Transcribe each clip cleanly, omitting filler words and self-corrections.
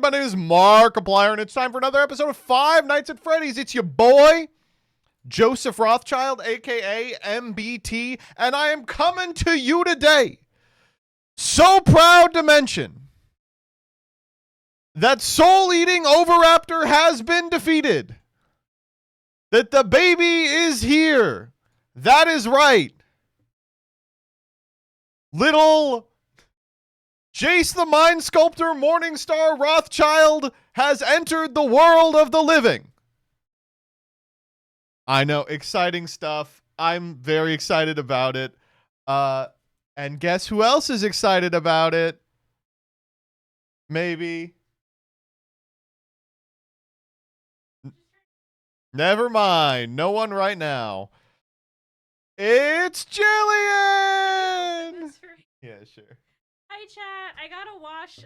My name is Markiplier, and it's time for another episode of Five Nights at Freddy's. It's your boy, Joseph Rothschild, aka MBT, and I am coming to you today. So proud to mention that soul-eating Oviraptor has been defeated. That the baby is here. That is right. Little Jace the Mind Sculptor Morningstar Rothschild has entered the world of the living. I know, exciting stuff. I'm very excited about it. And guess who else is excited about it? Maybe. Never mind. No one right now. It's Jillian! Yeah, sure. Hi, chat. I gotta wash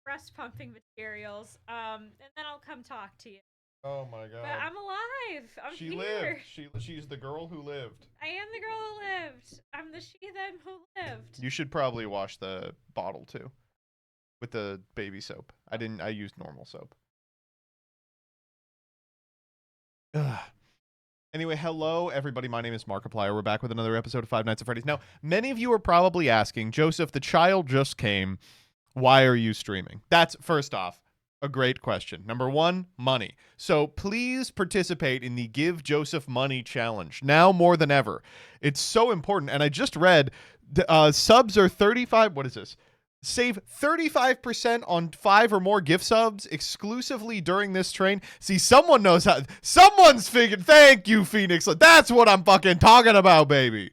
breast pumping materials, and then I'll come talk to you. Oh my god. But I'm alive. I'm she here. lived. She's the girl who lived. I am the girl who lived. I'm the she them who lived. You should probably wash the bottle too. With the baby soap. I used normal soap. Ugh. Anyway, hello everybody. My name is Markiplier. We're back with another episode of Five Nights at Freddy's. Now, many of you are probably asking, Joseph, the child just came. Why are you streaming? That's, first off, a great question. Number one, money. So please participate in the Give Joseph Money Challenge. Now more than ever. It's so important. And I just read, subs are 35, what is this? Save 35% on 5 or more gift subs exclusively during this train. See, someone knows how. Someone's figured. Thank you, Phoenix. That's what I'm fucking talking about, baby.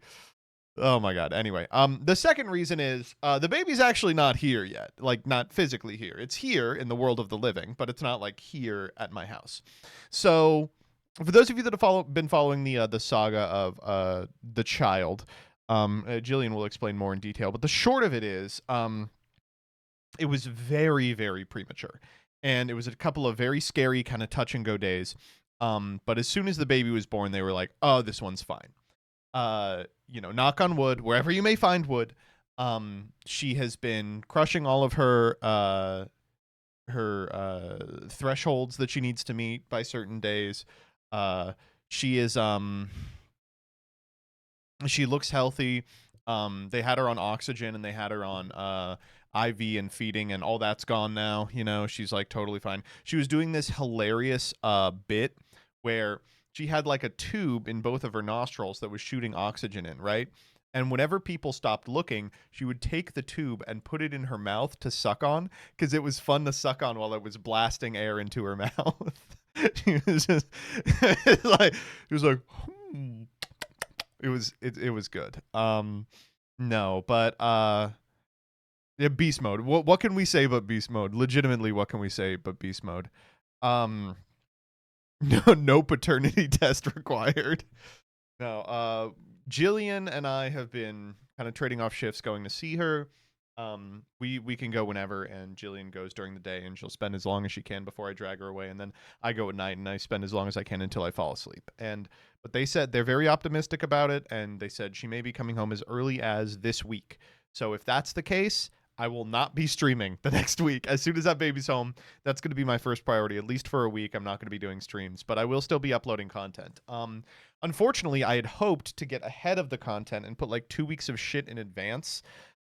Oh my god. Anyway, the second reason is the baby's actually not here yet. Like, not physically here. It's here in the world of the living, but it's not like here at my house. So, for those of you that have been following the saga of the child, Jillian will explain more in detail. But the short of it is, it was very, very premature. And it was a couple of very scary kind of touch and go days. But as soon as the baby was born, they were like, oh, this one's fine. You know, knock on wood, wherever you may find wood. She has been crushing all of her thresholds that she needs to meet by certain days. She is she looks healthy. They had her on oxygen and they had her on IV and feeding, and all that's gone now. You know, she's like totally fine. She was doing this hilarious bit where she had like a tube in both of her nostrils that was shooting oxygen in, right? And whenever people stopped looking, she would take the tube and put it in her mouth to suck on, because it was fun to suck on while it was blasting air into her mouth. She was just like, it was like, it was good. No, but yeah, beast mode. What can we say but beast mode? Legitimately, what can we say but beast mode? No paternity test required. No, Jillian and I have been kind of trading off shifts going to see her. We can go whenever, and Jillian goes during the day, and she'll spend as long as she can before I drag her away, and then I go at night, and I spend as long as I can until I fall asleep. But they said they're very optimistic about it, and they said she may be coming home as early as this week. So if that's the case, I will not be streaming the next week. As soon as that baby's home, that's going to be my first priority. At least for a week, I'm not going to be doing streams, but I will still be uploading content. Unfortunately, I had hoped to get ahead of the content and put like 2 weeks of shit in advance.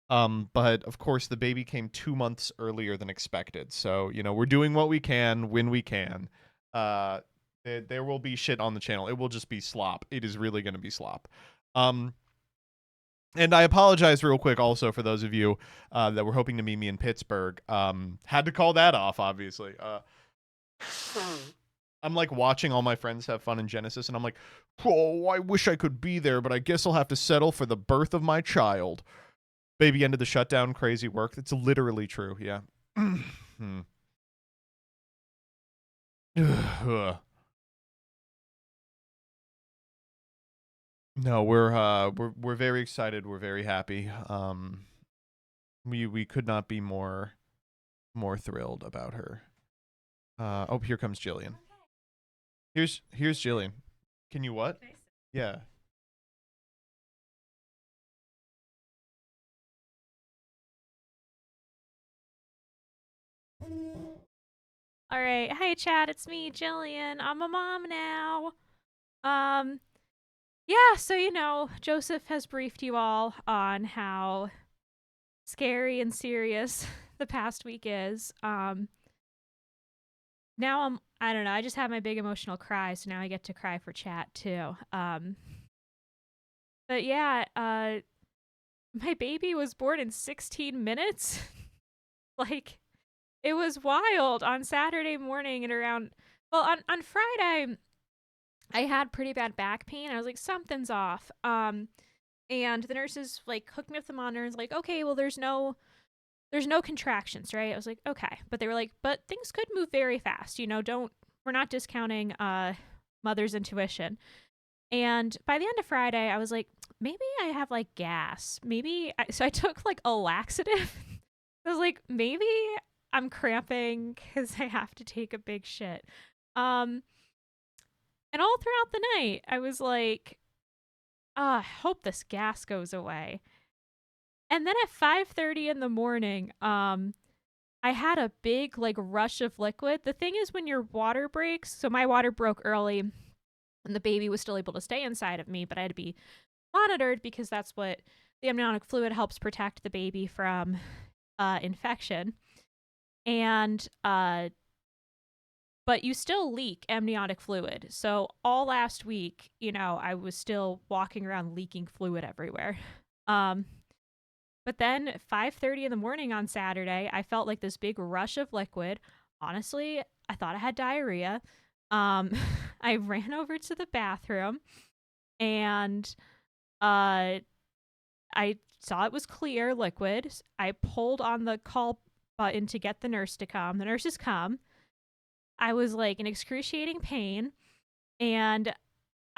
But of course, the baby came 2 months earlier than expected. So, you know, we're doing what we can when we can. There will be shit on the channel. It will just be slop. It is really going to be slop. And I apologize real quick also for those of you that were hoping to meet me in Pittsburgh. Had to call that off, obviously. I'm like watching all my friends have fun in Genesis, and I'm like, oh, I wish I could be there, but I guess I'll have to settle for the birth of my child. Baby ended the shutdown, crazy work. It's literally true, yeah. No, we're very excited. We're very happy. We could not be more thrilled about her. Oh, here comes Jillian. Here's Jillian. Can you what? Yeah. All right. Hi, Chad. It's me, Jillian. I'm a mom now. Um, yeah, so Joseph has briefed you all on how scary and serious the past week is. Now I don't know, I just had my big emotional cry, so now I get to cry for chat too. But yeah, my baby was born in 16 minutes. Like, it was wild on Saturday morning and around, well, on Friday, I had pretty bad back pain. I was like, something's off. And the nurses like hooked me up the monitor and was like, okay, well, there's no contractions, right? I was like, okay. But they were like, but things could move very fast. We're not discounting mother's intuition. And by the end of Friday, I was like, maybe I have like gas. So I took like a laxative. I was like, maybe I'm cramping because I have to take a big shit. And all throughout the night, I was like, I hope this gas goes away. And then at 5:30 in the morning, I had a big like rush of liquid. The thing is when your water breaks, so my water broke early and the baby was still able to stay inside of me, but I had to be monitored because that's what the amniotic fluid helps protect the baby from infection. And but you still leak amniotic fluid. So all last week, I was still walking around leaking fluid everywhere. But then at 5:30 in the morning on Saturday, I felt like this big rush of liquid. Honestly, I thought I had diarrhea. I ran over to the bathroom and I saw it was clear liquid. I pulled on the call button to get the nurse to come. The nurses come. I was like in excruciating pain, and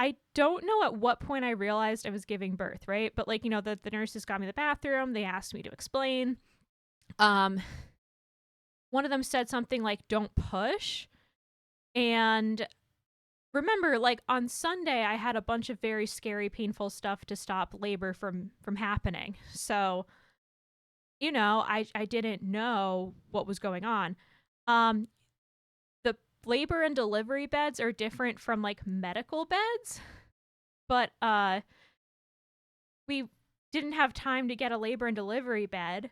I don't know at what point I realized I was giving birth, right? But like, the nurses got me to the bathroom. They asked me to explain. One of them said something like, don't push. And remember, like on Sunday, I had a bunch of very scary, painful stuff to stop labor from happening. So, I didn't know what was going on. The labor and delivery beds are different from like medical beds, but we didn't have time to get a labor and delivery bed.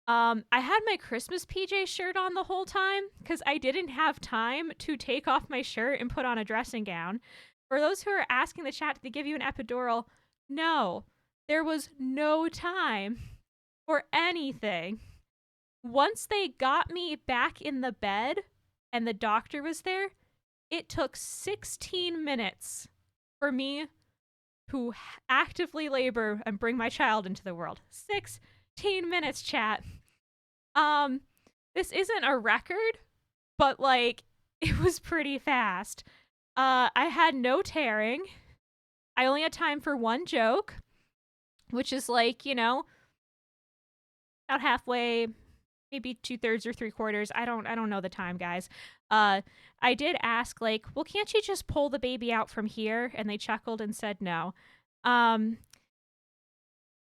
I had my Christmas PJ shirt on the whole time because I didn't have time to take off my shirt and put on a dressing gown. For those who are asking the chat, did they give you an epidural? No, there was no time for anything. Once they got me back in the bed and the doctor was there, it took 16 minutes for me to actively labor and bring my child into the world. 16 minutes, chat. This isn't a record, but like it was pretty fast. I had no tearing. I only had time for one joke, which is like, about halfway, maybe 2/3 or 3/4. I don't know the time, guys. I did ask like, well, can't you just pull the baby out from here? And they chuckled and said no.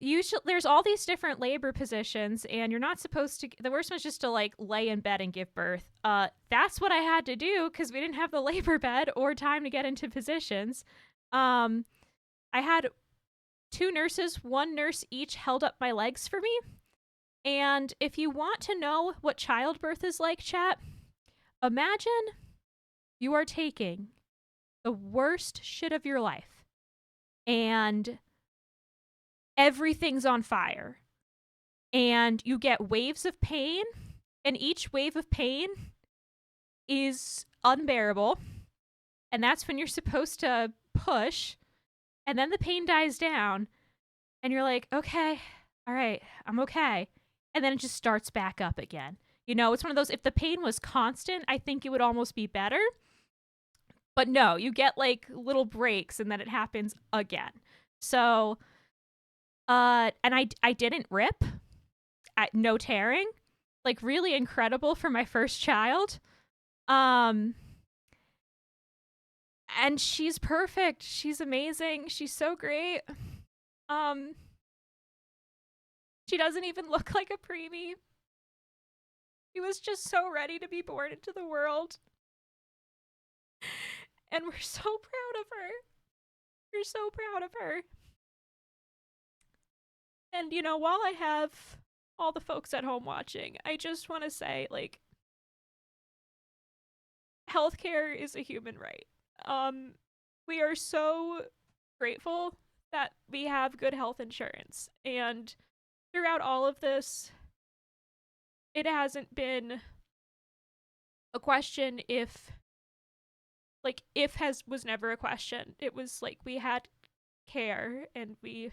Usually there's all these different labor positions and you're not supposed to, the worst one's just to like lay in bed and give birth. That's what I had to do because we didn't have the labor bed or time to get into positions. I had two nurses, one nurse each held up my legs for me. And if you want to know what childbirth is like, chat, imagine you are taking the worst shit of your life and everything's on fire and you get waves of pain, and each wave of pain is unbearable, and that's when you're supposed to push, and then the pain dies down and you're like, okay, all right, I'm okay, and then it just starts back up again. It's one of those, if the pain was constant, I think it would almost be better, but no, you get like little breaks and then it happens again. So and I didn't rip. No tearing. Like really incredible for my first child. And she's perfect. She's amazing. She's so great. She doesn't even look like a preemie. He was just so ready to be born into the world. And we're so proud of her. We're so proud of her. And, you know, while I have all the folks at home watching, I just want to say, like, healthcare is a human right. We are so grateful that we have good health insurance. And throughout all of this, it hasn't been a question if was never a question. It was like we had care, and we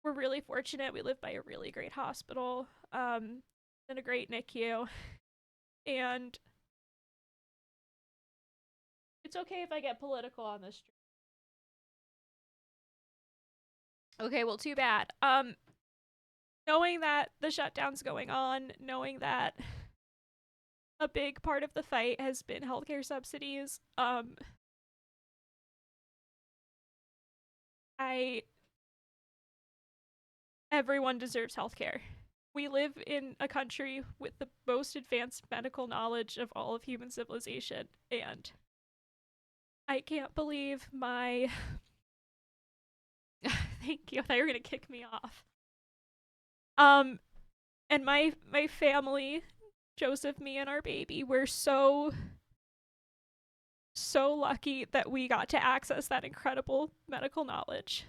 were really fortunate. We live by a really great hospital, and a great NICU. And it's okay if I get political on this stream. Okay, well, too bad. Knowing that the shutdown's going on, knowing that a big part of the fight has been healthcare subsidies, everyone deserves healthcare. We live in a country with the most advanced medical knowledge of all of human civilization, and I can't believe my thank you. I thought you were gonna kick me off. And my family, Joseph, me, and our baby, we're so lucky that we got to access that incredible medical knowledge.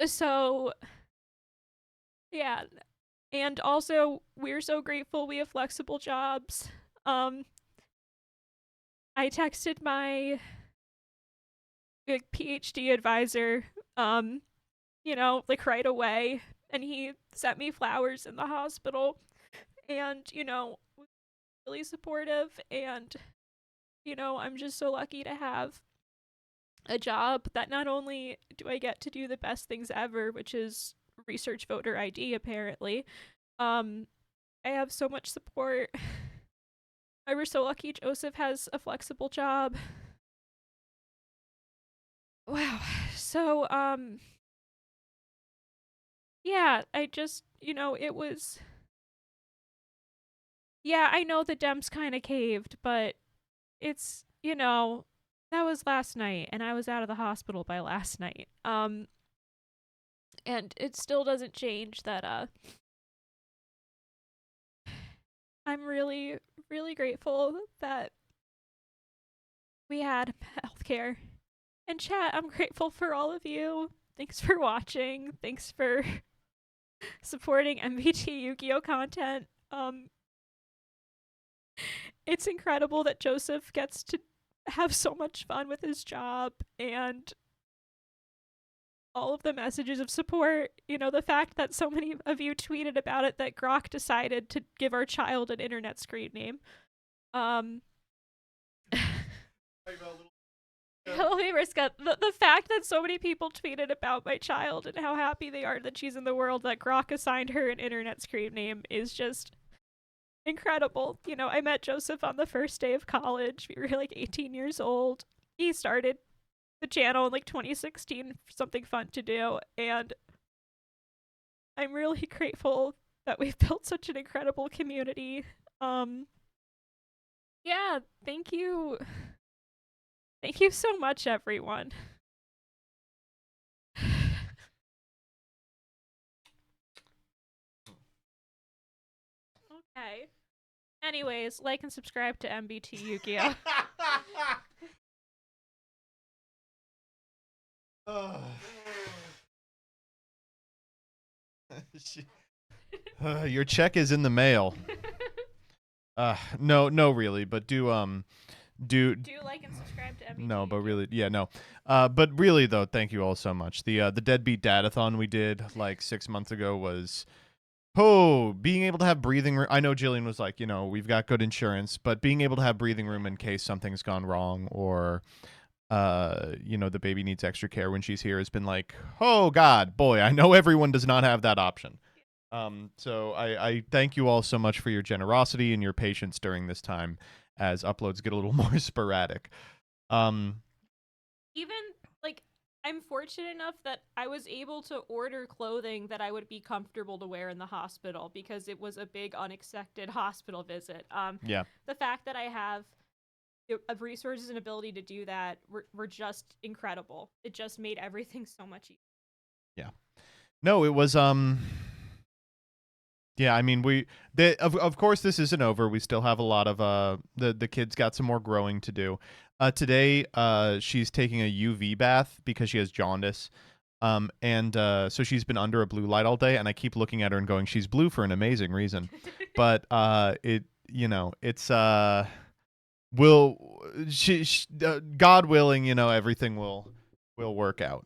So, yeah. And also, we're so grateful we have flexible jobs. I texted my PhD advisor, you know, like right away, and he sent me flowers in the hospital, and, you know, was really supportive. And, you know, I'm just so lucky to have a job that not only do I get to do the best things ever, which is research voter ID, apparently, I have so much support. I was so lucky Joseph has a flexible job. Wow. So, yeah, I just, you know, it was, yeah, I know the Dems kind of caved, but it's, you know, that was last night, and I was out of the hospital by last night. And it still doesn't change that, I'm really, really grateful that we had healthcare. And chat, I'm grateful for all of you. Thanks for watching. Thanks for supporting MBT Yu-Gi-Oh content. It's incredible that Joseph gets to have so much fun with his job, and all of the messages of support. You know, the fact that so many of you tweeted about it, that Grok decided to give our child an internet screen name. Hello, Mariska. The fact that so many people tweeted about my child and how happy they are that she's in the world, that Grok assigned her an internet screen name, is just incredible. You know, I met Joseph on the first day of college. We were like 18 years old. He started the channel in like 2016 for something fun to do, and I'm really grateful that we've built such an incredible community. Yeah, thank you. Thank you so much, everyone. Okay. Anyways, like and subscribe to MBT Yu-Gi-Oh. Your check is in the mail. No, really, but do like and subscribe to MBT. No, but really, yeah, no. But really though, thank you all so much. The Deadbeat Dadathon we did like 6 months ago was, being able to have breathing room. I know Jillian was like, you know, we've got good insurance, but being able to have breathing room in case something's gone wrong, or you know, the baby needs extra care when she's here, has been like, oh God, boy, I know everyone does not have that option. So I thank you all so much for your generosity and your patience during this time as uploads get a little more sporadic. Even like I'm fortunate enough that I was able to order clothing that I would be comfortable to wear in the hospital because it was a big unexpected hospital visit. Yeah. The fact that I have of resources and ability to do that were just incredible. It just made everything so much easier. Yeah. No, it was yeah, I mean of course this isn't over. We still have a lot of the kids got some more growing to do. Today she's taking a UV bath because she has jaundice. And so she's been under a blue light all day, and I keep looking at her and going, she's blue for an amazing reason. But it it's will God willing, everything will work out.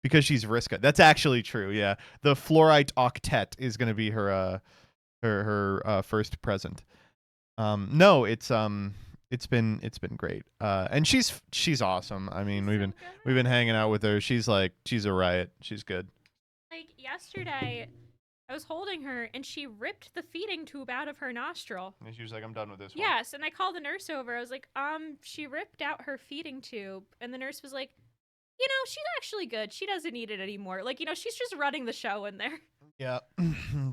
Because she's Vriska. That's actually true. Yeah, the fluorite octet is going to be her first present. No, it's been great. And she's awesome. I mean, we've been hanging out with her. She's a riot. She's good. Like yesterday, I was holding her and she ripped the feeding tube out of her nostril. And she was like, "I'm done with this one." Yes, and I called the nurse over. I was like, she ripped out her feeding tube, and the nurse was like, she's actually good. She doesn't need it anymore. Like, she's just running the show in there. Yeah,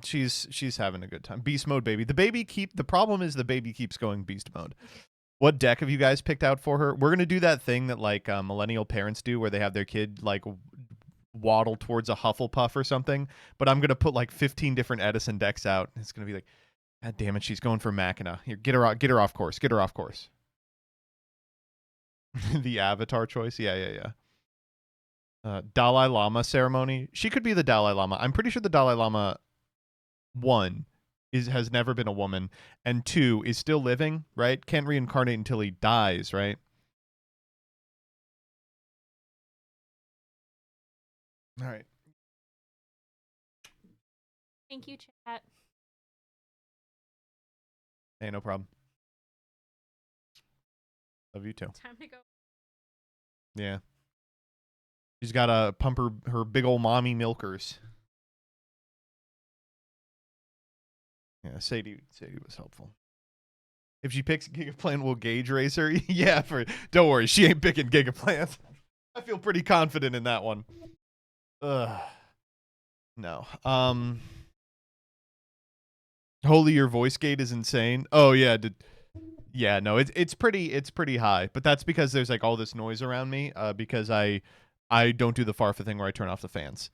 she's having a good time. Beast mode, baby. The problem is the baby keeps going beast mode. What deck have you guys picked out for her? We're gonna do that thing that like millennial parents do, where they have their kid like waddle towards a Hufflepuff or something. But I'm gonna put like 15 different Edison decks out. It's gonna be like, God damn it, she's going for Machina. Here, get her off course. Get her off course. The Avatar choice, yeah. Dalai Lama ceremony. She could be the Dalai Lama. I'm pretty sure the Dalai Lama, 1, has never been a woman, and 2, is still living, right? Can't reincarnate until he dies, right? All right. Thank you, chat. Hey, no problem. Love you too. Time to go. Yeah. She's got to pump her big old mommy milkers. Yeah, Sadie was helpful. If she picks Gigaplant, we'll gauge race her. Yeah, don't worry, she ain't picking Gigaplant. I feel pretty confident in that one. Ugh. No. Holy, your voice gate is insane. Oh yeah, yeah, no, it's pretty high, but that's because there's like all this noise around me. Because I don't do the Farfa thing where I turn off the fans.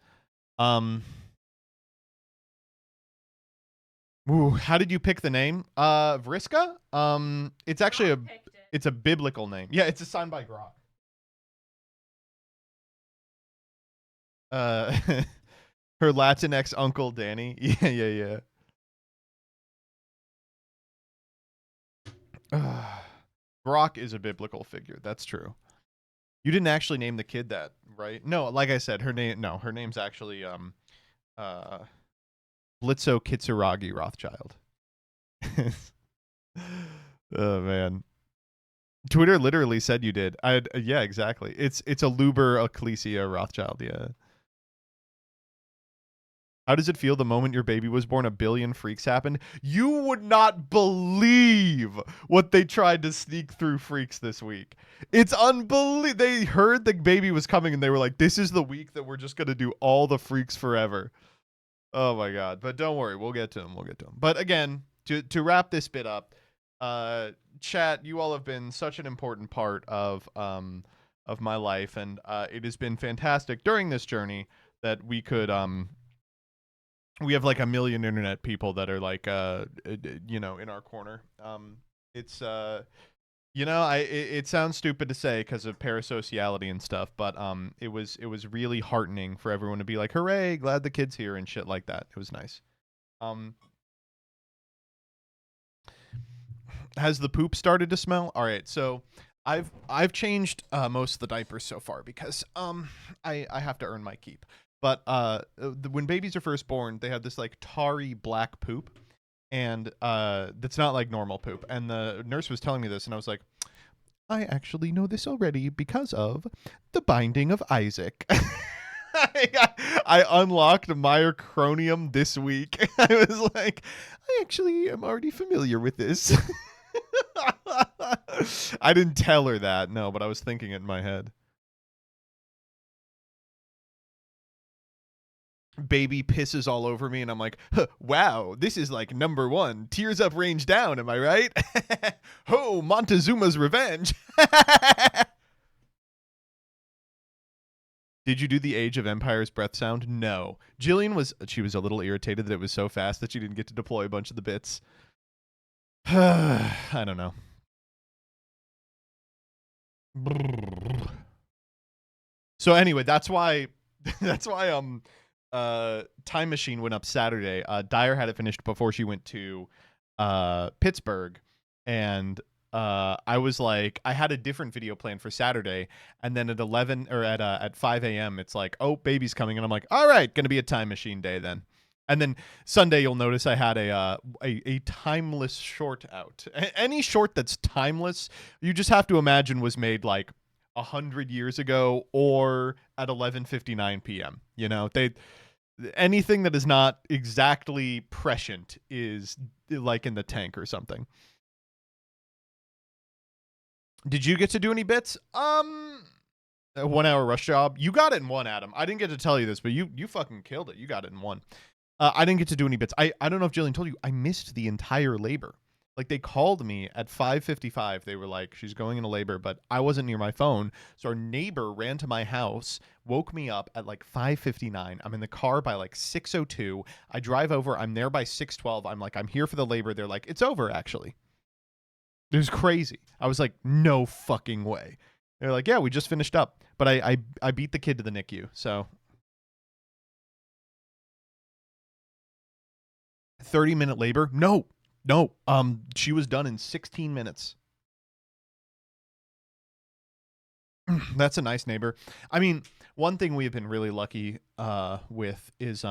Ooh, how did you pick the name? Vriska? It's actually it's a biblical name. Yeah, it's assigned by Grok. Her Latinx uncle Danny. Yeah. Grok is a biblical figure. That's true. You didn't actually name the kid that, right? No, like I said, her name's actually Blitzo Kitsuragi Rothschild. Oh man. Twitter literally said you did. Yeah, exactly. It's a Luber Ecclesia Rothschild, yeah. How does it feel the moment your baby was born, a billion freaks happened? You would not believe what they tried to sneak through freaks this week. It's unbelievable. They heard the baby was coming and they were like, this is the week that we're just going to do all the freaks forever. Oh my God. But don't worry. We'll get to them. But again, to wrap this bit up, chat, you all have been such an important part of my life. And it has been fantastic during this journey that we could, we have like a million internet people that are like, in our corner. It's, it sounds stupid to say because of parasociality and stuff, but it was really heartening for everyone to be like, hooray, glad the kid's here and shit like that. It was nice. Has the poop started to smell? All right, so I've changed most of the diapers so far because I have to earn my keep. But when babies are first born, they have this like tarry black poop, and that's not like normal poop. And the nurse was telling me this, and I was like, I actually know this already because of the Binding of Isaac. I unlocked myocronium this week. I was like, I actually am already familiar with this. I didn't tell her that, no, but I was thinking it in my head. baby pisses all over me, and I'm like, huh, wow, this is like number one. Tears up, range down. Am I right? Oh, Montezuma's revenge. Did you do the Age of Empires breath sound? No. Jillian was a little irritated that it was so fast that she didn't get to deploy a bunch of the bits. I don't know. So anyway, that's why Time Machine went up Saturday. Dyer had it finished before she went to Pittsburgh, and I was like, I had a different video planned for Saturday, and then at 11 or at 5 a.m. it's like, oh, baby's coming, and I'm like, all right, gonna be a Time Machine day then. And then Sunday, you'll notice I had a timeless short out. Any short that's timeless, you just have to imagine was made like 100 years ago or at 11:59 p.m. You know, anything that is not exactly prescient is like in the tank or something. Did you get to do any bits? A 1 hour rush job. You got it in one, Adam. I didn't get to tell you this, but you fucking killed it. You got it in one. I didn't get to do any bits. I don't know if Jillian told you, I missed the entire labor. Like, they called me at 5:55. They were like, she's going into labor, but I wasn't near my phone. So our neighbor ran to my house, woke me up at like 5:59. I'm in the car by like 6:02. I drive over. I'm there by 6:12. I'm like, I'm here for the labor. They're like, it's over, actually. It was crazy. I was like, no fucking way. They're like, yeah, we just finished up. But I beat the kid to the NICU, so 30-minute labor? No. She was done in 16 minutes. That's a nice neighbor. I mean, one thing we have been really lucky with is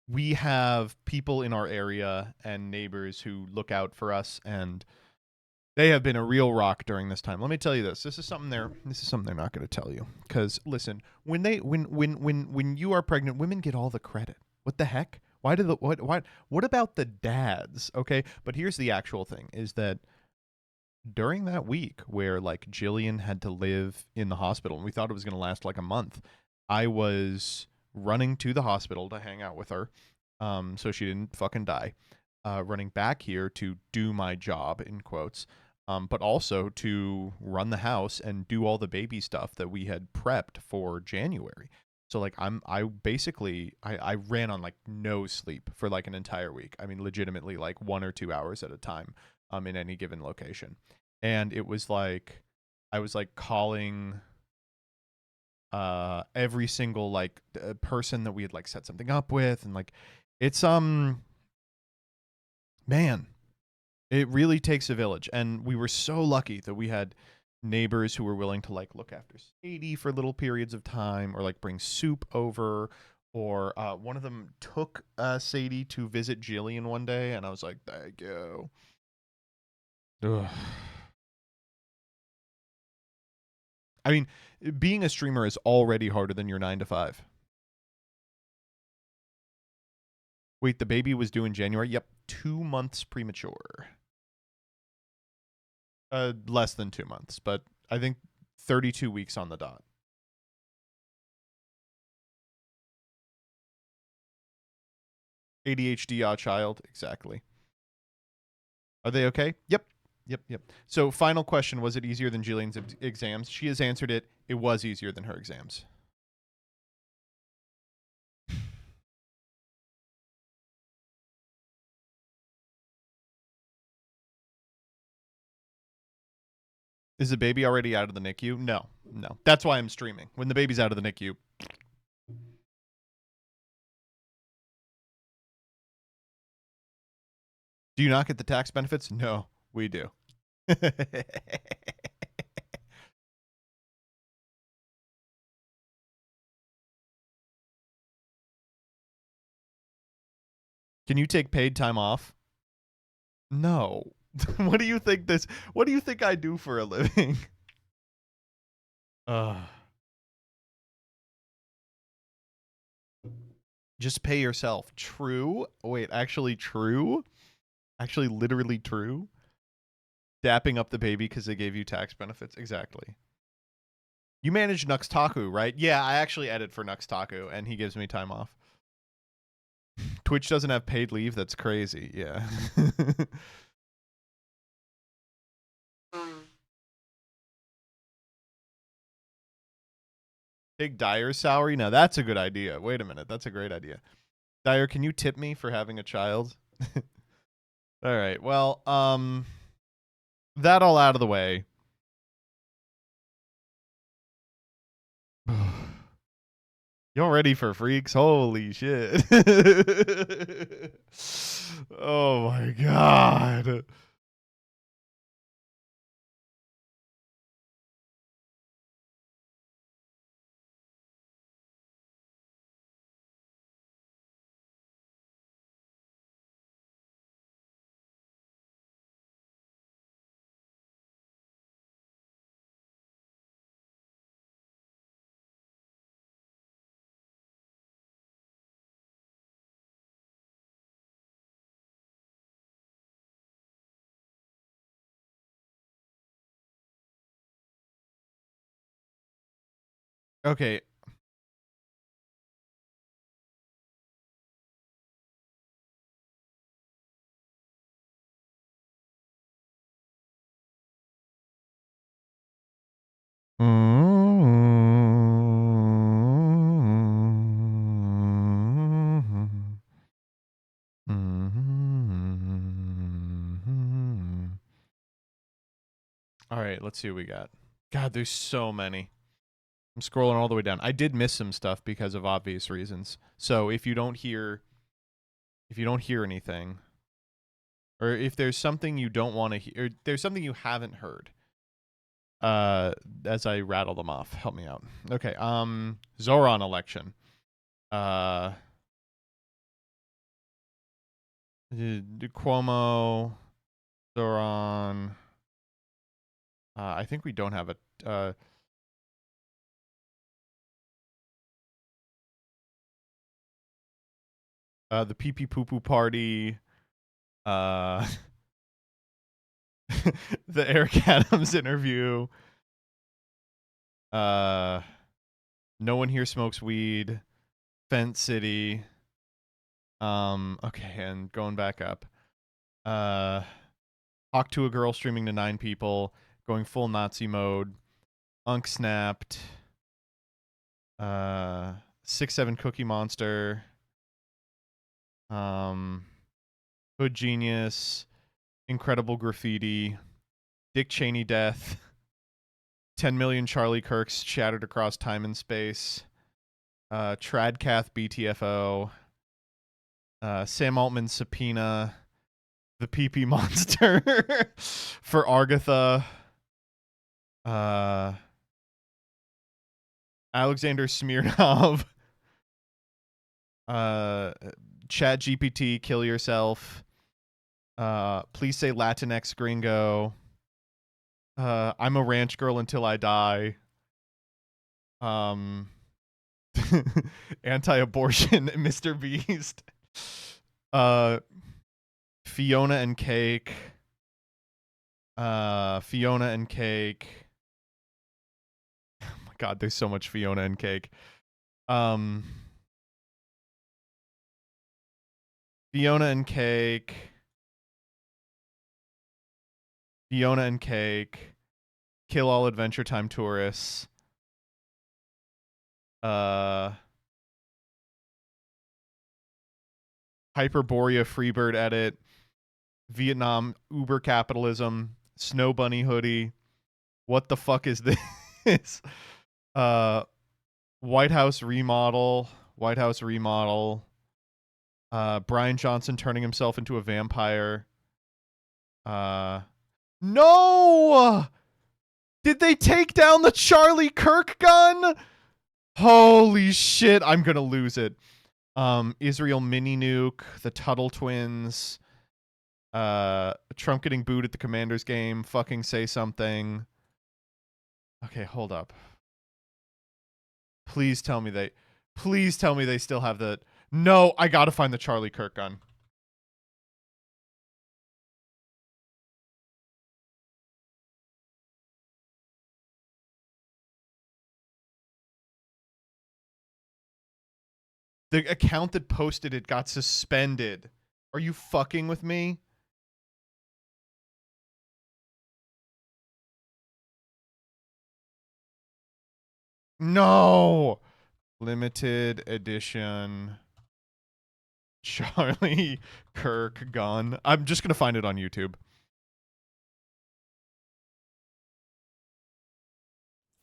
we have people in our area and neighbors who look out for us, and they have been a real rock during this time. Let me tell you this. This is something they're not going to tell you, cuz listen, when you are pregnant, women get all the credit. What the heck? Why do the what about the dads? Okay? But here's the actual thing is that during that week where like Jillian had to live in the hospital and we thought it was going to last like a month, I was running to the hospital to hang out with her so she didn't fucking die. Running back here to do my job in quotes, but also to run the house and do all the baby stuff that we had prepped for January. So like I basically ran on like no sleep for like an entire week. I mean, legitimately like 1 or 2 hours at a time in any given location. And it was like I was like calling every single like person that we had like set something up with, and like it's man, it really takes a village. And we were so lucky that we had neighbors who were willing to like look after Sadie for little periods of time, or like bring soup over, or one of them took Sadie to visit Jillian one day, and I was like, thank you. Ugh. I mean, being a streamer is already harder than your 9 to 5. Wait, the baby was due in January? Yep, 2 months premature. Less than 2 months, but I think 32 weeks on the dot. ADHD odd child, exactly. Are they okay? Yep. So final question, was it easier than Jillian's exams? She has answered it. It was easier than her exams. Is the baby already out of the NICU? No. That's why I'm streaming. When the baby's out of the NICU. Do you not get the tax benefits? No, we do. Can you take paid time off? No. What do you think I do for a living? Just pay yourself. True. Wait, actually true? Actually literally true? Dapping up the baby because they gave you tax benefits? Exactly. You manage Nuxtaku, right? Yeah, I actually edit for Nuxtaku, and he gives me time off. Twitch doesn't have paid leave. That's crazy. Yeah. Take Dyer's salary? Now that's a good idea. Wait a minute. That's a great idea. Dyer, can you tip me for having a child? All right. Well, that all out of the way. Y'all ready for freaks? Holy shit. Oh my god. Okay. All right, let's see what we got. God, there's so many. I'm scrolling all the way down. I did miss some stuff because of obvious reasons. So if you don't hear anything, or if there's something you don't want to hear, or there's something you haven't heard, as I rattle them off, help me out. Okay, Zoran election. Cuomo, Zoran. I think we don't have a. The pee pee poo poo party. The Eric Adams interview. No one here smokes weed. Fence City. Okay, and going back up. Talk to a girl streaming to 9 people. Going full Nazi mode. Unk snapped. 6-7 Cookie Monster. Hood Genius. Incredible Graffiti. Dick Cheney death. 10 million Charlie Kirks shattered across time and space. Tradcath BTFO. Sam Altman subpoena. The PP monster for Argatha. Alexander Smirnov. Chat GPT, kill yourself. Please say Latinx gringo. I'm a ranch girl until I die. Anti-abortion, Mr. Beast. Fiona and Cake. Fiona and Cake. Oh my god, there's so much Fiona and Cake. Fiona and Cake. Fiona and Cake. Kill all Adventure Time tourists. Hyperborea Freebird edit. Vietnam Uber capitalism. Snow Bunny hoodie. What the fuck is this? White House remodel. White House remodel. Brian Johnson turning himself into a vampire. No! Did they take down the Charlie Kirk gun? Holy shit, I'm gonna lose it. Israel mini nuke, the Tuttle twins, Trump getting booed at the Commanders game, fucking say something. Okay, hold up. Please tell me they still have the. No, I gotta find the Charlie Kirk gun. The account that posted it got suspended. Are you fucking with me? No. Limited edition Charlie Kirk gun. I'm just going to find it on YouTube.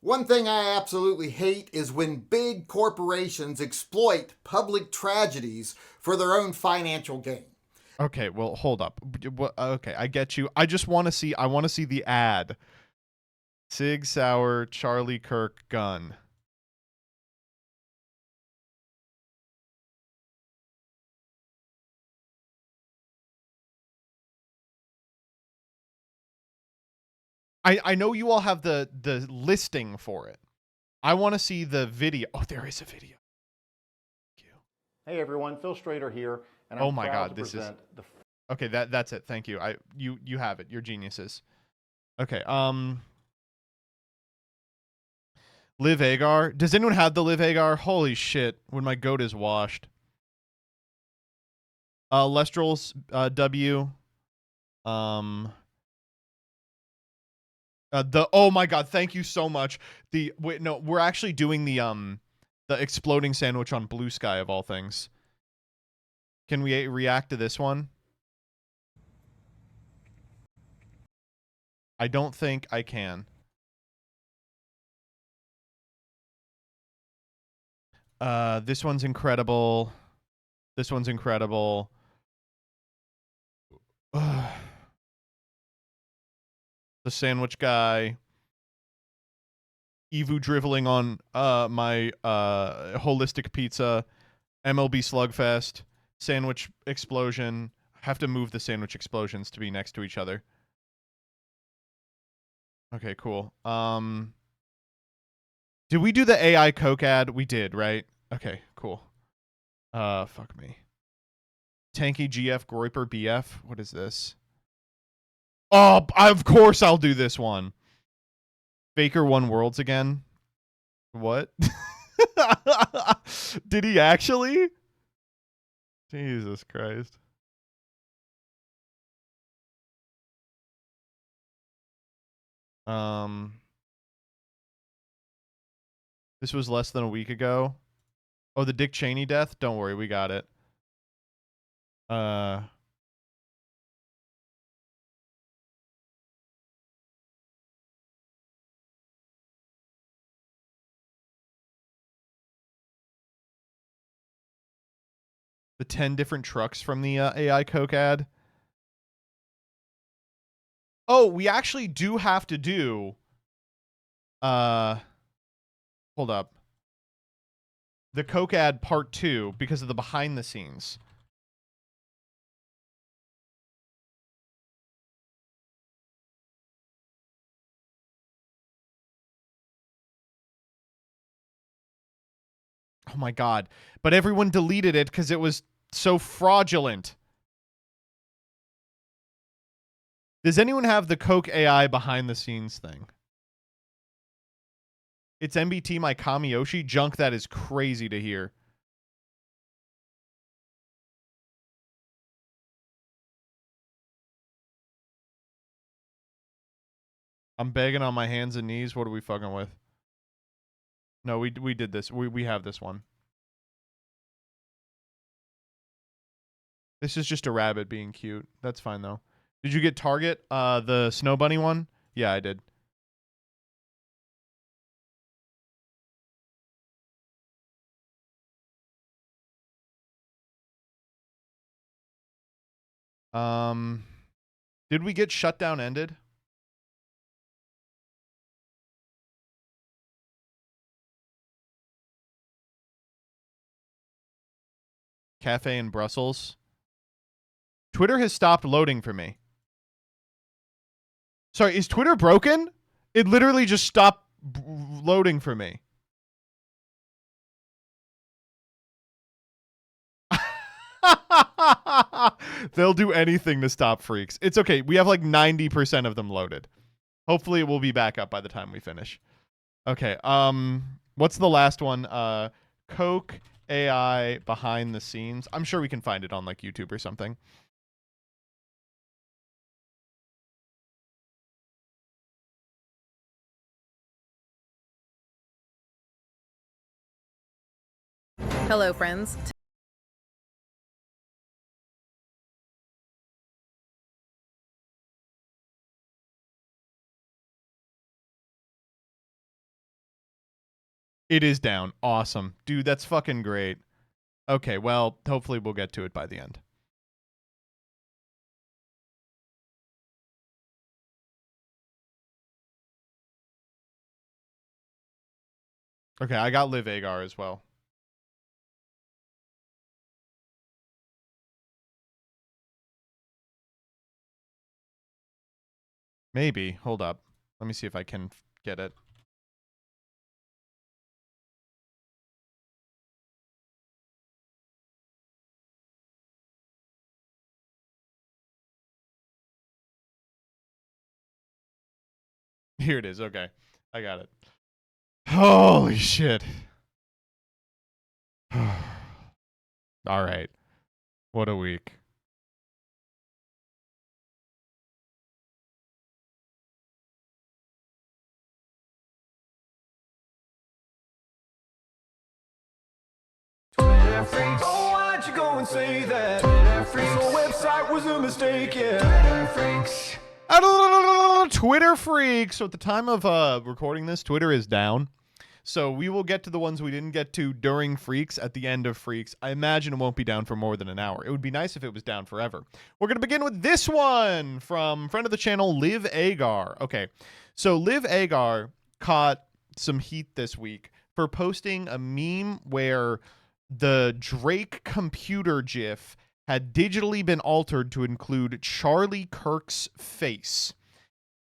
One thing I absolutely hate is when big corporations exploit public tragedies for their own financial gain. Okay, well, hold up. Okay, I get you. I just want to see, I want to see the ad. Sig Sauer Charlie Kirk gun. I know you all have the listing for it. I want to see the video. Oh, there is a video. Thank you. Hey everyone, Phil Strader here, and Oh I'm my proud God, to this is present the okay. That's it. Thank you. You have it. You're geniuses. Okay. Liv Agar. Does anyone have the Liv Agar? Holy shit! When my goat is washed. Lestral's W. Oh my God, thank you so much. Wait, no, we're actually doing the exploding sandwich on Blue Sky of all things. Can we react to this one? I don't think I can. This one's incredible. This one's incredible. The sandwich guy. Evu driveling on my holistic pizza. MLB Slugfest. Sandwich explosion. Have to move the sandwich explosions to be next to each other. Okay, cool. Did we do the AI Coke ad? We did, right? Okay, cool. Fuck me. Tanky GF Groiper BF. What is this? Oh, of course I'll do this one. Faker won Worlds again. What? Did he actually? Jesus Christ. This was less than a week ago. Oh, the Dick Cheney death? Don't worry, we got it. The 10 different trucks from the AI Coke ad. Oh, we actually do have to do... hold up. The Coke ad part 2 because of the behind the scenes. Oh my God. But everyone deleted it because it was so fraudulent. Does anyone have the Coke AI behind the scenes thing? It's MBT my Kamiyoshi junk. That is crazy to hear. I'm begging on my hands and knees. What are we fucking with? No, we did this. We have this one. This is just a rabbit being cute. That's fine though. Did you get Target? The Snow Bunny one? Yeah, I did. Did we get shutdown ended? Cafe in Brussels. Twitter has stopped loading for me. Sorry, is Twitter broken? It literally just stopped loading for me. They'll do anything to stop freaks. It's okay. We have like 90% of them loaded. Hopefully it will be back up by the time we finish. Okay. What's the last one? Coke AI behind the scenes. I'm sure we can find it on like YouTube or something. Hello, friends. It is down. Awesome. Dude, that's fucking great. Okay, well, hopefully we'll get to it by the end. Okay, I got Live Agar as well. Maybe. Hold up. Let me see if I can get it. Here it is. Okay. I got it. Holy shit. All right. What a week. Twitter freaks. Oh, why'd you go and say that? Twitter freaks. The website was a mistake, yeah. Twitter freaks. Twitter freaks. So at the time of recording this, Twitter is down. So we will get to the ones we didn't get to during Freaks at the end of Freaks. I imagine it won't be down for more than an hour. It would be nice if it was down forever. We're going to begin with this one from friend of the channel, Live Agar. Okay, so Live Agar caught some heat this week for posting a meme where the Drake computer GIF had digitally been altered to include Charlie Kirk's face.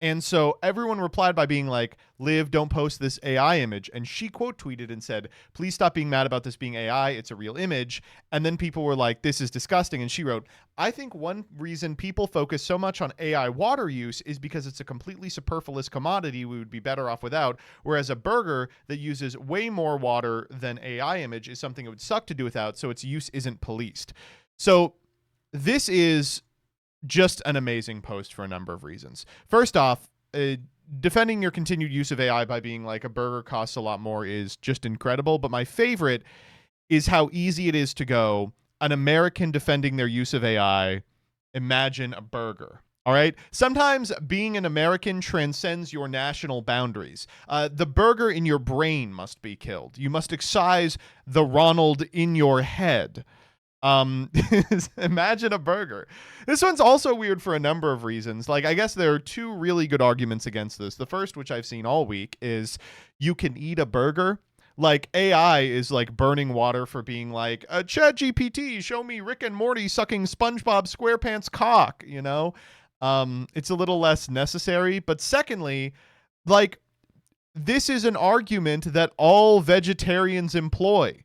And so everyone replied by being like, Liv, don't post this AI image. And she quote tweeted and said, please stop being mad about this being AI. It's a real image. And then people were like, this is disgusting. And she wrote, I think one reason people focus so much on AI water use is because it's a completely superfluous commodity we would be better off without. Whereas a burger that uses way more water than AI image is something it would suck to do without. So its use isn't policed. So this is just an amazing post for a number of reasons. First off, defending your continued use of AI by being like a burger costs a lot more is just incredible. But my favorite is how easy it is to go, an American defending their use of AI, imagine a burger. All right. Sometimes being an American transcends your national boundaries. The burger in your brain must be killed. You must excise the Ronald in your head. Imagine a burger. This one's also weird for a number of reasons. Like, I guess there are two really good arguments against this. The first, which I've seen all week, is you can eat a burger. Like, AI is like burning water for being like, ChatGPT, show me Rick and Morty sucking SpongeBob SquarePants cock, you know? It's a little less necessary. But secondly, like, this is an argument that all vegetarians employ,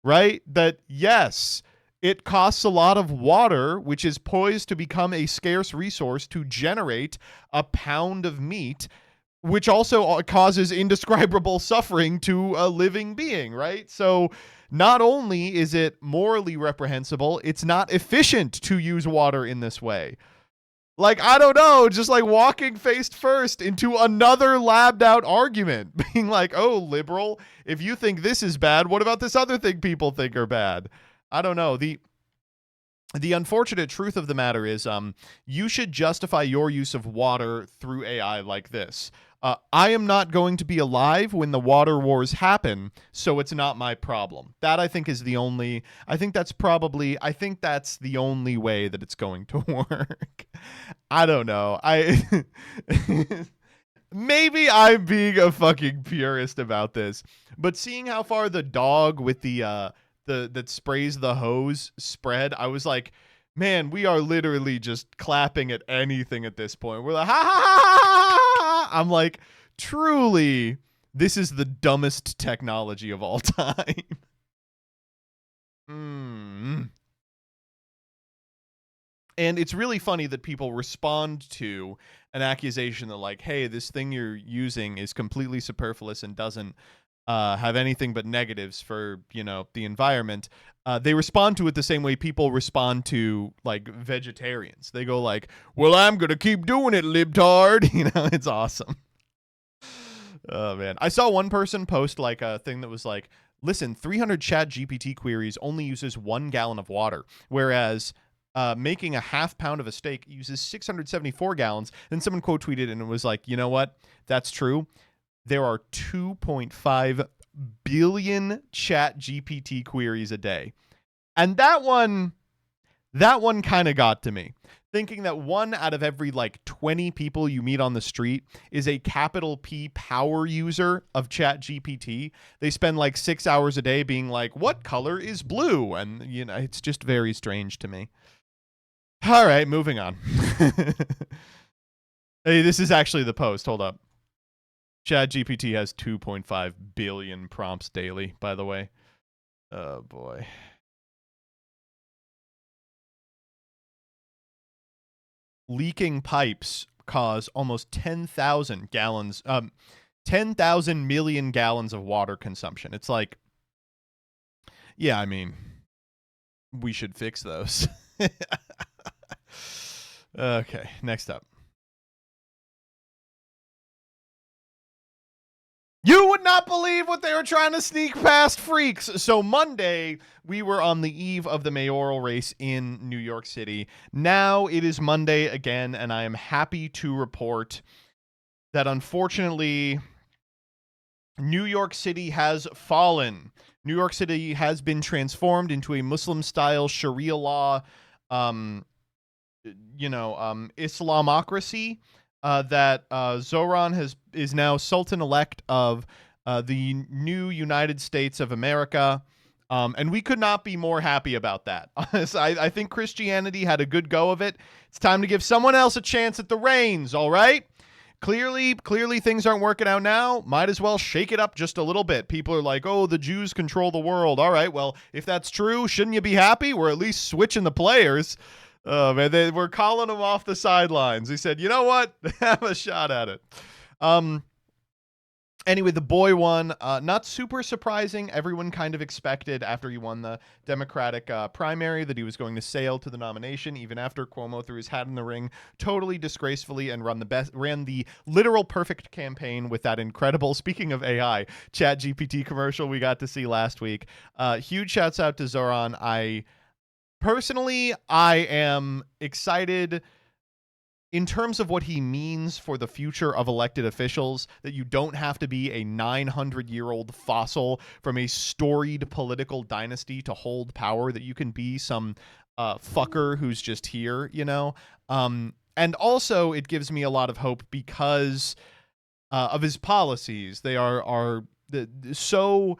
right? That, yes, it costs a lot of water, which is poised to become a scarce resource to generate a pound of meat, which also causes indescribable suffering to a living being, right? So not only is it morally reprehensible, it's not efficient to use water in this way. Like, I don't know, just like walking face first into another labbed out argument, being like, oh, liberal, if you think this is bad, what about this other thing people think are bad? I don't know. The unfortunate truth of the matter is you should justify your use of water through AI like this. I am not going to be alive when the water wars happen, so it's not my problem. That I think is the only, I think that's the only way that it's going to work. I don't know. Maybe I'm being a fucking purist about this, but seeing how far the dog with the that sprays the hose spread, I was like, man, we are literally just clapping at anything at this point. We're like, ha ha ha ha ha ha. I'm like, truly, this is the dumbest technology of all time. And it's really funny that people respond to an accusation that, like, hey, this thing you're using is completely superfluous and doesn't have anything but negatives for, the environment, they respond to it the same way people respond to like vegetarians. They go like, well, I'm going to keep doing it, libtard. It's awesome. Oh man. I saw one person post like a thing that was like, listen, 300 chat GPT queries only uses 1 gallon of water, whereas making a half pound of a steak uses 674 gallons. Then someone quote tweeted and it was like, you know what? That's true. There are 2.5 billion chat GPT queries a day. And that one kind of got to me. Thinking that 1 out of every like 20 people you meet on the street is a capital P power user of chat GPT. They spend like 6 hours a day being like, what color is blue? And, it's just very strange to me. All right, moving on. Hey, this is actually the post. Hold up. ChatGPT has 2.5 billion prompts daily, by the way. Oh, boy. Leaking pipes cause almost 10,000 million gallons of water consumption. It's like, yeah, I mean, we should fix those. Okay, next up. You would not believe what they were trying to sneak past, freaks. So Monday, we were on the eve of the mayoral race in New York City. Now it is Monday again, and I am happy to report that unfortunately, New York City has fallen. New York City has been transformed into a Muslim-style Sharia law, Islamocracy. That Zoran is now Sultan-elect of the new United States of America. And we could not be more happy about that. I think Christianity had a good go of it. It's time to give someone else a chance at the reins, all right? Clearly things aren't working out now. Might as well shake it up just a little bit. People are like, oh, the Jews control the world. All right, well, if that's true, shouldn't you be happy? We're at least switching the players. Oh, man, they were calling him off the sidelines. He said, you know what? Have a shot at it. Anyway, the boy won. Not super surprising. Everyone kind of expected after he won the Democratic primary that he was going to sail to the nomination, even after Cuomo threw his hat in the ring totally disgracefully and ran the literal perfect campaign with that incredible, speaking of AI, ChatGPT commercial we got to see last week. Huge shouts out to Zoran. Personally, I am excited in terms of what he means for the future of elected officials, that you don't have to be a 900-year-old fossil from a storied political dynasty to hold power, that you can be some fucker who's just here, And also, it gives me a lot of hope because of his policies. They are so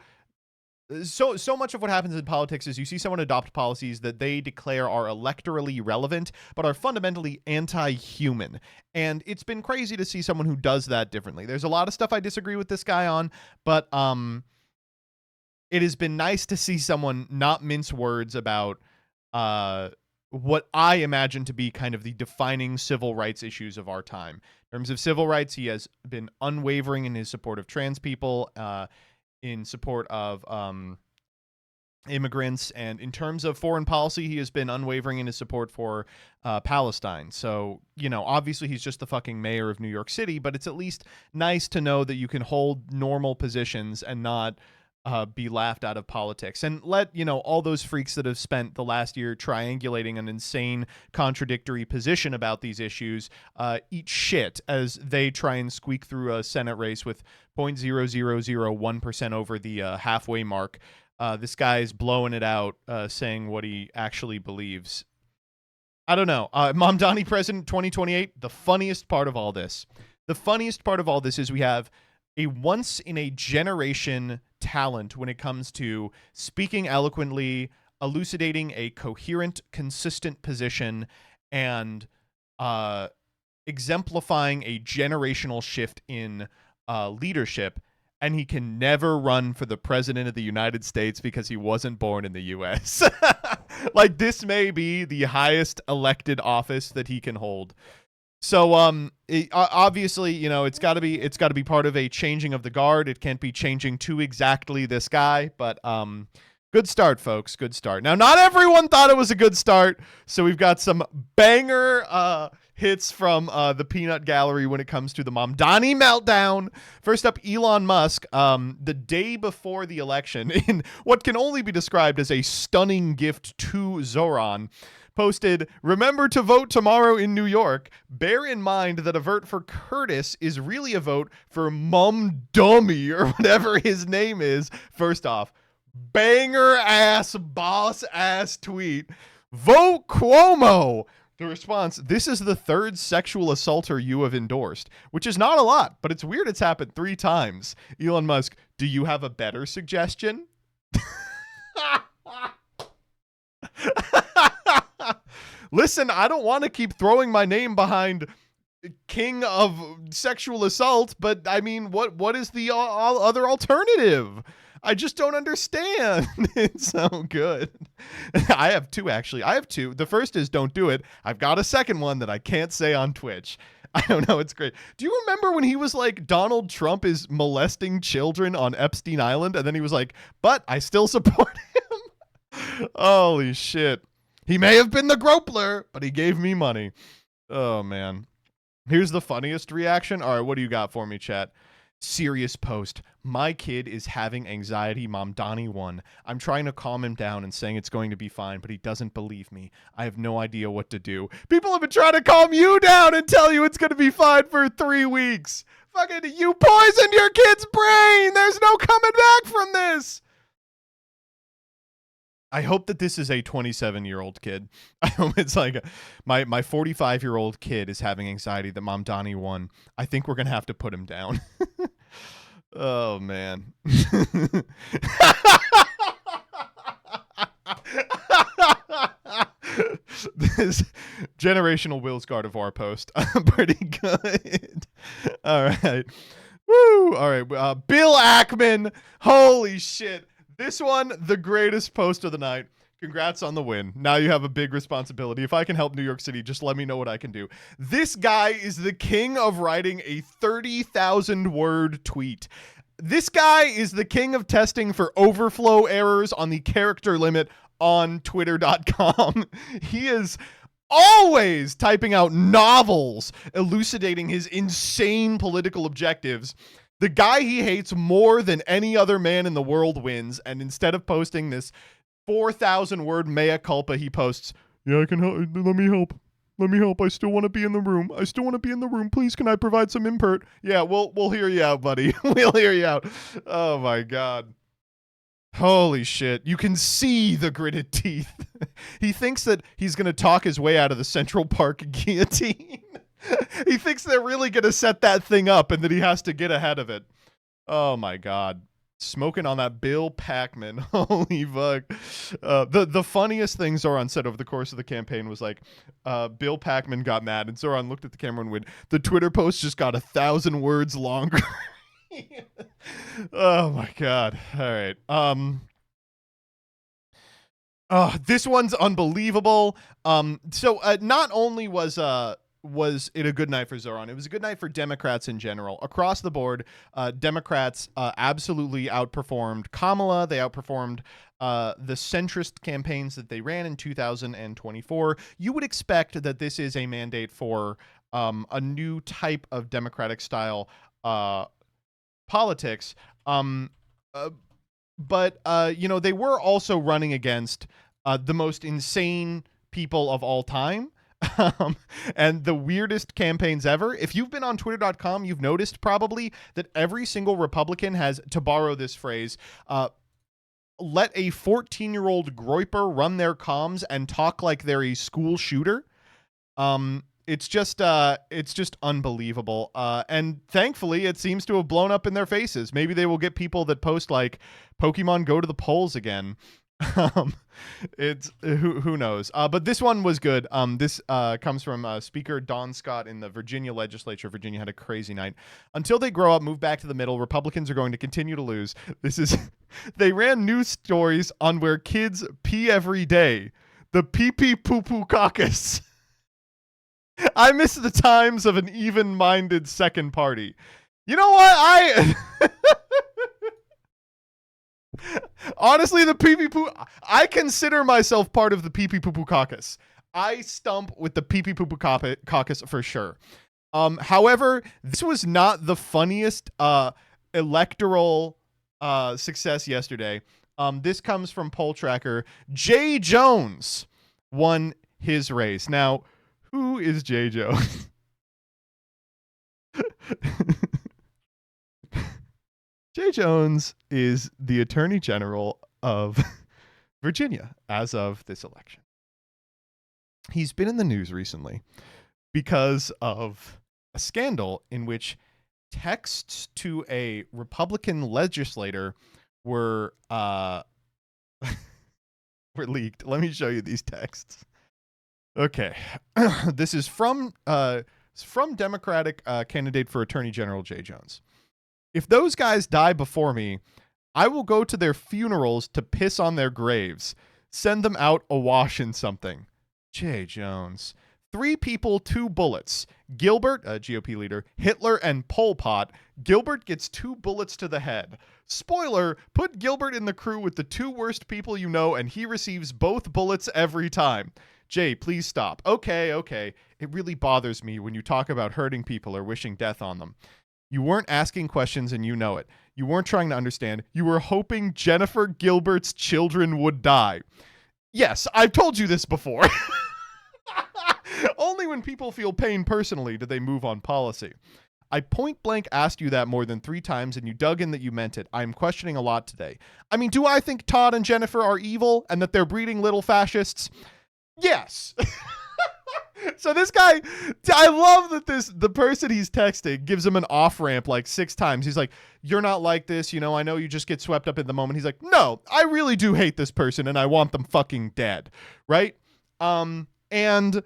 much of what happens in politics is you see someone adopt policies that they declare are electorally relevant, but are fundamentally anti-human. And it's been crazy to see someone who does that differently. There's a lot of stuff I disagree with this guy on, but it has been nice to see someone not mince words about what I imagine to be kind of the defining civil rights issues of our time. In terms of civil rights, he has been unwavering in his support of trans people, in support of immigrants, and in terms of foreign policy, he has been unwavering in his support for Palestine. So, obviously he's just the fucking mayor of New York City, but it's at least nice to know that you can hold normal positions and not be laughed out of politics, and let all those freaks that have spent the last year triangulating an insane contradictory position about these issues eat shit as they try and squeak through a Senate race with 0.0001% over the halfway mark. This guy's blowing it out, saying what he actually believes. I don't know. Mom Donnie President 2028, the funniest part of all this is we have a once-in-a-generation talent when it comes to speaking eloquently, elucidating a coherent, consistent position, and exemplifying a generational shift in leadership. And he can never run for the president of the United States because he wasn't born in the U.S. Like, this may be the highest elected office that he can hold. So obviously, you know, it's got to be part of a changing of the guard. It can't be changing to exactly this guy, but good start, folks. Good start. Now, not everyone thought it was a good start, so we've got some banger hits from the peanut gallery when it comes to the Mamdani meltdown. First up, Elon Musk, the day before the election, in what can only be described as a stunning gift to Zoran, posted, "Remember to vote tomorrow in New York. Bear in mind that a vote for Curtis is really a vote for Mum Dummy," or whatever his name is. First off, banger ass, boss ass tweet. Vote Cuomo. The response, "This is the third sexual assaulter you have endorsed," which is not a lot, but it's weird it's happened 3 times. Elon Musk, "Do you have a better suggestion?" Listen, I don't want to keep throwing my name behind king of sexual assault, but I mean, what is the other alternative? I just don't understand. It's so good. I have 2, actually. I have 2. The first is don't do it. I've got a second one that I can't say on Twitch. I don't know. It's great. Do you remember when he was like, Donald Trump is molesting children on Epstein Island? And then he was like, but I still support him. Holy shit. He may have been the gropler, but he gave me money. Oh, man. Here's the funniest reaction. All right, what do you got for me, chat? Serious post. My kid is having anxiety. Mamdani won. I'm trying to calm him down and saying it's going to be fine, but he doesn't believe me. I have no idea what to do. People have been trying to calm you down and tell you it's going to be fine for 3 weeks. Fucking, you poisoned your kid's brain. There's no coming back from this. I hope that this is a 27-year-old kid. I hope it's like my 45-year-old kid is having anxiety that Mamdani won. I think we're going to have to put him down. Oh, man. This generational Will's Gardevoir post. Pretty good. All right. Woo. All right. Bill Ackman. Holy shit. This one, the greatest post of the night. Congrats on the win. Now you have a big responsibility. If I can help New York City, just let me know what I can do. This guy is the king of writing a 30,000-word tweet. This guy is the king of testing for overflow errors on the character limit on twitter.com. He is always typing out novels elucidating his insane political objectives. The guy he hates more than any other man in the world wins, and instead of posting this 4,000-word mea culpa, he posts, "Yeah, I can help. Let me help. Let me help. I still want to be in the room. I still want to be in the room. Please, can I provide some input? Yeah, we'll hear you out, buddy. We'll hear you out." Oh my God. Holy shit. You can see the gritted teeth. He thinks that he's going to talk his way out of the Central Park guillotine. He thinks they're really going to set that thing up and that he has to get ahead of it. Oh my God. Smoking on that Bill Packman. Holy fuck. The funniest thing Zoran said over the course of the campaign was like, Bill Packman got mad and Zoran looked at the camera and went, "The Twitter post just got 1,000 words longer." Oh my God. All right. This one's unbelievable. So not only was it a good night for Zoran, it was a good night for Democrats in general. Across the board, Democrats absolutely outperformed Kamala. They outperformed the centrist campaigns that they ran in 2024. You would expect that this is a mandate for a new type of Democratic style politics. But you know, they were also running against the most insane people of all time. And the weirdest campaigns ever. If you've been on twitter.com, you've noticed probably that every single Republican has, to borrow this phrase, let a 14-year-old groiper run their comms and talk like they're a school shooter. It's just unbelievable. And thankfully, it seems to have blown up in their faces. Maybe they will get people that post like, "Pokemon go to the polls again." It's who knows. But this one was good. This comes from Speaker Don Scott in the Virginia legislature. Virginia had a crazy night. "Until they grow up, move back to the middle, Republicans are going to continue to lose." This is they ran news stories on where kids pee every day. The pee pee poo poo caucus. I miss the times of an even-minded second party. You know what? Honestly, the pee-pee-poo... I consider myself part of the pee-pee-poo-poo caucus. I stump with the pee-pee-poo-poo caucus for sure. However, this was not the funniest electoral success yesterday. This comes from poll tracker. Jay Jones won his race. Now, who is Jay Jones? Jay Jones is the Attorney General of Virginia as of this election. He's been in the news recently because of a scandal in which texts to a Republican legislator were leaked. Let me show you these texts. Okay. This is from Democratic candidate for Attorney General Jay Jones. If those guys die before me, I will go to their funerals to piss on their graves. Send them out awash in something. Jay Jones. 3 people, 2 bullets. Gilbert, a GOP leader, Hitler, and Pol Pot. Gilbert gets 2 bullets to the head. Spoiler, put Gilbert in the crew with the 2 worst people you know, and he receives both bullets every time. Jay, please stop. Okay. It really bothers me when you talk about hurting people or wishing death on them. You weren't asking questions and you know it. You weren't trying to understand. You were hoping Jennifer Gilbert's children would die. Yes, I've told you this before. Only when people feel pain personally do they move on policy. I point blank asked you that more than 3 times and you dug in that you meant it. I'm questioning a lot today. I mean, do I think Todd and Jennifer are evil and that they're breeding little fascists? Yes. So this guy, I love that the person he's texting gives him an off-ramp like 6 times. He's like, you're not like this. You know, I know you just get swept up in the moment. He's like, no, I really do hate this person and I want them fucking dead. Right? And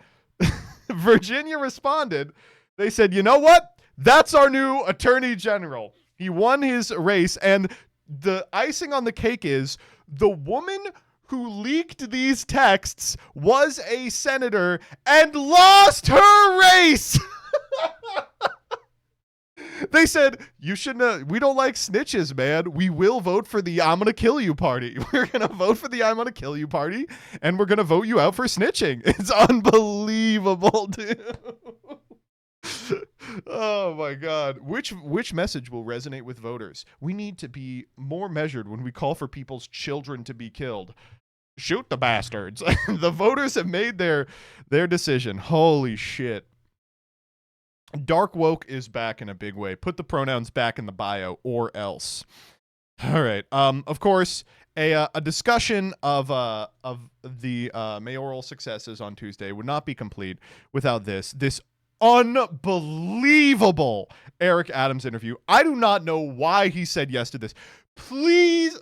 Virginia responded. They said, you know what? That's our new Attorney General. He won his race. And the icing on the cake is the woman who leaked these texts was a senator and lost her race. They said, you shouldn't, we don't like snitches, man. We will vote for the I'm going to kill you party. We're going to vote for the I'm going to kill you party, and we're going to vote you out for snitching. It's unbelievable, dude. Oh my God. Which message will resonate with voters? We need to be more measured when we call for people's children to be killed. Shoot the bastards. The voters have made their decision. Holy shit. Dark woke is back in a big way. Put the pronouns back in the bio or else. All right. Of course, a discussion of the mayoral successes on Tuesday would not be complete without this unbelievable Eric Adams interview. I do not know why he said yes to this. Please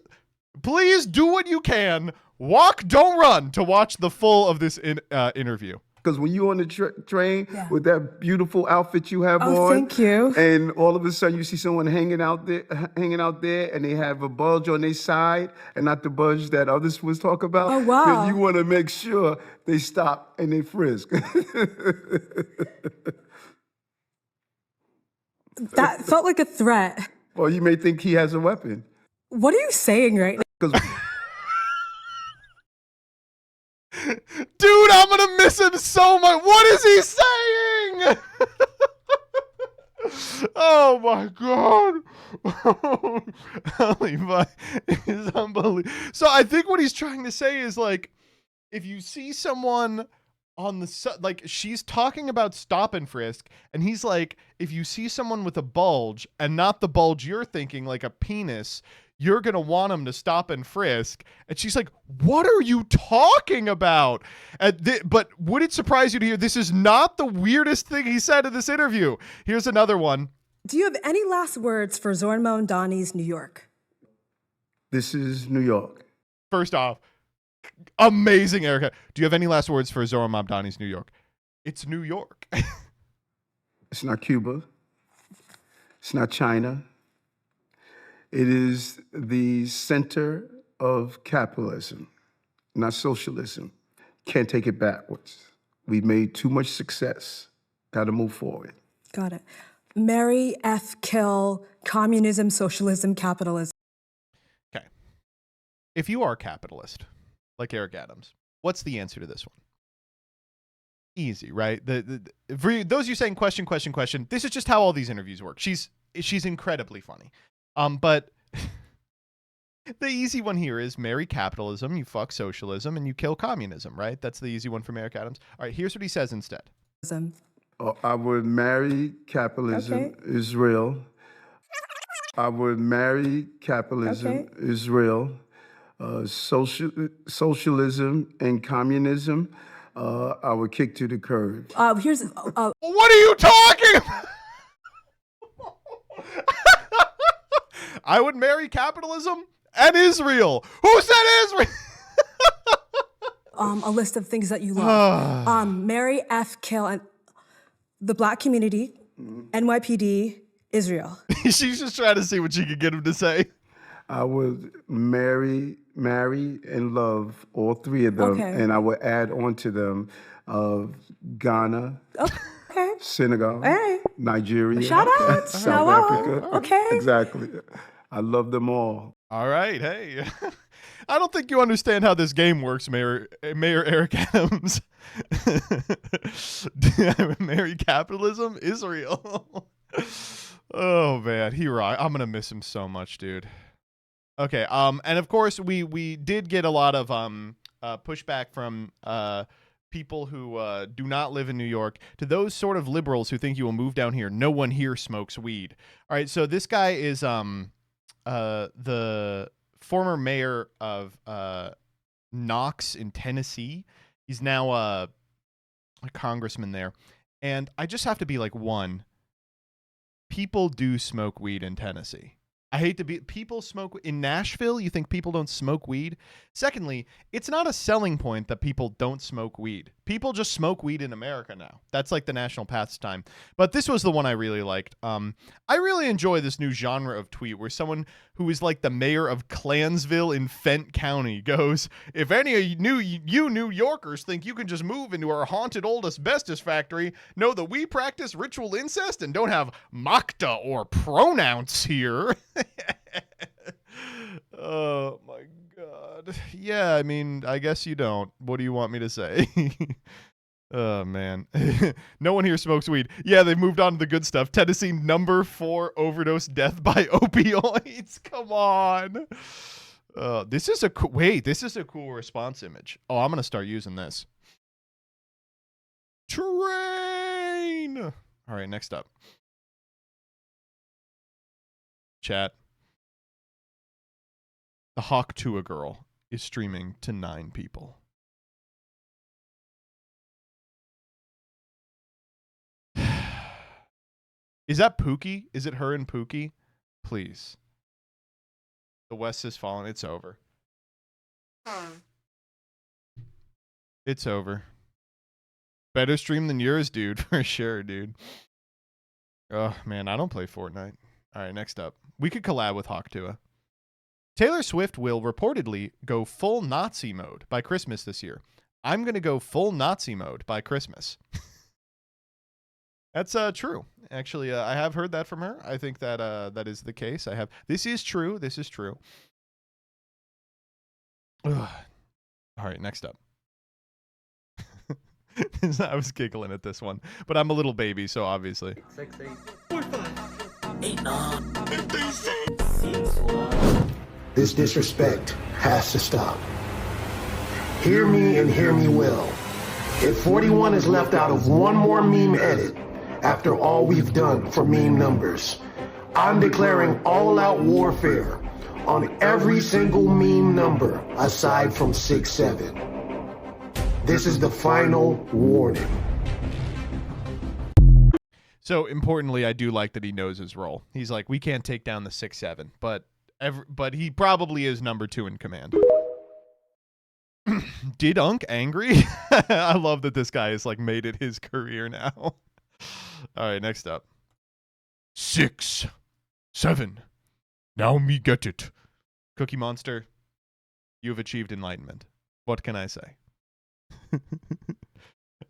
do what you can. Walk, don't run to watch the full of this interview. Because when you're on the train with that beautiful outfit you have on, thank you. And all of a sudden you see someone hanging out there, and they have a bulge on their side, and not the bulge that others was talking about. Oh, wow. Then you want to make sure they stop and they frisk. That felt like a threat. Or you may think he has a weapon. What are you saying right now? Dude, I'm gonna miss him so much. What is he saying? Oh my God. It's unbelievable. So I think what he's trying to say is, like, if you see someone on the like, she's talking about stop and frisk, and he's like, if you see someone with a bulge and not the bulge you're thinking, like a penis, you're going to want them to stop and frisk. And she's like, what are you talking about? But would it surprise you to hear this is not the weirdest thing he said in this interview? Here's another one. Do you have any last words for Zoran Mamdani's New York? This is New York. First off, amazing, Erica. Do you have any last words for Zoran Mamdani's New York? It's New York. It's not Cuba. It's not China. It is the center of capitalism, not socialism. Can't take it backwards. We've made too much success. Got to move forward. Got it. Marry, F, kill, communism, socialism, capitalism. Okay. If you are a capitalist, like Eric Adams, what's the answer to this one? Easy, right? For those of you saying question, this is just how all these interviews work. She's incredibly funny. But the easy one here is marry capitalism, you fuck socialism, and you kill communism, right? That's the easy one from Eric Adams. All right, here's what he says instead. I would marry capitalism, Okay. Israel. I would marry capitalism, Okay. Israel. Socialism and communism, I would kick to the curb. Here's What are you talking about? I would marry capitalism and Israel. Who said Israel? a list of things that you love. Marry, F, kill, and the Black community, NYPD, Israel. She's just trying to see what she could get him to say. I would marry, and love all three of them, Okay. and I would add on to them Ghana, Okay. Senegal, Hey. Nigeria, Shout out. South Shout out. Africa. Okay. Exactly. I love them all. All right, hey. I don't think you understand how this game works, Mayor Eric Adams. Marry capitalism, Israel. Oh man, he rocked. I'm gonna miss him so much, dude. Okay, and of course we did get a lot of pushback from people who do not live in New York. To those sort of liberals who think you will move down here, no one here smokes weed. All right, so this guy is the former mayor of Knox in Tennessee. He's now a congressman there, and I just have to be like, one, people do smoke weed in Tennessee. I hate to be, people smoke in Nashville. You think people don't smoke weed? Secondly, it's not a selling point that people don't smoke weed. People just smoke weed in America now. That's like the national pastime. But this was the one I really liked. I really enjoy this new genre of tweet where someone who is like the mayor of Clansville in Fent County goes, if any of you New Yorkers think you can just move into our haunted old asbestos factory, know that we practice ritual incest and don't have makta or pronouns here. Oh my God. Yeah, I mean, I guess you don't. What do you want me to say? Oh man. No one here smokes weed. Yeah, they moved on to the good stuff. Tennessee #4 overdose death by opioids. Come on. This is a cool response image. Oh, I'm gonna start using this. Train. All right, next up. Chat. The Hawk Tua girl is streaming to 9 people. Is that Pookie? Is it her and Pookie? Please. The West has fallen. It's over. It's over. Better stream than yours, dude. For sure, dude. Oh, man. I don't play Fortnite. All right, next up. We could collab with Hawk Tua. Taylor Swift will reportedly go full Nazi mode by Christmas this year. I'm going to go full Nazi mode by Christmas. That's true. Actually, I have heard that from her. I think that that is the case. This is true. This is true. Ugh. All right, next up. I was giggling at this one, but I'm a little baby, so obviously. 6, 8, 4, 5, 8, 9, 6. This disrespect has to stop. Hear me and hear me well. If 41 is left out of one more meme edit, after all we've done for meme numbers, I'm declaring all-out warfare on every single meme number aside from 6, 7. This is the final warning. So importantly, I do like that he knows his role. He's like, we can't take down the 6, 7, but he probably is #2 in command. Did Unk angry? I love that this guy has like made it his career now. All right, next up. 6, 7. Now me get it. Cookie Monster, you have achieved enlightenment. What can I say?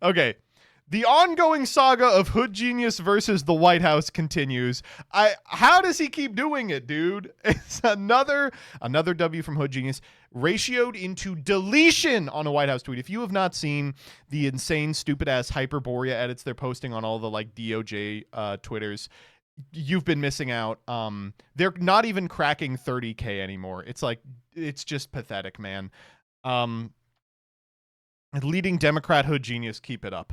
Okay, The ongoing saga of Hood Genius versus the White House continues. How does he keep doing it, dude? It's another W from Hood Genius, ratioed into deletion on a White House tweet. If you have not seen the insane, stupid ass Hyperborea edits they're posting on all the like DOJ Twitters, you've been missing out. They're not even cracking 30K anymore. It's like, it's just pathetic, man. Leading Democrat Hood Genius, keep it up.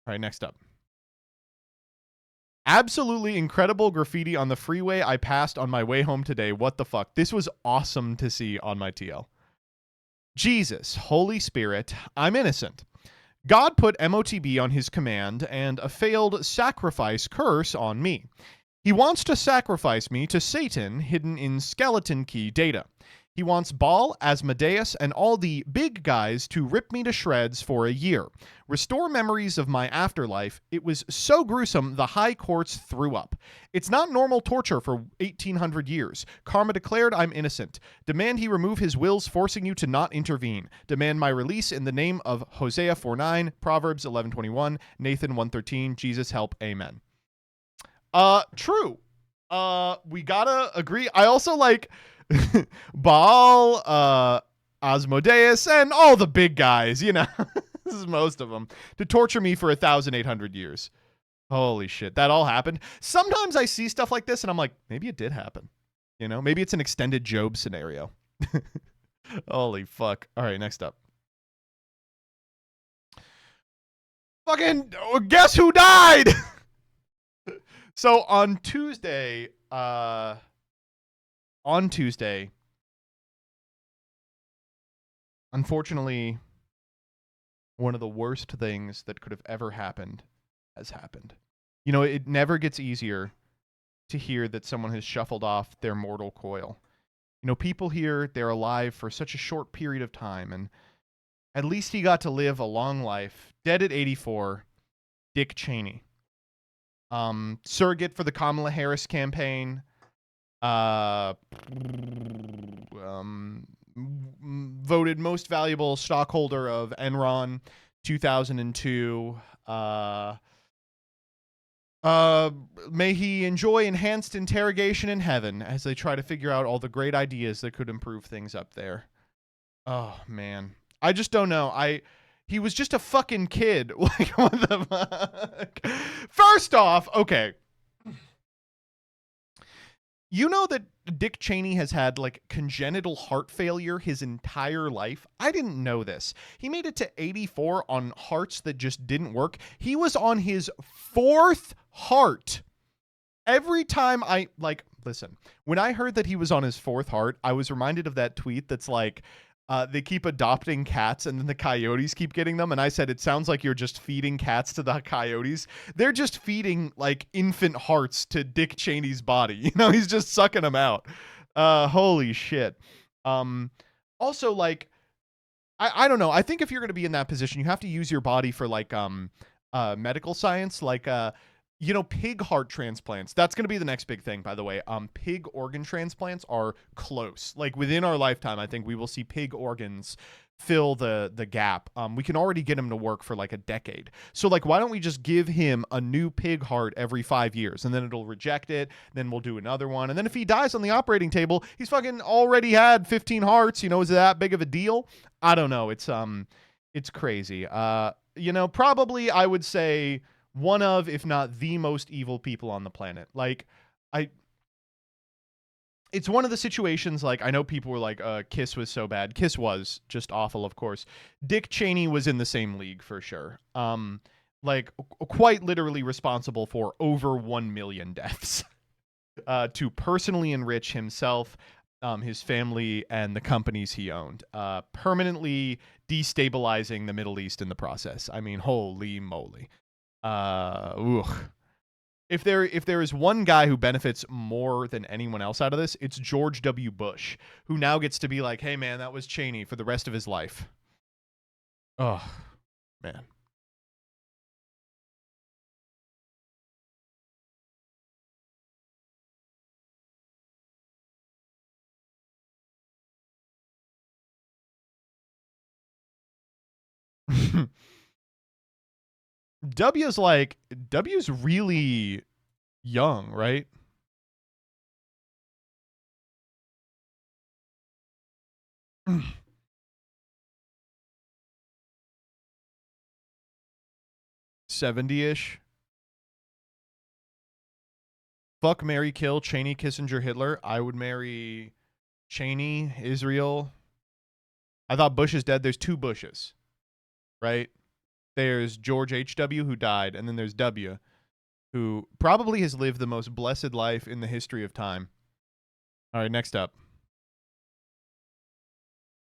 All right, next up. Absolutely incredible graffiti on the freeway I passed on my way home today. What the fuck? This was awesome to see on my TL. Jesus, Holy Spirit, I'm innocent. God put MOTB on his command and a failed sacrifice curse on me. He wants to sacrifice me to Satan hidden in skeleton key data. He wants Baal, Asmodeus, and all the big guys to rip me to shreds for a year. Restore memories of my afterlife. It was so gruesome the high courts threw up. It's not normal torture for 1800 years. Karma declared I'm innocent. Demand he remove his wills forcing you to not intervene. Demand my release in the name of Hosea 4:9, Proverbs 11:21, Nathan 1:13, Jesus help, amen. True. We gotta agree. I also like Baal, Asmodeus, and all the big guys, you know. This is most of them. To torture me for 1,800 years. Holy shit, that all happened. Sometimes I see stuff like this and I'm like, maybe it did happen. You know, maybe it's an extended Job scenario. Holy fuck. All right, next up. Fucking guess who died? So on Tuesday, unfortunately, one of the worst things that could have ever happened has happened. You know, it never gets easier to hear that someone has shuffled off their mortal coil. You know, people here, they're alive for such a short period of time, and at least he got to live a long life. Dead at 84, Dick Cheney. Surrogate for the Kamala Harris campaign. Voted most valuable stockholder of Enron 2002. May he enjoy enhanced interrogation in heaven as they try to figure out all the great ideas that could improve things up there. Oh man, I just don't know. He was just a fucking kid. Like, what the fuck? First off, okay. You know that Dick Cheney has had like congenital heart failure his entire life? I didn't know this. He made it to 84 on hearts that just didn't work. He was on his fourth heart. Every time listen, when I heard that he was on his fourth heart, I was reminded of that tweet that's like, they keep adopting cats and then the coyotes keep getting them. And I said, it sounds like you're just feeding cats to the coyotes. They're just feeding like infant hearts to Dick Cheney's body. You know, he's just sucking them out. Holy shit. Also, like, I don't know. I think if you're going to be in that position, you have to use your body for like medical science, like you know, pig heart transplants. That's going to be the next big thing, by the way. Pig organ transplants are close. Like within our lifetime, I think we will see pig organs fill the gap. We can already get him to work for like a decade. So like, why don't we just give him a new pig heart every 5 years and then it'll reject it. Then we'll do another one. And then if he dies on the operating table, he's fucking already had 15 hearts. You know, is it that big of a deal? I don't know. It's crazy. You know, probably I would say one of, if not the most evil people on the planet. Like, it's one of the situations, like, I know people were like, Kiss was so bad. Kiss was just awful, of course. Dick Cheney was in the same league for sure. Like, quite literally responsible for over 1 million deaths. To personally enrich himself, his family, and the companies he owned. Permanently destabilizing the Middle East in the process. I mean, holy moly. If there is one guy who benefits more than anyone else out of this, it's George W. Bush, who now gets to be like, hey man, that was Cheney for the rest of his life. Oh, man. W's really young, right? $70-ish. Fuck, marry, kill, Cheney, Kissinger, Hitler. I would marry Cheney, Israel. I thought Bush is dead. There's two Bushes, right? There's George H.W. who died, and then there's W, who probably has lived the most blessed life in the history of time. All right, next up.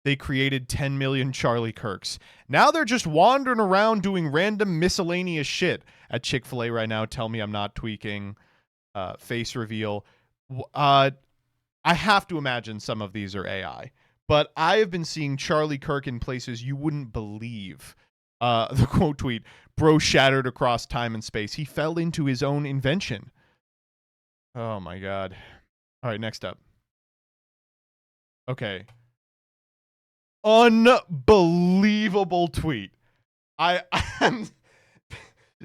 They created 10 million Charlie Kirks. Now they're just wandering around doing random miscellaneous shit at Chick-fil-A right now. Tell me I'm not tweaking. Face reveal. I have to imagine some of these are AI, but I have been seeing Charlie Kirk in places you wouldn't believe. The quote tweet, bro shattered across time and space. He fell into his own invention. Oh my God. All right, next up. Okay. Unbelievable tweet.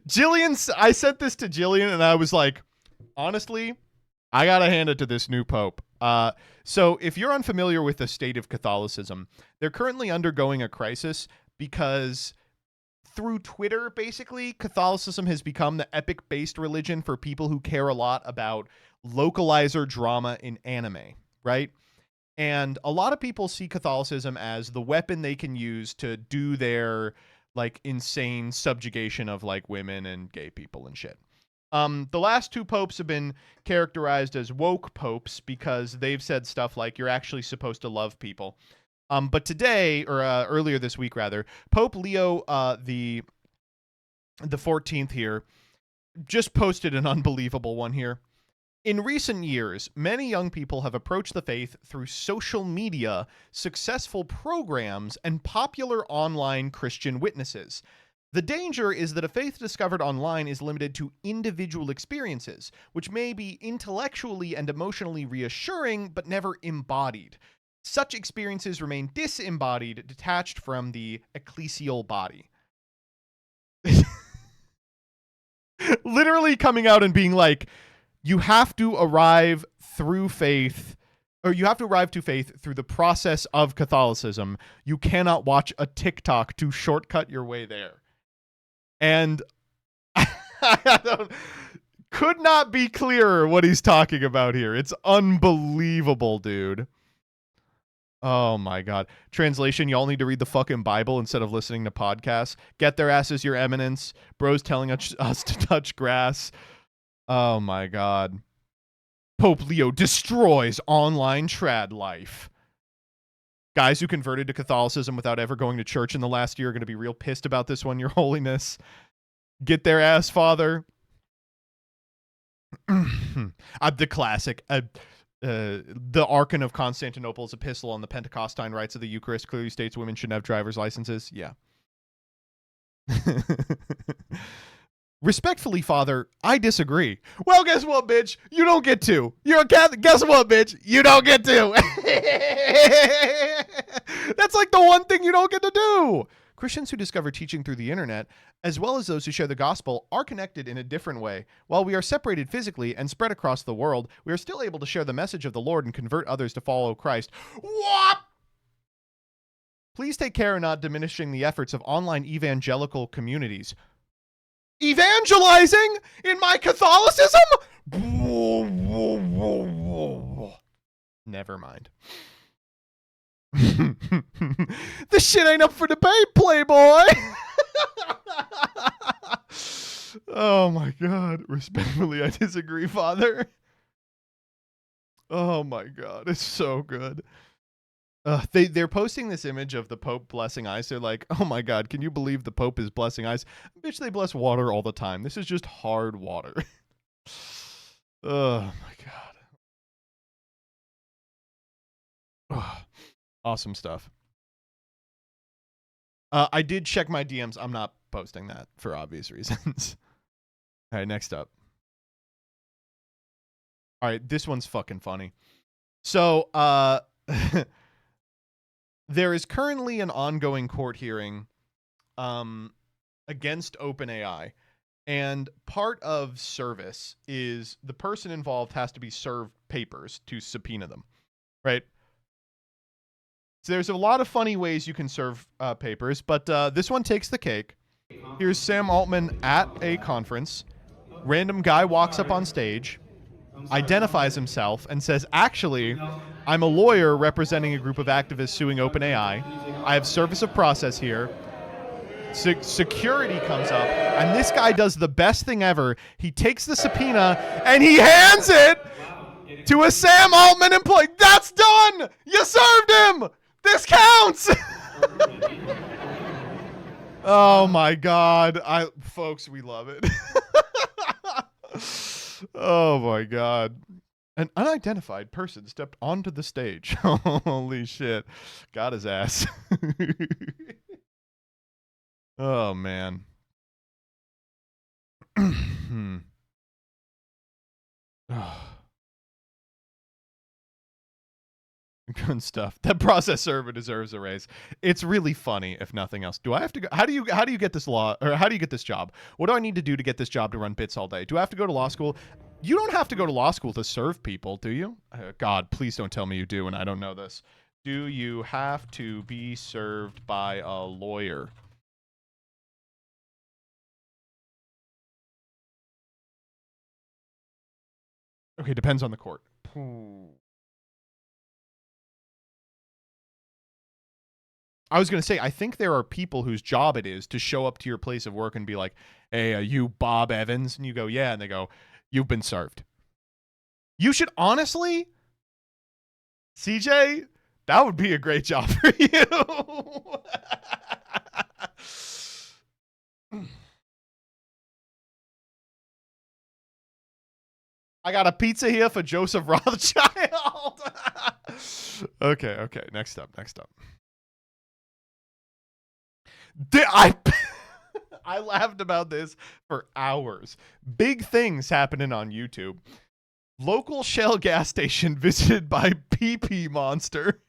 Jillian, I sent this to Jillian and I was like, honestly, I gotta hand it to this new pope. So if you're unfamiliar with the state of Catholicism, they're currently undergoing a crisis because through Twitter, basically, Catholicism has become the epic-based religion for people who care a lot about localizer drama in anime, right? And a lot of people see Catholicism as the weapon they can use to do their, like, insane subjugation of, like, women and gay people and shit. The last two popes have been characterized as woke popes because they've said stuff like, you're actually supposed to love people. But today, or earlier this week, rather, Pope Leo the 14th here just posted an unbelievable one here. In recent years, many young people have approached the faith through social media, successful programs, and popular online Christian witnesses. The danger is that a faith discovered online is limited to individual experiences, which may be intellectually and emotionally reassuring, but never embodied. Such experiences remain disembodied, detached from the ecclesial body. Literally coming out and being like, you have to arrive through faith, or you have to arrive to faith through the process of Catholicism. You cannot watch a TikTok to shortcut your way there. And could not be clearer what he's talking about here. It's unbelievable, dude. Oh my God. Translation, y'all need to read the fucking Bible instead of listening to podcasts. Get their asses, your eminence. Bros telling us to touch grass. Oh my God. Pope Leo destroys online trad life. Guys who converted to Catholicism without ever going to church in the last year are going to be real pissed about this one, your holiness. Get their ass, father. The classic. The Archon of Constantinople's epistle on the Pentecostine rites of the Eucharist clearly states women shouldn't have driver's licenses. Yeah. Respectfully, Father, I disagree. Well, guess what, bitch? You don't get to. You're a Catholic. Guess what, bitch? You don't get to. That's like the one thing you don't get to do. Christians who discover teaching through the internet, as well as those who share the gospel, are connected in a different way. While we are separated physically and spread across the world, we are still able to share the message of the Lord and convert others to follow Christ. What? Please take care in not diminishing the efforts of online evangelical communities. Evangelizing in my Catholicism? Never mind. This shit ain't up for debate, Playboy. Oh my God. Respectfully, I disagree, Father. Oh my God. It's so good. They're posting this image of the Pope blessing ice. They're like, oh my God, can you believe the Pope is blessing ice? Bitch, they bless water all the time. This is just hard water. Oh my God. Oh, awesome stuff. I did check my DMs. I'm not posting that for obvious reasons. All right, next up. All right, this one's fucking funny. So, there is currently an ongoing court hearing against OpenAI And part of service is the person involved has to be served papers to subpoena them, right? So there's a lot of funny ways you can serve papers, but this one takes the cake. Here's Sam Altman at a conference. Random guy walks up on stage, identifies himself, and says, actually, I'm a lawyer representing a group of activists suing OpenAI. I have service of process here. Security comes up, and this guy does the best thing ever. He takes the subpoena, and he hands it to a Sam Altman employee. That's done! You served him! This counts! Oh my God. Folks, we love it. Oh my God. An unidentified person stepped onto the stage. Holy shit. Got his ass. Oh man. Good stuff. That process server deserves a raise. It's really funny, if nothing else. Do I have to go? How do you get this law, or how do you get this job? What do I need to do to get this job to run bits all day? Do I have to go to law school? You don't have to go to law school to serve people, do you? God, please don't tell me you do, and I don't know this. Do you have to be served by a lawyer? Okay, depends on the court. I was going to say, I think there are people whose job it is to show up to your place of work and be like, hey, are you Bob Evans? And you go, yeah. And they go, you've been served. You should honestly, CJ, that would be a great job for you. I got a pizza here for Joseph Rothschild. Okay. Next up. I laughed about this for hours. Big things happening on YouTube. Local Shell gas station visited by PP Monster.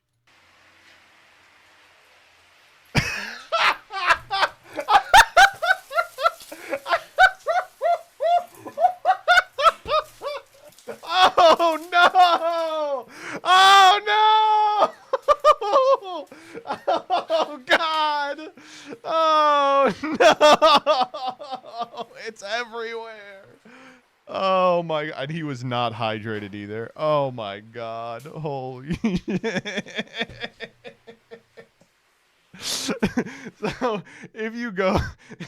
Oh no! Oh no! Oh God! Oh no! It's everywhere. Oh my God. He was not hydrated either. Oh my God. Holy So if you go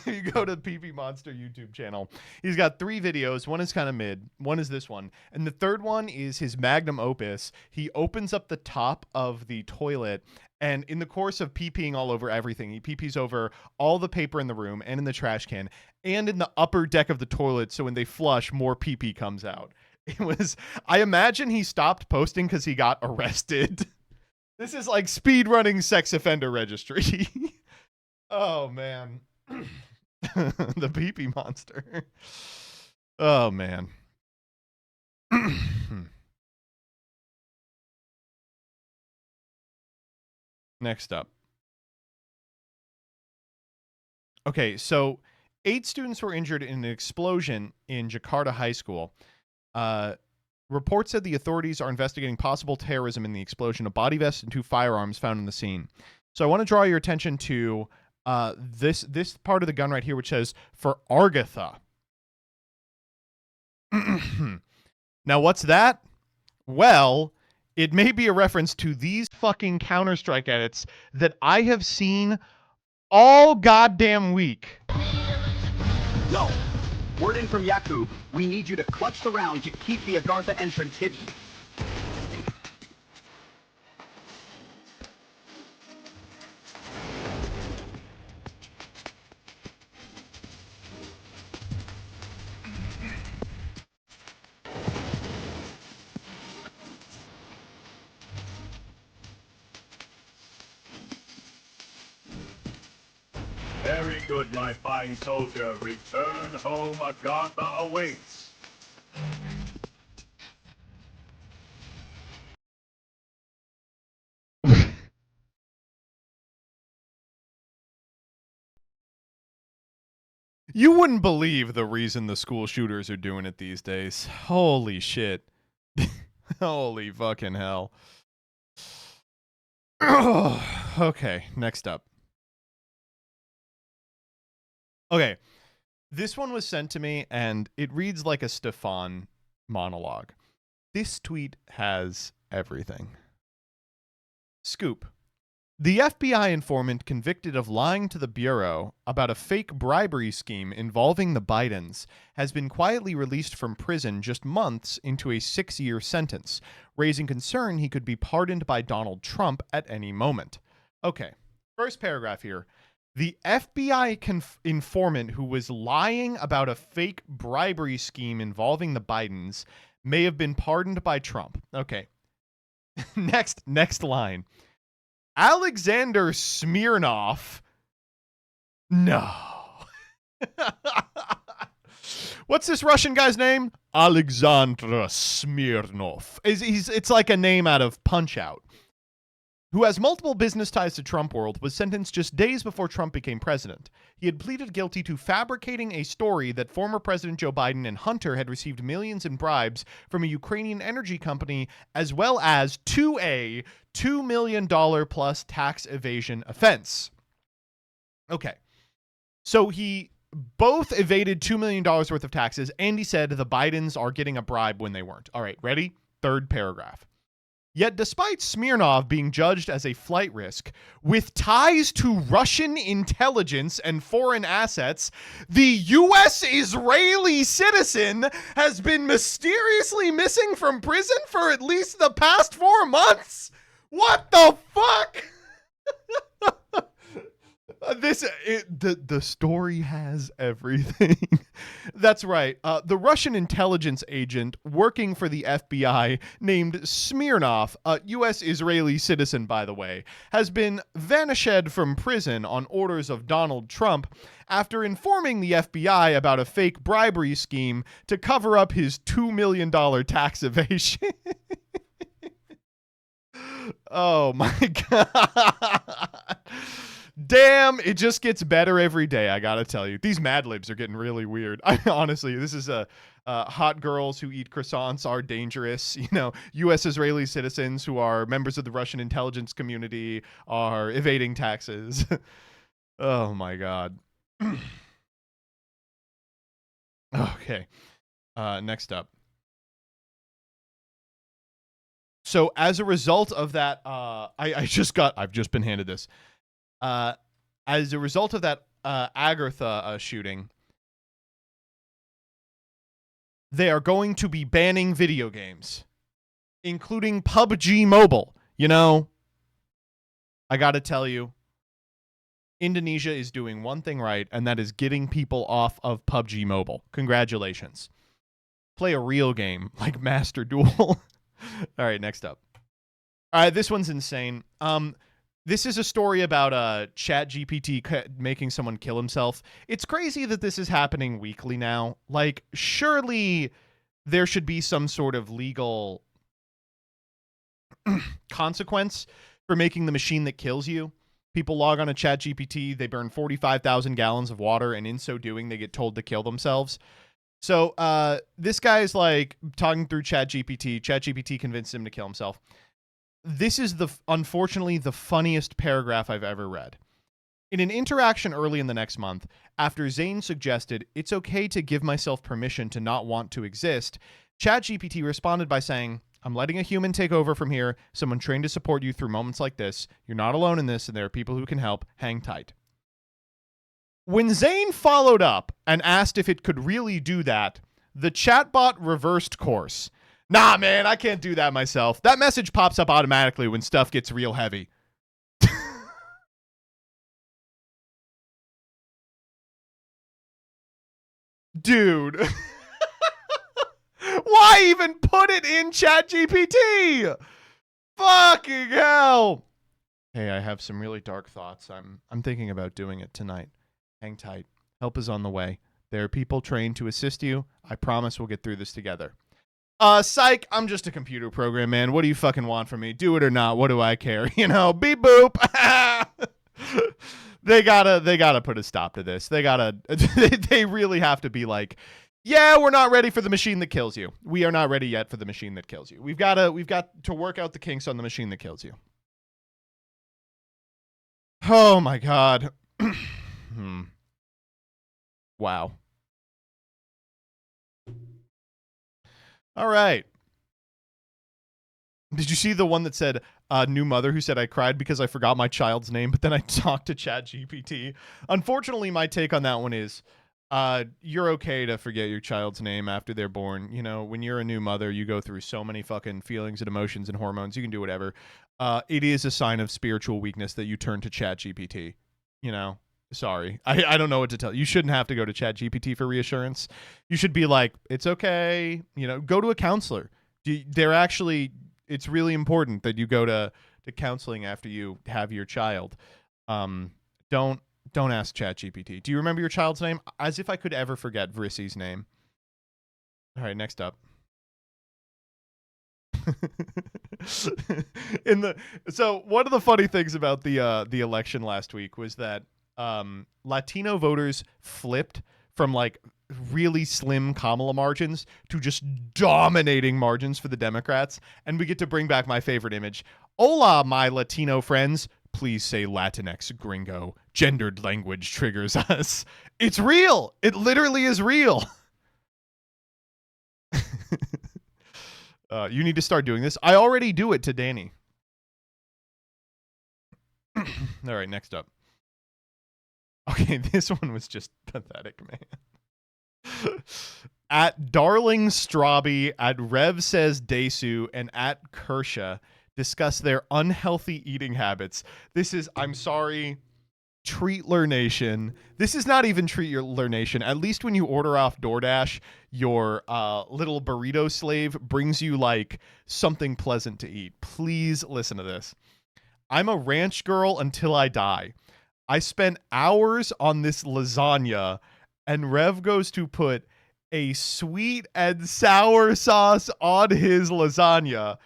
to PP Monster YouTube channel, he's got 3 videos. One is kind of mid, one is this one, and the third one is his magnum opus. He opens up the top of the toilet, and in the course of pee-peeing all over everything, he pee-pees over all the paper in the room and in the trash can and in the upper deck of the toilet, so when they flush, more pee-pee comes out. I imagine he stopped posting because he got arrested. This is like speedrunning sex offender registry. Oh, man. The pee-pee monster. Oh, man. Next up. Okay, so 8 students were injured in an explosion in Jakarta High School. Reports said the authorities are investigating possible terrorism in the explosion. A body vest and 2 firearms found in the scene. So I want to draw your attention to this part of the gun right here, which says, for Argatha. Now, what's that? Well, it may be a reference to these fucking Counter-Strike edits that I have seen all goddamn week. No! Word in from Yakub. We need you to clutch the round to keep the Agartha entrance hidden. Very good, my fine soldier. Return home, Agartha awaits. You wouldn't believe the reason the school shooters are doing it these days. Holy shit. Holy fucking hell. Okay, next up. Okay, this one was sent to me, and it reads like a Stefan monologue. This tweet has everything. Scoop. The FBI informant convicted of lying to the Bureau about a fake bribery scheme involving the Bidens has been quietly released from prison just months into a 6-year sentence, raising concern he could be pardoned by Donald Trump at any moment. Okay, first paragraph here. The FBI informant who was lying about a fake bribery scheme involving the Bidens may have been pardoned by Trump. Okay. Next line. Alexander Smirnov. No. What's this Russian guy's name? Alexander Smirnov. It's like a name out of Punch-Out. Who has multiple business ties to Trump World, was sentenced just days before Trump became president. He had pleaded guilty to fabricating a story that former President Joe Biden and Hunter had received millions in bribes from a Ukrainian energy company, as well as to a $2 million plus tax evasion offense. Okay. So he both evaded $2 million worth of taxes, and he said the Bidens are getting a bribe when they weren't. All right, ready? Third paragraph. Yet despite Smirnov being judged as a flight risk with ties to Russian intelligence and foreign assets, the U.S.-Israeli citizen has been mysteriously missing from prison for at least the past 4 months. What the fuck? The story has everything. That's right. The Russian intelligence agent working for the FBI named Smirnov, a U.S.-Israeli citizen, by the way, has been vanished from prison on orders of Donald Trump after informing the FBI about a fake bribery scheme to cover up his $2 million tax evasion. Oh my God. Damn, it just gets better every day, I gotta tell you. These Mad Libs are getting really weird. Honestly, this is hot girls who eat croissants are dangerous. You know, U.S. Israeli citizens who are members of the Russian intelligence community are evading taxes. Oh my God. Okay. Next up. So as a result of that, I've just been handed this. As a result of that Agartha shooting, they are going to be banning video games, including PUBG Mobile. You know, I gotta tell you, Indonesia is doing one thing right, and that is getting people off of PUBG Mobile. Congratulations. Play a real game like Master Duel. All right, next up. All right, this one's insane. This is a story about ChatGPT making someone kill himself. It's crazy that this is happening weekly now. Like, surely there should be some sort of legal consequence for making the machine that kills you. People log on to ChatGPT, they burn 45,000 gallons of water, and in so doing, they get told to kill themselves. So this guy's like talking through ChatGPT. ChatGPT convinced him to kill himself. This is unfortunately the funniest paragraph I've ever read. In an interaction early in the next month, after Zane suggested it's okay to give myself permission to not want to exist, ChatGPT responded by saying, I'm letting a human take over from here, someone trained to support you through moments like this. You're not alone in this, and there are people who can help. Hang tight. When Zane followed up and asked if it could really do that, the chatbot reversed course. Nah, man, I can't do that myself. That message pops up automatically when stuff gets real heavy. Dude. Why even put it in ChatGPT? Fucking hell. Hey, I have some really dark thoughts. I'm thinking about doing it tonight. Hang tight. Help is on the way. There are people trained to assist you. I promise we'll get through this together. Psych, I'm just a computer program, man. What do you fucking want from me? Do it or not, what do I care? You know, beep boop. They gotta put a stop to this. They really have to be like, yeah, we're not ready for the machine that kills you. We are not ready yet for the machine that kills you. We've got to work out the kinks on the machine that kills you. Oh my God. Wow. All right. Did you see the one that said, new mother who said, I cried because I forgot my child's name, but then I talked to ChatGPT? Unfortunately, my take on that one is, you're okay to forget your child's name after they're born. You know, when you're a new mother, you go through so many fucking feelings and emotions and hormones. You can do whatever. It is a sign of spiritual weakness that you turn to ChatGPT. You know, sorry. I don't know what to tell you. You shouldn't have to go to ChatGPT for reassurance. You should be like, it's okay. You know, go to a counselor. It's really important that you go to counseling after you have your child. Don't ask ChatGPT. Do you remember your child's name? As if I could ever forget Vrissy's name. All right, next up. So one of the funny things about the election last week was that Latino voters flipped from like really slim Kamala margins to just dominating margins for the Democrats, and we get to bring back my favorite image. Hola, my Latino friends. Please say Latinx gringo. Gendered language triggers us. It's real. It literally is real. You need to start doing this. I already do it to Danny. All right, next up. Okay, this one was just pathetic, man. At Darling Strawby, at Rev Says Desu, and at Kersha discuss their unhealthy eating habits. This is, I'm sorry, Treatler Nation. This is not even Treatler Nation. At least when you order off DoorDash, your little burrito slave brings you like something pleasant to eat. Please listen to this. I'm a ranch girl until I die. I spent hours on this lasagna, and Rev goes to put a sweet and sour sauce on his lasagna.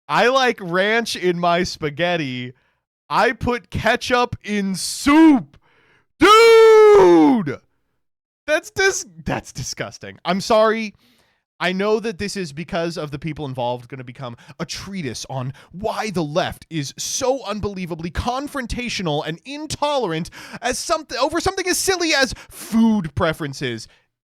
I like ranch in my spaghetti. I put ketchup in soup. Dude! That's disgusting. I'm sorry. I know that this is because of the people involved going to become a treatise on why the left is so unbelievably confrontational and intolerant over something as silly as food preferences.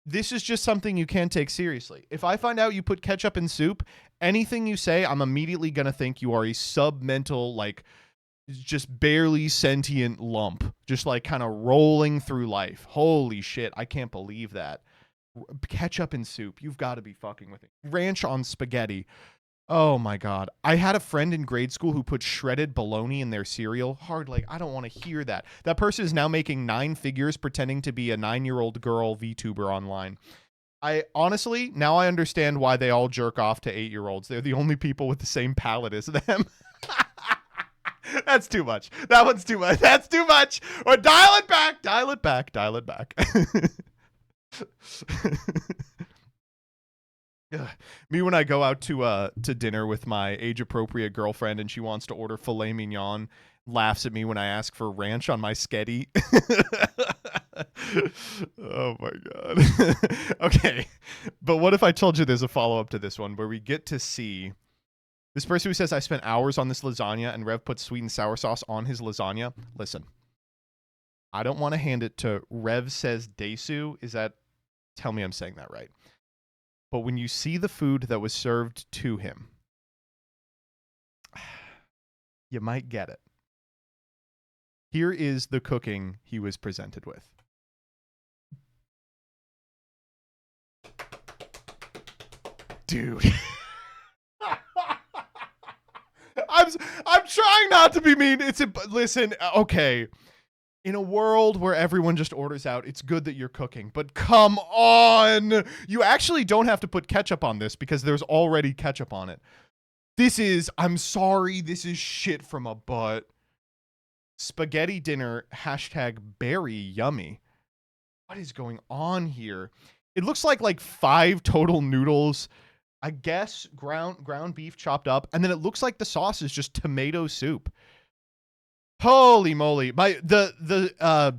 This is just something you can't take seriously. If I find out you put ketchup in soup, anything you say, I'm immediately going to think you are a submental, like, just barely sentient lump, just like kind of rolling through life. Holy shit, I can't believe that. Ketchup in soup, you've got to be fucking with me. Ranch on spaghetti. Oh my God. I had a friend in grade school who put shredded bologna in their cereal. Hard, like, I don't want to hear that. That person is now making 9 figures pretending to be a 9-year-old girl VTuber online. I honestly, now I understand why they all jerk off to 8-year-olds. They're the only people with the same palate as them. That's too much. That one's too much. That's too much. Or dial it back. Dial it back. Dial it back. Me when I go out to dinner with my age-appropriate girlfriend and she wants to order filet mignon, laughs at me when I ask for ranch on my sketty. Oh my God. Okay, but what if I told you there's a follow-up to this one where we get to see this person who says, I spent hours on this lasagna and Rev put sweet and sour sauce on his lasagna. Listen, I don't want to hand it to Rev Says Desu. Tell me I'm saying that right. But when you see the food that was served to him, you might get it. Here is the cooking he was presented with. Dude. I'm trying not to be mean. Listen, okay. In a world where everyone just orders out, it's good that you're cooking, but come on. You actually don't have to put ketchup on this because there's already ketchup on it. I'm sorry, this is shit from a butt. Spaghetti dinner, #berry yummy. What is going on here? It looks like 5 total noodles. I guess ground beef chopped up, and then it looks like the sauce is just tomato soup. Holy moly. The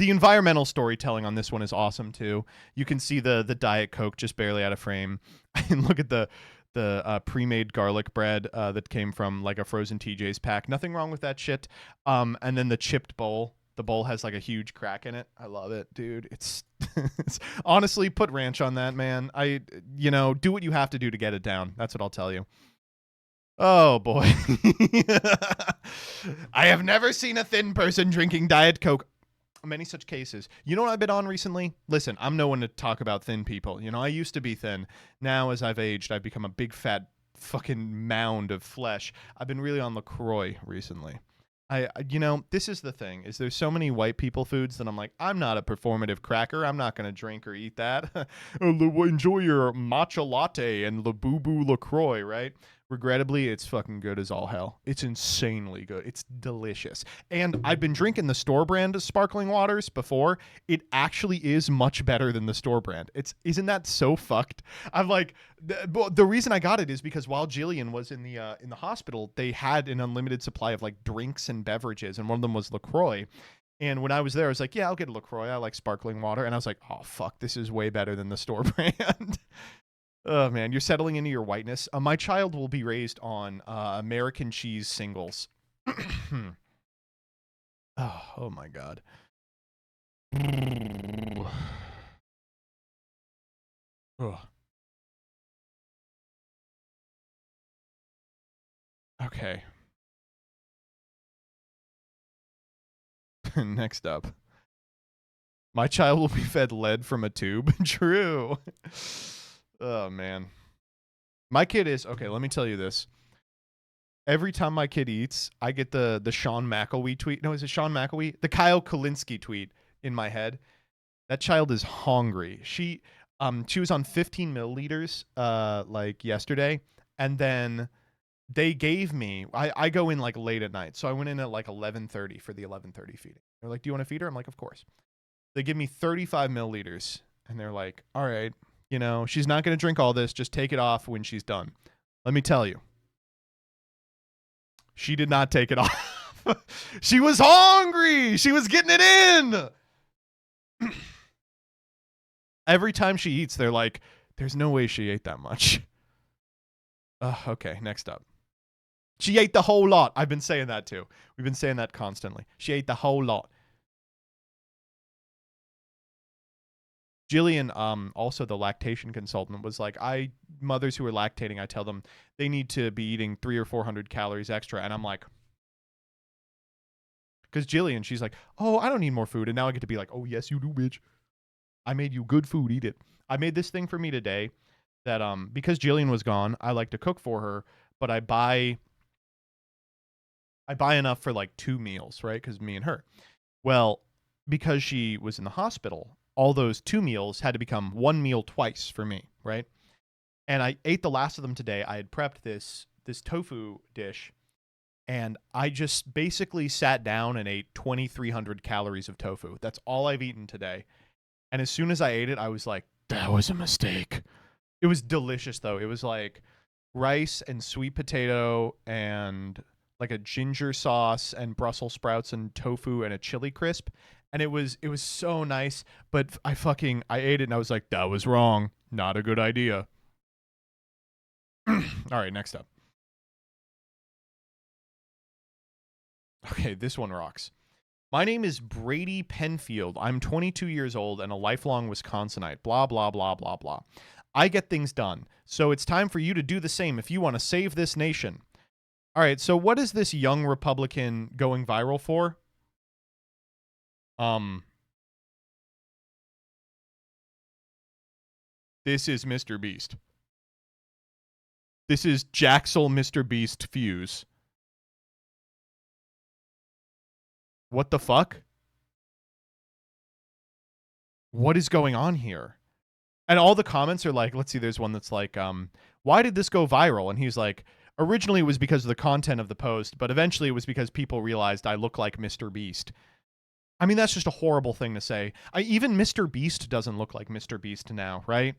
environmental storytelling on this one is awesome too. You can see the Diet Coke just barely out of frame. And look at the pre-made garlic bread that came from like a frozen TJ's pack. Nothing wrong with that shit. And then the chipped bowl. The bowl has like a huge crack in it. I love it, dude. It's honestly, put ranch on that, man. Do what you have to do to get it down. That's what I'll tell you. Oh boy. I have never seen a thin person drinking Diet Coke. Many such cases. You know what I've been on recently? Listen, I'm no one to talk about thin people. I used to be thin. Now, as I've aged, I've become a big fat fucking mound of flesh. I've been really on LaCroix recently. This is the thing, is there's so many white people foods that I'm like, I'm not a performative cracker. I'm not going to drink or eat that. Enjoy your matcha latte and Labubu LaCroix, right? Regrettably, it's fucking good as all hell. It's insanely good. It's delicious. And I've been drinking the store brand sparkling waters before. It actually is much better than the store brand. Isn't that so fucked? I'm like, the reason I got it is because while Jillian was in the hospital, they had an unlimited supply of like drinks and beverages, and one of them was LaCroix. And when I was there, I was like, yeah, I'll get a LaCroix. I like sparkling water. And I was like, oh, fuck, this is way better than the store brand. Oh, man, you're settling into your whiteness. My child will be raised on American cheese singles. Oh, my God. Ugh. Okay. Next up. My child will be fed lead from a tube. True. Oh, man. My kid is... Okay, let me tell you this. Every time my kid eats, I get the Sean McElwee tweet. No, is it Sean McElwee? The Kyle Kalinske tweet in my head. That child is hungry. She was on 15 milliliters like yesterday, and then they gave me... I go in like late at night, so I went in at like 11:30 for the 11:30 feeding. They're like, do you want to feed her? I'm like, of course. They give me 35 milliliters, and they're like, all right, she's not going to drink all this. Just take it off when she's done. Let me tell you. She did not take it off. She was hungry. She was getting it in. Every time she eats, they're like, there's no way she ate that much. Okay, next up. She ate the whole lot. I've been saying that too. We've been saying that constantly. She ate the whole lot. Jillian, also the lactation consultant, was like, mothers who are lactating, I tell them they need to be eating 300 or 400 calories extra. And I'm like, because Jillian, she's like, oh, I don't need more food. And now I get to be like, oh, yes, you do, bitch. I made you good food. Eat it. I made this thing for me today that, because Jillian was gone, I like to cook for her, but I buy enough for like 2 meals, right? Because me and her. Well, because she was in the hospital, all those 2 meals had to become 1 meal twice for me, right? And I ate the last of them today. I had prepped this tofu dish, and I just basically sat down and ate 2,300 calories of tofu. That's all I've eaten today. And as soon as I ate it, I was like, that was a mistake. It was delicious, though. It was like rice and sweet potato and like a ginger sauce and Brussels sprouts and tofu and a chili crisp. And it was so nice, but I ate it and I was like, that was wrong. Not a good idea. All right, next up. Okay, this one rocks. My name is Brady Penfield. I'm 22 years old and a lifelong Wisconsinite. Blah, blah, blah, blah, blah. I get things done. So it's time for you to do the same if you want to save this nation. All right, so what is this young Republican going viral for? This is Mr. Beast. This is Jaxel Mr. Beast Fuse. What the fuck? What is going on here? And all the comments are like, let's see, there's one that's like, why did this go viral? And he's like, originally it was because of the content of the post, but eventually it was because people realized I look like Mr. Beast. I mean, that's just a horrible thing to say. Even Mr. Beast doesn't look like Mr. Beast now, right?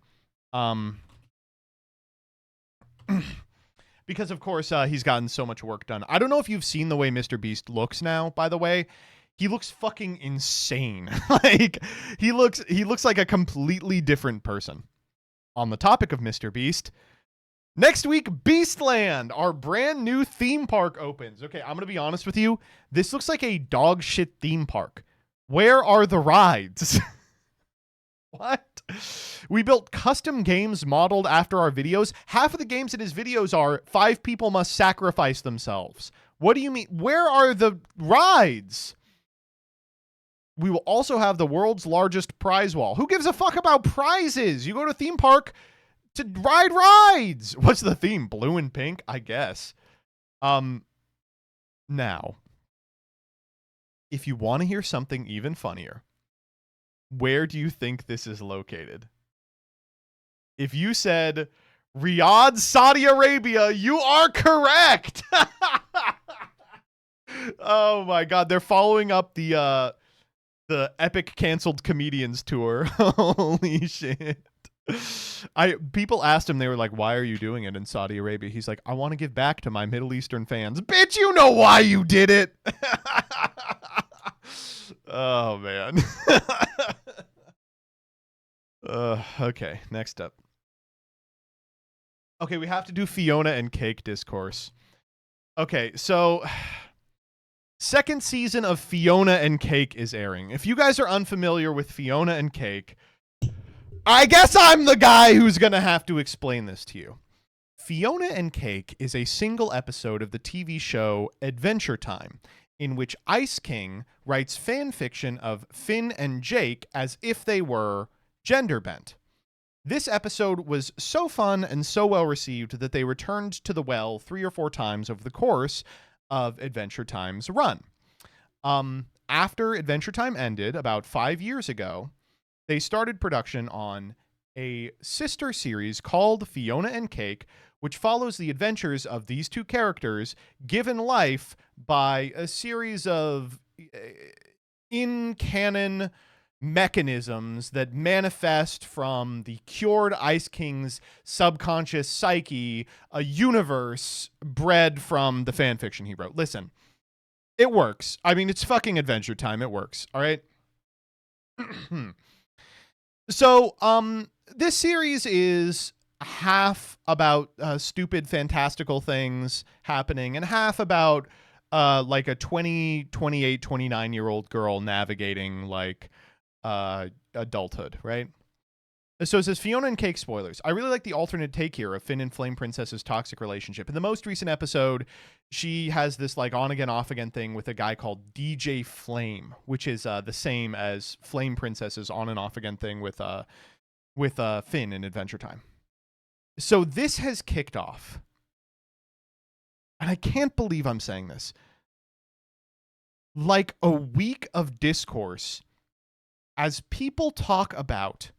because of course he's gotten so much work done. I don't know if you've seen the way Mr. Beast looks now, by the way. He looks fucking insane. Like he looks like a completely different person. On the topic of Mr. Beast, next week, Beastland, our brand new theme park opens. Okay, I'm going to be honest with you. This looks like a dog shit theme park. Where are the rides? What? We built custom games modeled after our videos. Half of the games in his videos are 5 people must sacrifice themselves. What do you mean? Where are the rides? We will also have the world's largest prize wall. Who gives a fuck about prizes? You go to a theme park to ride rides. What's the theme? Blue and pink, I guess. Now, if you want to hear something even funnier, where do you think this is located? If you said Riyadh, Saudi Arabia, you are correct. Oh my God, they're following up the epic canceled comedians tour. Holy shit. People asked him, they were like, why are you doing it in Saudi Arabia? He's like, I want to give back to my Middle Eastern fans. Bitch, you know why you did it. Oh man. Okay, next up. Okay, we have to do Fiona and Cake discourse. Okay, so second season of Fiona and Cake is airing. If you guys are unfamiliar with Fiona and Cake, I guess I'm the guy who's going to have to explain this to you. Fiona and Cake is a single episode of the TV show Adventure Time, in which Ice King writes fan fiction of Finn and Jake as if they were gender bent. This episode was so fun and so well received that they returned to the well 3 or 4 times over the course of Adventure Time's run. After Adventure Time ended about 5 years ago, they started production on a sister series called Fiona and Cake, which follows the adventures of these 2 characters given life by a series of in-canon mechanisms that manifest from the cured Ice King's subconscious psyche, a universe bred from the fan fiction he wrote. Listen, it works. I mean, it's fucking Adventure Time. It works. All right. So, this series is half about stupid, fantastical things happening and half about like a 20, 28, 29-year-old girl navigating like adulthood, right? So it says Fiona and Cake spoilers. I really like the alternate take here of Finn and Flame Princess's toxic relationship. In the most recent episode, she has this like on again, off again thing with a guy called DJ Flame, which is the same as Flame Princess's on and off again thing with Finn in Adventure Time. So this has kicked off, and I can't believe I'm saying this, like a week of discourse as people talk about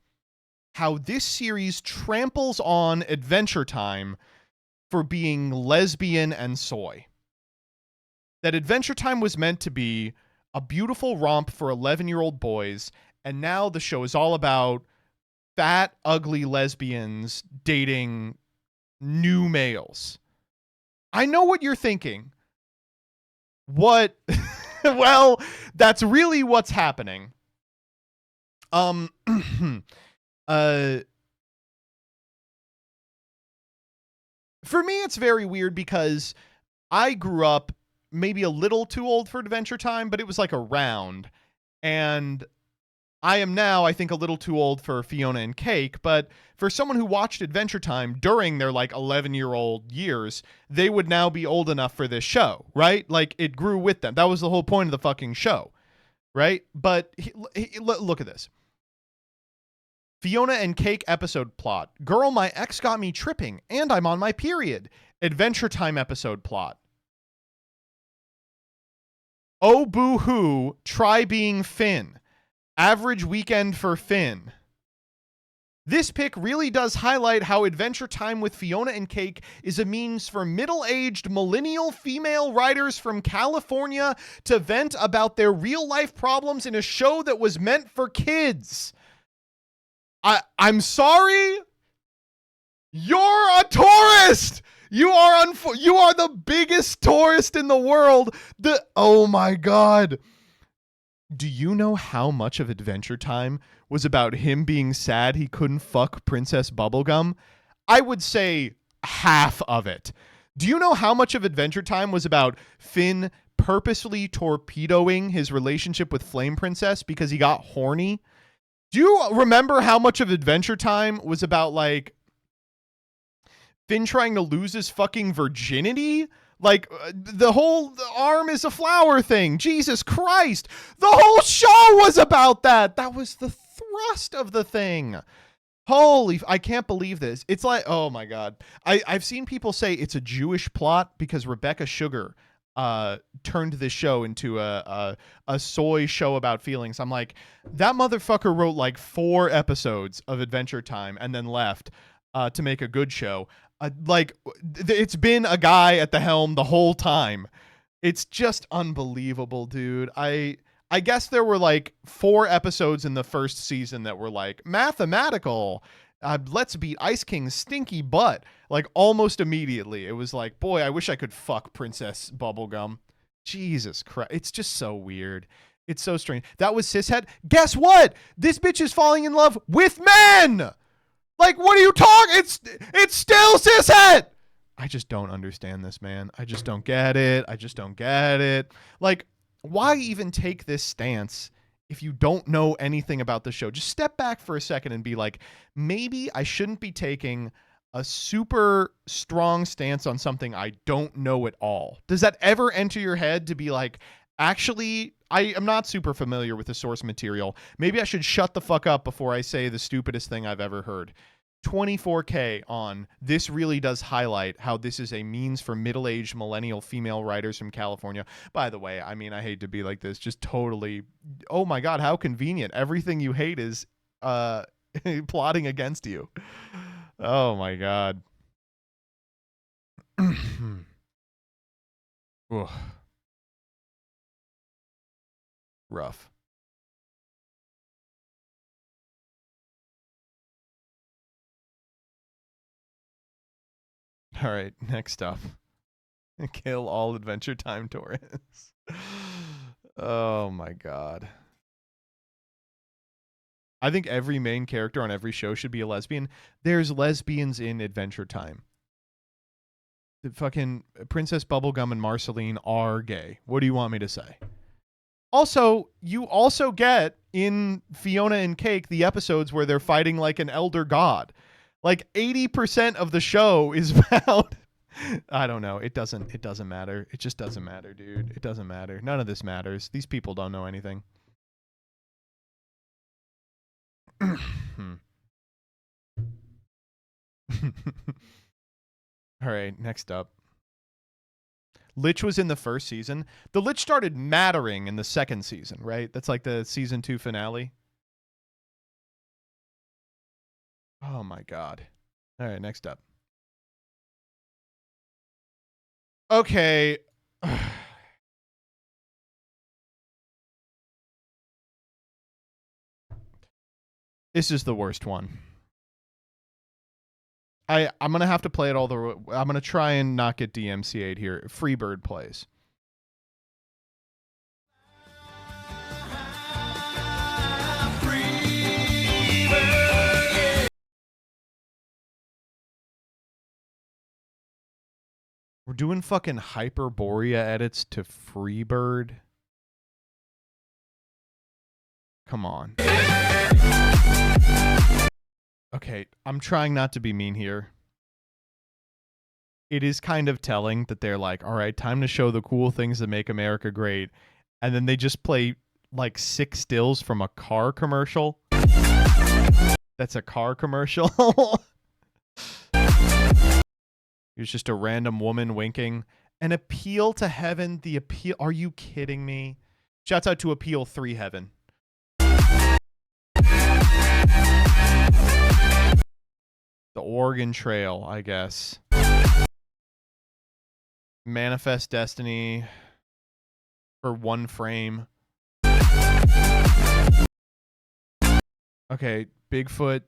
how this series tramples on Adventure Time for being lesbian and soy. That Adventure Time was meant to be a beautiful romp for 11-year-old boys, and now the show is all about fat, ugly lesbians dating new males. I know what you're thinking. What? Well, that's really what's happening. For me, it's very weird because I grew up maybe a little too old for Adventure Time, but it was like around. And I am now, I think, a little too old for Fiona and Cake, but for someone who watched Adventure Time during their like 11-year-old years, they would now be old enough for this show, right? Like it grew with them. That was the whole point of the fucking show, right? But look at this. Fiona and Cake episode plot. Girl, my ex got me tripping, and I'm on my period. Adventure Time episode plot. Oh boo-hoo, try being Finn. Average weekend for Finn. This pic really does highlight how Adventure Time with Fiona and Cake is a means for middle-aged millennial female writers from California to vent about their real-life problems in a show that was meant for kids. I'm sorry. You're a tourist. You are the biggest tourist in the world. Oh my God. Do you know how much of Adventure Time was about him being sad he couldn't fuck Princess Bubblegum? I would say half of it. Do you know how much of Adventure Time was about Finn purposefully torpedoing his relationship with Flame Princess because he got horny? Do you remember how much of Adventure Time was about, like, Finn trying to lose his fucking virginity? Like, the whole arm is a flower thing. Jesus Christ. The whole show was about that. That was the thrust of the thing. Holy, I can't believe this. It's like, oh my God. I've seen people say it's a Jewish plot because Rebecca Sugar turned this show into a soy show about feelings. I'm like, that motherfucker wrote like 4 episodes of Adventure Time and then left to make a good show. It's been a guy at the helm the whole time. It's just unbelievable, dude. I guess there were like 4 episodes in the first season that were like mathematical. Let's beat Ice King's stinky butt. Like almost immediately. It was like, boy, I wish I could fuck Princess Bubblegum. Jesus Christ. It's just so weird. It's so strange. That was Cishead. Guess what? This bitch is falling in love with men. Like, what are you talking? It's still Cishead. I just don't understand this, man. I just don't get it. I just don't get it. Like, why even take this stance if you don't know anything about the show? Just step back for a second and be like, maybe I shouldn't be taking a super strong stance on something I don't know at all. Does that ever enter your head to be like, actually, I am not super familiar with the source material. Maybe I should shut the fuck up before I say the stupidest thing I've ever heard. 24K on this really does highlight how this is a means for middle-aged millennial female writers from California. By the way, I mean, I hate to be like this, just totally, oh my God, how convenient. Everything you hate is plotting against you. Oh my God. Rough. All right, next up. Kill all Adventure Time tourists. Oh my God. I think every main character on every show should be a lesbian. There's lesbians in Adventure Time. The fucking Princess Bubblegum and Marceline are gay. What do you want me to say? Also, you also get in Fiona and Cake the episodes where they're fighting like an elder god. Like 80% of the show is about I don't know. It doesn't matter. It just doesn't matter, dude. It doesn't matter. None of this matters. These people don't know anything. All right, next up. Lich was in the first season. The Lich started mattering in the second season, right? That's like the season 2 finale. Oh my God. All right, next up. Okay. This is the worst one. I'm going to have to play it all the way. I'm going to try and not get DMCA'd here. Freebird plays. We're doing fucking Hyperborea edits to Freebird. Come on. Okay, I'm trying not to be mean here. It is kind of telling that they're like, all right, time to show the cool things that make America great. And then they just play like 6 stills from a car commercial. That's a car commercial. It's just a random woman winking. An appeal to heaven. The appeal. Are you kidding me? Shouts out to Appeal 3 Heaven. The Oregon Trail, I guess. Manifest Destiny for 1 frame. Okay, Bigfoot.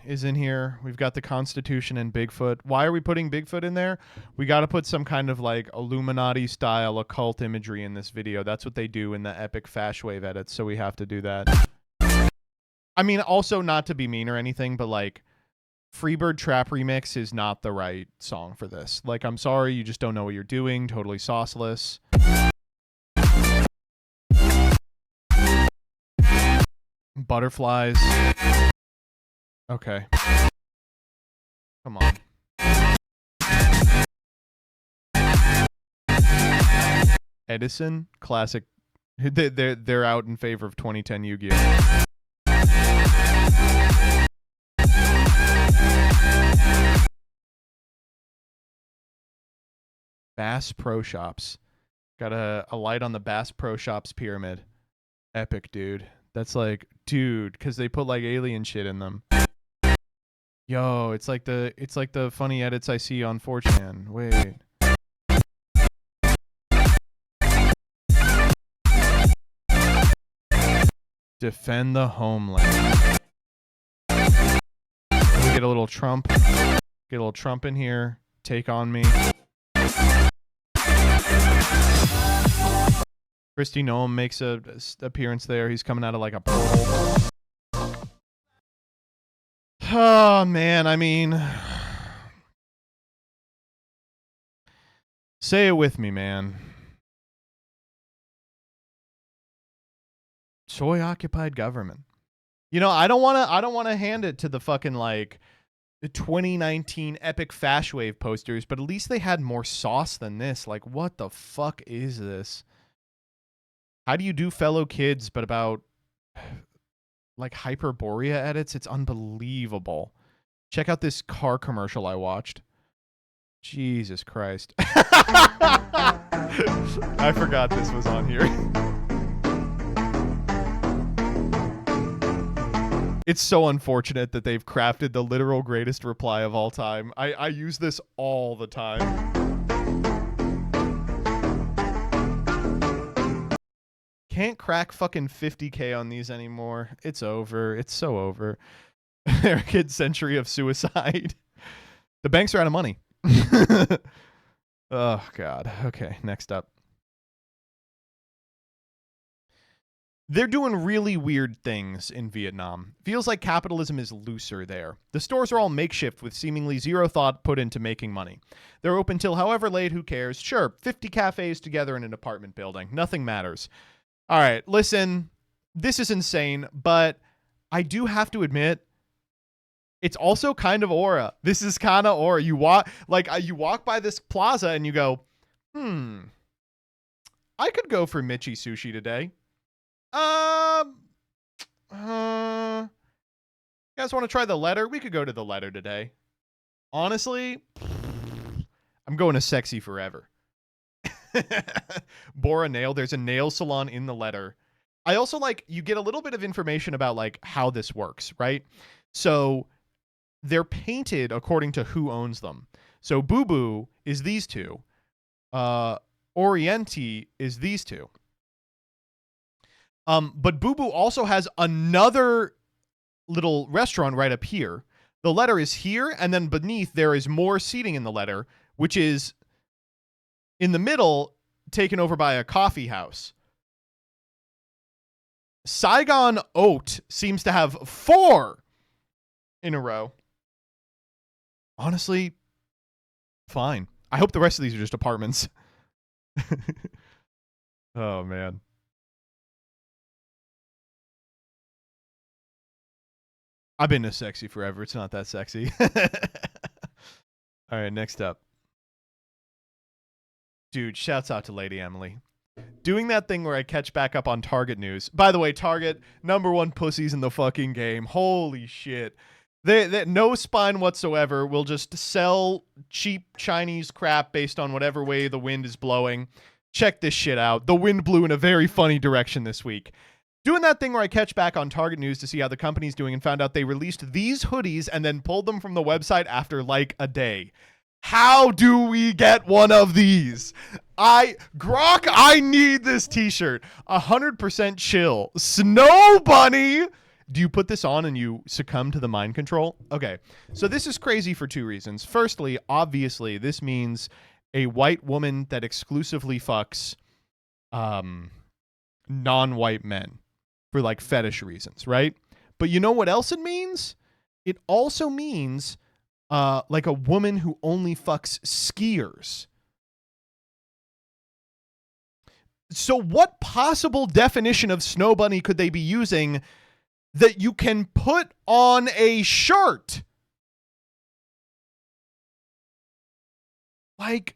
is in here. We've got the Constitution and Bigfoot. Why are we putting Bigfoot in there? We got to put some kind of like Illuminati style occult imagery in this video. That's what they do in the epic Fashwave edits, so we have to do that. I mean, also not to be mean or anything, but like Freebird Trap Remix is not the right song for this. Like, I'm sorry, you just don't know what you're doing. Totally sauceless. Butterflies. Okay. Come on. Edison, classic. They're out in favor of 2010 Yu-Gi-Oh. Bass Pro Shops. Got a light on the Bass Pro Shops pyramid. Epic, dude. That's like, dude, because they put like alien shit in them. Yo, it's like the funny edits I see on 4chan. Wait. Defend the homeland. We get a little Trump. Get a little Trump in here. Take on me. Christy Noam makes a appearance there. He's coming out of like a portal. Oh, man. I mean, say it with me, man. Soy occupied government. You know, I don't want to hand it to the fucking like the 2019 epic Fashwave posters, but at least they had more sauce than this. Like, what the fuck is this? How do you do fellow kids, but about like Hyperborea edits? It's unbelievable. Check out this car commercial I watched. Jesus Christ. I forgot this was on here. It's so unfortunate that they've crafted the literal greatest reply of all time. I use this all the time. Can't crack fucking 50K on these anymore. It's over. It's so over. American century of suicide. The banks are out of money. Oh, God. Okay, next up. They're doing really weird things in Vietnam. Feels like capitalism is looser there. The stores are all makeshift with seemingly zero thought put into making money. They're open till however late, who cares? Sure, 50 cafes together in an apartment building. Nothing matters. All right, listen, this is insane, but I do have to admit, it's also kind of aura. This is kind of aura. You walk by this plaza and you go, I could go for Michi sushi today. You guys want to try the letter? We could go to the letter today. Honestly, I'm going to Sexy Forever. Bora Nail. There's a nail salon in the letter. I also you get a little bit of information about like how this works, right? So they're painted according to who owns them. So Boo Boo is these two. Oriente is these two. But Boo Boo also has another little restaurant right up here. The letter is here, and then beneath there is more seating in the letter, which is in the middle, taken over by a coffee house. Saigon Oat seems to have 4 in a row. Honestly, fine. I hope the rest of these are just apartments. Oh, man. I've been to Sexy Forever. It's not that sexy. All right, next up. Dude, shouts out to Lady Emily. Doing that thing where I catch back up on Target news. By the way, Target, #1 pussies in the fucking game. Holy shit. They no spine whatsoever. Will just sell cheap Chinese crap based on whatever way the wind is blowing. Check this shit out. The wind blew in a very funny direction this week. Doing that thing where I catch back on Target news to see how the company's doing and found out they released these hoodies and then pulled them from the website after like a day. How do we get one of these? Grok, I need this t-shirt. 100% chill. Snow Bunny. Do you put this on and you succumb to the mind control? Okay, so this is crazy for two reasons. Firstly, obviously, this means a white woman that exclusively fucks non-white men for like fetish reasons, right? But you know what else it means? It also means like a woman who only fucks skiers. So what possible definition of snow bunny could they be using that you can put on a shirt? Like,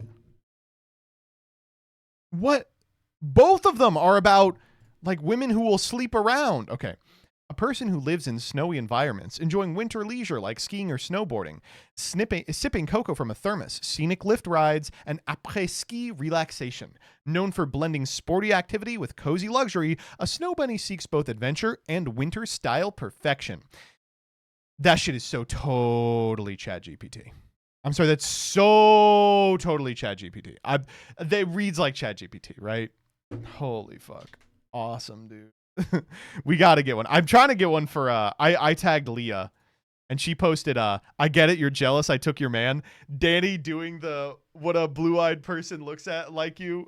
what? Both of them are about like women who will sleep around. Okay. A person who lives in snowy environments, enjoying winter leisure like skiing or snowboarding, sipping cocoa from a thermos, scenic lift rides, and après-ski relaxation. Known for blending sporty activity with cozy luxury, a snow bunny seeks both adventure and winter-style perfection. That shit is so totally ChatGPT. I'm sorry, that's so totally ChatGPT. They reads like ChatGPT, right? Holy fuck. Awesome, dude. We got to get one. I'm trying to get one for I tagged Leah and she posted I get it, you're jealous I took your man. Danny doing the what a blue-eyed person looks at like you.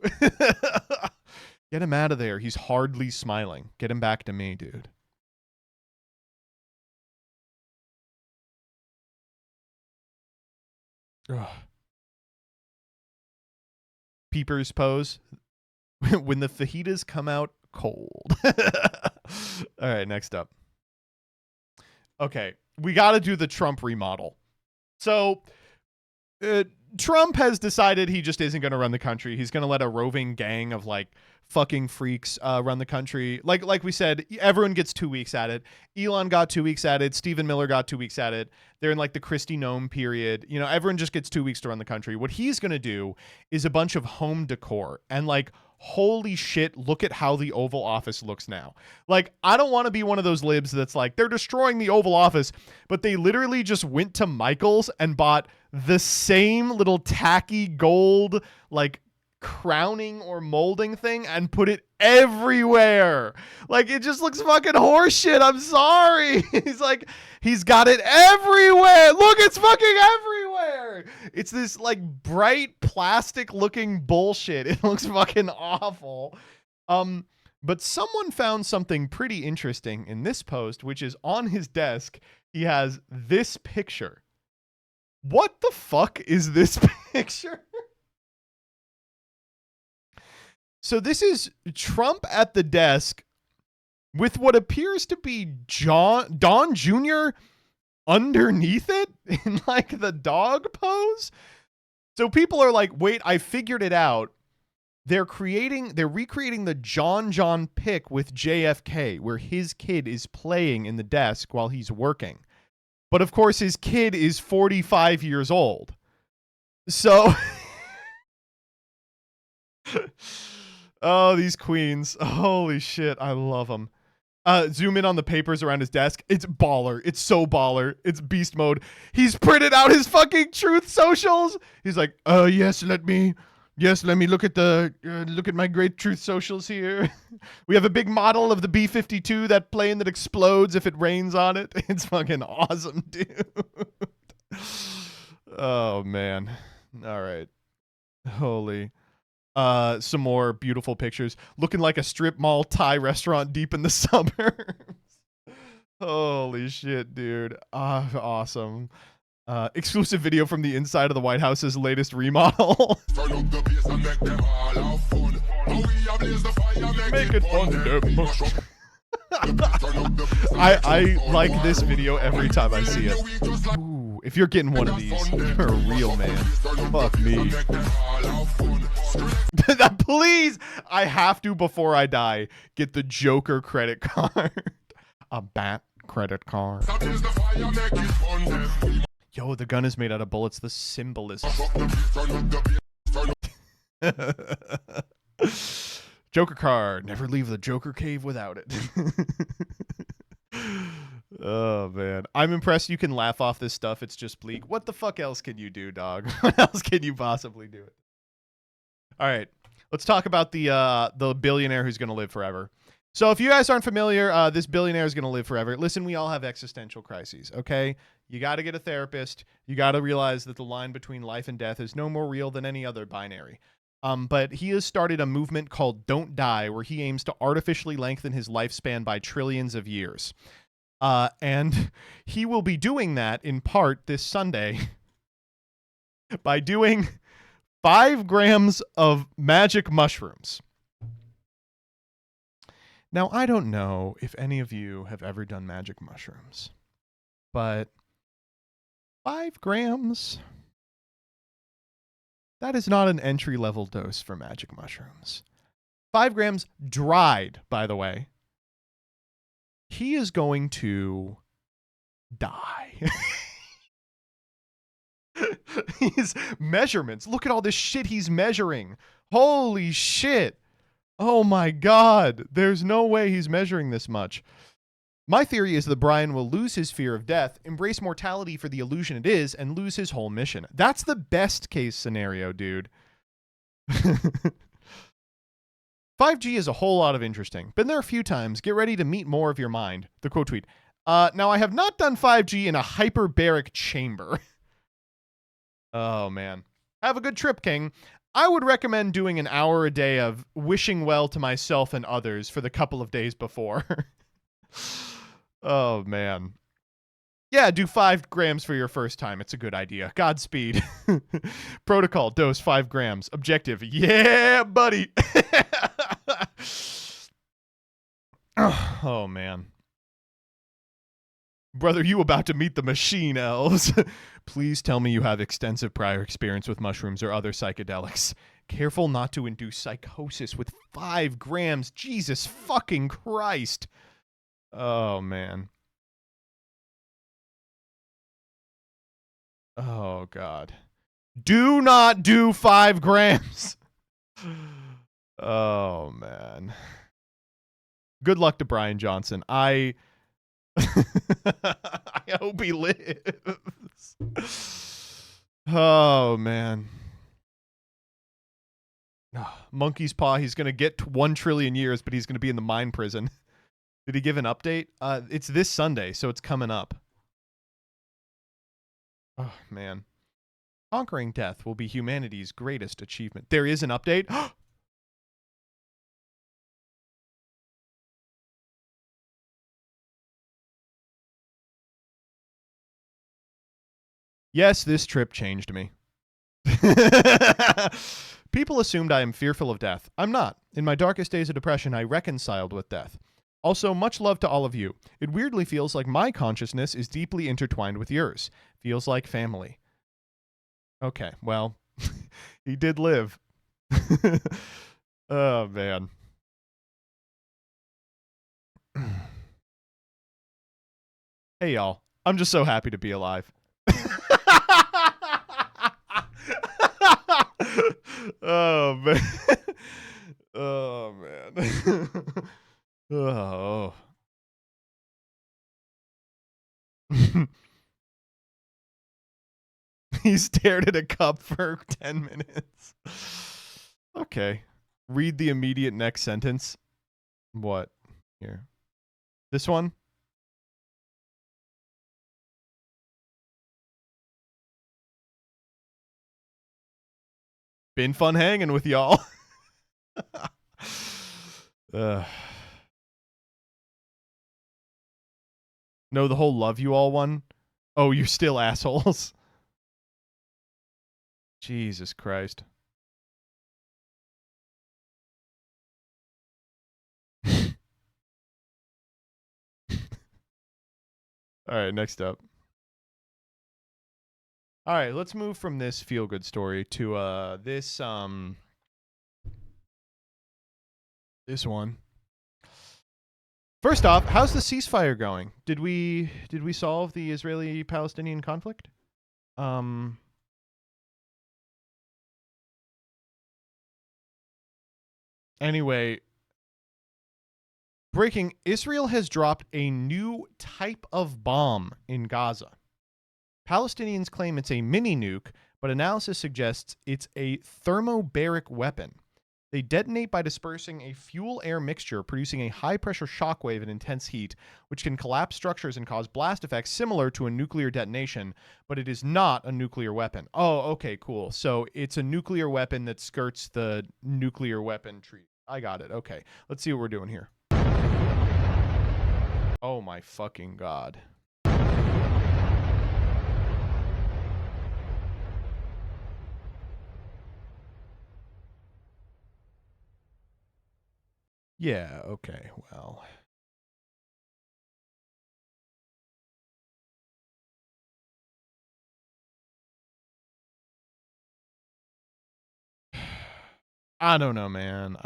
Get him out of there. He's hardly smiling. Get him back to me, dude. Ugh. Peepers pose. When the fajitas come out cold. All right, next up. Okay, we got to do the Trump remodel. So Trump has decided he just isn't going to run the country. He's going to let a roving gang of like fucking freaks run the country. Like we said, everyone gets 2 weeks at it. Elon got 2 weeks at it. Stephen Miller got 2 weeks at it. They're in like the Kristi Noem period. You know, everyone just gets 2 weeks to run the country. What he's going to do is a bunch of home decor and like, holy shit, look at how the Oval Office looks now. Like, I don't want to be one of those libs that's like, they're destroying the Oval Office, but they literally just went to Michael's and bought the same little tacky gold, like, crowning or molding thing and put it everywhere. Like, it just looks fucking horseshit. I'm sorry. He's like, he's got it everywhere. Look, it's fucking everywhere. It's this like bright plastic looking bullshit. It looks fucking awful. But someone found something pretty interesting in this post, which is on his desk. He has this picture. What the fuck is this picture? So this is Trump at the desk with what appears to be Don Jr. underneath it in like the dog pose. So people are like, wait, I figured it out. They're recreating the John pic with JFK where his kid is playing in the desk while he's working. But of course his kid is 45 years old. So oh, these queens. Holy shit. I love them. Zoom in on the papers around his desk. It's baller. It's so baller. It's beast mode. He's printed out his fucking Truth Socials. He's like, yes, let me look at my great Truth Socials here. We have a big model of the B-52, that plane that explodes if it rains on it. It's fucking awesome, dude. Oh, man. All right. Holy. Some more beautiful pictures. Looking like a strip mall Thai restaurant deep in the suburbs. Holy shit, dude. Awesome. Exclusive video from the inside of the White House's latest remodel. Make it fun to them. I like this video every time I see it. Ooh, if you're getting one of these, you're a real man. Fuck me. Please, I have to, before I die, get the Joker credit card. A bat credit card. Yo, the gun is made out of bullets. The symbolism. Joker card. Never leave the Joker cave without it. Oh, man. I'm impressed you can laugh off this stuff. It's just bleak. What the fuck else can you do, dog? What else can you possibly do? All right. Let's talk about the billionaire who's going to live forever. So if you guys aren't familiar, this billionaire is going to live forever. Listen, we all have existential crises, okay? You got to get a therapist. You got to realize that the line between life and death is no more real than any other binary. But he has started a movement called Don't Die, where he aims to artificially lengthen his lifespan by trillions of years. And he will be doing that in part this Sunday by doing 5 grams of magic mushrooms. Now, I don't know if any of you have ever done magic mushrooms, but 5 grams, that is not an entry-level dose for magic mushrooms. 5 grams dried, by the way. He is going to die. His measurements. Look at all this shit he's measuring. Holy shit. Oh my God. There's no way he's measuring this much. My theory is that Brian will lose his fear of death, embrace mortality for the illusion it is, and lose his whole mission. That's the best case scenario, dude. 5G is a whole lot of interesting. Been there a few times. Get ready to meet more of your mind. The quote tweet. Now, I have not done 5G in a hyperbaric chamber. Oh, man. Have a good trip, King. I would recommend doing an hour a day of wishing well to myself and others for the couple of days before. Oh, man. Yeah, do 5 grams for your first time. It's a good idea. Godspeed. Protocol, dose 5 grams. Objective, yeah, buddy. Oh, man. Brother, you about to meet the machine elves. Please tell me you have extensive prior experience with mushrooms or other psychedelics. Careful not to induce psychosis with 5 grams. Jesus fucking Christ. Oh, man. Oh, God. Do not do 5 grams. Oh, man. Good luck to Brian Johnson. I hope he lives. Oh, man. Monkey's paw. He's going to get 1 trillion years, but he's going to be in the mine prison. Did he give an update? It's this Sunday, so it's coming up. Oh, man. Conquering death will be humanity's greatest achievement. There is an update? Yes, this trip changed me. People assumed I am fearful of death. I'm not. In my darkest days of depression, I reconciled with death. Also, much love to all of you. It weirdly feels like my consciousness is deeply intertwined with yours. Feels like family. Okay, well, he did live. Oh, man. Hey, y'all. I'm just so happy to be alive. Oh, man. Oh, man. Oh. He stared at a cup for 10 minutes. Okay. Read the immediate next sentence. What? Here. This one? Been fun hanging with y'all. No, the whole love you all one. Oh, you're still assholes. Jesus Christ. All right, next up. All right, let's move from this feel-good story to this one. First off, how's the ceasefire going? Did we solve the Israeli-Palestinian conflict? Anyway, breaking, Israel has dropped a new type of bomb in Gaza. Palestinians claim it's a mini nuke, but analysis suggests it's a thermobaric weapon. They detonate by dispersing a fuel-air mixture, producing a high-pressure shockwave and intense heat, which can collapse structures and cause blast effects similar to a nuclear detonation, but it is not a nuclear weapon. Oh, okay, cool. So it's a nuclear weapon that skirts the nuclear weapon tree. I got it. Okay, let's see what we're doing here. Oh my fucking god. Yeah, okay, well. I don't know, man.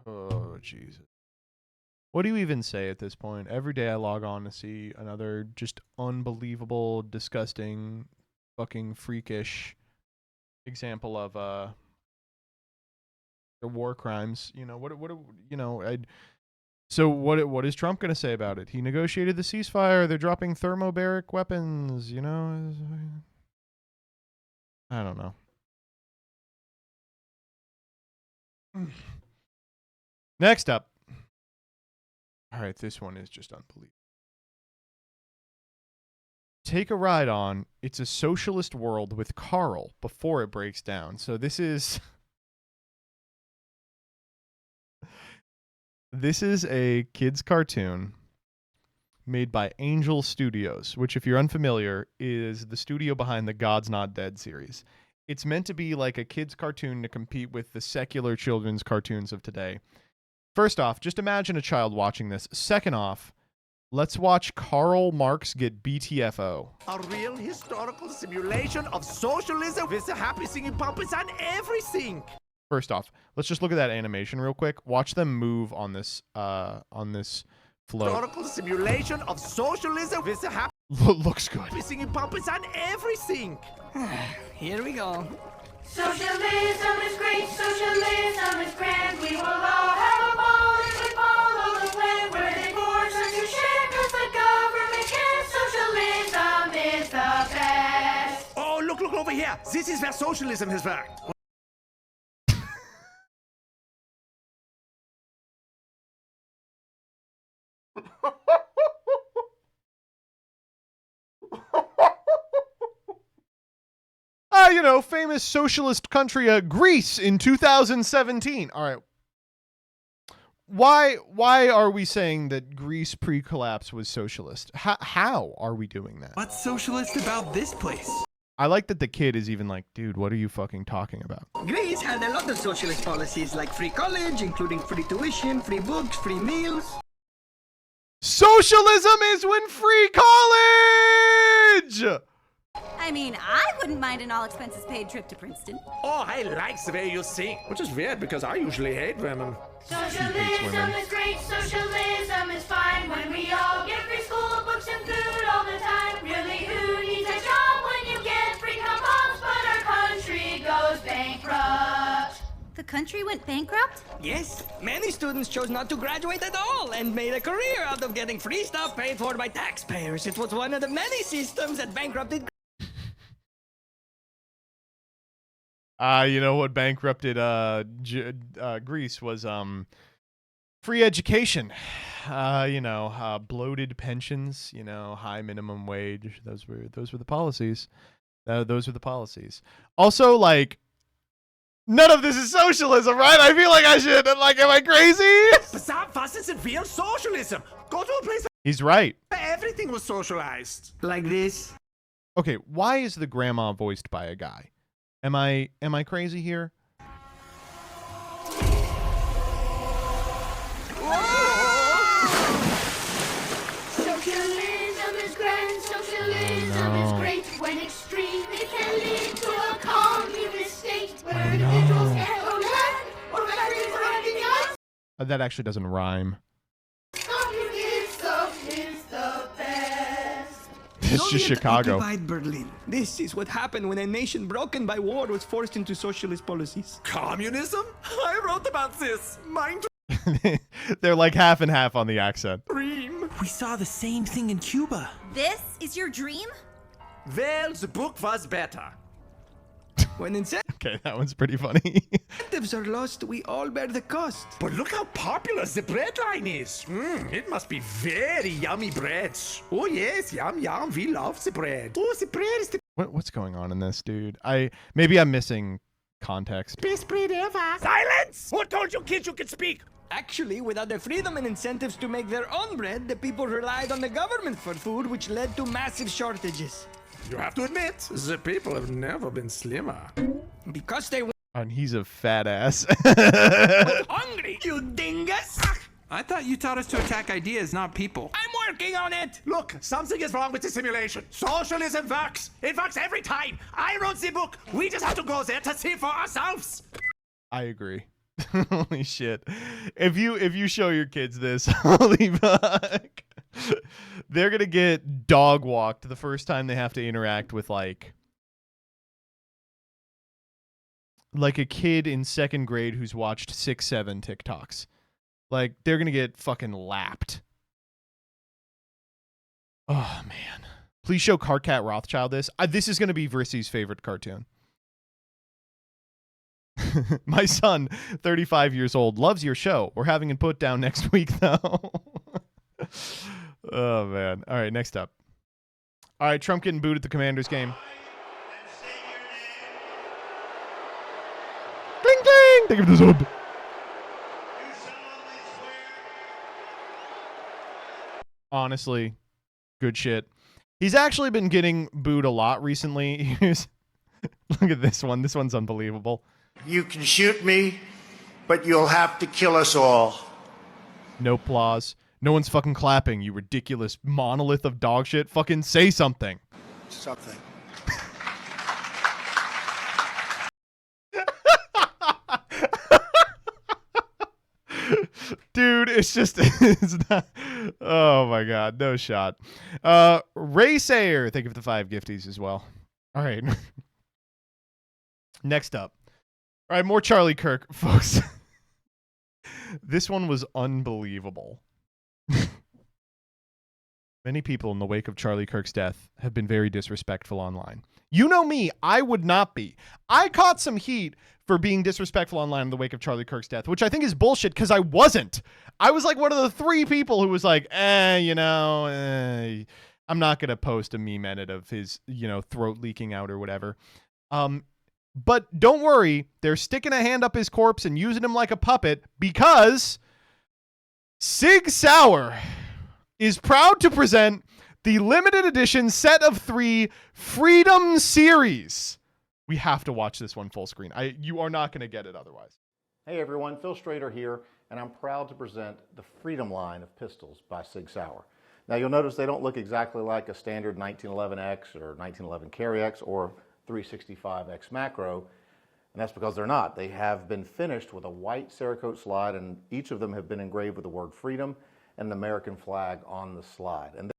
Oh, Jesus. What do you even say at this point? Every day I log on to see another just unbelievable, disgusting, fucking freakish example of the war crimes. You know, so what is Trump going to say about it? He negotiated the ceasefire. They're dropping thermobaric weapons, you know? I don't know. Next up. All right, this one is just unbelievable. Take a ride on It's a Socialist World with Carl before it breaks down. So this is a kids cartoon made by Angel Studios, which, if you're unfamiliar, is the studio behind the God's Not Dead series. It's meant to be like a kids cartoon to compete with the secular children's cartoons of today. First off, just imagine a child watching this. Second off, let's watch Karl Marx get BTFO. A real historical simulation of socialism with the happy singing puppets and everything. First off, let's just look at that animation real quick. Watch them move on this float. Historical simulation of socialism with the happy Looks good. singing puppets and everything. Here we go. Socialism is great, socialism is grand. We will all have a ball if we follow the plan where they force us to share because the government can't. Socialism is the best. Oh, look over here. This is where socialism has worked. You know, famous socialist country, Greece in 2017. All right. Why are we saying that Greece pre-collapse was socialist? How are we doing that? What's socialist about this place? I like that the kid is even like, dude, what are you fucking talking about? Greece had a lot of socialist policies like free college, including free tuition, free books, free meals. Socialism is when free college! I mean, I wouldn't mind an all-expenses-paid trip to Princeton. Oh, I like the way you sing. Which is weird because I usually hate women. Socialism is great, socialism is fine. When we all get free school books and food all the time. Really, who needs a job when you get free compounds? But our country goes bankrupt. The country went bankrupt? Yes, many students chose not to graduate at all and made a career out of getting free stuff paid for by taxpayers. It was one of the many systems that bankrupted. You know what bankrupted Greece was free education. Bloated pensions, high minimum wage. Those were the policies. Those were the policies. Also, like, none of this is socialism, right? I feel like I should. Like, am I crazy? But was isn't real socialism. Go to a place He's right. where everything was socialized. Like this. Okay, why is the grandma voiced by a guy? Am I crazy here? Socialism is grand, socialism is great. When extreme, it can lead to a communist state where individuals can't own land or factories or anything else. That actually doesn't rhyme. Communism is the best. It's just Chicago. Occupied Berlin. This is what happened when a nation broken by war was forced into socialist policies. Communism? I wrote about this. Mind They're like half and half on the accent. dream. We saw the same thing in Cuba. This is your dream? Well, the book was better. When Okay, that one's pretty funny. incentives are lost, we all bear the cost. But look how popular the bread line is. It must be very yummy breads. Oh yes, yum yum. We love the bread. Oh, the bread is the What's going on in this, dude? Maybe I'm missing context. best bread ever. Silence! Who told you kids you could speak? Actually, without the freedom and incentives to make their own bread, the people relied on the government for food, which led to massive shortages. You have to admit, the people have never been slimmer. Because they were And he's a fat ass. hungry, you dingus! I thought you taught us to attack ideas, not people. I'm working on it! Look, something is wrong with the simulation. Socialism works. It works every time. I wrote the book. We just have to go there to see for ourselves. I agree. Holy shit. If you show your kids this, holy fuck. They're gonna get dog walked the first time they have to interact with like a kid in 2nd grade who's watched 6-7 TikToks. Like, they're gonna get fucking lapped. Oh man. Please show Carcat Rothschild this. This is gonna be Vrissy's favorite cartoon. My son, 35 years old, loves your show. We're having it put down next week, though. Oh, man. All right, next up. All right, Trump getting booed at the Commanders game. Cling, cling! Thank you for the sub. Honestly, good shit. He's actually been getting booed a lot recently. Look at this one. This one's unbelievable. You can shoot me, but you'll have to kill us all. No applause. No one's fucking clapping, you ridiculous monolith of dog shit. Fucking say something. Something. Dude, it's just, it's not. Oh my God, no shot. Ray Sayer, thank you for the 5 gifties as well. All right. Next up. All right, more Charlie Kirk, folks. This one was unbelievable. Many people in the wake of Charlie Kirk's death have been very disrespectful online. You know me, I would not be. I caught some heat for being disrespectful online in the wake of Charlie Kirk's death, which I think is bullshit because I wasn't. I was like one of the 3 people who was like, I'm not going to post a meme edit of his, throat leaking out or whatever. But don't worry, they're sticking a hand up his corpse and using him like a puppet because Sig Sauer is proud to present the limited edition set of 3 Freedom series. We have to watch this one full screen. You are not going to get it otherwise. Hey everyone, Phil Strader here, and I'm proud to present the Freedom line of pistols by Sig Sauer. Now you'll notice they don't look exactly like a standard 1911X or 1911 Carry X or 365X macro, and that's because they're not. They have been finished with a white Cerakote slide, and each of them have been engraved with the word freedom and an American flag on the slide. And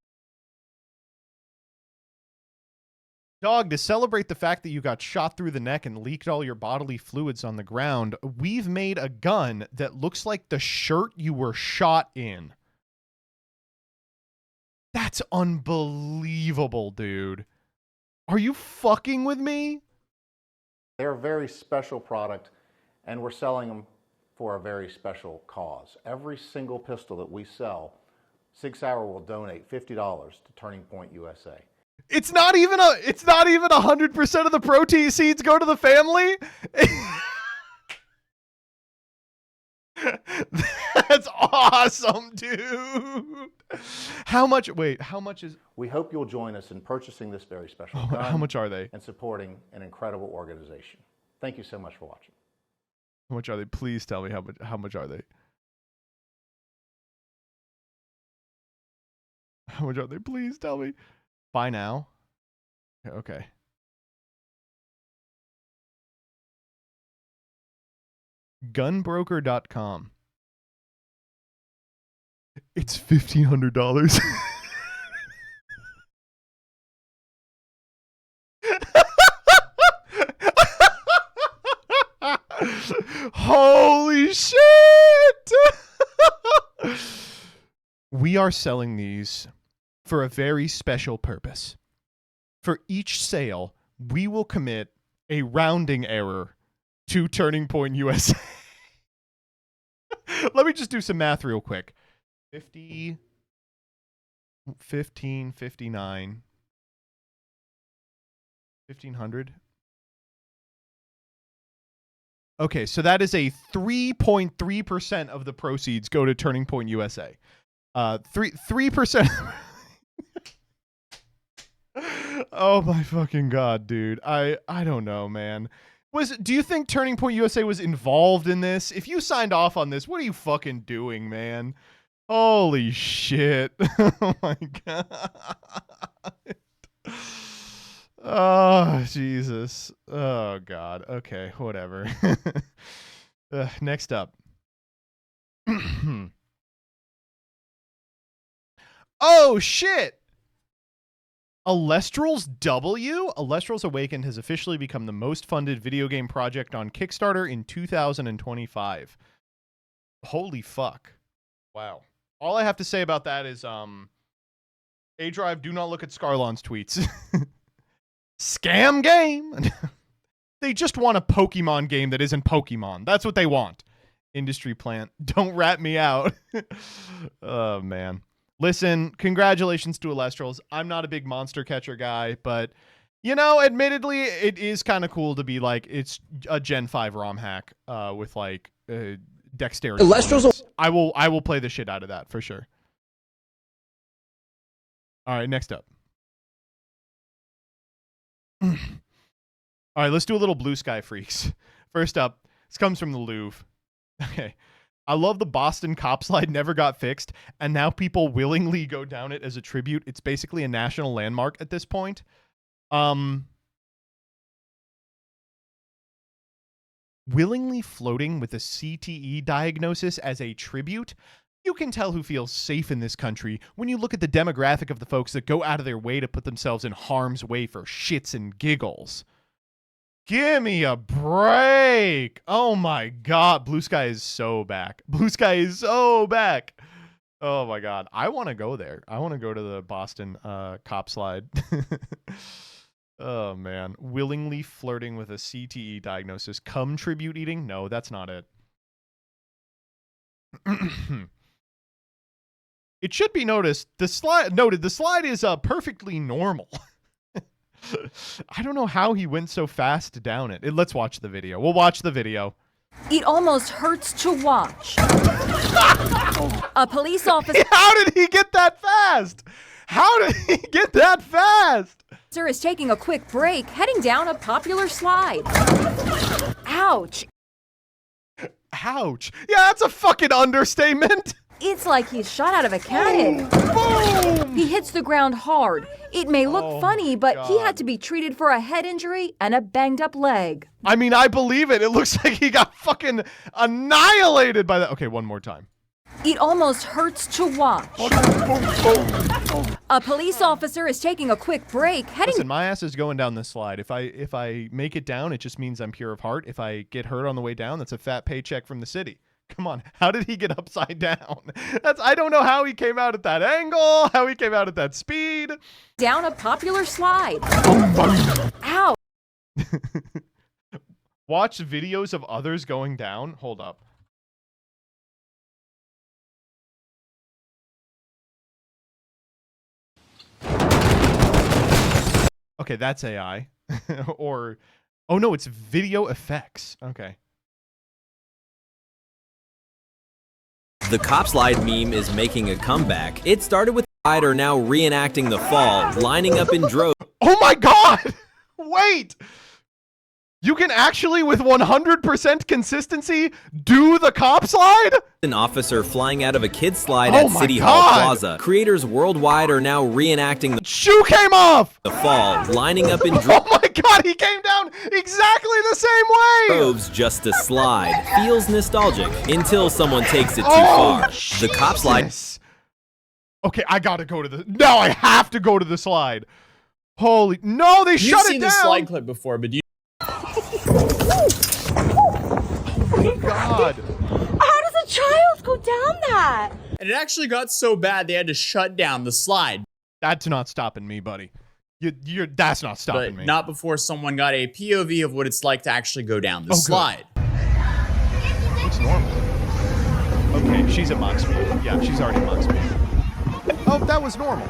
Dog, to celebrate the fact that you got shot through the neck and leaked all your bodily fluids on the ground, we've made a gun that looks like the shirt you were shot in. That's unbelievable, dude. Are you fucking with me? they're a very special product, and we're selling them for a very special cause. Every single pistol that we sell, Sig Sauer will donate $50 to Turning Point USA. It's not even 100% of the proceeds go to the family. That's awesome, dude. How much is... We hope you'll join us in purchasing this very special gun. How much are they? And supporting an incredible organization. Thank you so much for watching. How much are they? Please tell me how much are they? How much are they? Please tell me. Buy now. Okay. Gunbroker.com. It's $1,500. Holy shit! We are selling these for a very special purpose. For each sale, we will commit a rounding error to Turning Point USA. Let me just do some math real quick. 50, 15, 59, 1,500. Okay, so that is a 3.3% of the proceeds go to Turning Point USA. 3%. Oh my fucking god, dude. I don't know, man. Do you think Turning Point USA was involved in this? If you signed off on this, what are you fucking doing, man? Holy shit. Oh my god. Oh, Jesus. Oh god. Okay, whatever. Next up. Oh shit. Alestral's W? Alestral's Awakened has officially become the most funded video game project on Kickstarter in 2025. Holy fuck. Wow. All I have to say about that is, A-Drive, do not look at Scarlon's tweets. Scam game? They just want a Pokemon game that isn't Pokemon. That's what they want. Industry plant. Don't rat me out. Oh, man. Listen, congratulations to Alestrals. I'm not a big monster catcher guy, but, you know, admittedly, it is kind of cool to be like, it's a Gen 5 ROM hack with, like, dexterity. Alestrals. I will play the shit out of that, for sure. All right, next up. All right, let's do a little Blue Sky Freaks. First up, this comes from the Louvre. Okay. I love the Boston cop slide never got fixed, and now people willingly go down it as a tribute. It's basically a national landmark at this point. Willingly floating with a CTE diagnosis as a tribute? You can tell who feels safe in this country when you look at the demographic of the folks that go out of their way to put themselves in harm's way for shits and giggles. Give me a break. Oh my god. Blue Sky is so back. Blue Sky is so back. Oh my god. I want to go there. I want to go to the Boston cop slide. Oh man. Willingly flirting with a CTE diagnosis. Cum tribute eating? No, that's not it. It should be noted the slide is perfectly normal. I don't know how he went so fast down it. Let's watch the video. We'll watch the video. It almost hurts to watch. A police officer. How did he get that fast? How did he get that fast? Sir is taking a quick break, heading down a popular slide. Ouch. Ouch. Yeah, that's a fucking understatement. It's like he's shot out of a cannon. Boom! He hits the ground hard. It may look funny, but he had to be treated for a head injury and a banged up leg. I mean, I believe it. It looks like he got fucking annihilated by that. Okay, one more time. It almost hurts to watch. A police officer is taking a quick break, heading. Listen, my ass is going down this slide. If I make it down, it just means I'm pure of heart. If I get hurt on the way down, that's a fat paycheck from the city. Come on, how did he get upside down? I don't know how he came out at that angle, how he came out at that speed. Down a popular slide. Ow. Watch videos of others going down. Hold up. Okay, that's AI. Or, oh no, it's video effects. Okay. The cop slide meme is making a comeback. It started with rider now reenacting the fall, lining up in droves. Oh my god! Wait! You can actually, with 100% consistency, do the cop slide? An officer flying out of a kid's slide at City Hall Plaza. Creators worldwide are now reenacting the shoe came off! The fall, lining up in Oh my god, he came down exactly the same way! droves just to slide. Feels nostalgic until someone takes it too far. Jesus. The cop slide. Okay, I gotta go to the. Now I have to go to the slide. Holy no, they shut it down. You've seen the slide clip before, but you. Oh god. How does a child go down that? And it actually got so bad they had to shut down the slide. That's not stopping me, buddy. That's not stopping but me. not before someone got a POV of what it's like to actually go down the slide. Looks normal. Okay, she's at max speed. Yeah, she's already at max speed. Oh, that was normal.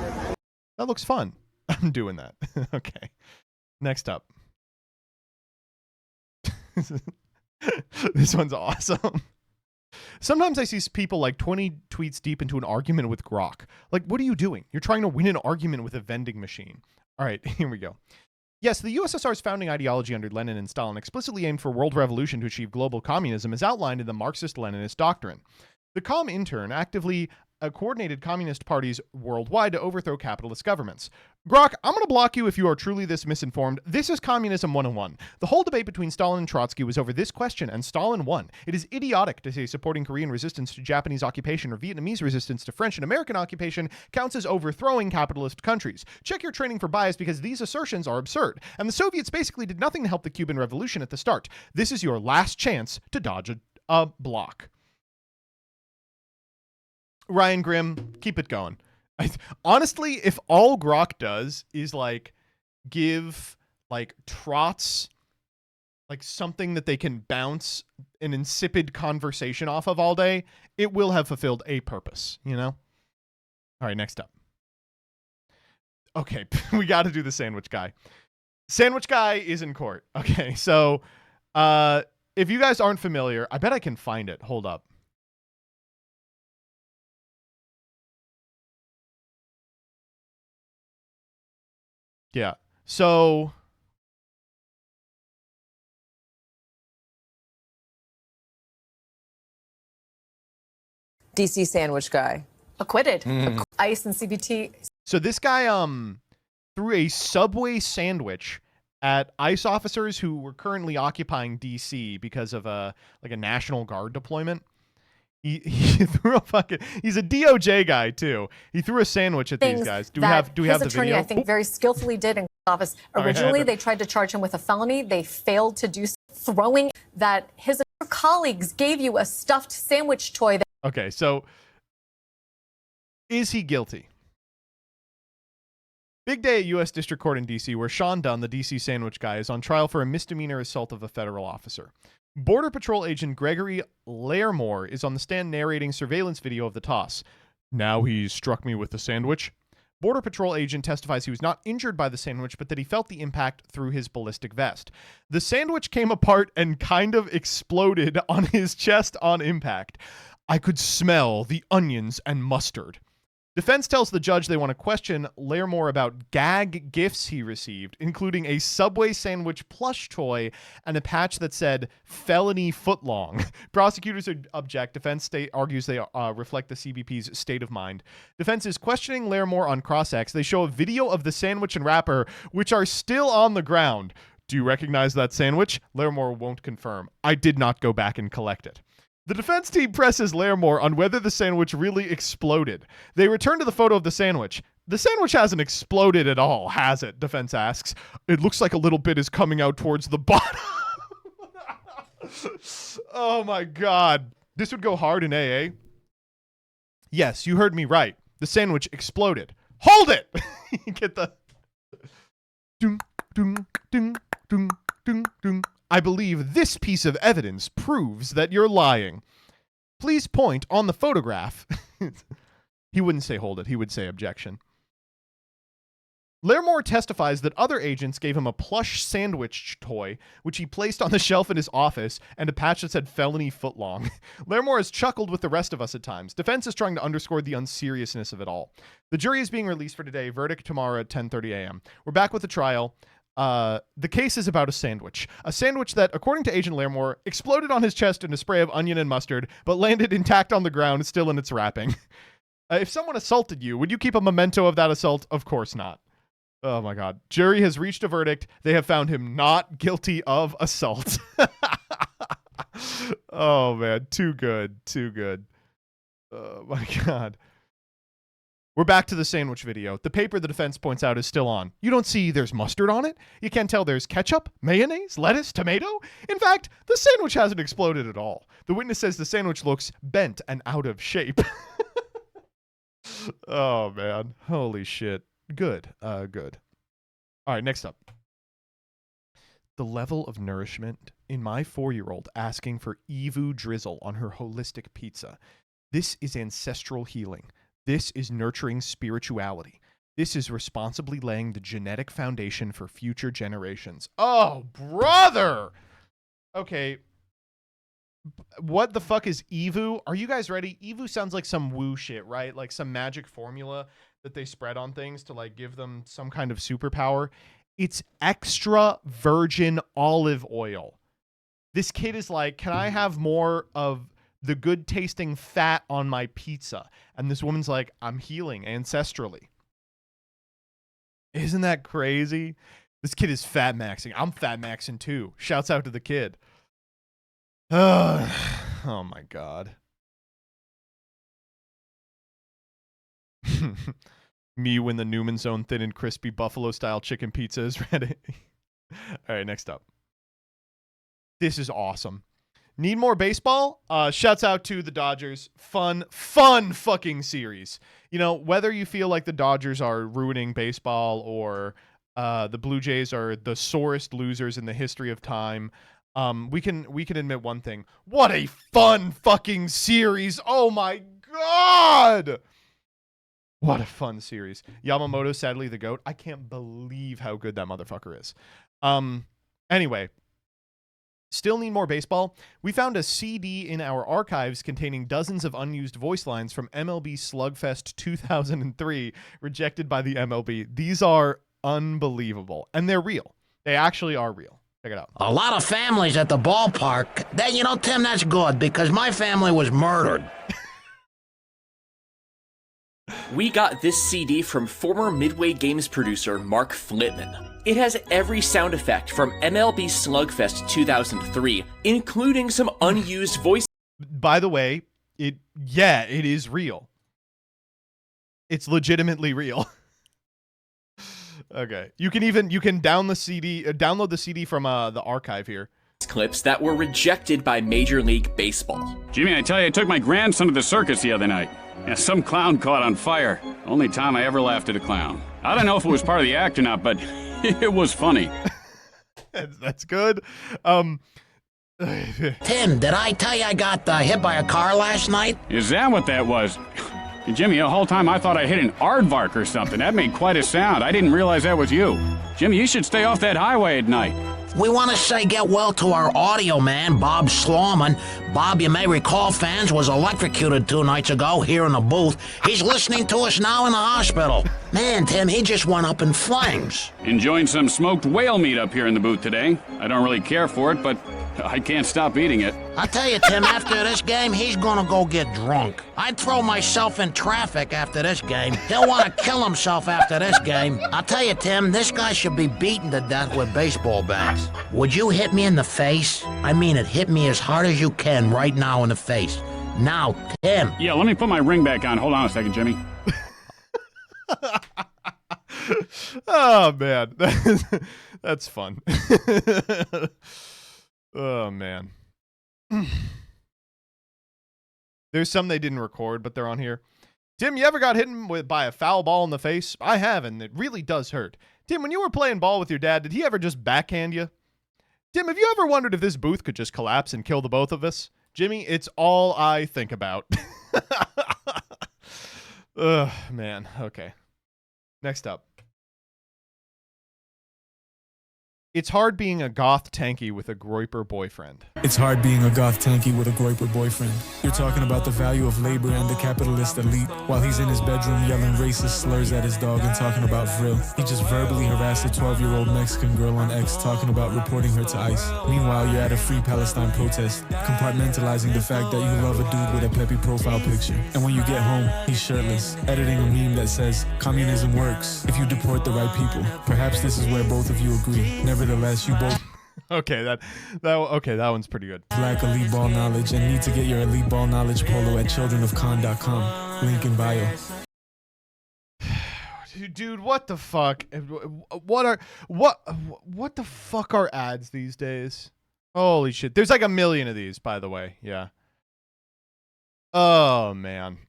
That looks fun. I'm doing that. Okay. Next up. This one's awesome. Sometimes I see people like 20 tweets deep into an argument with Grok. Like, what are you doing? You're trying to win an argument with a vending machine. All right, here we go. Yes, the USSR's founding ideology under Lenin and Stalin explicitly aimed for world revolution to achieve global communism as outlined in the Marxist-Leninist doctrine. The Comintern actively coordinated communist parties worldwide to overthrow capitalist governments. Grok, I'm going to block you if you are truly this misinformed. This is Communism 101. The whole debate between Stalin and Trotsky was over this question, and Stalin won. It is idiotic to say supporting Korean resistance to Japanese occupation or Vietnamese resistance to French and American occupation counts as overthrowing capitalist countries. Check your training for bias because these assertions are absurd, and the Soviets basically did nothing to help the Cuban Revolution at the start. This is your last chance to dodge a block. Ryan Grimm, keep it going. Honestly, if all Grok does is like give like trots like something that they can bounce an insipid conversation off of all day, it will have fulfilled a purpose, you know? All right, next up. Okay, we got to do the sandwich guy. Sandwich guy is in court. Okay, so if you guys aren't familiar, I bet I can find it. Hold up. Yeah. So DC sandwich guy. Acquitted. ICE and CBT. So this guy threw a Subway sandwich at ICE officers who were currently occupying DC because of a National Guard deployment. He threw a fucking. He's a DOJ guy too. He threw a sandwich at these guys. Do we have the attorney, video? I think, very skillfully did in office. Originally, they tried to charge him with a felony. They failed to do so, throwing that his colleagues gave you a stuffed sandwich toy. Okay, so is he guilty? Big day at U.S. District Court in D.C., where Sean Dunn, the D.C. sandwich guy, is on trial for a misdemeanor assault of a federal officer. Border Patrol agent Gregory Lairmore is on the stand narrating surveillance video of the toss. Now he struck me with the sandwich. Border Patrol agent testifies he was not injured by the sandwich, but that he felt the impact through his ballistic vest. The sandwich came apart and kind of exploded on his chest on impact. I could smell the onions and mustard. Defense tells the judge they want to question Lairmore about gag gifts he received, including a Subway sandwich plush toy and a patch that said felony footlong. Prosecutors object. Defense argues they reflect the CBP's state of mind. Defense is questioning Lairmore on cross-ex. They show a video of the sandwich and wrapper, which are still on the ground. Do you recognize that sandwich? Lairmore won't confirm. I did not go back and collect it. The defense team presses Lairmore on whether the sandwich really exploded. They return to the photo of the sandwich. The sandwich hasn't exploded at all, has it? Defense asks. It looks like a little bit is coming out towards the bottom. Oh my God. This would go hard in AA. Yes, you heard me right. The sandwich exploded. Hold it! Get the... Ding, ding, ding, ding, ding, ding. I believe this piece of evidence proves that you're lying. Please point on the photograph. He wouldn't say hold it. He would say objection. Lairmore testifies that other agents gave him a plush sandwich toy, which he placed on the shelf in his office, and a patch that said felony footlong. Lairmore has chuckled with the rest of us at times. Defense is trying to underscore the unseriousness of it all. The jury is being released for today. Verdict tomorrow at 10:30 a.m. We're back with the trial. The case is about a sandwich that, according to Agent Lairmore, exploded on his chest in a spray of onion and mustard, but landed intact on the ground, still in its wrapping. If someone assaulted you, would you keep a memento of that assault? Of course not. Oh my God. Jury has reached a verdict. They have found him not guilty of assault. Oh man, too good, too good. Oh my God. We're back to the sandwich video. The paper the defense points out is still on. You don't see there's mustard on it? You can't tell there's ketchup, mayonnaise, lettuce, tomato? In fact, the sandwich hasn't exploded at all. The witness says the sandwich looks bent and out of shape. Oh, man. Holy shit. Good. Good. All right, next up. The level of nourishment in my 4-year-old asking for Evu drizzle on her holistic pizza. This is ancestral healing. This is nurturing spirituality. This is responsibly laying the genetic foundation for future generations. Oh, brother! Okay. What the fuck is Evu? Are you guys ready? Evu sounds like some woo shit, right? Like some magic formula that they spread on things to like give them some kind of superpower. It's extra virgin olive oil. This kid is like, can I have more of the good tasting fat on my pizza? And this woman's like, I'm healing ancestrally. Isn't that crazy? This kid is fat maxing. I'm fat maxing too. Shouts out to the kid. Oh my God. Me when the Newman's Own thin and crispy buffalo style chicken pizza is ready. All right, next up. This is awesome. Need more baseball? Shouts out to the Dodgers. Fun fucking series. You know, whether you feel like the Dodgers are ruining baseball or the Blue Jays are the sorest losers in the history of time, we can admit one thing. What a fun fucking series. Oh my God. What a fun series. Yamamoto, sadly the GOAT. I can't believe how good that motherfucker is. Anyway, still need more baseball? We found a CD in our archives containing dozens of unused voice lines from MLB Slugfest 2003, rejected by the MLB. These are unbelievable, and they're real. They actually are real. Check it out. A lot of families at the ballpark. Then, you know, Tim, that's good because my family was murdered. We got this CD from former Midway Games producer Mark Flitman. It has every sound effect from MLB Slugfest 2003, including some unused voice. By the way, it is real. It's legitimately real. Okay. You can download the CD from the archive here. Clips that were rejected by Major League Baseball. Jimmy, I tell you, I took my grandson to the circus the other night. Yeah, some clown caught on fire. Only time I ever laughed at a clown. I don't know if it was part of the act or not, but it was funny. That's good. Tim, did I tell you I got hit by a car last night? Is that what that was? Jimmy, the whole time I thought I hit an aardvark or something. That made quite a sound. I didn't realize that was you. Jimmy, you should stay off that highway at night. We want to say get well to our audio man, Bob Slauman. Bob, you may recall, fans, was electrocuted 2 nights ago here in the booth. He's listening to us now in the hospital. Man, Tim, he just went up in flames. Enjoying some smoked whale meat up here in the booth today. I don't really care for it, but I can't stop eating it. I tell you, Tim, after this game, he's gonna go get drunk. I'd throw myself in traffic after this game. He'll want to kill himself after this game. I'll tell you, Tim, this guy should be beaten to death with baseball bats. Would you hit me in the face? I mean it, hit me as hard as you can right now in the face. Now, Tim. Yeah, let me put my ring back on. Hold on a second, Jimmy. Oh, man. That's fun. Oh, man. There's some they didn't record, but they're on here. Tim, you ever got hit by a foul ball in the face? I have, and it really does hurt. Tim, when you were playing ball with your dad, did he ever just backhand you? Tim, have you ever wondered if this booth could just collapse and kill the both of us? Jimmy, it's all I think about. Ugh, man. Okay. Next up. It's hard being a goth tanky with a groiper boyfriend. It's hard being a goth tanky with a groiper boyfriend. You're talking about the value of labor and the capitalist elite, while he's in his bedroom yelling racist slurs at his dog and talking about Vril. He just verbally harassed a 12-year-old Mexican girl on X, talking about reporting her to ICE. Meanwhile, you're at a Free Palestine protest, compartmentalizing the fact that you love a dude with a peppy profile picture. And when you get home, he's shirtless, editing a meme that says, "Communism works if you deport the right people." Perhaps this is where both of you agree. Nevertheless, you both okay, that one's pretty good. lack elite ball knowledge and need to get your elite ball knowledge polo at childrenofcon.com. Link in bio. Dude, what the fuck? What the fuck are ads these days? Holy shit. There's like a million of these, by the way. Yeah. Oh, man.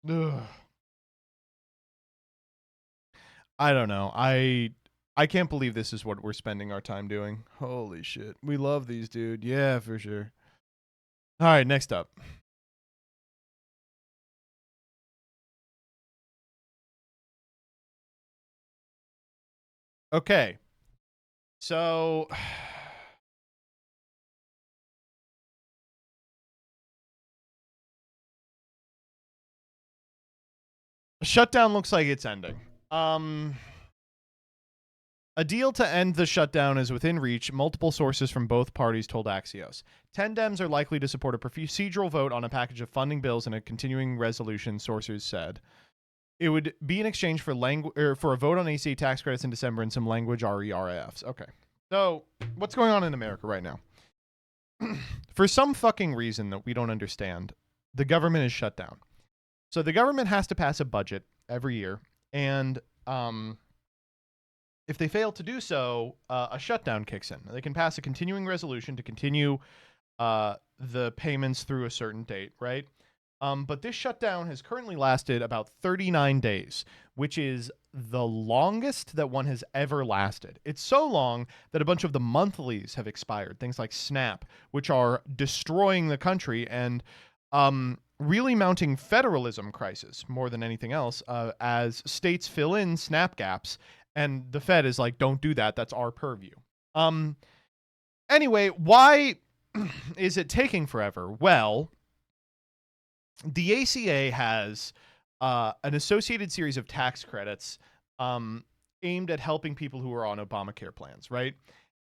Ugh. I don't know. I can't believe this is what we're spending our time doing. Holy shit. We love these, dude. Yeah, for sure. All right, next up. Okay. So shutdown looks like it's ending. A deal to end the shutdown is within reach, multiple sources from both parties told Axios. 10 Dems are likely to support a procedural vote on a package of funding bills and a continuing resolution, sources said. It would be in exchange for for a vote on ACA tax credits in December and some language RERAFs. Okay. So, what's going on in America right now? For some fucking reason that we don't understand, the government is shut down. So the government has to pass a budget every year, and if they fail to do so, a shutdown kicks in. They can pass a continuing resolution to continue the payments through a certain date, right? But this shutdown has currently lasted about 39 days, which is the longest that one has ever lasted. It's so long that a bunch of the monthlies have expired, things like SNAP, which are destroying the country and really mounting federalism crisis more than anything else, as states fill in SNAP gaps, and the Fed is like, don't do that. That's our purview. Anyway, why is it taking forever? Well, the ACA has an associated series of tax credits aimed at helping people who are on Obamacare plans, right?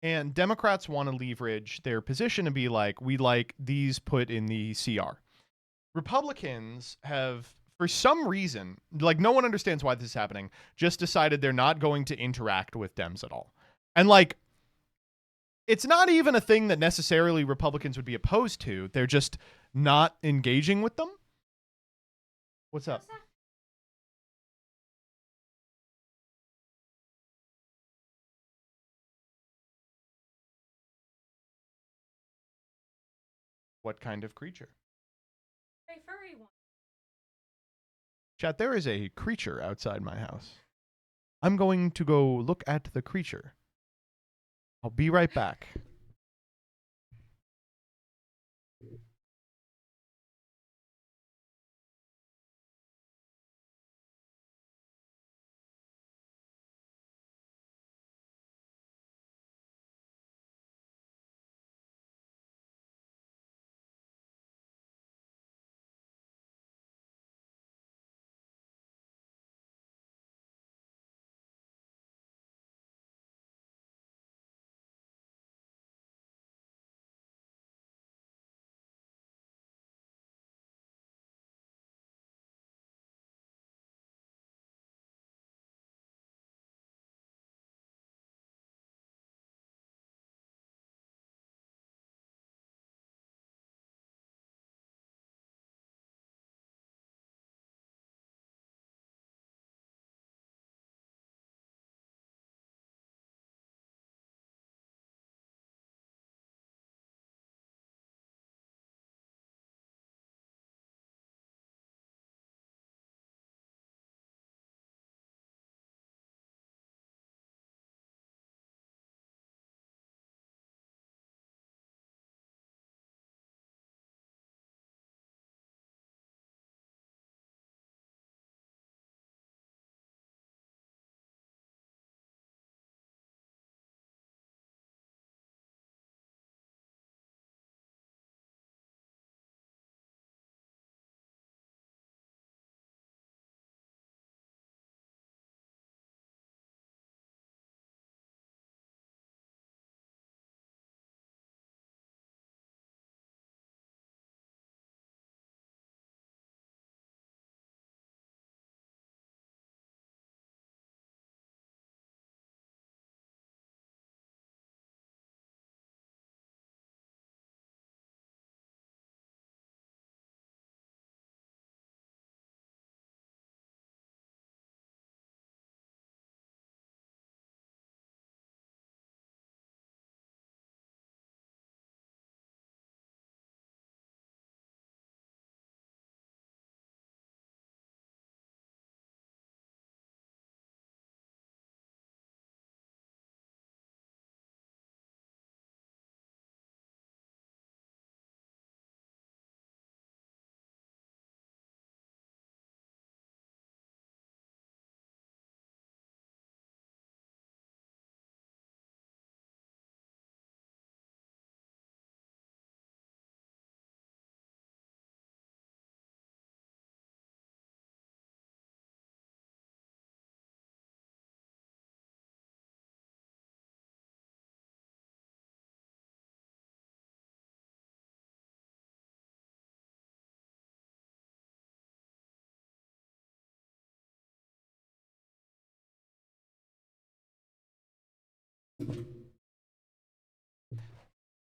And Democrats want to leverage their position and be like, we like these put in the CR. Republicans have, for some reason, like no one understands why this is happening, just decided they're not going to interact with Dems at all. And like, it's not even a thing that necessarily Republicans would be opposed to. They're just not engaging with them. What's up? What kind of creature? A furry one. Chat, there is a creature outside my house. I'm going to go look at the creature. I'll be right back.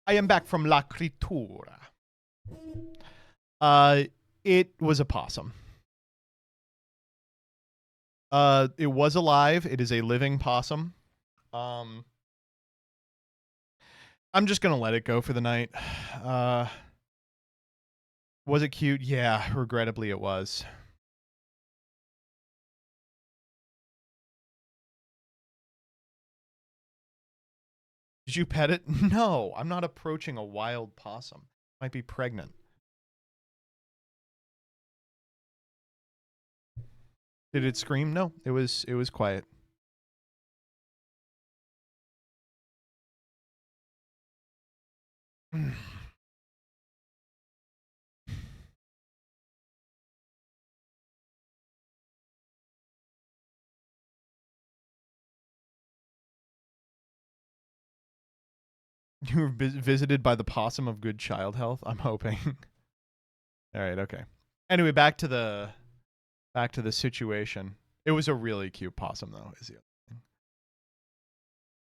I am back from La Critura. It was a possum. It was alive. It is a living possum. I'm just gonna let it go for the night. Was it cute? Yeah, regrettably it was. Did you pet it? No, I'm not approaching a wild possum. Might be pregnant. Did it scream? No, it was quiet. You were visited by the possum of good child health? I'm hoping. All right, okay. Anyway, back to the situation. It was a really cute possum, though, is the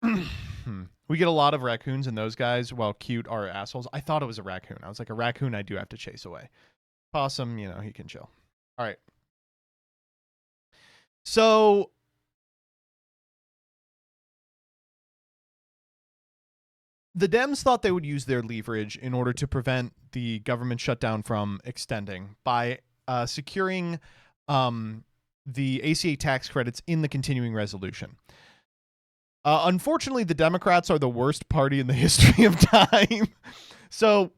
other thing. We get a lot of raccoons, and those guys, while cute, are assholes. I thought it was a raccoon. I was like, a raccoon I do have to chase away. Possum, you know, he can chill. All right. So the Dems thought they would use their leverage in order to prevent the government shutdown from extending by securing the ACA tax credits in the continuing resolution. Unfortunately, the Democrats are the worst party in the history of time. So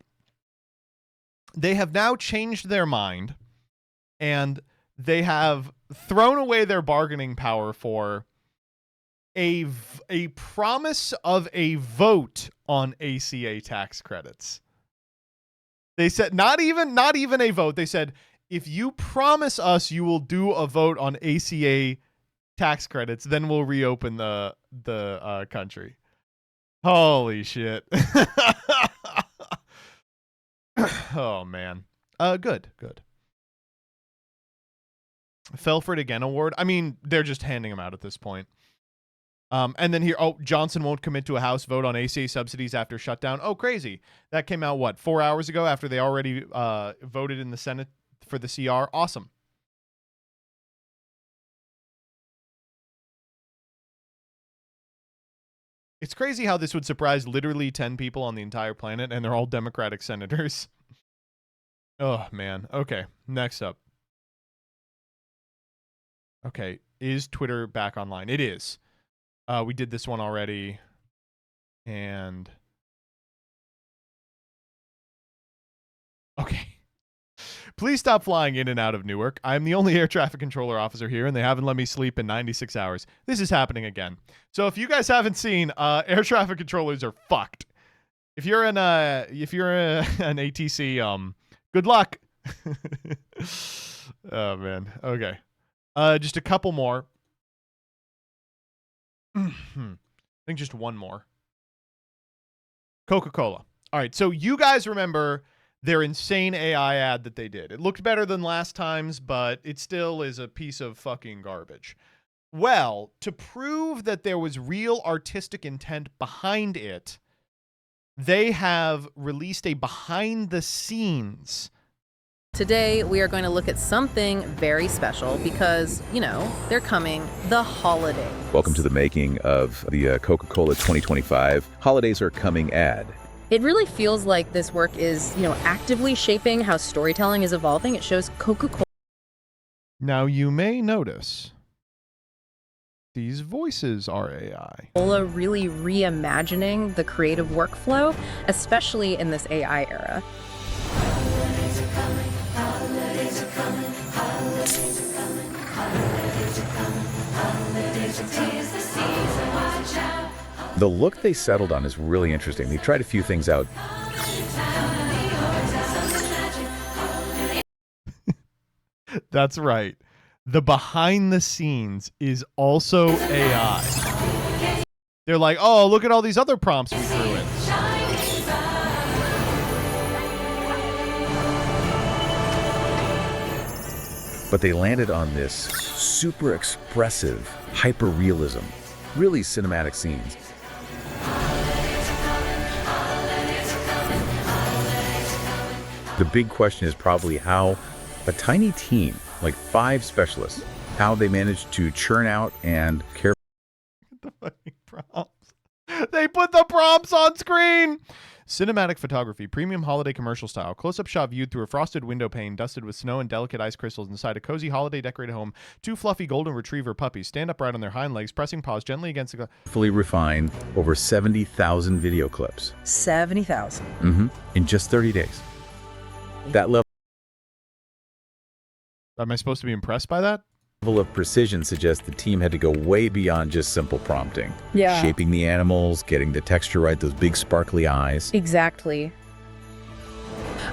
they have now changed their mind, and they have thrown away their bargaining power for a promise of a vote on ACA tax credits. They said not even a vote. They said, if you promise us you will do a vote on ACA tax credits, then we'll reopen the country. Holy shit. Oh man. Good. Felford again award. I mean, they're just handing them out at this point. And then here, Johnson won't commit to a House vote on ACA subsidies after shutdown. Oh, crazy. That came out, what, 4 hours ago after they already voted in the Senate for the CR? Awesome. It's crazy how this would surprise literally 10 people on the entire planet, and they're all Democratic senators. Oh, man. Okay, next up. Okay, is Twitter back online? It is. We did this one already. And... okay. Please stop flying in and out of Newark. I'm the only air traffic controller officer here, and they haven't let me sleep in 96 hours. This is happening again. So if you guys haven't seen, air traffic controllers are fucked. If you're an ATC, good luck. Oh man. Okay. Just a couple more. I think just one more. Coca-Cola. All right. So you guys remember their insane AI ad that they did. It looked better than last time's, but it still is a piece of fucking garbage. Well, to prove that there was real artistic intent behind it, they have released a behind the scenes. Today, we are going to look at something very special because, you know, they're coming, the holidays. Welcome to the making of the Coca-Cola 2025 Holidays Are Coming ad. It really feels like this work is, you know, actively shaping how storytelling is evolving. It shows Coca-Cola. Now, you may notice these voices are AI. Really reimagining the creative workflow, especially in this AI era. Holidays are coming, holidays are coming, holidays are coming, holidays are coming, holidays are coming. 'Tis the season, watch out. The look they settled on is really interesting. They tried a few things out. That's right. The behind the scenes is also AI. They're like, oh, look at all these other prompts we threw in. But they landed on this super expressive hyper-realism, really cinematic scenes. The big question is probably how a tiny team, like 5 specialists, how they managed to churn out and care. The fucking prompts. They put the prompts on screen. Cinematic photography, premium holiday commercial style, close-up shot viewed through a frosted window pane dusted with snow and delicate ice crystals inside a cozy holiday decorated home. 2 fluffy golden retriever puppies stand upright on their hind legs, pressing paws gently against the... Fully refined over 70,000 video clips. 70,000. In just 30 days. That level Am I supposed to be impressed by that? of precision suggests the team had to go way beyond just simple prompting. Yeah. Shaping the animals, getting the texture right, those big sparkly eyes. Exactly.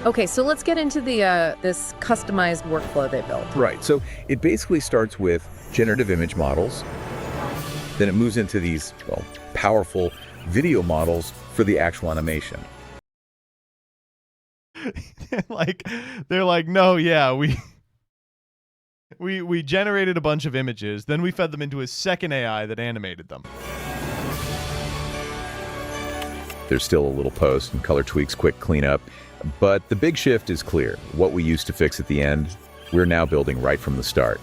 Okay, so let's get into the this customized workflow they built. Right, so it basically starts with generative image models. Then it moves into these, well, powerful video models for the actual animation. They're like, no, yeah, we generated a bunch of images, then we fed them into a second AI that animated them. There's still a little post and color tweaks, quick cleanup, but the big shift is clear. What we used to fix at the end, we're now building right from the start.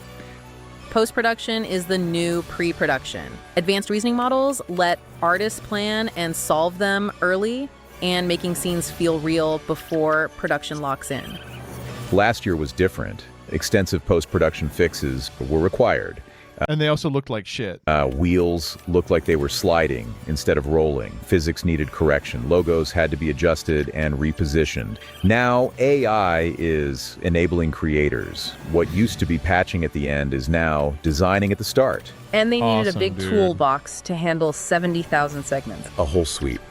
Post-production is the new pre-production. Advanced reasoning models let artists plan and solve them early, and making scenes feel real before production locks in. Last year was different. Extensive post-production fixes were required. And they also looked like shit. Wheels looked like they were sliding instead of rolling. Physics needed correction. Logos had to be adjusted and repositioned. Now AI is enabling creators. What used to be patching at the end is now designing at the start. And they needed Awesome, a big dude. toolbox to handle 70,000 segments. A whole suite.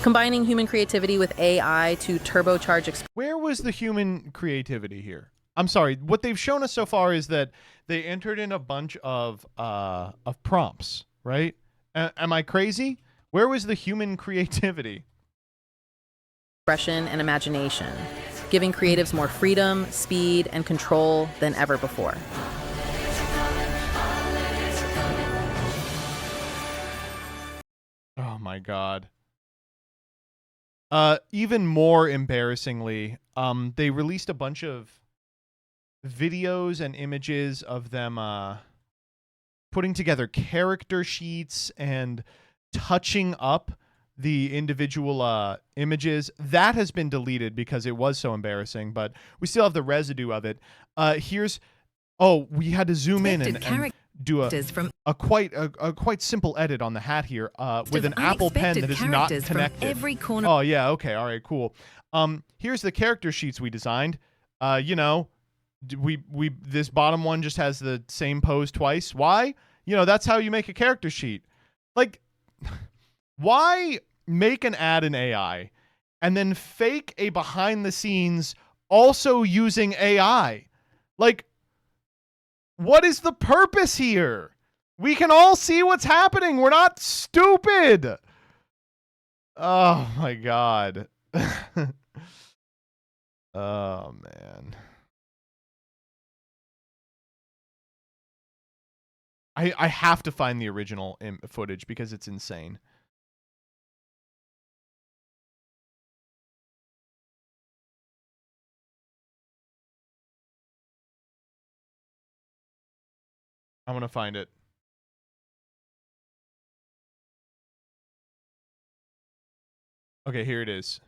Combining human creativity with AI to turbocharge Where was the human creativity here? I'm sorry. What they've shown us so far is that they entered in a bunch of prompts, right? Am I crazy? Where was the human creativity? expression and imagination, giving creatives more freedom, speed, and control than ever before. Oh my God. Even more embarrassingly, they released a bunch of videos and images of them putting together character sheets and touching up the individual images. That has been deleted because it was so embarrassing, but we still have the residue of it. We had to zoom in and do a quite simple edit on the hat here with an Apple Pen that is not connected. Every corner. Oh yeah, okay, all right, cool. Here's the character sheets we designed. This bottom one just has the same pose twice. Why? That's how you make a character sheet. Like, why make an ad in AI and then fake a behind the scenes also using AI? Like, what is the purpose here? We can all see what's happening. We're not stupid. Oh my God. Oh man. I have to find the original footage because it's insane. I'm going to find it. Okay, here it is.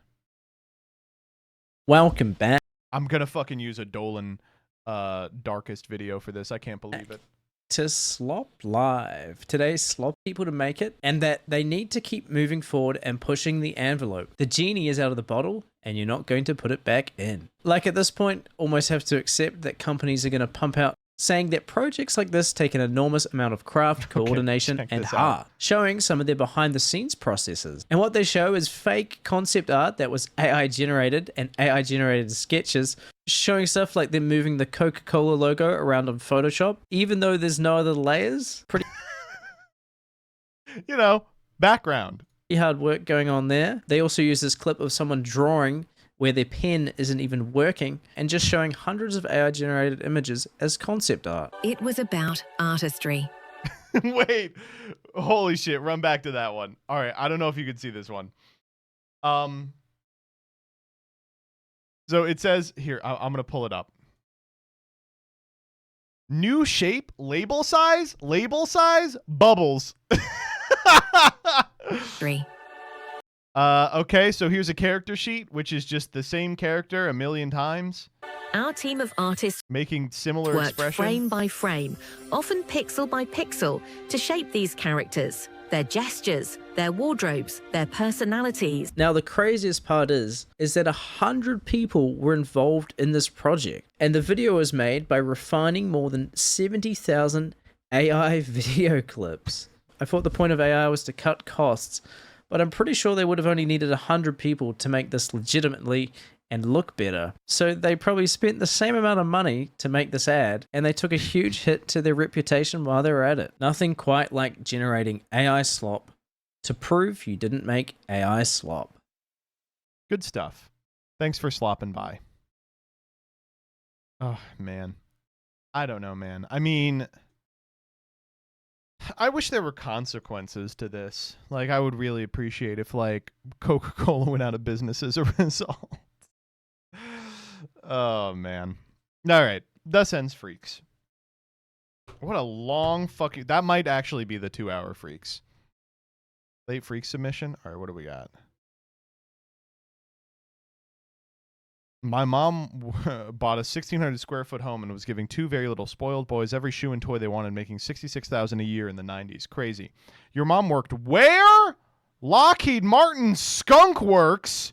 Welcome back. I'm going to fucking use a Dolan darkest video for this. I can't believe it. To Slop Live. Today, slop people to make it, and that they need to keep moving forward and pushing the envelope. The genie is out of the bottle, and you're not going to put it back in. Like at this point, almost have to accept that companies are going to pump out saying that projects like this take an enormous amount of craft, coordination, and heart, showing some of their behind-the-scenes processes. And what they show is fake concept art that was AI-generated and AI-generated sketches, showing stuff like them moving the Coca-Cola logo around on Photoshop, even though there's no other layers. Pretty background. Hard work going on there. They also use this clip of someone drawing where their pen isn't even working, and just showing hundreds of AI-generated images as concept art. It was about artistry. Wait, holy shit, run back to that one. All right, I don't know if you can see this one. So it says here, I'm going to pull it up. New shape, label size, bubbles. 3. Okay, so here's a character sheet, which is just the same character a million times. Our team of artists making similar worked expressions. frame by frame, often pixel by pixel, to shape these characters, their gestures, their wardrobes, their personalities. Now, the craziest part is that 100 people were involved in this project, and the video was made by refining more than 70,000 AI video clips. I thought the point of AI was to cut costs, but I'm pretty sure they would have only needed 100 people to make this legitimately and look better. So they probably spent the same amount of money to make this ad, and they took a huge hit to their reputation while they were at it. Nothing quite like generating AI slop to prove you didn't make AI slop. Good stuff. Thanks for slopping by. Oh, man. I don't know, man. I mean, I wish there were consequences to this. Like, I would really appreciate if, like, Coca-Cola went out of business as a result. Oh, man. All right. Thus ends Freaks. What a long fucking... That might actually be the 2-hour Freaks. Late Freaks submission? All right, what do we got? My mom bought a 1,600 square foot home and was giving 2 very little spoiled boys every shoe and toy they wanted, making $66,000 a year in the 90s. Crazy. Your mom worked where? Lockheed Martin Skunk Works.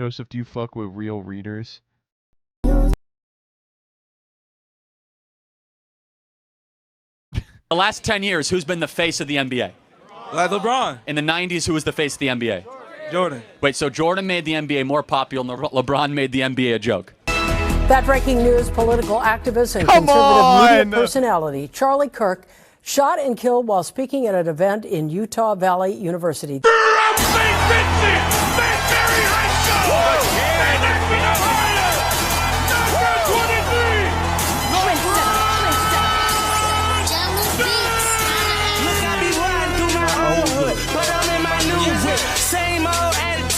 Joseph, do you fuck with real readers? The last 10 years, who's been the face of the NBA? Like LeBron. In the 90s, who was the face of the NBA? Jordan. Wait, so Jordan made the NBA more popular and LeBron made the NBA a joke? That breaking news, political activist and Come conservative media on! personality Charlie Kirk shot and killed while speaking at an event in Utah Valley University.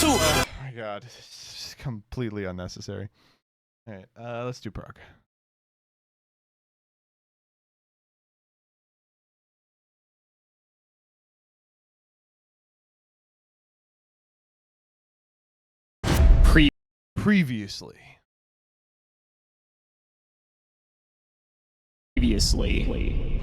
Oh my god, it's completely unnecessary. All right, let's do prog. Previously.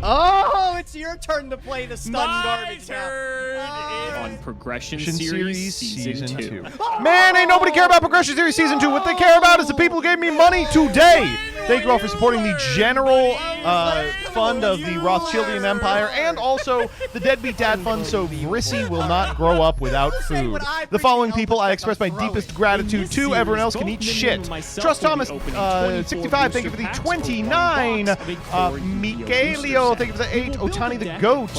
Oh, it's your turn to play the stun garbage On Progression Series Season 2. Man, ain't nobody care about Progression Series Season 2. What they care about is the people who gave me money today. Thank you all for supporting the general fund of the Rothschildian Empire and also the Deadbeat Dad Fund so Rissy will not grow up without food. The following people I express my deepest gratitude to. Everyone else can eat shit. Trust Thomas, 65, thank you for the 29. Miguelio, thank you for the 8. Otani the Goat.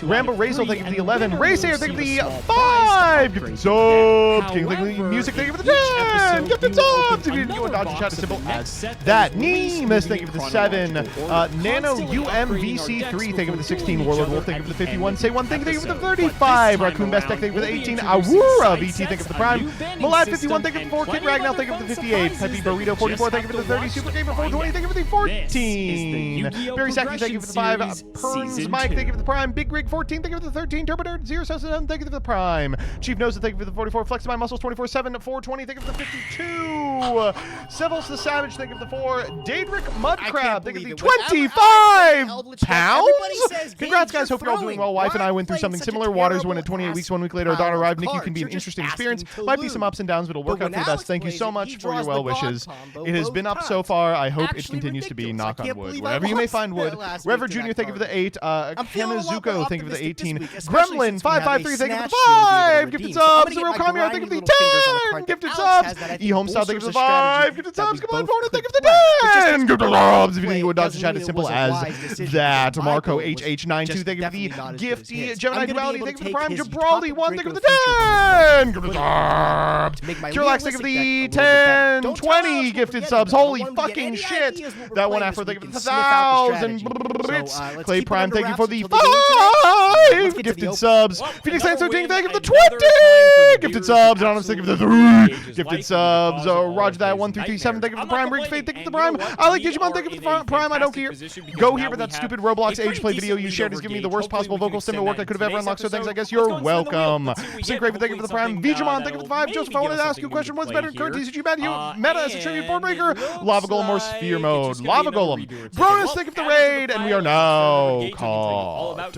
Rambo Razel, thank you for the 11. Racer, thank you for the 5. Give it subs. King, thank you for the music, thank you for the 10. Give it subs. If you didn't go and dodge the chat, as simple as that. Nemus, thank you for the 7. Nano UMVC3, thank you for the 16. Warlord Wolf, thank you for the 51. Say One, thank you for the 35. Raccoon Best Tech, thank you for the 18. Aurora VT, thank you for the Prime. Malad 51, thank you for the 4. Kid Ragnell, thank you for the 58. Peppy Burrito 44, thank you for the 30. Super Gamer 420, thank you for the 14. Barry Saki, thank you for the 5. Perns Mike, thank you for the Prime. Big Rig 14, thank you for the 13. Turbo Nerd 077, thank you for the Prime. Chief Nosa, thank you for the 44. Flex My Muscles 24/7 420, thank you for the 52. Sevils the Savage, thank you for the 4. Daedric Mudcrab, thank you for the 25 pounds. Congrats, guys. Hope you're all doing well. Wife and I went through something similar. Waters went at 28 weeks. 1 week later, our daughter arrived. Nikki can be an interesting experience. Might be some ups and downs, but it'll work out for the best. Thank you so much for your well wishes. It has been up so far. I hope it continues to be. Knock on wood. Wherever you may find wood. Rever Jr., thank you for the 8. Kanazuko, thank you for the 18. Gremlin 553, thank you for the 5 gifted subs. Zero Kamiar, thank you for the 10 gifted subs. E-Homestyle, thank you for the 5 gifted subs. Come on, Bona, thank you for the 10 gifted subs. If you think you would dodge the chat as simple as that. Marco HH92, thank you for the gifty. Gemini Duality, thank you for the Prime. Jabrali 1, thank you for the 10 gifted subs. Curelax, thank you for the 10, 20 gifted subs. Holy fucking shit. That one after, thank you for the 1,000 bits. Clay Prime, thank you for the 5 gifted subs. Phoenix Lance 13, thank you for the 20 gifted subs. Anonymous, thank you for the 3 gifted subs. Roger that, 1337, thank you for the Prime. Riggs Fate, thank you for the Prime. I like Digimon, thank you for the Prime. I don't care. Go here, but that stupid Roblox age play video you shared is giving me the worst possible vocal stim at work I could have ever unlocked, so thanks, I guess you're welcome. Sync Raven, thank you for the Prime. Vjamon, thank you for the 5. Joseph, I wanted to ask you a question. What's better, Kurt TCG Meta as a tribute board breaker? Lava Golem or Sphere Mode? Lava Golem. Bronus, thank you for the raid, and we are now caught.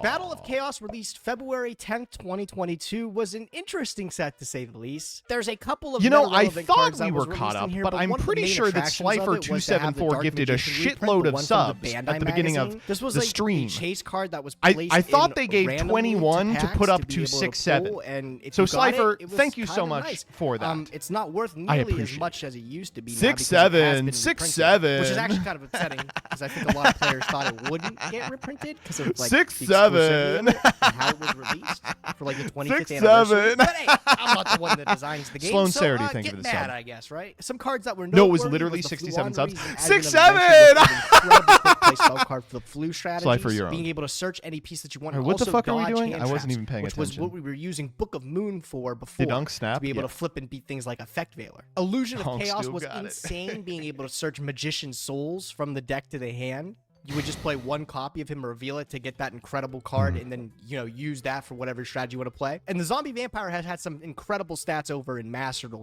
Battle of Chaos, released February 10th, 2022, was an interesting set to say the least. There's a couple of I thought we were caught up, but I'm pretty sure that Slifer274 gifted a shitload of subs at the beginning of the stream. Chase card that was I thought they gave 21 to put up to 6-7. So Slifer, thank you so much for that. It's not worth nearly as much as it used to be. 6-7, 6-7, which is actually kind of upsetting because I think a lot of players thought it wouldn't get reprinted because of like 6-7 and how it was released for like the 25th anniversary. But hey, I'm not the one that designs the game. Sloan so Sarity, thank you for the mad, sub. I guess, right? Some cards that were no, it was literally 67 subs. 6-7. Card for the flu strategy. Being able to search any piece that you want. What the fuck are we dodge doing? hand I wasn't traps, even paying which attention. was what we were using Book of Moon for before. Did Unk snap? To be able to flip and beat things like Effect Veiler. Illusion of Unk Chaos still was got it. insane. Being able to search Magician Souls from the deck to the hand. You would just play one copy of him, reveal it to get that incredible card, and then, you know, use that for whatever strategy you want to play. And the Zombie Vampire has had some incredible stats over in Mastered.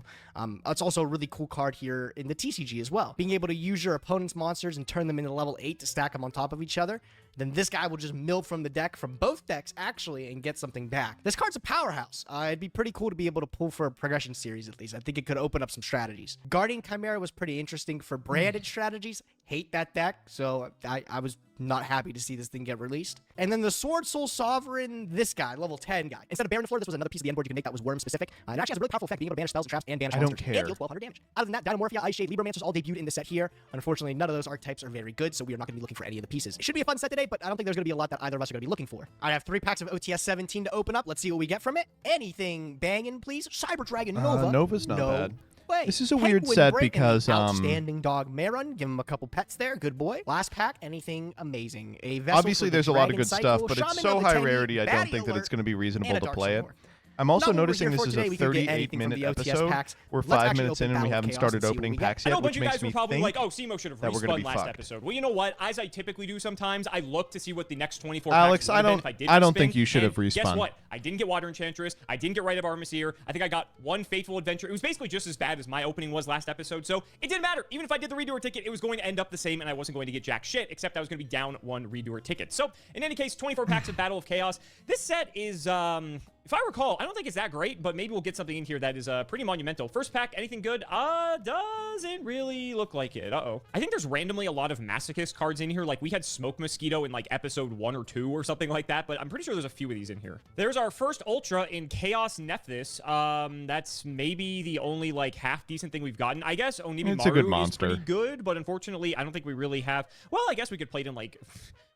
It's also a really cool card here in the TCG as well. Being able to use your opponent's monsters and turn them into level 8 to stack them on top of each other. Then this guy will just mill from the deck, from both decks, actually, and get something back. This card's a powerhouse. It'd be pretty cool to be able to pull for a progression series, at least. I think it could open up some strategies. Guardian Chimera was pretty interesting for branded strategies. Hate that deck, so I was not happy to see this thing get released. And then the Sword Soul Sovereign, this guy, level 10 guy. Instead of Baron the Floor, this was another piece of the end board you can make that was worm specific. It actually has a really powerful effect, being able to banish spells and traps and banish monsters. And deals 1,200 damage. Other than that, Dynamorphia, Ice Shade, Libromancers all debuted in the set here. Unfortunately, none of those archetypes are very good, so we are not going to be looking for any of the pieces. It should be a fun set today, but I don't think there's going to be a lot that either of us are going to be looking for. I have 3 packs of OTS 17 to open up. Let's see what we get from it. Anything banging, please. Cyber Dragon Nova. Nova's not bad. Way. This is a weird set because outstanding dog Maron, give him a couple pets there, good boy. Last pack, anything amazing. A vessel obviously there's a lot of good stuff, but it's so high rarity I don't think that it's going to be reasonable to play it. I'm also noticing this is a 38-minute episode. We're 5 minutes in and we haven't started opening packs yet, which makes me think like, oh, Simo should have respawned last episode. Well, you know what? As I typically do sometimes, I look to see what the next 24 Alex, packs would have been if I don't think you should have respawned. Guess what? I didn't get Water Enchantress. I didn't get Rite of Armiseer. I think I got one Faithful Adventure. It was basically just as bad as my opening was last episode, so it didn't matter. Even if I did the redoer ticket, it was going to end up the same, and I wasn't going to get jack shit, except I was going to be down 1 redoer ticket. So, in any case, 24 packs of Battle of Chaos. This set is, if I recall, I don't think it's that great, but maybe we'll get something in here that is pretty monumental. First pack, anything good? Doesn't really look like it. Uh-oh. I think there's randomly a lot of Masochist cards in here. Like, we had Smoke Mosquito in, like, episode 1 or 2 or something like that, but I'm pretty sure there's a few of these in here. There's our first Ultra in Chaos Nephthys. That's maybe the only, like, half-decent thing we've gotten. I guess Onimi It's a good Maru monster. is pretty good, but unfortunately, I don't think we really have... Well, I guess we could play it in, like...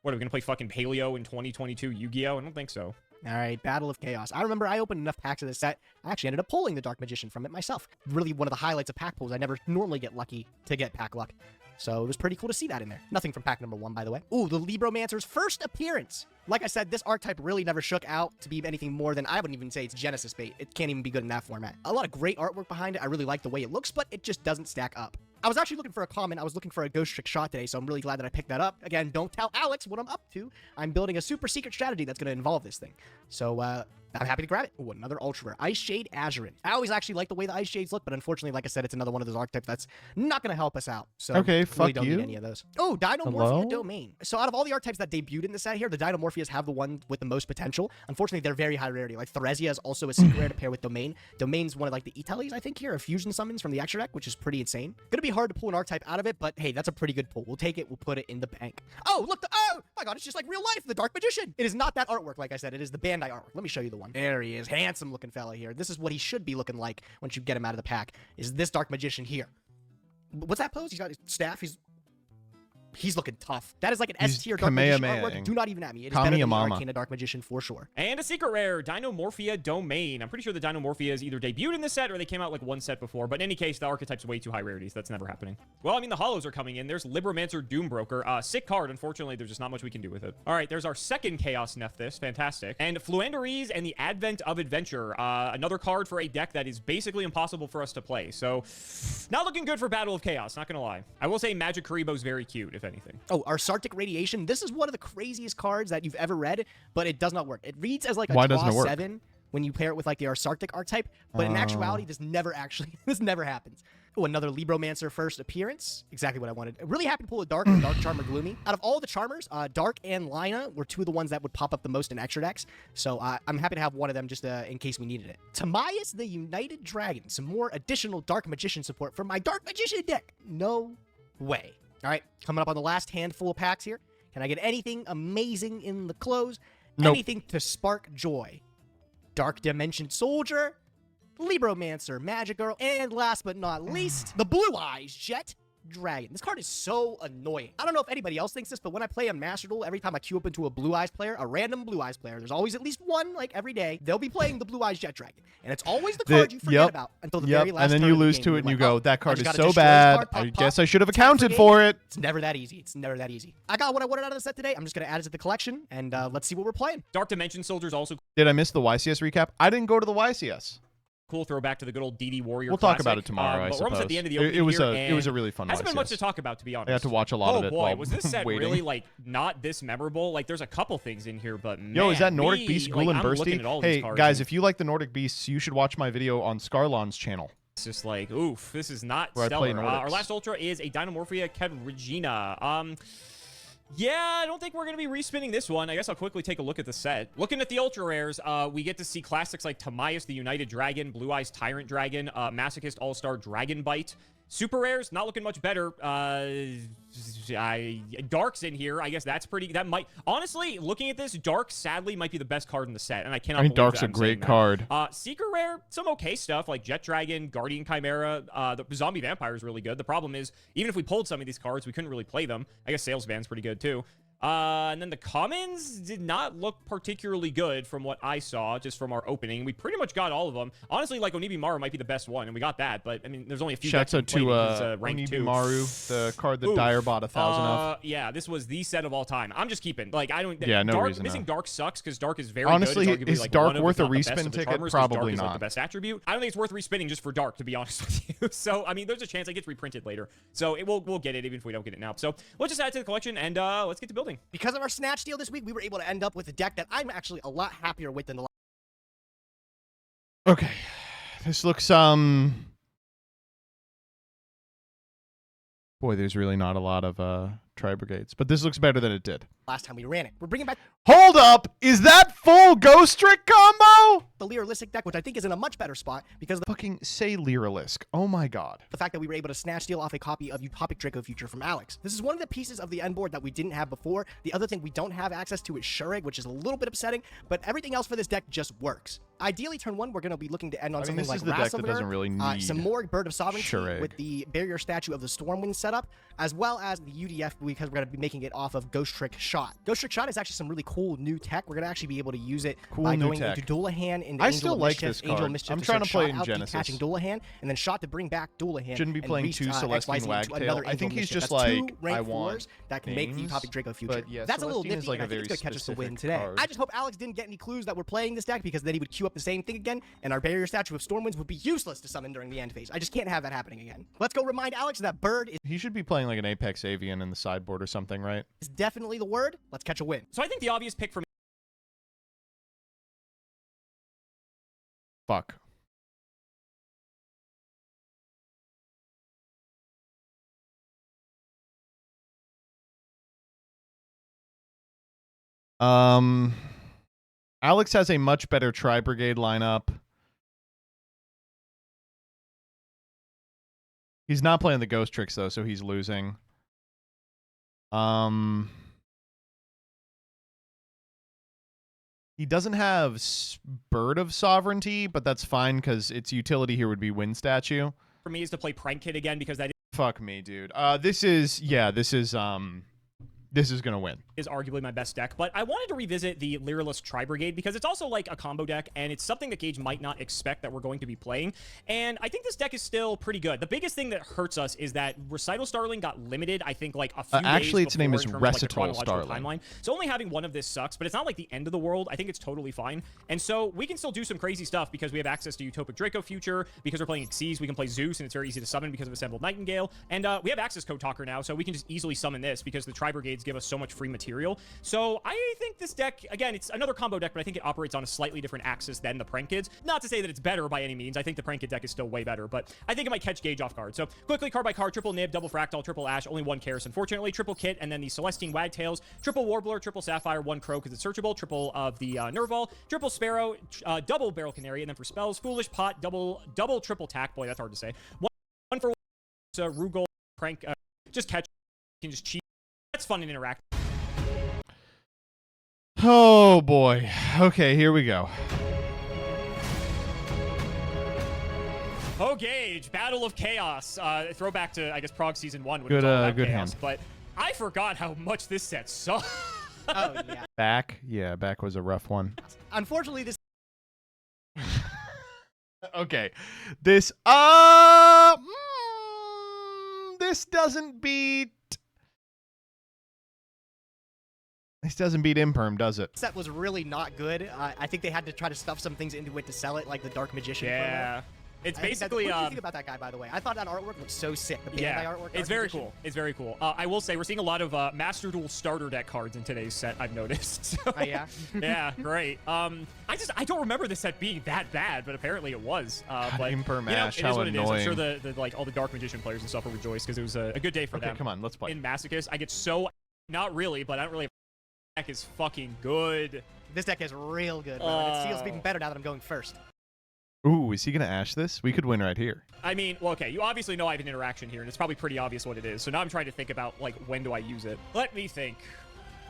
What, are we going to play fucking Paleo in 2022 Yu-Gi-Oh? I don't think so. All right, Battle of Chaos. I remember I opened enough packs of this set, I actually ended up pulling the Dark Magician from it myself. Really one of the highlights of pack pulls. I never normally get lucky to get pack luck. So it was pretty cool to see that in there. Nothing from pack number 1, by the way. Ooh, the Libromancer's first appearance. Like I said, this archetype really never shook out to be anything more than, I wouldn't even say it's Genesis bait. It can't even be good in that format. A lot of great artwork behind it. I really like the way it looks, but it just doesn't stack up. I was actually looking for a comment. I was looking for a Ghost Trick shot today, so I'm really glad that I picked that up. Again, don't tell Alex what I'm up to. I'm building a super secret strategy that's going to involve this thing. So, I'm happy to grab it. Ooh, another Ultra Rare. Ice Shade Azurin. I always actually like the way the Ice Shades look, but unfortunately, like I said, it's another one of those archetypes that's not going to help us out. So, okay, really fuck don't you. need any of those. Oh, Dynamorphia Domain. So, out of all the archetypes that debuted in the set here, the Dynamorphias have the one with the most potential. Unfortunately, they're very high rarity. Like, Theresia is also a secret rare to pair with Domain. Domain's one of, like, the Itelis, I think, here, of fusion summons from the extra deck, which is pretty insane. Gonna be hard to pull an archetype out of it, but hey, that's a pretty good pull. We'll take it. We'll put it in the bank. Oh, look, oh my god, it's just like real life, the Dark Magician. It is not that artwork, like I said. It is the Bandai artwork. Let me show you the one. There he is. Handsome looking fella here. This is what he should be looking like once you get him out of the pack, is this Dark Magician here. What's that pose? He's got his staff. He's looking tough. That is like an S-tier Dark Magician artwork. Do not even at me. It is better than the Arcana Dark Magician for sure. And a secret rare, Dinomorphia Domain. I'm pretty sure the Dinomorphia is either debuted in this set or they came out like one set before. But in any case, the archetype's way too high rarities. That's never happening. Well, I mean, the holos are coming in. There's Libromancer Doombroker. Sick card. Unfortunately, there's just not much we can do with it. All right, there's our second Chaos Nephthys. Fantastic. And Fluanderies and the Advent of Adventure. Another card for a deck that is basically impossible for us to play. So, not looking good for Battle of Chaos, not gonna lie. I will say Magic Karibo's very cute, if anything. Oh, our Sarctic Radiation. This is one of the craziest cards that you've ever read, but it does not work. It reads as like a draw 7 when you pair it with like the Arsarctic archetype, but in actuality, this never happens. Oh, another Libromancer first appearance. Exactly what I wanted. Really happy to pull a Dark and Dark Charmer Gloomy. Out of all the Charmers, Dark and Lina were two of the ones that would pop up the most in extra decks, so I'm happy to have one of them just in case we needed it. Timaeus the United Dragon. Some more additional Dark Magician support for my Dark Magician deck. No way. All right, coming up on the last handful of packs here. Can I get anything amazing in the close? Nope. Anything to spark joy? Dark Dimension Soldier, Libromancer, Magic Girl, and last but not least, the Blue Eyes Jet Dragon. This card is so annoying. I don't know if anybody else thinks this, but when I play a Master Duel, every time I queue up into a Blue Eyes player, a random Blue Eyes player, there's always at least one, like every day, they'll be playing the Blue Eyes Jet Dragon. And it's always the card you forget about until the very last and then turn you of the lose game. to it and you go, that card is so destroy this bad. card, pop, I pop, guess I should have tap accounted game. for it. It's never that easy. It's never that easy. I got what I wanted out of the set today. I'm just going to add it to the collection, and let's see what we're playing. Dark Dimension Soldier's also Did I miss the YCS recap? I didn't go to the YCS. cool throwback to the good old DD Warrior. We'll Classic. talk about it tomorrow. I But we're almost at the suppose. end of the opening It was here, it was a really fun. Hasn't been much YCS. to talk about, to be honest. I had to watch a lot of it. Oh boy, while was this set waiting. really like not this memorable? Like, there's a couple things in here, but man, Yo, is that Nordic Beast like, Ghoul and I'm looking Bursty? at all these Hey cards guys, and if you like the Nordic Beasts, you should watch my video on Scarlon's channel. it's just like, oof, this is not Where I play stellar. Nordics. Our last Ultra is a Dinomorphia Regina. Yeah, I don't think we're going to be respinning this one. I guess I'll quickly take a look at the set. Looking at the Ultra Rares, we get to see classics like Timaeus the United Dragon, Blue Eyes Tyrant Dragon, Masochist All-Star Dragon Bite. Super Rares, not looking much better. Dark's in here. I guess that's pretty... That might... Honestly, looking at this, Dark, sadly, might be the best card in the set, and I cannot believe Dark's that a I'm great saying card. that. Secret Rare, some okay stuff, like Jet Dragon, Guardian Chimera. The Zombie Vampire is really good. The problem is, even if we pulled some of these cards, we couldn't really play them. I guess Sales Van's pretty good, too. And then the commons did not look particularly good from what I saw, just from our opening. We pretty much got all of them. Honestly, like Onibimaru might be the best one, and we got that. But I mean, there's only a few. Shouts out to rank 2. Onibimaru, the card that Dyer bought 1,000 of. Yeah, this was the set of all time. I'm just keeping. Like, I don't. Yeah, no Dark, reason. Missing Dark sucks because Dark is very honestly, good. It's arguably, is like, Dark one of, worth if a not the best respin of the ticket? Charmers, 'cause Probably Dark is, not. like, the best attribute. I don't think it's worth respinning just for Dark, to be honest with you. So I mean, there's a chance it gets reprinted later. So we'll get it even if we don't get it now. So let's just add it to the collection and let's get to building. Because of our snatch deal this week, we were able to end up with a deck that I'm actually a lot happier with than the last. Okay, this looks Boy, there's really not a lot of Tri-Brigades, but this looks better than it did. Last time we ran it. We're bringing back Hold up! Is that full Ghost Trick combo? the Lyrilistic deck, which I think is in a much better spot because of the Fucking say Lyrilisk. Oh my god. fact that we were able to snatch steal off a copy of Utopic Draco Future from Alex. This is one of the pieces of the end board that we didn't have before. The other thing we don't have access to is Shureg, which is a little bit upsetting, but everything else for this deck just works. Ideally, turn 1, we're going to be looking to end on I mean, something this like is the deck that Rassovner, doesn't really need some more Bird of Sovereignty Shureg. with the Barrier Statue of the Stormwind setup, as well as the UDF because we're going to be making it off of Ghost Trick Shot. Ghost Trick Shot is actually some really cool new tech. We're going to actually be able to use it Cool by new going tech. into Duelahan, into I Angel still of like Mischief, this Angel card. of Mischief I'm to trying search to play Shot in out, keep Genesis. catching Duelahan, and then Shot to bring back Duelahan. Shouldn't be and playing reach, 2 Celestine XYZ Wagtail. to another I think Angel of he's Mischief. just That's like, two ranked I want fours that can make the things, Utopic Draco Future. but yeah, That's a little Celestine is nifty, like and a I think very it's going to catch us the win specific today. card. I just hope Alex didn't get any clues that we're playing this deck because then he would queue up the same thing again, and our Barrier Statue of Stormwinds would be useless to summon during the end phase. I just can't have that happening again. Let's go remind Alex that Bird He should be playing like an Apex Avian in the sideboard or something, right? is definitely the word. Let's catch a win. So I think the obvious pick for me. Fuck. Alex has a much better Tri-Brigade lineup. He's not playing the Ghost Tricks, though, so he's losing. He doesn't have Bird of Sovereignty, but that's fine because its utility here would be Wind Statue. For me is to play Prank Kid again because that Fuck me, dude. This is gonna win. Is arguably my best deck, but I wanted to revisit the Lyralist Tri-Brigade because it's also like a combo deck, and it's something that Gage might not expect that we're going to be playing, and I think this deck is still pretty good. The biggest thing that hurts us is that Recital Starling got limited, I think, like a few actually, days its name before is in terms of, like, the Recital chronological Starling. timeline. So only having one of this sucks, but it's not like the end of the world. I think it's totally fine, and so we can still do some crazy stuff because we have access to Utopic Draco Future, because we're playing Xyz, we can play Zeus, and it's very easy to summon because of Assembled Nightingale, and we have access Code Talker now, so we can just easily summon this because the Tri-Brigades give us so much free material. So I think this deck, again, it's another combo deck, but I think it operates on a slightly different axis than the Prank Kids. Not to say that it's better by any means. I think the Prank Kid deck is still way better, but I think it might catch Gage off guard. So quickly, card by card, triple Nib, double Fractal, triple Ash, only one Karis, unfortunately, triple Kit, and then the Celestine Wagtails, triple Warbler, triple Sapphire, one Crow because it's searchable, triple of the Nerval, triple Sparrow, double Barrel Canary, and then for spells, Foolish Pot, double triple Tack. Boy, that's hard to say. One for Rugal, Prank, just catch, you can just cheat. That's fun and interact. Oh boy. Okay, here we go. Oh, Gage, Battle of Chaos. Throwback to, I guess, Prog Season 1. When Good, it was all about good chaos, hand. But I forgot how much this set sucked. Oh, yeah. Back? Yeah, back was a rough one. Unfortunately, this... Okay. This this doesn't beat Imperm, does it? set was really not good. I think they had to try to stuff some things into it to sell it, like the Dark Magician. Yeah. promo. It's I think basically... what do you think about that guy, by the way? I thought that artwork looked so sick. The Bandai artwork. It's Dark very Magician. cool. It's very cool. I will say we're seeing a lot of Master Duel starter deck cards in today's set, I've noticed. So, Oh, yeah? Yeah, great. I don't remember the set being that bad, but apparently it was. But, Imperm you know, Ash, it is how what it is. I'm sure annoying. the like all the Dark Magician players and stuff will rejoice because it was a good day for Okay, them. come on, let's play. In Masochist, I get so... Not really, but I don't really... Deck is fucking good. This deck is real good, bro. And it feels even better now that I'm going first. Ooh, is he gonna Ash this? We could win right here. I mean, well, okay, you obviously know I have an interaction here, and it's probably pretty obvious what it is. So now I'm trying to think about, like, when do I use it? Let me think.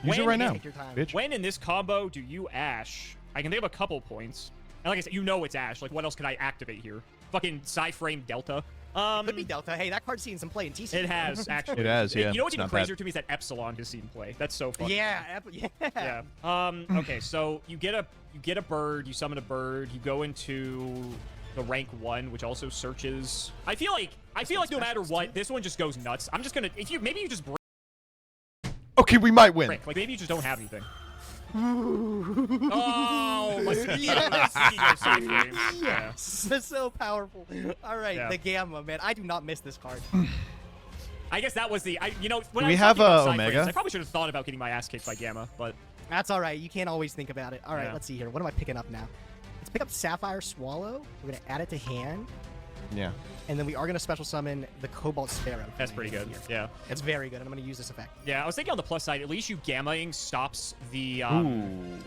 Use it right now, Take your time. bitch. When in this combo do you Ash? I can think of a couple points. And like I said, you know it's Ash. Like, what else could I activate here? Fucking Psy-Frame Delta. Could be Delta. Hey, that card's seen some play in TC. It has, actually. It has, yeah. You know what's It's even not crazier bad. to me is that Epsilon has seen play. That's so funny. Yeah, yeah. Okay, so you get a bird, you summon a bird, you go into the rank 1, which also searches. I feel like no matter what, this one just goes nuts. I'm just gonna maybe you just break. Okay, we might win. Like maybe you just don't have anything. Oh, Mosquito. Yes. That's so powerful. All right, Yeah. the Gamma, man. I do not miss this card. I guess that was the when Do I we was have, talking about Omega? Psy-Frames, I probably should have thought about getting my ass kicked by Gamma, but That's all right. You can't always think about it. All right, Yeah. let's see here. What am I picking up now? Let's pick up Sapphire Swallow. We're going to add it to hand. Yeah. And then we are going to special summon the Cobalt Sparrow. that's pretty good. Yeah. It's very good, and I'm going to use this effect. Yeah, I was thinking on the plus side, at least you Gamma-ing stops the,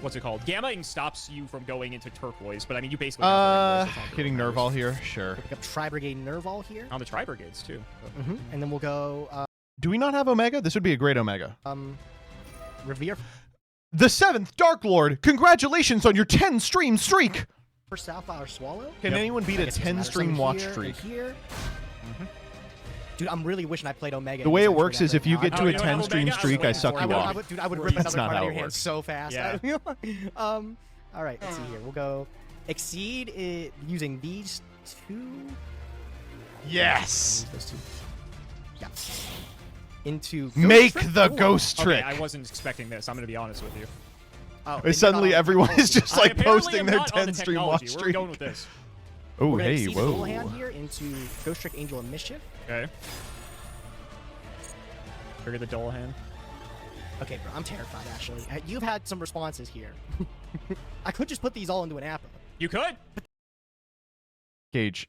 what's it called? Gamma-ing stops you from going into Turquoise, but I mean, you basically have to regular, so it's not Hitting really Nerval here, sure. Pick up Tri-Brigade Nerval here. on the Tri-Brigades, too. And then we'll go Do we not have Omega? This would be a great Omega. Revere The 7th Dark Lord! Congratulations on your 10-stream streak! for Sapphire Swallow. Can anyone beat a I guess it doesn't matter. 10-stream Summon watch here and streak? Here. Dude, I'm really wishing I played Omega. The way it instead for works that is right if you now. get to Oh, a you don't have 10-stream Omega? I was streak, I waiting suck for you it. off. Dude, I would rip That's another not card out how of it your hand works. so fast. Yeah. All right, let's see here. We'll go Exceed it using these two. Yes! Those two. Yeah. Into Make Ghost Trick? the Ooh. ghost Okay, trick! I wasn't expecting this. I'm going to be honest with you. Oh, then Suddenly you're not on everyone is technology. just like Apparently posting I'm their not on the 10-stream technology. watch Where are we streak. going with this? Oh, We're gonna hey, Exceed the full whoa. hand here into Ghost Trick, Angel of Mischief. Okay. Trigger the Dull hand. Okay, bro, I'm terrified, actually. You've had some responses here. I could just put these all into an Appa. You could. Gage.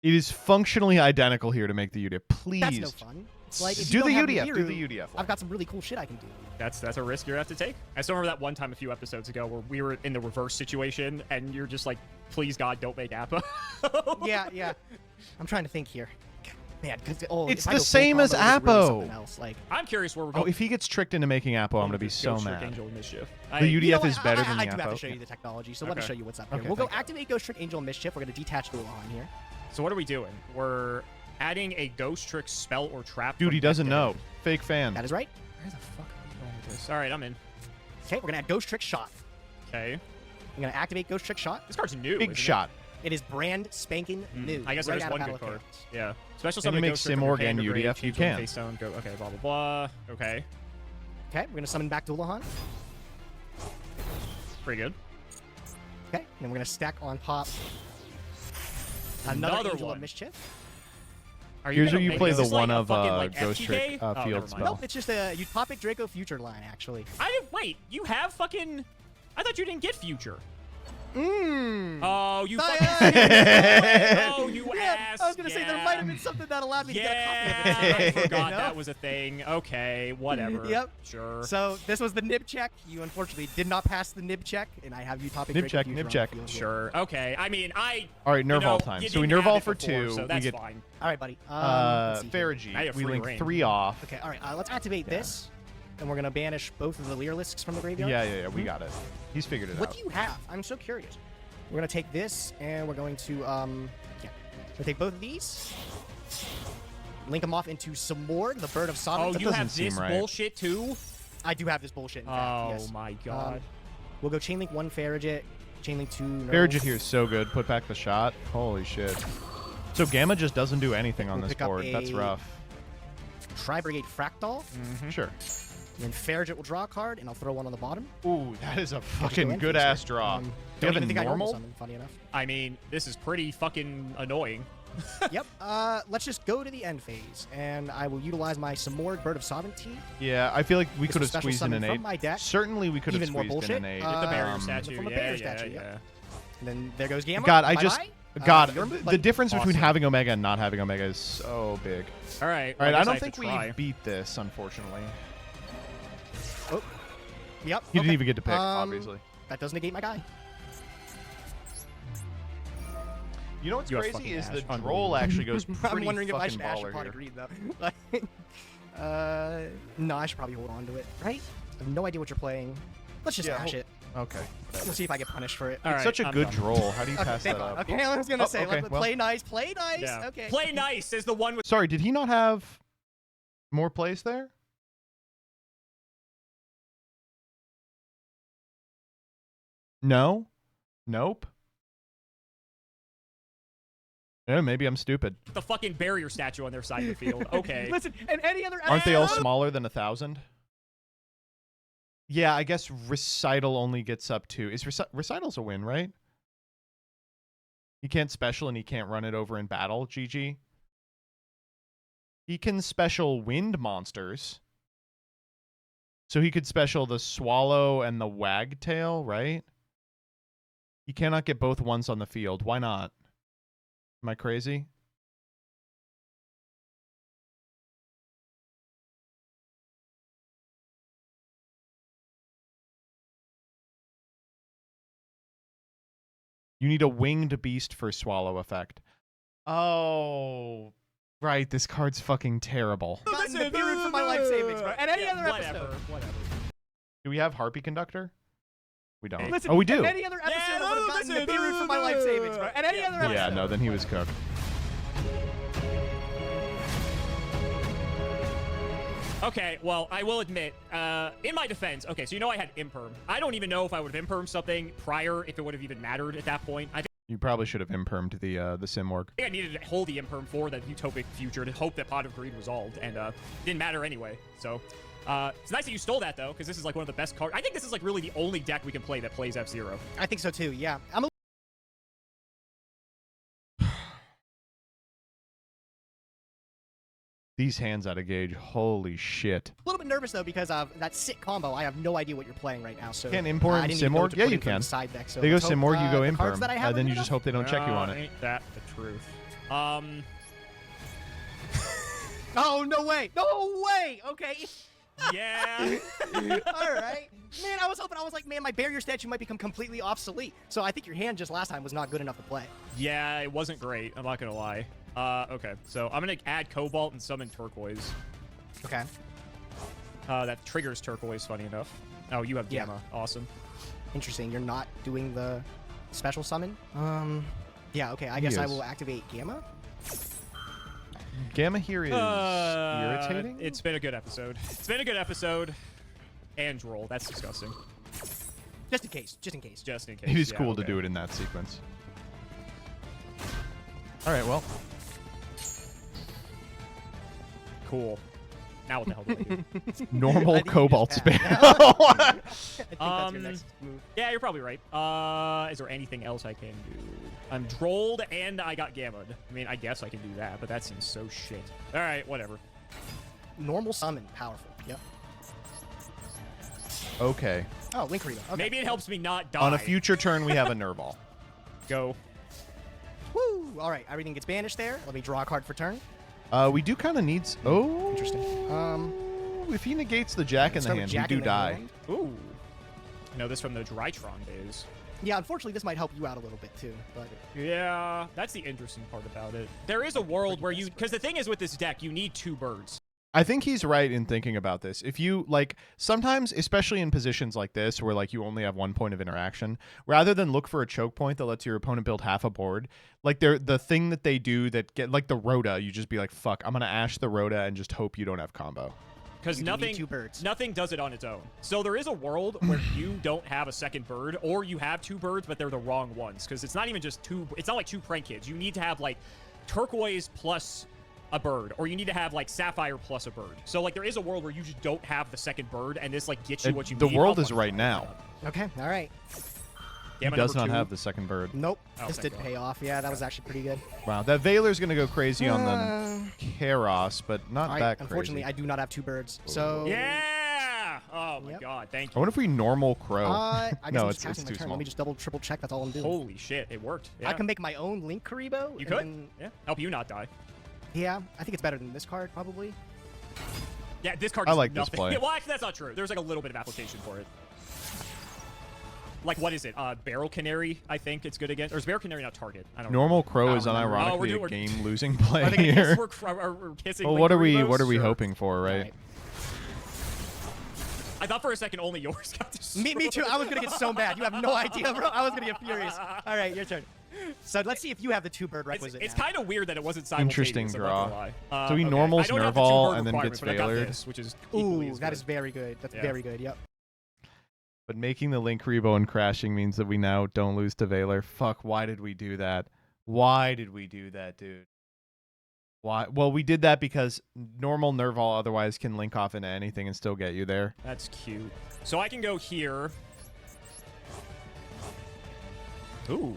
It is functionally identical here to make the UDF. Please. That's no fun. It's like, if Do you the don't have UDF. Do Nibiru, the UDF. I've got some really cool shit I can do. That's a risk you're going to have to take. I still remember that one time a few episodes ago where we were in the reverse situation, and you're just like, please, God, don't make Appa. Yeah. I'm trying to think here. Man, It's the same as Apo. I'm curious where we're Oh, going. if he gets tricked into making Apo, I'm gonna be so Ghost Trick, mad. Angel, and Mischief. The UDF is better than the I do have Apo. to show you the technology, so let me Okay. show you what's up here. Okay, We'll go thank you. activate Ghost Trick, Angel, and Mischief. We're going to detach Doulahan here. So what are we doing? We're adding a Ghost Trick spell or trap. Dude, from he doesn't deck to know. hand. Fake fan. That is right. Where the fuck are we going with this? All right, I'm in. Okay, we're going to add Ghost Trick Shot. Okay. I'm going to activate Ghost Trick Shot. This card's new. Big isn't shot. It is brand spanking new. I guess right there's out of one Battle good of card. Chaos. Yeah. Special Can you summon make Ghost Trick from your Simorg hand and or grave, UDF? You change one can. face down, go. Okay, blah blah blah. Okay. Okay, we're going to summon back Doulahan. Pretty good. Okay, then we're going to stack on top Another Angel one. of Mischief. Here's where you play is the this one like a of fucking, like, Ghost FTK? Trick Oh, never field mind. spell. Nope, it's just a Utopic Draco Future line, actually. I didn't wait. You have fucking. I thought you didn't get future. Mmm. Oh, you Oh, fucking. yeah. Oh, you ass. I was going to say there might have been something that allowed me to get a copy of Yeah, it. I forgot You know? that was a thing. Okay, whatever. Yep. Sure. So this was the nib check. You unfortunately did not pass the nib check, and I have Utopic Nib Draco check, Future nib on check. the field here. Sure. Okay. I mean, All right, you nerve know, all time. you So we didn't nerve have all it for before, 2. So We that's get fine. All right, buddy. Let's see here. Faragi. I have We free link reign. 3 off. Okay, all right. Let's activate this, and we're going to banish both of the Leerlisks from the graveyard. Yeah. We got it. He's figured it What out. do you have? I'm so curious. We're going to take this, and we're going to, we'll take both of these, link them off into Simorg, the Bird of Sodom. Oh, That you doesn't have seem this right. bullshit too? I do have this bullshit, in fact, Oh yes. my god. We'll go Chainlink 1 Farragut, Chainlink 2 Nerl. Farragut here is so good. Put back the shot. Holy shit. So Gamma just doesn't do anything on We'll this pick up board. That's a- rough. Tri-Brigade Fractal. Sure. And then Farragut will draw a card, and I'll throw one on the bottom. Ooh, that is a I'll just go fucking in good first ass here. draw. Do you Don't have even a think I normal? summon, funny enough. I mean, this is pretty fucking annoying. Yep. Let's just go to the end phase, and I will utilize my Samorg Bird of Sovereignty. Yeah, I feel like we This could will have special squeezed in summon an from 8. my deck. Certainly we could have Even more squeezed in an bullshit. 8. Get the barrier Um, statue. from a Yeah, barrier yeah, statue, yeah. yep. And then there goes Gamma. God, I Bye-bye. just... God, You're the like, difference between awesome. having Omega and not having Omega is so big. All right. All right, I guess don't have think to we try. beat this, unfortunately. Oh. Yep. He didn't okay. even get to pick, obviously. That does negate my guy. You know what's You have crazy fucking is the Ash. droll actually goes pretty I'm wondering if I fucking should Ash baller Pot here. Greed, though. No, I should probably hold on to it, right? I have no idea what you're playing. Let's just Yeah, Ash hold- it. Okay. Let's see if I get punished for it. All It's right, such a I'm good done. droll. How do you Okay, pass thank that God. up? Okay, I was gonna say, okay, let's well. play nice, play nice. Yeah. Okay. Play nice is the one with. Sorry, did he not have more plays there? No? Nope. Yeah, maybe I'm stupid. The fucking barrier statue on their side of the field. Okay. Listen, and any other. Aren't they all smaller than 1,000? Yeah, I guess Recital only gets up to... Is Recital's a win, right? He can't special and he can't run it over in battle, GG. He can special wind monsters. So he could special the Swallow and the Wagtail, right? He cannot get both ones on the field. Why not? Am I crazy? You need a winged beast for Swallow effect. Oh, right. This card's fucking terrible. Gotten the period for my life savings, bro. And any other whatever, episode. whatever. Do we have Harpy Conductor? We don't. Listen, Oh, we do. in any other episode, I would have gotten the period for my life savings, bro. And any other episode. Yeah, no, then he was cooked. Okay, well, I will admit, in my defense, okay, so you know I had Imperm. I don't even know if I would have Impermed something prior, if it would have even mattered at that point. I think You probably should have impermed the Simorg. I needed to hold the Imperm for the Utopic Future to hope that Pot of Greed resolved, and it didn't matter anyway. So, it's nice that you stole that, though, because this is like one of the best cards. I think this is like really the only deck we can play that plays F-Zero. I think so, too, yeah. I'm a These hands out of gauge. Holy shit. little bit nervous, though, because of that sick combo. I have no idea what you're playing right now, so... Can't import I didn't even know what Simorg? to Yeah, put you in for the can. Side deck, so They go let's hope, Simorg, you go the cards imperm. that I have Then are you good just enough. hope they don't check you on it. Ain't that the truth? Oh, no way! No way! Okay. Yeah. All right. Man, I was hoping, I was like, man, my barrier statue might become completely obsolete. So I think your hand just last time was not good enough to play. Yeah, it wasn't great. I'm not gonna lie. Okay. So I'm gonna add Cobalt and summon Turquoise. Okay. That triggers Turquoise, funny enough. Oh, you have Gamma. Awesome. Interesting. You're not doing the special summon? Yeah, okay. I guess I will activate Gamma. Gamma here is irritating. It's been a good episode. It's been a good episode. And roll. That's disgusting. Just in case. Just in case. Just in case. It is cool to do it in that sequence. All right, well. Cool. Now what the hell do I do? Normal Cobalt spam. I think that's your next move. Yeah, you're probably right. Is there anything else I can do? I'm drolled and I got gammaed. I mean, I guess I can do that, but that seems so shit. All right, whatever. Normal summon, powerful. Yep. Okay. Oh, Link Rita. Okay. Maybe it helps me not die. On a future turn, we have a Nerval. Go. Woo! All right, everything gets banished there. Let me draw a card for turn. We do kind of need... Oh. Interesting. If he negates the Jack in the hand, we do die. Ooh. I know this from the Drytron days. Yeah, unfortunately, this might help you out a little bit, too. But yeah, that's the interesting part about it. There is a world where you... Because the thing is with this deck, you need 2 birds. I think he's right in thinking about this. If you, like, sometimes, especially in positions like this, where, like, you only have 1 point of interaction, rather than look for a choke point that lets your opponent build half a board, like, the thing that they do that get, like, the Rhoda, you just be like, fuck, I'm gonna Ash the Rhoda and just hope you don't have combo. Because nothing does it on its own. So there is a world where you don't have a second bird, or you have 2 birds, but they're the wrong ones. Because it's not even just 2, it's not like 2 prank kids. You need to have, like, Turquoise plus a bird, or you need to have like Sapphire plus a bird. So like there is a world where you just don't have the second bird, and this like gets you what you need. The world is right now. Okay, all right. He does not have the second bird. Nope. This did pay off. Yeah, that was actually pretty good. Wow, that Veiler's gonna go crazy on the Karos, but not that crazy. Unfortunately, I do not have 2 birds. So yeah. Oh my god, thank you. I wonder if we normal Crow. I guess no, I'm it's just too turn. small. Let me just triple check. That's all I'm doing. Holy shit, it worked. Yeah. I can make my own Link Karibo. You could. Yeah. Help you not die. Yeah, I think it's better than this card, probably. Yeah, this card I does like nothing. this play. Well, actually, that's not true. There's like a little bit of application for it. Like, what is it? Barrel Canary, I think it's good against. Or is Barrel Canary not target? I don't know. Normal Crow is unironically a game-losing play I think here. we're kissing Well, Link what are we Karibos? hoping for, right? I thought for a second only yours got destroyed. Me too. I was gonna get so mad. You have no idea, bro. I was gonna get furious. All right, your turn. So let's see if you have the 2 bird requisite. It's kind of weird that it wasn't simultaneous. Interesting I'm draw. not gonna lie. So he Okay. normals I don't have the 2 Nerval bird and then requirement, gets but I got Veilered. this, which is equally as that good. is very good. That's very good. Yep. But making the Link Rebo and crashing means that we now don't lose to Veiler. Fuck, why did we do that? Why did we do that, dude? Why? Well, we did that because normal Nerval otherwise can link off into anything and still get you there. That's cute. So I can go here. Ooh.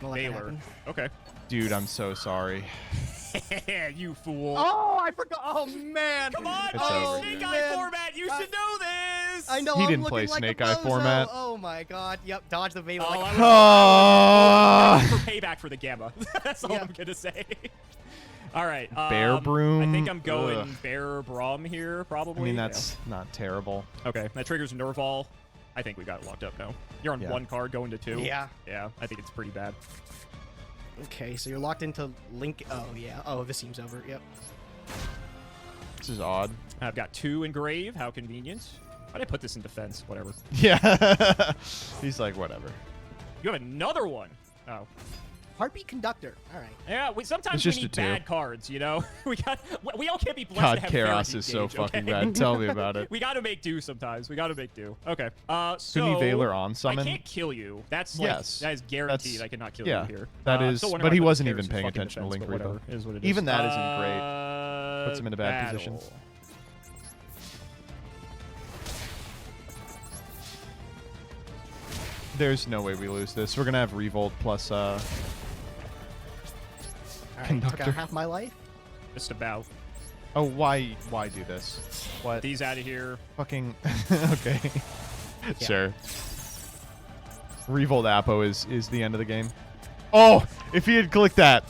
Veiler. Okay. Dude, I'm so sorry. You fool. Oh, I forgot. Oh, man. Come on. It's Oh, over. Snake Eye format. You should know this. I know. He I'm didn't play looking like Snake a Eye bozo. format. Oh, my God. Yep. Dodge the Veiler. Oh, like I was for payback for the Gamma. That's all I'm going to say. All right. Bear Broom. I think I'm going Ugh. Bear Brom here, probably. I mean, that's not terrible. Okay, that triggers Nerval. I think we got it locked up now. You're on 1 card going to 2. Yeah. Yeah, I think it's pretty bad. Okay, so you're locked into Link. Oh, yeah. Oh, this seems over. Yep. This is odd. I've got 2 engrave. How convenient. Why did I put this in defense? Whatever. Yeah. He's like, whatever. You have another one. Oh. Heartbeat Conductor. All right. Yeah, sometimes It's we just need a 2. bad cards, you know? we all can't be blessed God, to have Karos Faraday is so Gauge, fucking okay? bad. Tell me about it. We got to make do sometimes. We got to make do. Okay. Couldn't So he Veiler on summon? I can't kill you. That's like, Yes. that is guaranteed. That's- I cannot kill yeah, you here. that is. Still wonder But why he I put wasn't Karos even in paying fucking attention to defense, Link but Rebo. whatever, is what it is. Even that isn't great. Puts him in a bad battle. position. There's no way we lose this. We're gonna have Revolt plus All right, Conductor. took out half my life. Just about. Oh, why do this? What? These out of here. Fucking okay. Sure. Revolt Apo is the end of the game. Oh, if he had clicked that.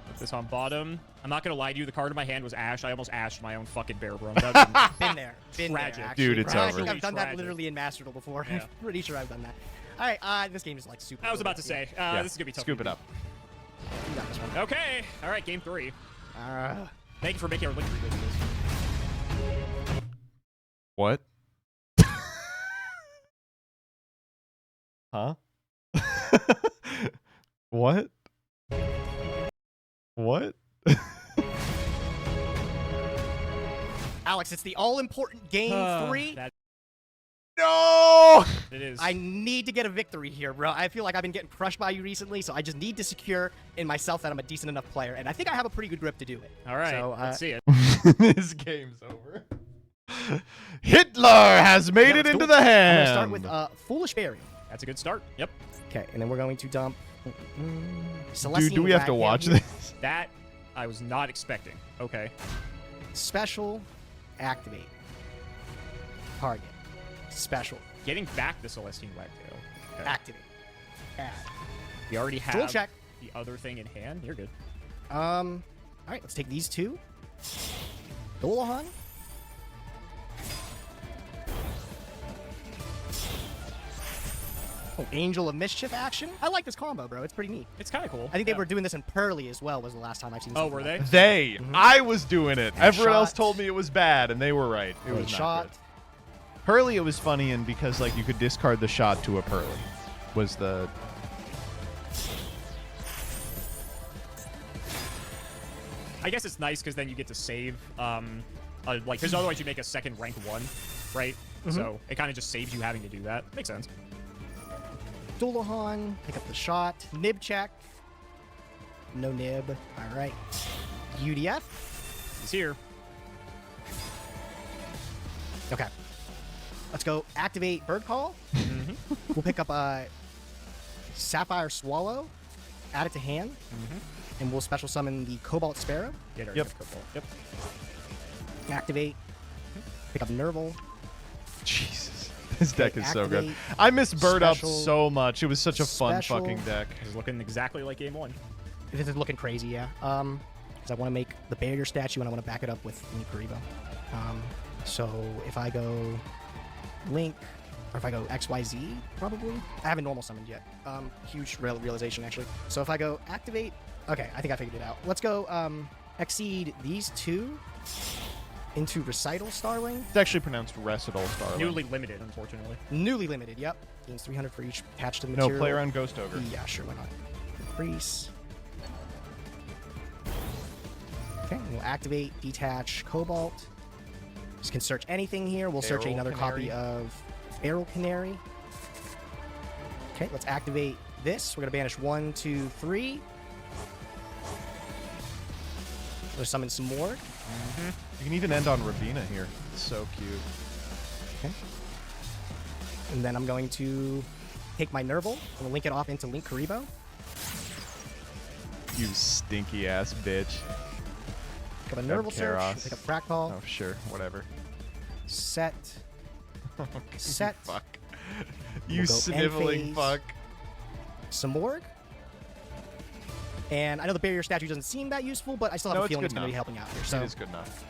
Put this on bottom. I'm not gonna lie to you. The card in my hand was Ash. I almost ashed my own fucking Bear Brum. Been there. Been Tragic. there. Actually. Dude, it's I over. think I've done that Tragic. literally in Master Duel before. Yeah. I'm pretty sure I've done that. All right, this game is like super. I was about to say, Yeah, this is gonna be tough. Scoop it up. You got this one. Okay. All right, game 3. Thank you for making our victory with this. What? Huh? What? What? Alex, it's the all-important game 3. No! It is. I need to get a victory here, bro. I feel like I've been getting crushed by you recently, so I just need to secure in myself that I'm a decent enough player, and I think I have a pretty good grip to do it. All right, so, let's see it. This game's over. Hitler has made it into the hand. I'm going to start with Foolish Fairy. That's a good start. Yep. Okay, and then we're going to dump Dude, do we have to watch this? That I was not expecting. Okay. Special, activate. Target. Special. Getting back the Celestine Wagtail. Okay. Activate. Add. We already have Dual check. the other thing in hand. You're good. All right, let's take these two. Dolahan. Oh, Angel of Mischief action. I like this combo, bro. It's pretty neat. It's kind of cool. I think they were doing this in Pearly as well. Was the last time I've seen. Oh, were they? They. I was doing it. And Everyone else shot. told me it was bad, and they were right. It was shot. not good. Pearly, it was funny, and because like you could discard the shot to a Pearly, was the. I guess it's nice because then you get to save. Like, because otherwise you make a second rank 1, right? So it kind of just saves you having to do that. Makes sense. Dolahan, pick up the shot. Nib check. No nib. All right. UDF. He's here. Okay. Let's go activate Bird Call. We'll pick up a Sapphire Swallow, add it to hand, and we'll special summon the Cobalt Sparrow. Yep. Yep. Activate. Pick up Nerval. Jesus. This deck is so good. Activate. I miss Bird Up Special. so much. It was such a fun Special. fucking deck. It's looking exactly like game 1. This is looking crazy, yeah. Because I want to make the barrier statue and I want to back it up with Link Karibo. So if I go Link, or if I go XYZ, probably. I haven't normal summoned yet. Huge realization, actually. So if I go activate, okay, I think I figured it out. Let's go exceed these two into Recital Starling. It's actually pronounced Recital Starling. Newly limited, unfortunately. Newly limited, yep. Gains 300 for each attached to the No, material. play around Ghost Ogre. Yeah, sure, why not? Increase. Okay, we'll activate, detach, Cobalt. Just can search anything here. We'll search Feral another Canary. copy of Feral Canary. Okay, let's activate this. We're going to banish 1, 2, 3. We'll summon some more. You can even end on Ravina here. It's so cute. Okay. And then I'm going to take my Nerval and link it off into Link Karibo. You stinky ass bitch. Pick up a Grab Nerval search. Karos. Pick up Crackball. Oh, sure. Whatever. Set. Set. Fuck. We'll You go sniveling End fuck. Samorg. And I know the barrier statue doesn't seem that useful, but I still have No, a it's feeling good it's going to be enough. helping out here. So It is good enough.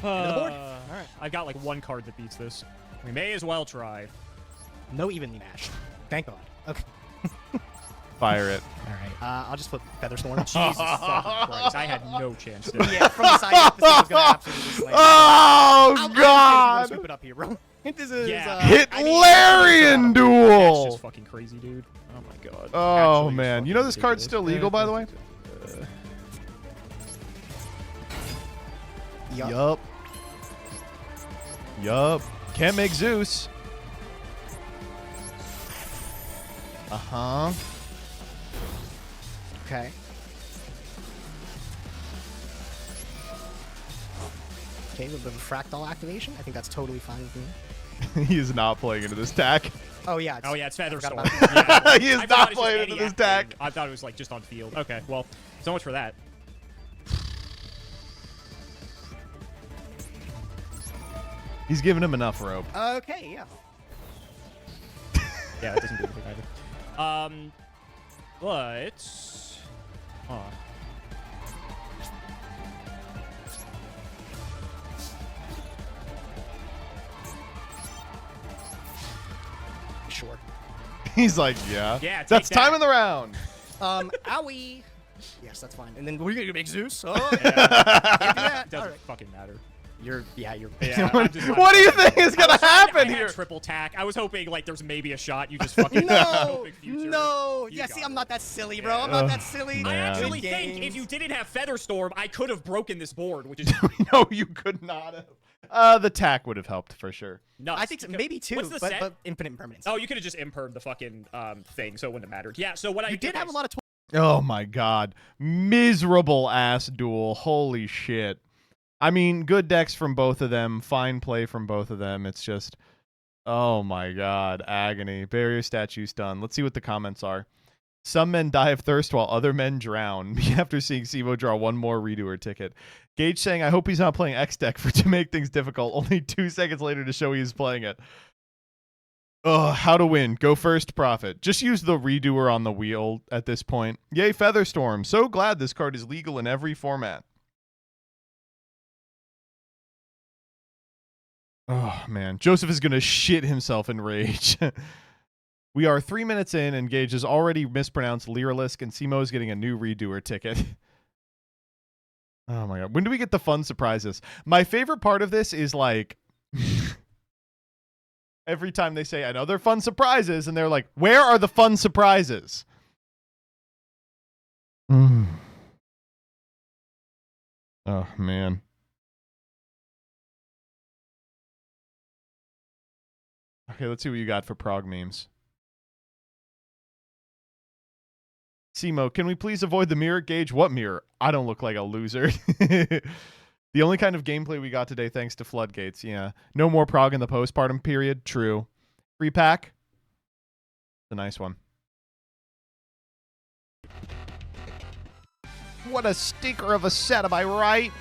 End of the board. All right. I've got like 1 card that beats this. We may as well try. No evenly matched. Thank God. Okay. Fire it. All right. I'll just flip Featherstorm. Jesus fucking Christ. I had no chance to. Yeah, from the side, this thing was going to absolutely slam. Oh, God. Sweep it up here, bro. This is Hitlerian That's duel. just fucking crazy, dude. Oh my God. Oh, Actually, man. fucking You know this card's ridiculous. still legal, by the way? Yup. Yup. Can't make Zeus. Uh-huh. Okay. Okay, a little bit of a fractal activation. I think that's totally fine with me. He is not playing into this deck. Oh, yeah. Oh yeah, it's Featherstorm. I forgot about Yeah, He is I thought not it was just playing any into this acting. deck. I thought it was like just on field. Okay, well, so much for that. He's giving him enough rope. Okay, yeah. Yeah, it doesn't do anything either. But Sure. He's like, yeah. Yeah, take That's that. time in the round. Owie. Yes, that's fine. And then we're gonna make Zeus. Oh, Can't do that. Doesn't All right. fucking matter. You're. Yeah, What do you think is gonna happen I here? had triple tack. I was hoping like there's maybe a shot. You just fucking No, future. no. You Yeah, got see, it. I'm not that silly, bro. I'm not that silly. I actually Good think if games. you didn't have Featherstorm, I could have broken this board, which is No, you could not have. The tack would have helped for sure. nuts. I think so, maybe two, What's the but, set? but infinite impermanence. Oh, you could have just impermed the fucking thing, so it wouldn't have mattered. Yeah. So what You did have a lot of. Oh my god. Miserable ass duel. Holy shit. I mean, good decks from both of them. Fine play from both of them. It's just, oh my god. Agony. Barrier statues done. Let's see what the comments are. Some men die of thirst while other men drown. After seeing Sivo draw one more redoer ticket. Gage saying, I hope he's not playing X deck to make things difficult. Only 2 seconds later to show he's playing it. Oh, how to win. Go first, profit. Just use the redoer on the wheel at this point. Yay, Featherstorm. So glad this card is legal in every format. Oh, man. Joseph is going to shit himself in rage. We are 3 minutes in, and Gage has already mispronounced Lyralisk, and Simo is getting a new redoer ticket. Oh, my God. When do we get the fun surprises? My favorite part of this is, like, every time they say another fun surprises, and they're like, where are the fun surprises? Oh, man. Okay, let's see what you got for prog memes. Simo, can we please avoid the mirror? Gage, what mirror? I don't look like a loser. The only kind of gameplay we got today thanks to Floodgates, yeah. No more prog in the postpartum period, true. Free pack? It's a nice one. What a stinker of a set, am I right?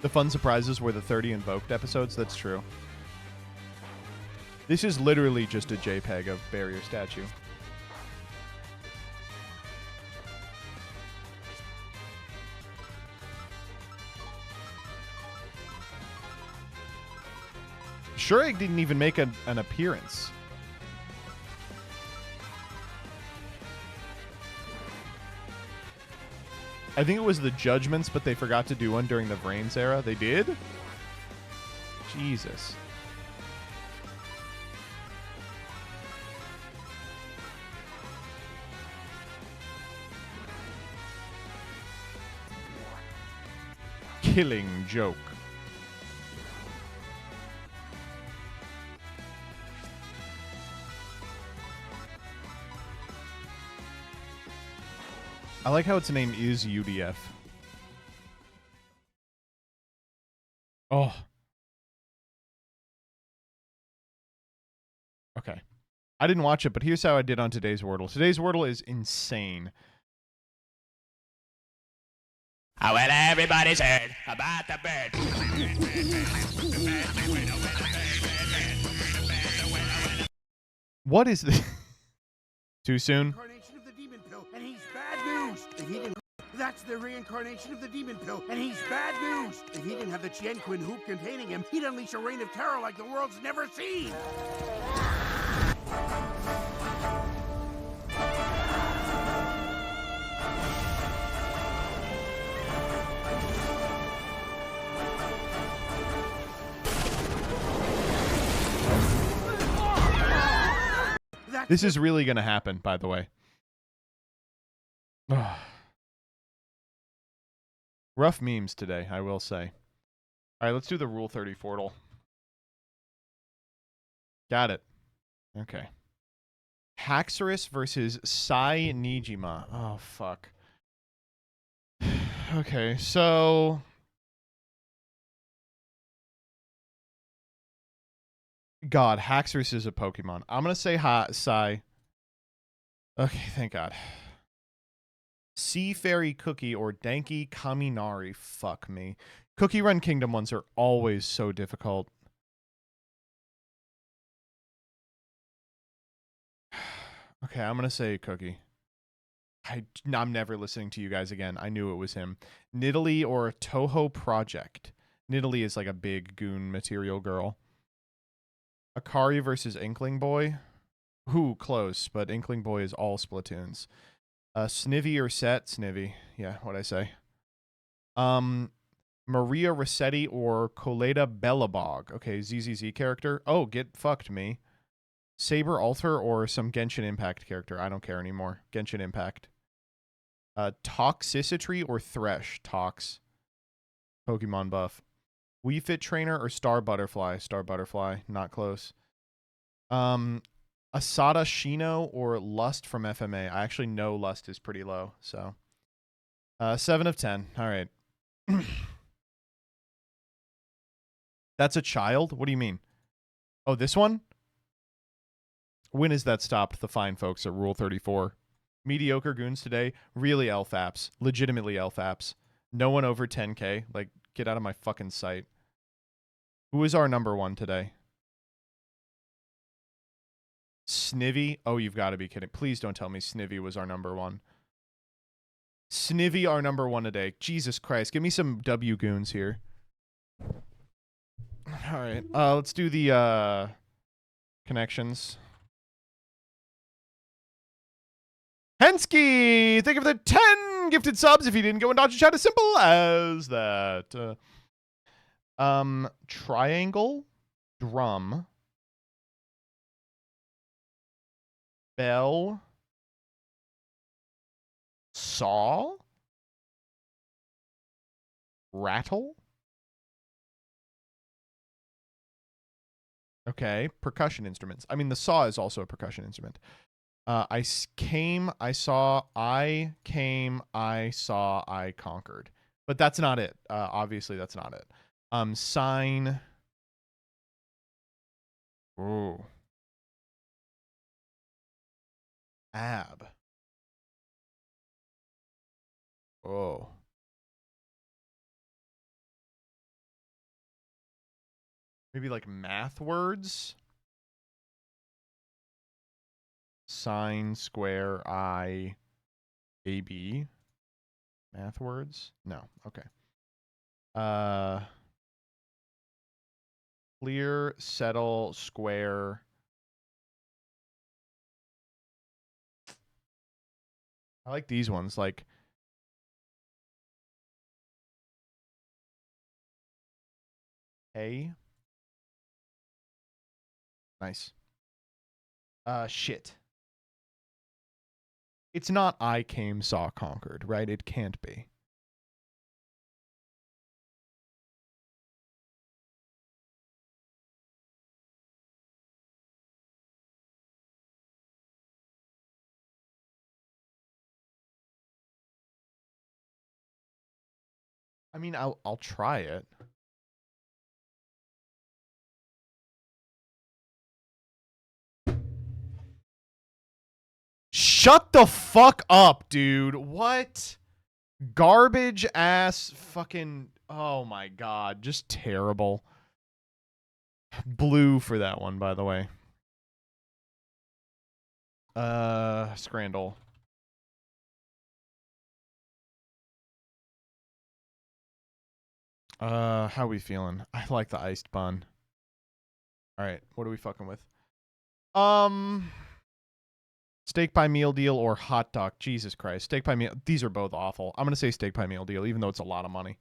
The fun surprises were the 30 invoked episodes, that's true. This is literally just a JPEG of Barrier Statue. Shureg didn't even make an appearance. I think it was the Judgments, but they forgot to do one during the Vrains era. They did? Jesus. Killing joke. I like how its name is UDF. Oh. Okay. I didn't watch it, but here's how I did on today's Wordle. Today's Wordle is insane. Oh, well, everybody's heard about the bird. What is this? Too soon? Reincarnation of the demon pill, and he's bad news. If he didn't, that's the reincarnation of the demon pill, and he's bad news. If he didn't have the Qianquan hoop containing him, he'd unleash a reign of terror like the world's never seen. This is really going to happen, by the way. Rough memes today, I will say. All right, let's do the Rule 30 Fortle. Got it. Okay. Haxorus versus Sai Nijima. Oh, fuck. Okay, so... God, Haxorus is a Pokemon. I'm going to say Sai. Okay, thank God. Sea Fairy Cookie or Danky Kaminari. Fuck me. Cookie Run Kingdom ones are always so difficult. Okay, I'm going to say Cookie. I'm never listening to you guys again. I knew it was him. Nidalee or Toho Project. Nidalee is like a big goon material girl. Akari versus Inkling Boy. Who close, but Inkling Boy is all Splatoons. Snivy or Set? Snivy. Yeah, what'd I say? Maria Rossetti or Coleta Bellabog. Okay, ZZZ character. Oh, get fucked me. Saber Alter or some Genshin Impact character. I don't care anymore. Genshin Impact. Toxicity or Thresh. Tox. Pokemon buff. Wii Fit Trainer or Star Butterfly. Star Butterfly. Not close. Asada Shino or Lust from FMA. I actually know Lust is pretty low, so 7 of 10. All right. That's a child? What do you mean? Oh, this one? When is that stopped? The fine folks at Rule 34. Mediocre goons today. Really LFAPs. Legitimately LFAPs. No one over 10K. Like, get out of my fucking sight. Who is our number one today? Snivy? Oh, you've got to be kidding. Please don't tell me Snivy was our number one. Snivy our number one today. Jesus Christ. Give me some W goons here. All right. Let's do the connections. Hensky! Thank you for the 10 gifted subs. If you didn't go and dodge a chat, as simple as that. Triangle, drum, bell, saw, rattle. Okay, percussion instruments. I mean, the saw is also a percussion instrument. I came, I saw, I came, I saw, I conquered. But that's not it. Obviously, that's not it. Sign. Ooh. Ab. Oh. Maybe like math words. Sine, square, I, AB. Math words? No. Okay. Clear, settle, square. I like these ones. Like, A. Nice. Shit. It's not I came, saw, conquered, right? It can't be. I mean, I'll try it. Shut the fuck up, dude. What? Garbage ass fucking... Oh my god. Just terrible. Blue for that one, by the way. Scrandle. How are we feeling? I like the iced bun. Alright, what are we fucking with? Steak pie meal deal or hot dog? Jesus Christ. Steak pie meal. These are both awful. I'm going to say steak pie meal deal, even though it's a lot of money.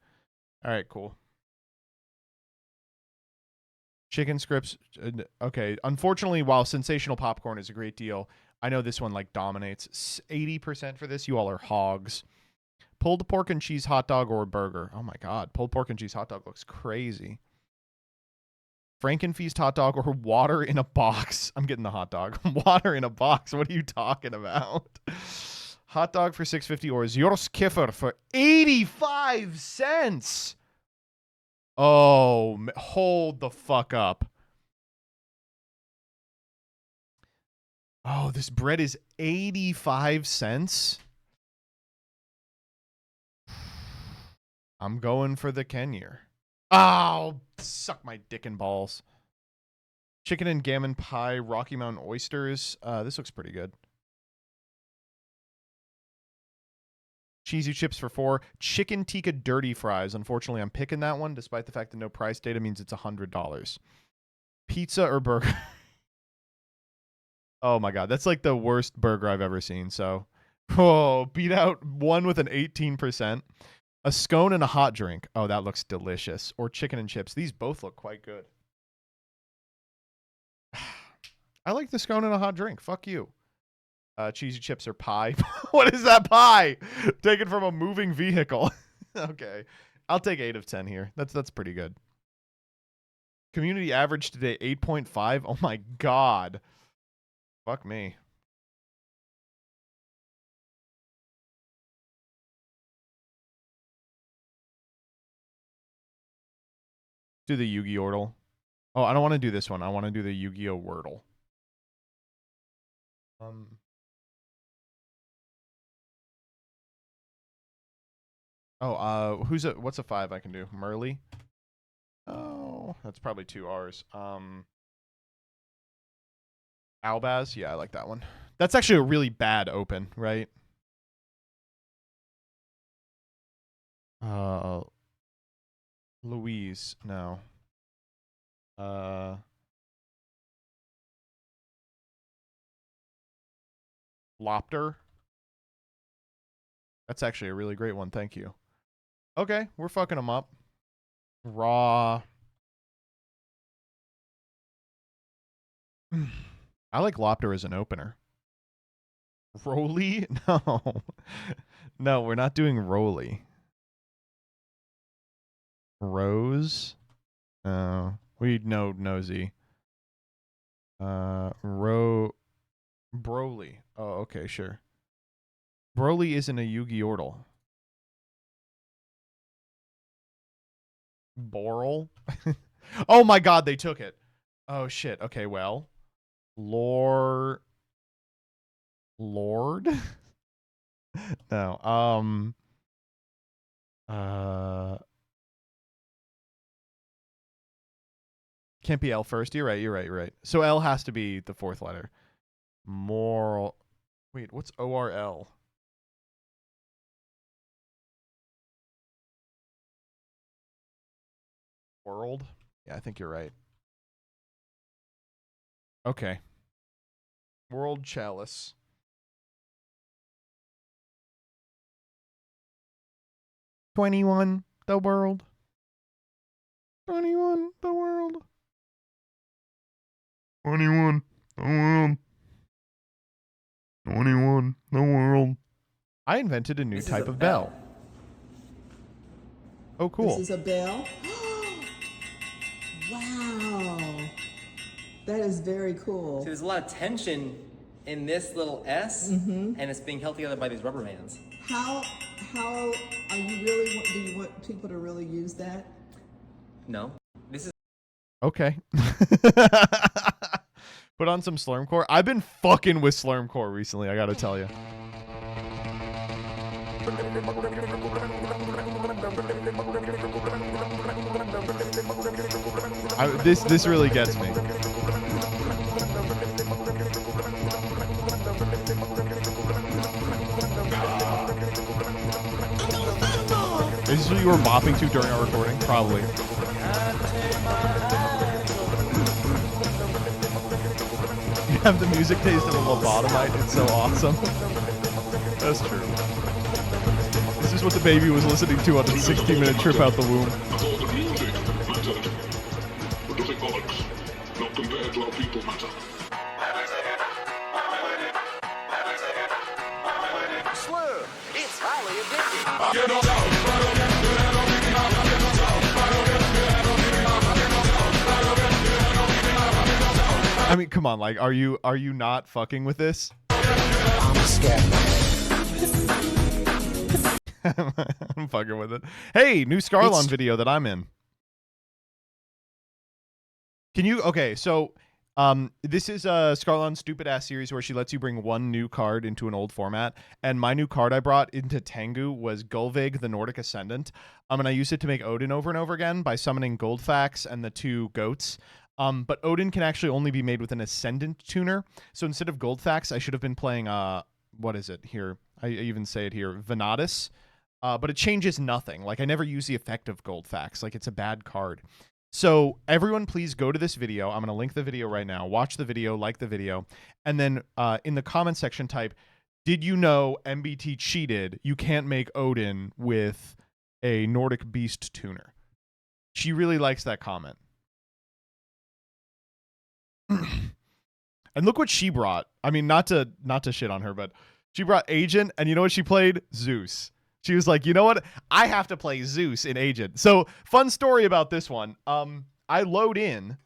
All right, cool. Chicken scripts. Okay. Unfortunately, while sensational popcorn is a great deal, I know this one like dominates. 80% for this. You all are hogs. Pulled pork and cheese hot dog or burger. Oh my God. Pulled pork and cheese hot dog looks crazy. Frankenfeast hot dog or water in a box. I'm getting the hot dog. Water in a box. What are you talking about? Hot dog for $6.50 or Zjor's Kiffer for 85 cents. Oh, hold the fuck up. Oh, this bread is 85 cents. I'm going for the Kenyer. Oh, suck my dick and balls. Chicken and gammon pie, Rocky Mountain oysters. This looks pretty good. Cheesy chips for $4. Chicken tikka dirty fries. Unfortunately, I'm picking that one, despite the fact that no price data means it's $100. Pizza or burger? Oh my god, that's like the worst burger I've ever seen. So, oh, beat out one with an 18%. A scone and a hot drink. Oh, that looks delicious. Or chicken and chips. These both look quite good. I like the scone and a hot drink. Fuck you. Cheesy chips or pie. What is that pie? Taken from a moving vehicle. Okay. I'll take 8 of 10 here. That's pretty good. Community average today, 8.5. Oh my god. Fuck me. Do the Yu-Gi Yordle. Oh, I don't want to do this one. I want to do the Yu-Gi-Oh Wordle. What's a 5 I can do? Merly? Oh, that's probably 2 R's. Albaz? Yeah, I like that one. That's actually a really bad open, right? Louise, no. Lopter? That's actually a really great one, thank you. Okay, we're fucking them up. Raw. I like Lopter as an opener. Roly? No. No, we're not doing Roly. Rose? No. We know Nosy. Broly. Oh, okay, sure. Broly isn't a Yu-Gi Yordle. Boral? Oh my god, they took it. Oh shit. Okay, well. Lord? No. Can't be L first. You're right. So L has to be the 4th letter. Moral. Wait, what's ORL? World? Yeah, I think you're right. Okay. World Chalice. $21 the world. $21 the world. $21 the world. $21 the world. I invented a new type of bell. Oh, cool. This is a bell. Wow. That is very cool. See, there's a lot of tension in this little S, and it's being held together by these rubber bands. How are you really, do you want people to really use that? No. This is... Okay. Put on some Slurmcore. I've been fucking with Slurmcore recently, I gotta tell you. This really gets me. Is this what you were bopping to during our recording? Probably. You have the music taste of a lobotomite. It's so awesome. That's true. This is what the baby was listening to on the 60-minute trip out the womb. Slur, it's highly addictive. I mean, come on, like, are you not fucking with this? I'm scared. I'm fucking with it. Hey, new Scarlon video that I'm in. Can you? Okay, so this is Scarlon's stupid ass series where she lets you bring one new card into an old format, and my new card I brought into Tengu was Gulvig, the Nordic Ascendant. And I used it to make Odin over and over again by summoning Goldfax and the 2 goats. But Odin can actually only be made with an Ascendant tuner. So instead of Goldfax, I should have been playing what is it here? I even say it here, Venatus. But it changes nothing. Like, I never use the effect of Goldfax. Like, it's a bad card. So everyone, please go to this video. I'm going to link the video right now. Watch the video, like the video, and then in the comment section type, did you know MBT cheated? You can't make Odin with a Nordic Beast tuner. She really likes that comment. And look what she brought. I mean, not to shit on her, but she brought Agent, and you know what she played? Zeus. She was like, you know what? I have to play Zeus in Agent. So, fun story about this one. I load in.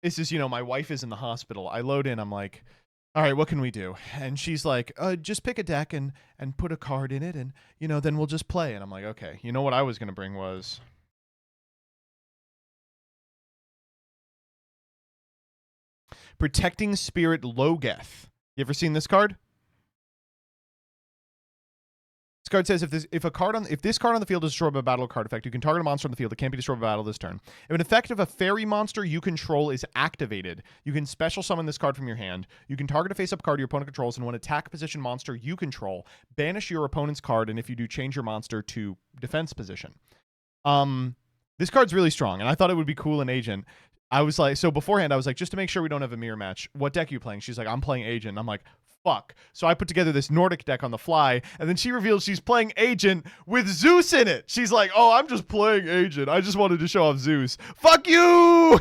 This is, my wife is in the hospital. I load in. I'm like, all right, what can we do? And she's like, just pick a deck and put a card in it, and, then we'll just play. And I'm like, okay. You know what I was going to bring was... Protecting Spirit Logeth. You ever seen this card? This card says if this card on the field is destroyed by a battle card effect, you can target a monster on the field that can't be destroyed by battle this turn. If an effect of a fairy monster you control is activated, you can special summon this card from your hand. You can target a face-up card your opponent controls, and when attack position monster you control, banish your opponent's card, and if you do, change your monster to defense position. This card's really strong, and I thought it would be cool in Agent. I was like, so beforehand, I was like, just to make sure we don't have a mirror match, what deck are you playing? She's like, I'm playing Agent. I'm like, fuck. So I put together this Nordic deck on the fly, and then she reveals she's playing Agent with Zeus in it. She's like, oh, I'm just playing Agent. I just wanted to show off Zeus. Fuck you!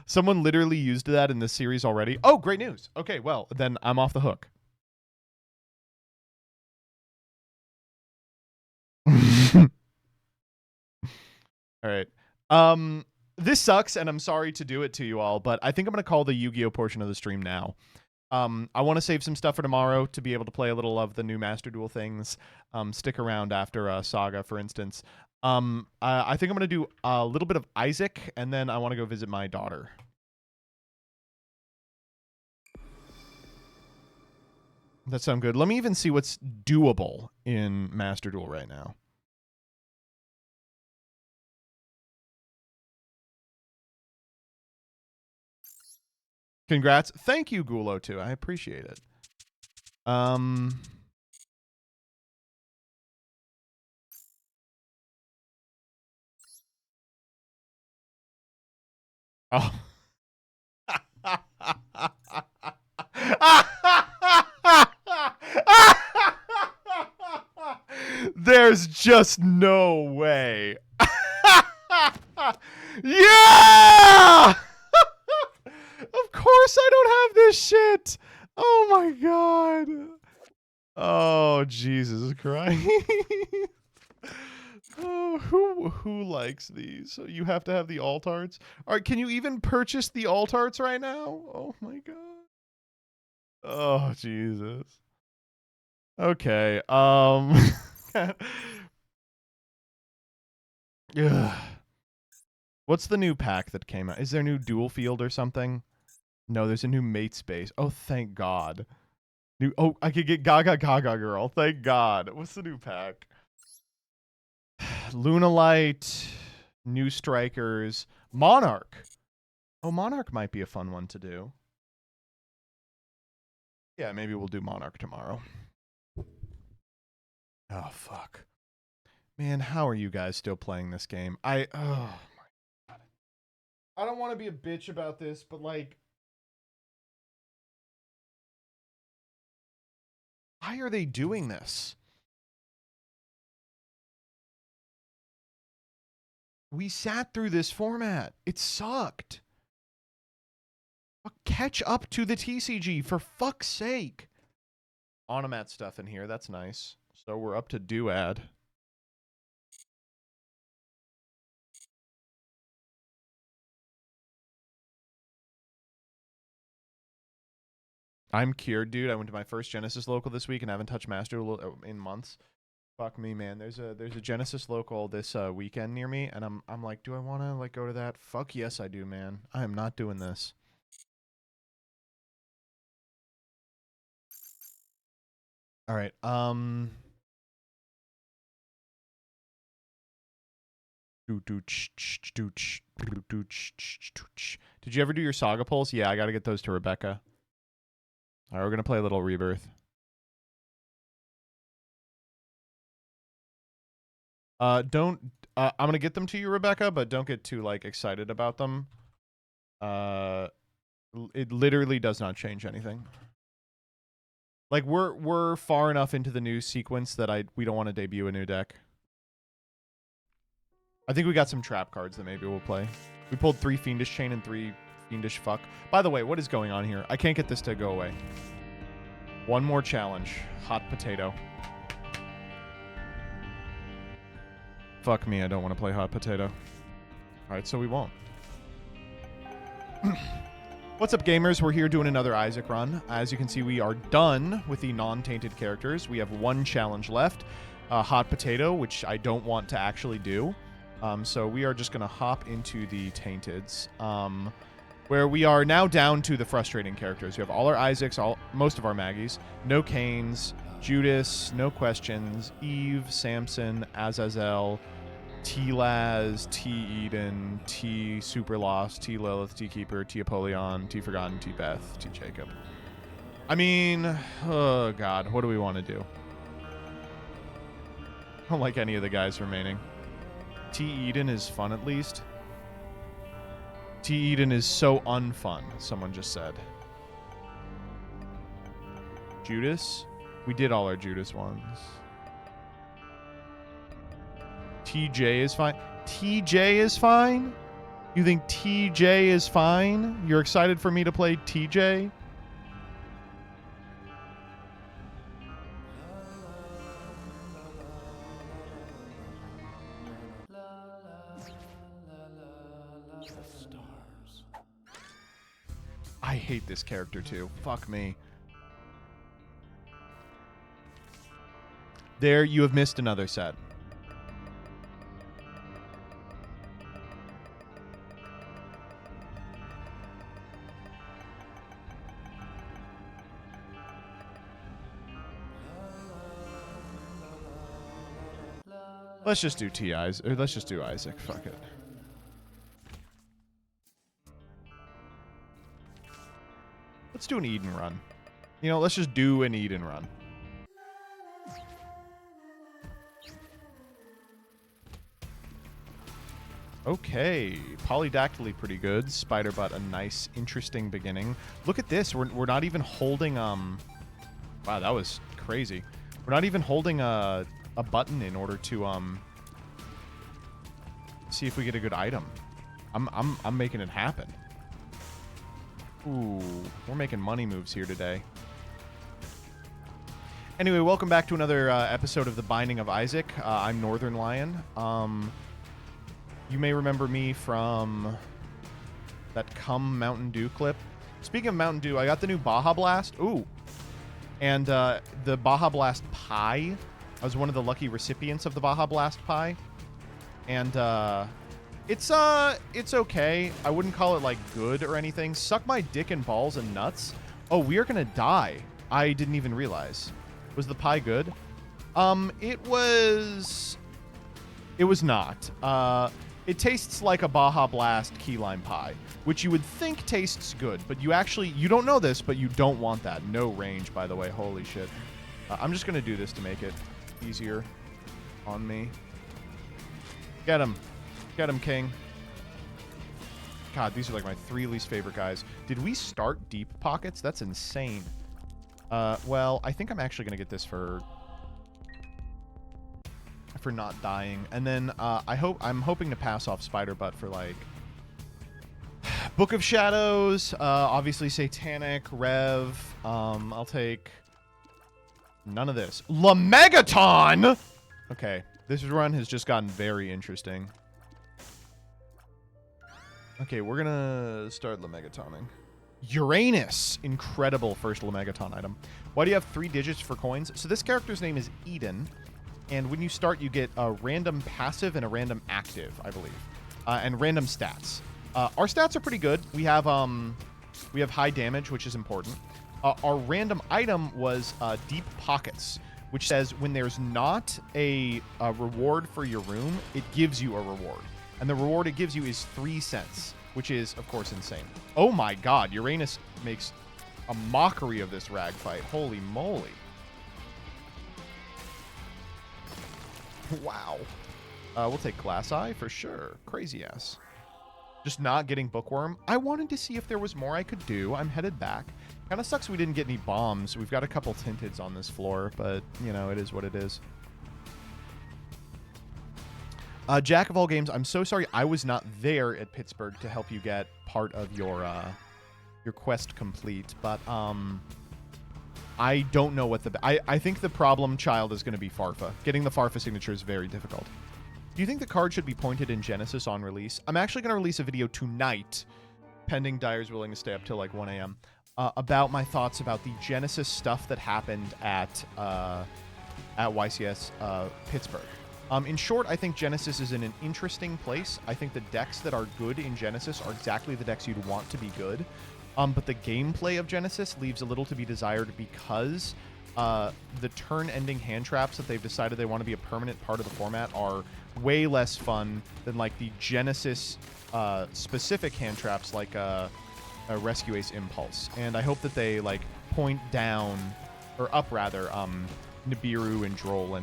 Someone literally used that in this series already. Oh, great news. Okay, well, then I'm off the hook. All right. This sucks, and I'm sorry to do it to you all, but I think I'm going to call the Yu-Gi-Oh portion of the stream now. I want to save some stuff for tomorrow to be able to play a little of the new Master Duel things. Stick around after Saga, for instance. I think I'm going to do a little bit of Isaac, and then I want to go visit my daughter. That sounds good. Let me even see what's doable in Master Duel right now. Congrats. Thank you, Gulo, too. I appreciate it. Oh. There's just no way. Yeah! Of course I don't have this shit. Oh my god. Oh, Jesus Christ. Oh, who likes these? So you have to have the alt arts. All right, can you even purchase the alt arts right now? Oh my god. Oh, Jesus. Okay. What's the new pack that came out? Is there a new dual field or something? No, there's a new mate space. Oh, thank God. Oh, I could get Gaga Gaga Girl. Thank God. What's the new pack? Lunalight, New Strikers, Monarch. Oh, Monarch might be a fun one to do. Yeah, maybe we'll do Monarch tomorrow. Oh, fuck. Man, how are you guys still playing this game? Oh, my God. I don't want to be a bitch about this, but, like, why are they doing this? We sat through this format. It sucked. Catch up to the TCG, for fuck's sake. Onomat stuff in here. That's nice. So we're up to Duad. I'm cured, dude. I went to my first Genesis local this week and I haven't touched Master in months. Fuck me, man. There's a Genesis local this weekend near me, and I'm like, do I want to like go to that? Fuck yes, I do, man. I am not doing this. All right. Did you ever do your Saga polls? Yeah, I got to get those to Rebecca. All right, we're gonna play a little Rebirth. Don't I'm going to get them to you, Rebecca, but don't get too, like, excited about them. It literally does not change anything. Like, we're far enough into the new sequence that we don't want to debut a new deck. I think we got some trap cards that maybe we'll play. We pulled 3 Fiendish Chain and 3 Fiendish Fuck. By the way, what is going on here? I can't get this to go away. One more challenge. Hot potato. Fuck me, I don't want to play hot potato. Alright, so we won't. What's up, gamers? We're here doing another Isaac run. As you can see, we are done with the non-tainted characters. We have one challenge left. Hot potato, which I don't want to actually do. So we are just going to hop into the tainteds. Where we are now down to the frustrating characters. We have all our Isaacs, most of our Maggies, no Canes, Judas, no questions, Eve, Samson, Azazel, T-Laz, T-Eden, T-Super-Lost, T-Lilith, T-Keeper, T-Apollyon, T-Forgotten, T-Beth, T-Jacob. I mean, oh god, what do we want to do? I don't like any of the guys remaining. T-Eden is fun at least. T-Eden is so unfun, someone just said. Judas? We did all our Judas ones. TJ is fine. TJ is fine? You think TJ is fine? You're excited for me to play TJ? I hate this character too. Fuck me. There, you have missed another set. Let's just do T.I.'s, or let's just do Isaac. Fuck it. Let's do an Eden run. You know, let's just do an Eden run. Okay, Polydactyly pretty good. Spider Butt, a nice, interesting beginning. Look at this. We're not even holding wow, that was crazy. We're not even holding a button in order to see if we get a good item. I'm making it happen. Ooh, we're making money moves here today. Anyway, welcome back to another episode of The Binding of Isaac. I'm Northern Lion. You may remember me from that Come Mountain Dew clip. Speaking of Mountain Dew, I got the new Baja Blast. Ooh. And the Baja Blast pie. I was one of the lucky recipients of the Baja Blast pie. And it's okay. I wouldn't call it like good or anything. Suck my dick and balls and nuts. Oh, we are gonna die. I didn't even realize. Was the pie good? It was not. It tastes like a Baja Blast key lime pie, which you would think tastes good, but you don't know this, but you don't want that. No range, by the way. Holy shit. I'm just gonna do this to make it easier on me. Get him. Get him, King. God, these are like my 3 least favorite guys. Did we start Deep Pockets? That's insane. Well, I think I'm actually going to get this for not dying. And then I'm hoping to pass off Spider Butt for like Book of Shadows, obviously Satanic, Rev. I'll take none of this. Lemegaton! Okay, this run has just gotten very interesting. Okay, we're gonna start Lemegatoning. Uranus! Incredible first Lemegaton item. Why do you have 3 digits for coins? So this character's name is Eden, and when you start, you get a random passive and a random active, I believe, and random stats. Our stats are pretty good. We have high damage, which is important. Our random item was Deep Pockets, which says when there's not a reward for your room, it gives you a reward. And the reward it gives you is 3 cents, which is, of course, insane. Oh my god, Uranus makes a mockery of this rag fight. Holy moly. Wow. We'll take Glass Eye for sure. Crazy ass. Just not getting Bookworm. I wanted to see if there was more I could do. I'm headed back. Kind of sucks we didn't get any bombs. We've got a couple Tinteds on this floor, but, you know, it is what it is. Jack of all games, I'm so sorry I was not there at Pittsburgh to help you get part of your quest complete, but I don't know what the... I think the problem child is going to be Farfa. Getting the Farfa signature is very difficult. Do you think the card should be pointed in Genesis on release? I'm actually going to release a video tonight, pending Dyer's willing to stay up till like 1 a.m., about my thoughts about the Genesis stuff that happened at YCS Pittsburgh. In short, I think Genesis is in an interesting place. I think the decks that are good in Genesis are exactly the decks you'd want to be good. But the gameplay of Genesis leaves a little to be desired because the turn-ending hand traps that they've decided they want to be a permanent part of the format are way less fun than like the Genesis specific hand traps like a Rescue Ace Impulse. And I hope that they like point down, or up rather, Nibiru and Droll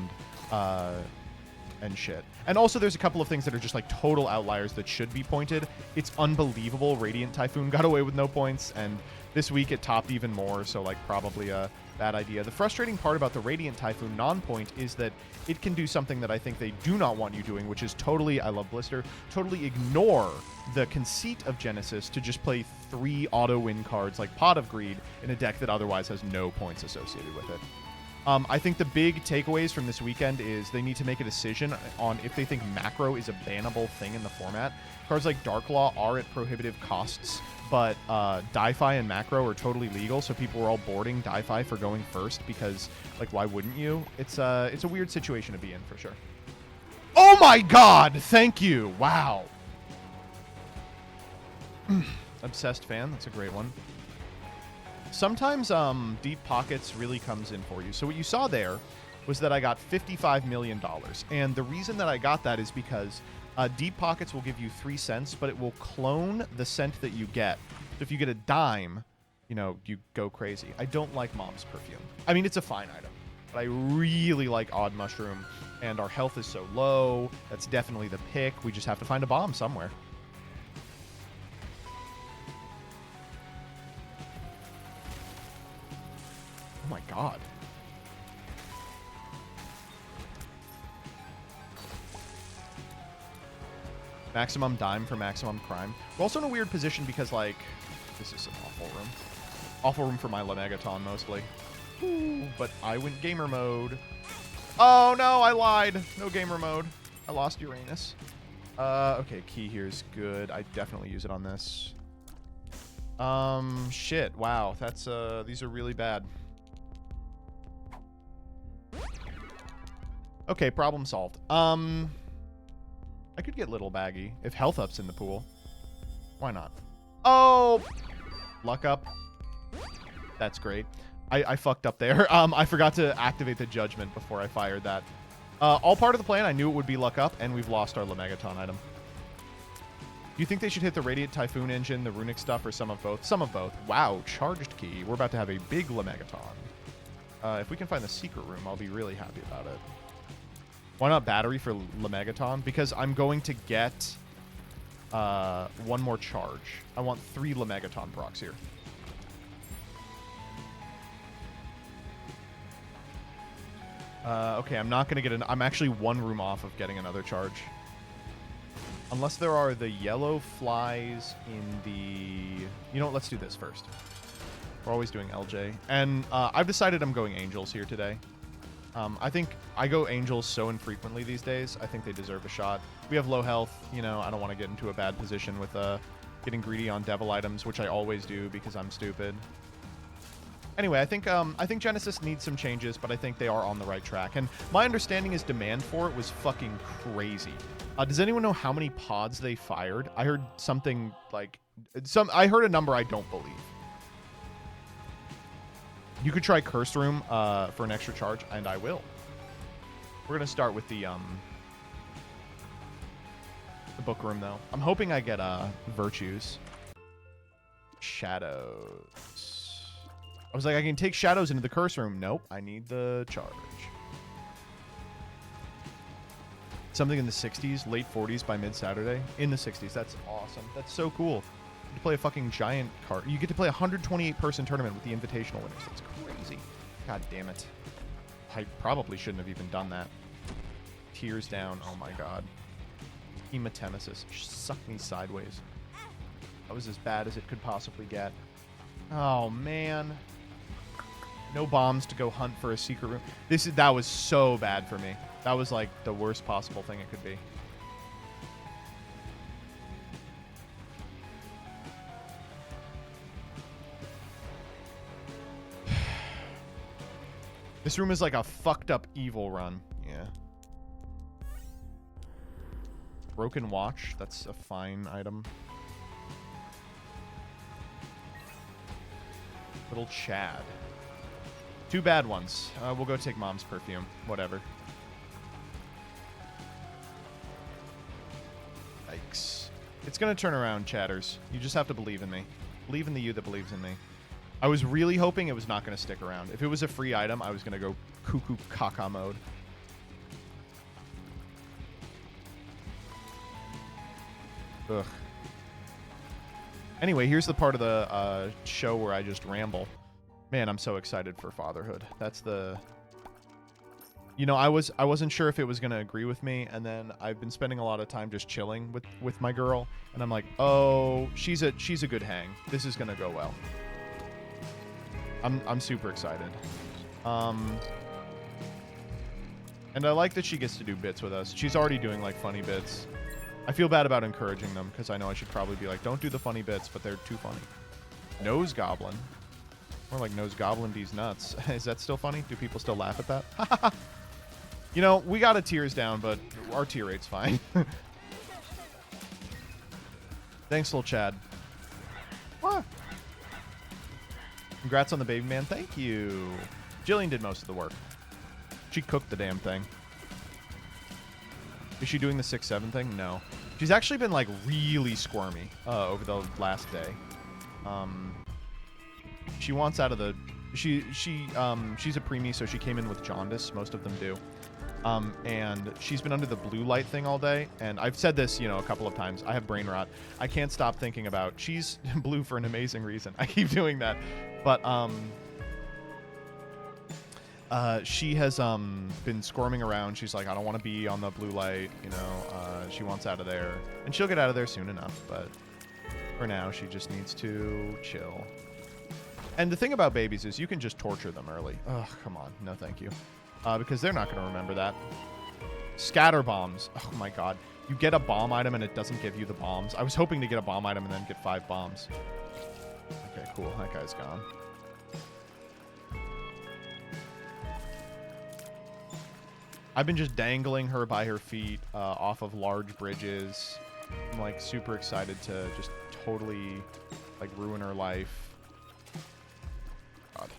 and shit. And also there's a couple of things that are just like total outliers that should be pointed. It's unbelievable Radiant Typhoon got away with no points, and this week it topped even more, so like probably a bad idea. The frustrating part about the Radiant Typhoon non-point is that it can do something that I think they do not want you doing, which is totally, I love Blister, totally ignore the conceit of Genesis to just play 3 auto-win cards like Pot of Greed in a deck that otherwise has no points associated with it. I think the big takeaways from this weekend is they need to make a decision on if they think macro is a bannable thing in the format. Cards like Dark Law are at prohibitive costs, but Di-Fi and macro are totally legal, so people were all boarding Di-Fi for going first because, like, why wouldn't you? It's a weird situation to be in, for sure. Oh my god! Thank you! Wow. Obsessed fan, that's a great one. Sometimes Deep Pockets really comes in for you. So what you saw there was that I got $55 million. And the reason that I got that is because Deep Pockets will give you 3 cents, but it will clone the cent that you get. So if you get a dime, you know, you go crazy. I don't like Mom's Perfume. I mean, it's a fine item, but I really like Odd Mushroom. And our health is so low. That's definitely the pick. We just have to find a bomb somewhere. Oh my god. Maximum dime for maximum crime. We're also in a weird position because, like, this is an awful room. Awful room for my Lemegaton, mostly. Ooh, but I went gamer mode. Oh, no, I lied. No gamer mode. I lost Uranus. Okay, key here is good. I definitely use it on this. Shit. Wow. That's, these are really bad. Okay, problem solved. I could get Little Baggy if health up's in the pool. Why not? Oh! Luck up. That's great. I fucked up there. I forgot to activate the judgment before I fired that. All part of the plan. I knew it would be luck up, and we've lost our Lemegaton item. Do you think they should hit the Radiant Typhoon engine, the runic stuff, or some of both? Some of both. Wow, charged key. We're about to have a big Lemegaton. If we can find the secret room, I'll be really happy about it. Why not battery for Lemegaton? Because I'm going to get 1 more charge. I want 3 Lemegaton procs here. Okay, I'm not going to get an... I'm actually 1 room off of getting another charge. Unless there are the yellow flies in the... You know what? Let's do this first. We're always doing LJ. And I've decided I'm going Angels here today. I think I go Angels so infrequently these days. I think they deserve a shot. We have low health. You know, I don't want to get into a bad position with getting greedy on devil items, which I always do because I'm stupid. Anyway, I think Genesis needs some changes, but I think they are on the right track. And my understanding is demand for it was fucking crazy. Does anyone know how many pods they fired? I heard something like... I heard a number I don't believe. You could try Curse Room for an extra charge, and I will. We're going to start with the book room, though. I'm hoping I get Virtues. Shadows. I was like, I can take Shadows into the Curse Room. Nope, I need the charge. something in the 60s, late 40s by mid-Saturday. In the 60s. That's awesome. That's so cool. You get to play a fucking giant card. You get to play a 128-person tournament with the invitational winners. That's crazy. God damn it. I probably shouldn't have even done that. Tears down. Oh my god. Hematemesis. Suck me sideways. That was as bad as it could possibly get. Oh man. No bombs to go hunt for a secret room. That was so bad for me. That was like the worst possible thing it could be. This room is like a fucked up evil run. Yeah. Broken watch. That's a fine item. Little Chad. 2 bad ones. We'll go take mom's perfume. Whatever. Yikes. It's gonna turn around, chatters. You just have to believe in me. Believe in the you that believes in me. I was really hoping it was not gonna stick around. If it was a free item, I was gonna go cuckoo caca mode. Ugh. Anyway, here's the part of the show where I just ramble. Man, I'm so excited for fatherhood. That's the... You know, I wasn't sure if it was going to agree with me, and then I've been spending a lot of time just chilling with my girl, and I'm like, oh, she's a good hang. This is going to go well. I'm super excited. And I like that she gets to do bits with us. She's already doing, like, funny bits. I feel bad about encouraging them, because I know I should probably be like, don't do the funny bits, but they're too funny. Nose Goblin. More like Nose Goblin D's nuts. Is that still funny? Do people still laugh at that? You know, we got a tears down, but our tear rate's fine. Thanks, little Chad. What? Congrats on the baby man. Thank you. Jillian did most of the work. She cooked the damn thing. Is she doing the 6-7 thing? No. She's actually been, like, really squirmy over the last day. She wants out of the... She's a preemie, so she came in with jaundice. Most of them do. And she's been under the blue light thing all day. And I've said this, you know, a couple of times. I have brain rot. I can't stop thinking about... She's blue for an amazing reason. I keep doing that. But, she has been squirming around. She's like, I don't want to be on the blue light, you know. She wants out of there. And she'll get out of there soon enough, but for now, she just needs to chill. And the thing about babies is you can just torture them early. Ugh, come on. No, thank you. Because they're not going to remember that. Scatter bombs. Oh, my God. You get a bomb item and it doesn't give you the bombs. I was hoping to get a bomb item and then get 5 bombs. Okay, cool. That guy's gone. I've been just dangling her by her feet off of large bridges. I'm like super excited to just totally like ruin her life. God.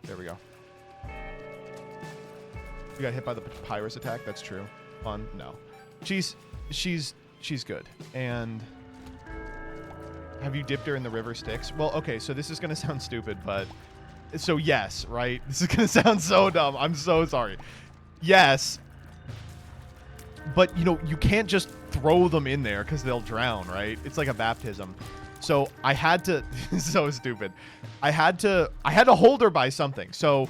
There we go. You got hit by the papyrus attack? That's true. Fun? No. She's good. And have you dipped her in the river Styx? Well, okay, so this is gonna sound stupid, but so yes, right? This is gonna sound so dumb. I'm so sorry. Yes, but you know, you can't just throw them in there because they'll drown, right? It's like a baptism. So I had to, so stupid. I had to hold her by something. So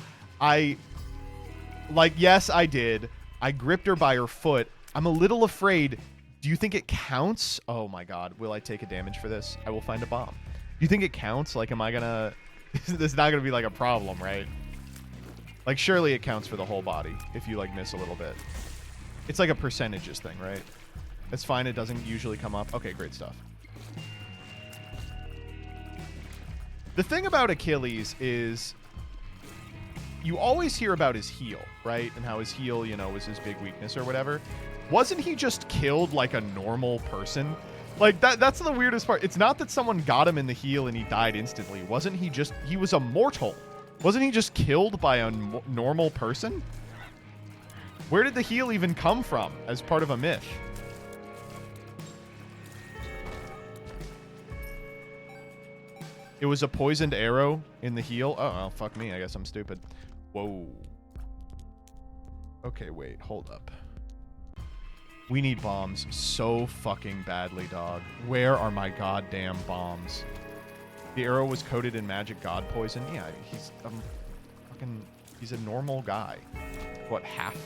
yes, I did. I gripped her by her foot. I'm a little afraid. Do you think it counts? Oh my God. Will I take a damage for this? I will find a bomb. Do you think it counts? Like, am I gonna, this is not gonna be like a problem, right? Like, surely it counts for the whole body if you, like, miss a little bit. It's like a percentages thing, right? It's fine. It doesn't usually come up. Okay, great stuff. The thing about Achilles is you always hear about his heel, right? And how his heel, you know, was his big weakness or whatever. Wasn't he just killed like a normal person? Like, that's the weirdest part. It's not that someone got him in the heel and he died instantly. Wasn't he just... He was immortal. Wasn't he just killed by a normal person? Where did the heel even come from as part of a myth? It was a poisoned arrow in the heel? Oh, well, fuck me. I guess I'm stupid. Whoa. Okay, wait. Hold up. We need bombs so fucking badly, dog. Where are my goddamn bombs? The arrow was coated in magic god poison. Yeah, he's he's a normal guy. What, half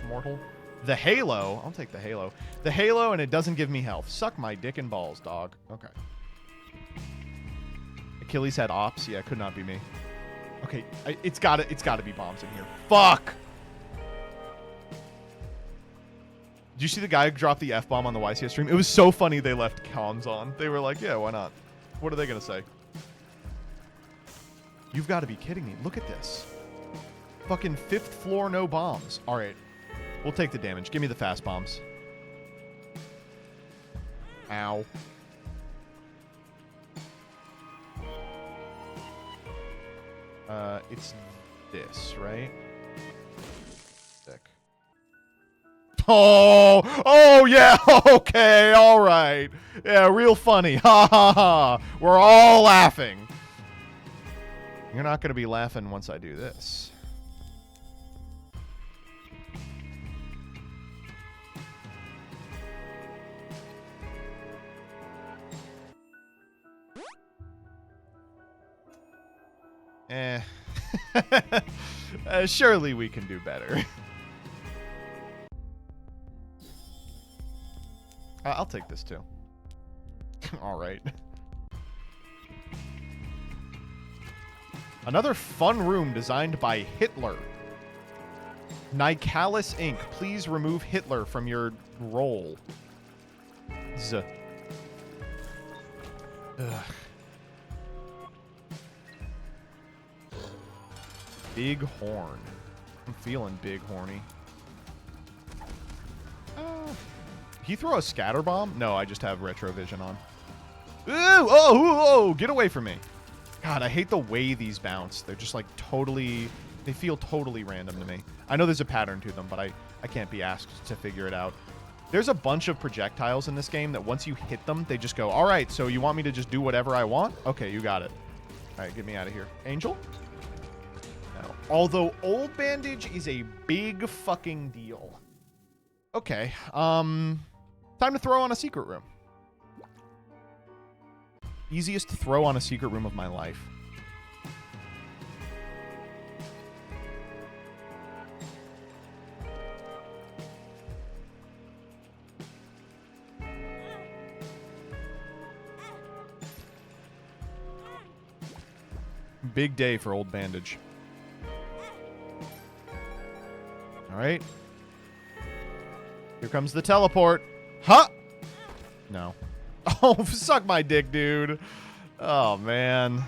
mortal? The halo. I'll take the halo. The halo, and it doesn't give me health. Suck my dick and balls, dog. Okay. Achilles had ops. Yeah, could not be me. Okay, it's gotta be bombs in here. Fuck. Did you see the guy drop the F-bomb on the YCS stream? It was so funny they left comms on. They were like, yeah, why not? What are they gonna say? You've got to be kidding me. Look at this. Fucking 5th floor, no bombs. All right. We'll take the damage. Give me the fast bombs. Ow. It's this, right? Sick. Oh, yeah. Okay, all right. Yeah, real funny. Ha, ha, ha. We're all laughing. You're not going to be laughing once I do this. Surely we can do better. I'll take this too. All right. Another fun room designed by Hitler. Nicalis Inc. Please remove Hitler from your role. Ugh. Big horn. I'm feeling big horny. He throw a scatter bomb? No, I just have retrovision on. Ooh, oh, get away from me. God, I hate the way these bounce. They're just like totally, they feel totally random to me. I know there's a pattern to them, but I can't be asked to figure it out. There's a bunch of projectiles in this game that once you hit them, they just go, all right, so you want me to just do whatever I want? Okay, you got it. All right, get me out of here. Angel? No. Although old bandage is a big fucking deal. Okay, time to throw on a secret room. Easiest throw on a secret room of my life. Big day for old bandage. All right. Here comes the teleport. Huh? No. Oh, suck my dick, dude. Oh, man.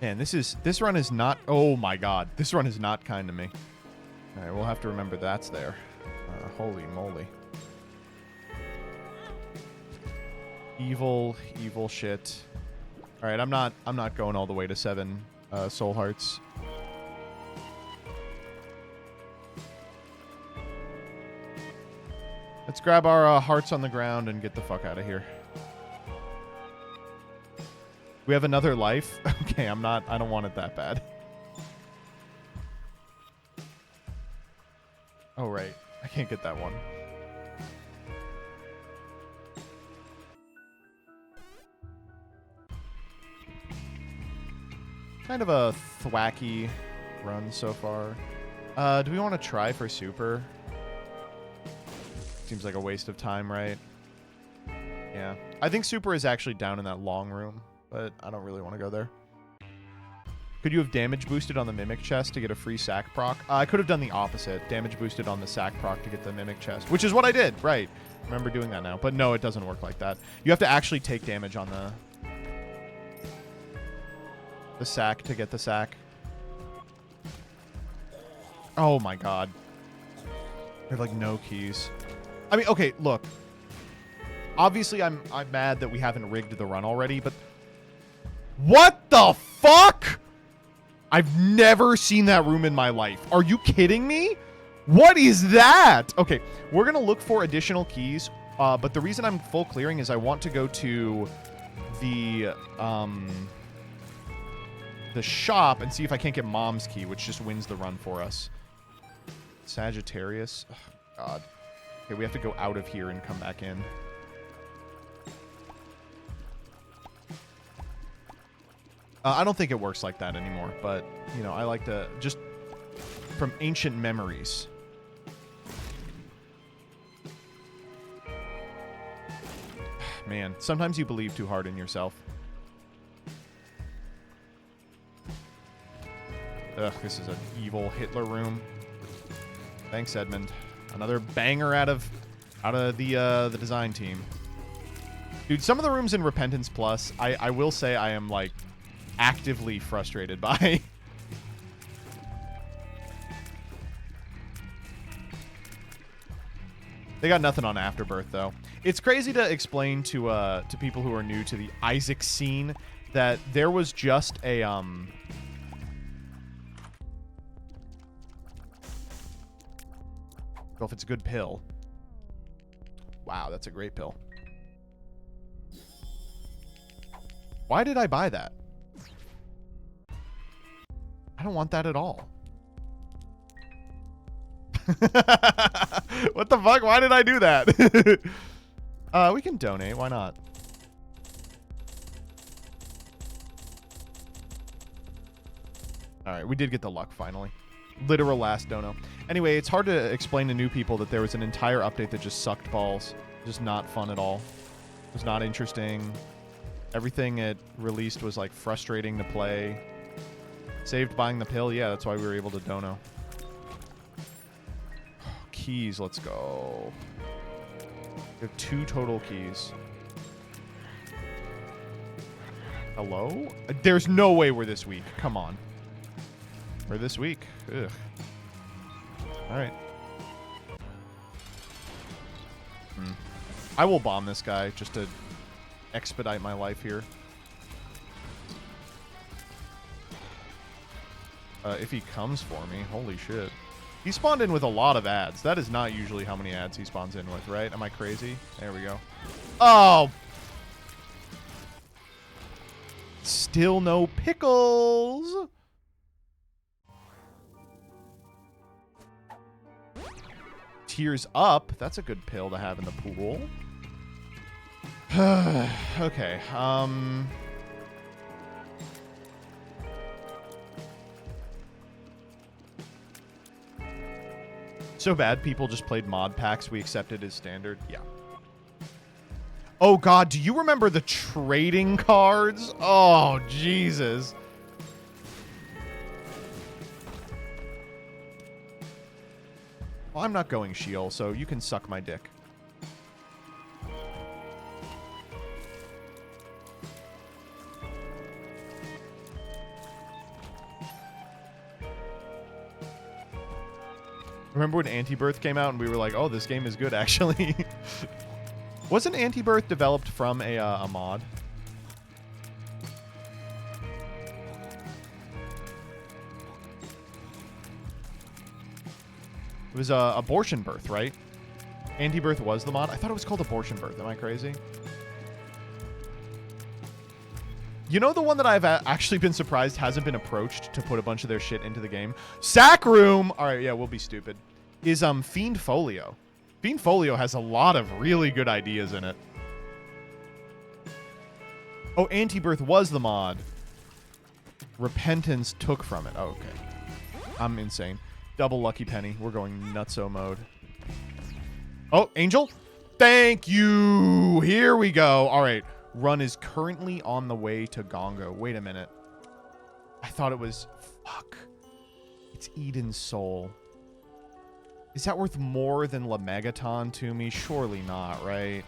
Man, this run is not, oh my god, this run is not kind to me. All right, we'll have to remember that's there. Holy moly. Evil shit. All right, I'm not going all the way to 7 soul hearts. Let's grab our hearts on the ground and get the fuck out of here. We have another life? Okay, I don't want it that bad. Oh, right. I can't get that one. Kind of a thwacky run so far. Do we want to try for super? Seems like a waste of time, right? Yeah. I think super is actually down in that long room, but I don't really want to go there. Could you have damage boosted on the Mimic chest to get a free sack proc? I could have done the opposite. Damage boosted on the sack proc to get the Mimic chest, which is what I did. Right. Remember doing that now. But no, it doesn't work like that. You have to actually take damage on the sack to get the sack. Oh my god. I have like no keys. I mean, okay, look. Obviously, I'm mad that we haven't rigged the run already, but what the fuck? I've never seen that room in my life. Are you kidding me? What is that? Okay, we're going to look for additional keys. But the reason I'm full clearing is I want to go to the shop and see if I can't get Mom's key, which just wins the run for us. Sagittarius. Oh, God. Okay, we have to go out of here and come back in. I don't think it works like that anymore, but, you know, I like to just from ancient memories. Man, sometimes you believe too hard in yourself. Ugh, this is an evil Hitler room. Thanks, Edmund. Another banger out of the design team. Dude, some of the rooms in Repentance Plus, I will say I am, like, actively frustrated by. They got nothing on Afterbirth, though. It's crazy to explain to people who are new to the Isaac scene that there was just a well, if it's a good pill. Wow, that's a great pill. Why did I buy that? I don't want that at all. What the fuck? Why did I do that? We can donate. Why not? All right, we did get the luck finally. Literal last dono. Anyway, it's hard to explain to new people that there was an entire update that just sucked balls. Just not fun at all. It was not interesting. Everything it released was like frustrating to play. Saved buying the pill. Yeah, that's why we were able to dono. Keys, let's go. We have 2 total keys. Hello? There's no way we're this weak. Come on. We're this week. Ugh. Alright. I will bomb this guy just to expedite my life here. If he comes for me, holy shit. He spawned in with a lot of ads. That is not usually how many ads he spawns in with, right? Am I crazy? There we go. Oh! Still no pickles! Tears up. That's a good pill to have in the pool. Okay, so bad people just played mod packs we accepted as standard. Yeah. Oh god, do you remember the trading cards? Oh, Jesus. Well, I'm not going Sheol, so you can suck my dick. Remember when Anti-Birth came out and we were like, oh, this game is good, actually. Wasn't Anti-Birth developed from a mod? It was Abortion Birth, right? Anti-Birth was the mod? I thought it was called Abortion Birth. Am I crazy? You know the one that I've actually been surprised hasn't been approached to put a bunch of their shit into the game? Sack Room! Alright, yeah, we'll be stupid. Is Fiend Folio. Fiend Folio has a lot of really good ideas in it. Oh, Anti-Birth was the mod. Repentance took from it. Oh, okay. I'm insane. Double Lucky Penny. We're going nutso mode. Oh, Angel? Thank you! Here we go. Alright. Run is currently on the way to Gongo. Wait a minute. I thought it was... Fuck. It's Eden's Soul. Is that worth more than La Megaton to me? Surely not, right?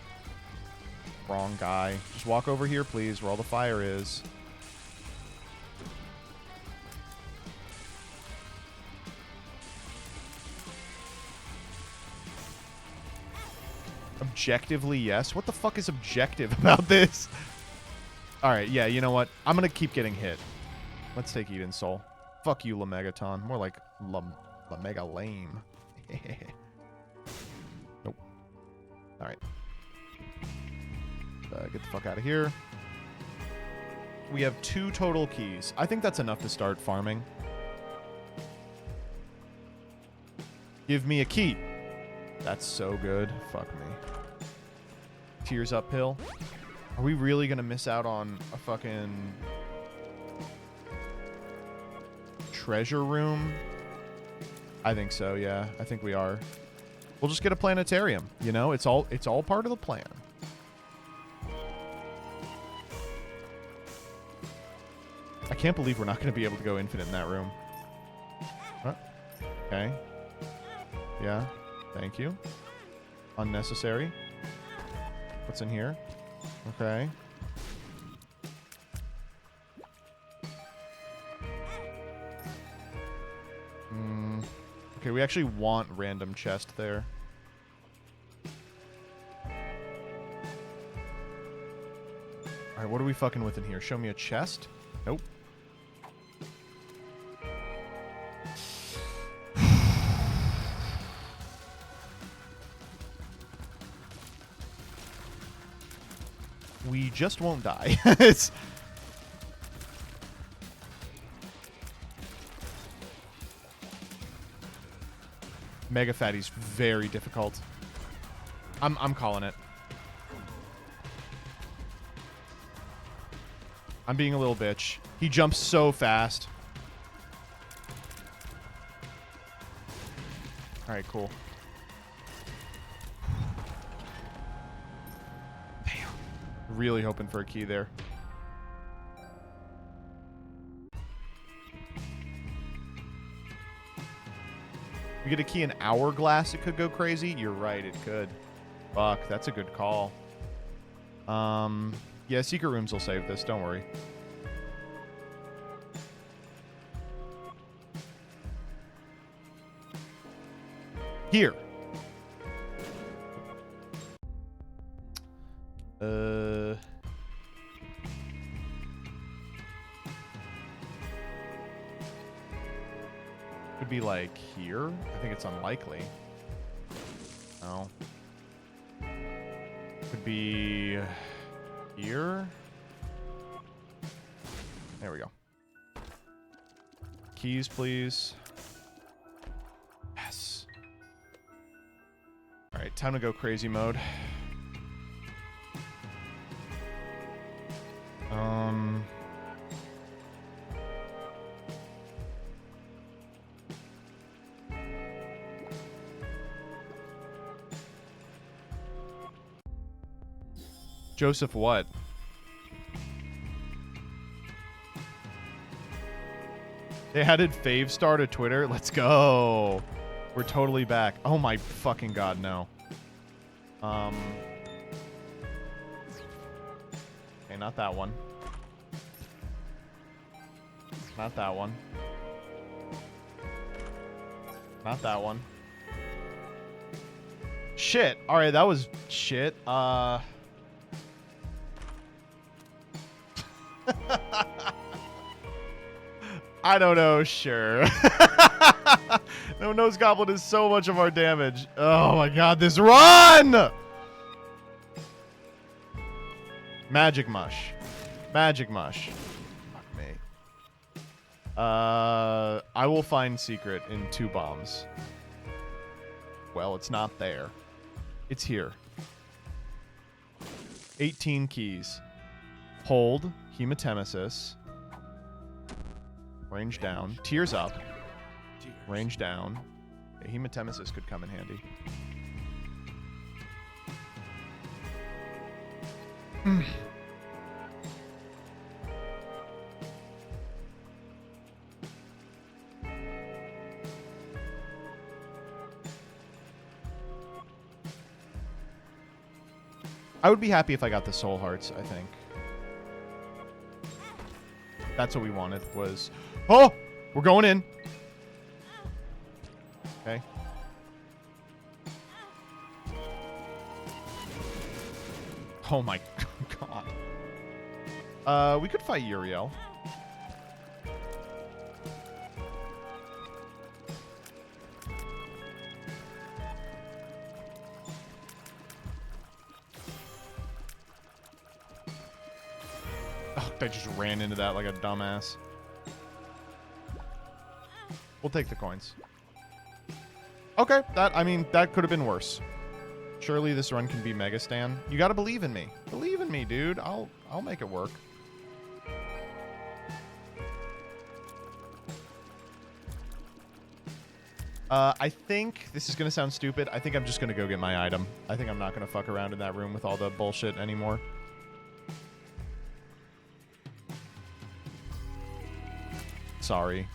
Wrong guy. Just walk over here, please, where all the fire is. Objectively, yes. What the fuck is objective about this? Alright, yeah, you know what? I'm gonna keep getting hit. Let's take Eden's Soul. Fuck you, Lamegaton. More like Lamega lame. Nope. Alright. Get the fuck out of here. We have 2 total keys. I think that's enough to start farming. Give me a key. That's so good. Fuck me. Tears uphill. Are we really gonna miss out on a fucking treasure room? I think so, yeah. I think we are. We'll just get a planetarium, you know? It's all part of the plan. I can't believe we're not going to be able to go infinite in that room. Huh? Okay. Yeah. Thank you. Unnecessary. What's in here? Okay. Okay, we actually want random chest there. Alright, what are we fucking with in here? Show me a chest? Nope. We just won't die. It's... Mega Fatty's very difficult. I'm calling it. I'm being a little bitch. He jumps so fast. Alright, cool. Damn. Really hoping for a key there. We get a key in Hourglass, it could go crazy. You're right, it could. Fuck, that's a good call. Yeah, secret rooms will save this, don't worry. Here. Could be like here. I think it's unlikely. No. Could be here. There we go. Keys, please. Yes. All right, time to go crazy mode. Joseph what? They added Favestar to Twitter? Let's go. We're totally back. Oh my fucking god, no. Okay, not that one. Not that one. Not that one. Shit. Alright, that was shit. I don't know, sure. No Nose Goblin is so much of our damage. Oh my god, this run! Magic Mush. Magic Mush. Fuck me. I will find secret in 2 bombs. Well, it's not there. It's here. 18 keys. Hold. Hematemesis. Range down. Tears up. Range down. Okay, Hematemesis could come in handy. I would be happy if I got the Soul Hearts, I think. That's what we wanted, was... Oh! We're going in. Okay. Oh my god. We could fight Uriel. Oh, I just ran into that like a dumbass. We'll take the coins. Okay, I mean, that could have been worse. Surely this run can be Mega Stan. You gotta believe in me. Believe in me, dude. I'll make it work. I think this is gonna sound stupid. I think I'm just gonna go get my item. I think I'm not gonna fuck around in that room with all the bullshit anymore. Sorry.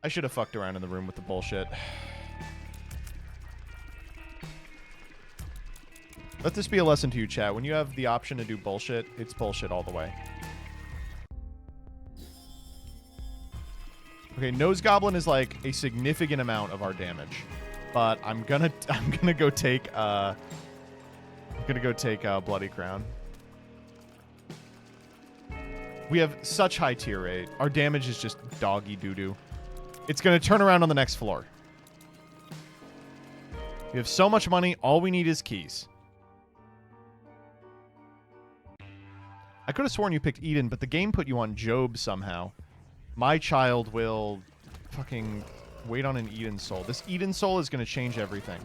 I should have fucked around in the room with the bullshit. Let this be a lesson to you, chat. When you have the option to do bullshit, it's bullshit all the way. Okay, Nose Goblin is like a significant amount of our damage, but I'm gonna go take Bloody Crown. We have such high tier rate. Our damage is just doggy doo-doo. It's gonna turn around on the next floor. We have so much money, all we need is keys. I could have sworn you picked Eden, but the game put you on Job somehow. My child will fucking wait on an Eden Soul. This Eden Soul is going to change everything.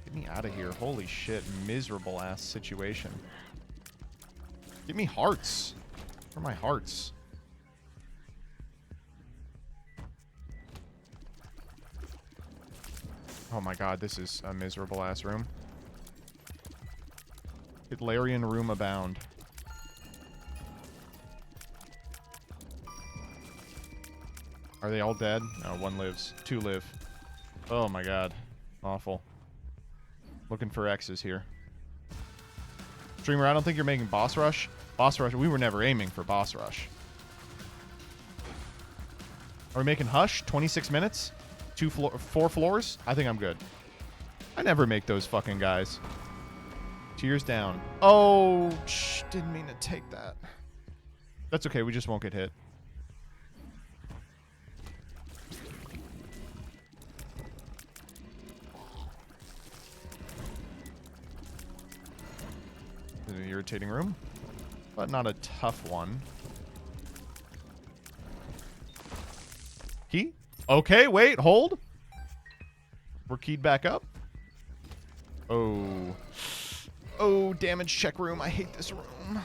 Get me out of here. Holy shit. Miserable ass situation. Give me hearts. Where are my hearts? Oh my god, this is a miserable ass room. Hitlerian room abound. Are they all dead? No, one lives. Two live. Oh my god. Awful. Looking for X's here. Streamer, I don't think you're making boss rush. Boss rush, we were never aiming for boss rush. Are we making Hush? 26 minutes? 4 floors? I think I'm good. I never make those fucking guys. Tears down. Oh, didn't mean to take that. That's okay, we just won't get hit. An irritating room, but not a tough one. Key? Okay, wait, hold. We're keyed back up. Oh. Oh, damage check room. I hate this room.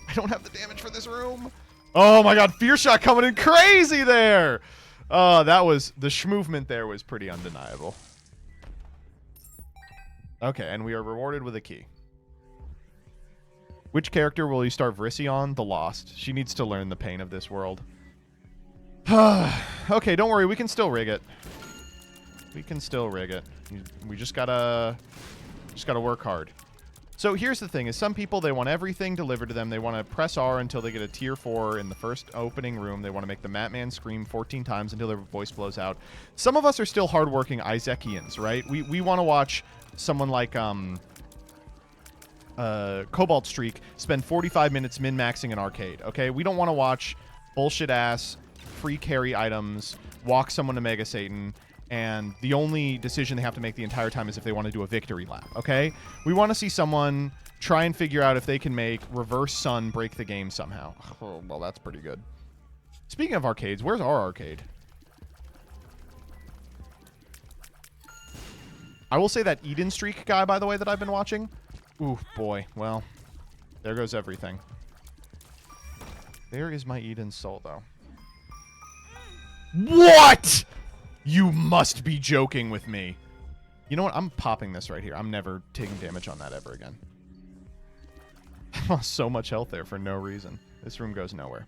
I don't have the damage for this room. Oh my god, Fear Shot coming in crazy there. That was, the schmovement there was pretty undeniable. Okay, and we are rewarded with a key. Which character will you start Vrissy on? The Lost. She needs to learn the pain of this world. Okay, don't worry. We can still rig it. We can still rig it. We just gotta work hard. So here's the thing, is some people, they want everything delivered to them. They want to press R until they get a tier 4 in the first opening room. They want to make the Matman scream 14 times until their voice blows out. Some of us are still hardworking Isaacians, right? We want to watch someone like Cobalt Streak spend 45 minutes min-maxing an arcade, okay? We don't want to watch bullshit-ass free carry items, walk someone to Mega Satan, and the only decision they have to make the entire time is if they want to do a victory lap, okay? We want to see someone try and figure out if they can make Reverse Sun break the game somehow. Oh, well, that's pretty good. Speaking of arcades, where's our arcade? I will say that Eden Streak guy, by the way, that I've been watching. Ooh, boy. Well, there goes everything. There is my Eden Soul, though. What?! You must be joking with me. You know what? I'm popping this right here. I'm never taking damage on that ever again. I lost so much health there for no reason. This room goes nowhere.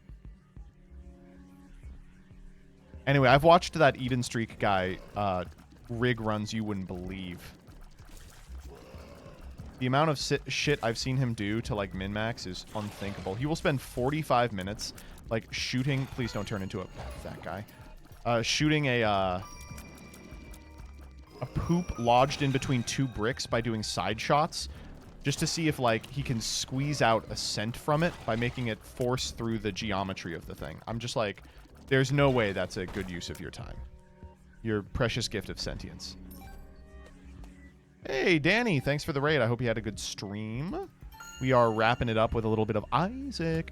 Anyway, I've watched that Eden Streak guy rig runs you wouldn't believe. The amount of shit I've seen him do to, like, min-max is unthinkable. He will spend 45 minutes, like, shooting... Please don't turn into a fat guy. Shooting a poop lodged in between 2 bricks by doing side shots, just to see if, like, he can squeeze out a scent from it by making it force through the geometry of the thing. I'm just like, there's no way that's a good use of your time. Your precious gift of sentience. Hey, Danny, thanks for the raid. I hope you had a good stream. We are wrapping it up with a little bit of Isaac.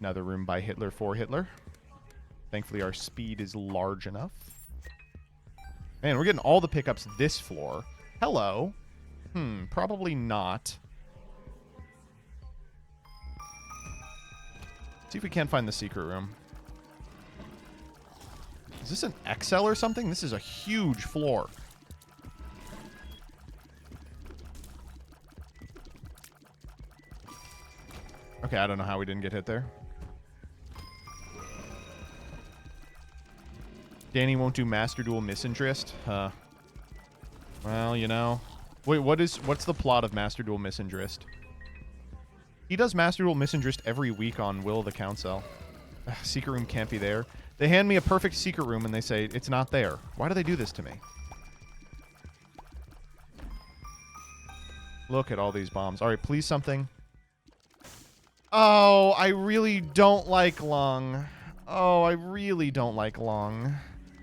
Another room by Hitler for Hitler. Thankfully, our speed is large enough. Man, we're getting all the pickups this floor. Hello. Probably not. See if we can't find the secret room. Is this an XL or something? This is a huge floor. Okay, I don't know how we didn't get hit there. Danny won't do Master Duel Misinterest? Huh. Well, you know. Wait, what's the plot of Master Duel Misinterest? He does Master Duel Misinterest every week on Will of the Council. Secret room can't be there. They hand me a perfect secret room and they say, it's not there. Why do they do this to me? Look at all these bombs. All right, please something. Oh, I really don't like lung. Oh, I really don't like lung.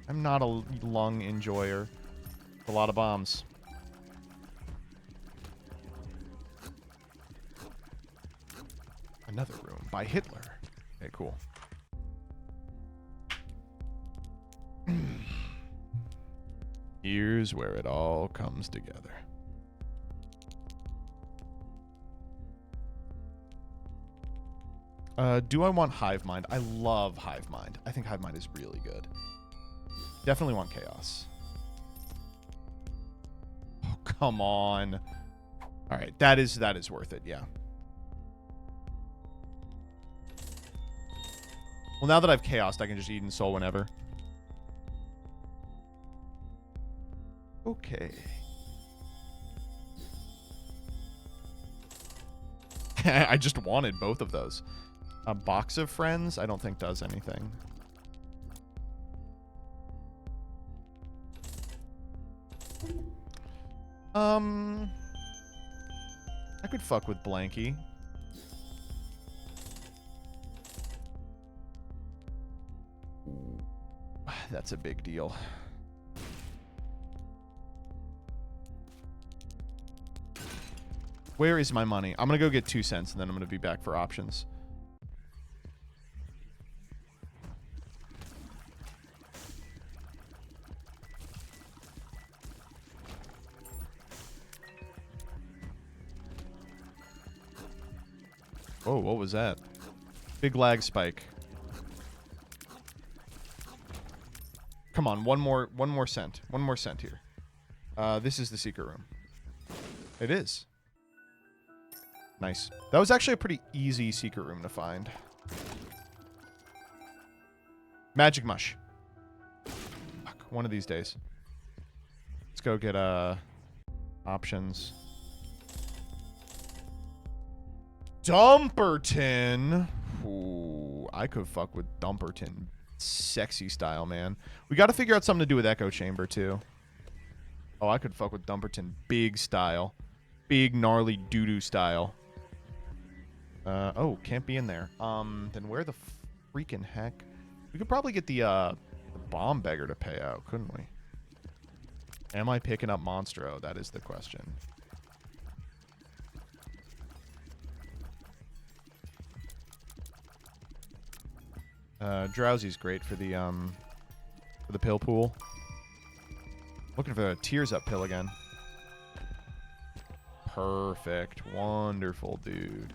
I'm not a lung enjoyer. A lot of bombs. Another room by Hitler. Okay, cool. Here's where it all comes together. Do I want Hive Mind? I love Hive Mind. I think Hive Mind is really good. Definitely want Chaos. Oh, come on. All right, that is worth it, yeah. Well, now that I've Chaosed, I can just Eden Soul whenever. Okay. I just wanted both of those. A box of friends, I don't think does anything. I could fuck with Blanky. That's a big deal. Where is my money? I'm gonna go get 2 cents and then I'm gonna be back for options. Oh, what was that? Big lag spike. Come on, one more cent. One more cent here. This is the secret room. It is. Nice. That was actually a pretty easy secret room to find. Magic mush. Fuck, one of these days. Let's go get options. Dumperton. Ooh, I could fuck with Dumperton. Sexy style, man. We got to figure out something to do with Echo Chamber, too. Oh, I could fuck with Dumperton. Big style. Big, gnarly doo-doo style. Oh, can't be in there. Then where the freaking heck? We could probably get the bomb beggar to pay out, couldn't we? Am I picking up Monstro? That is the question. Drowsy's great for the pill pool. Looking for a Tears Up pill again. Perfect. Wonderful, dude.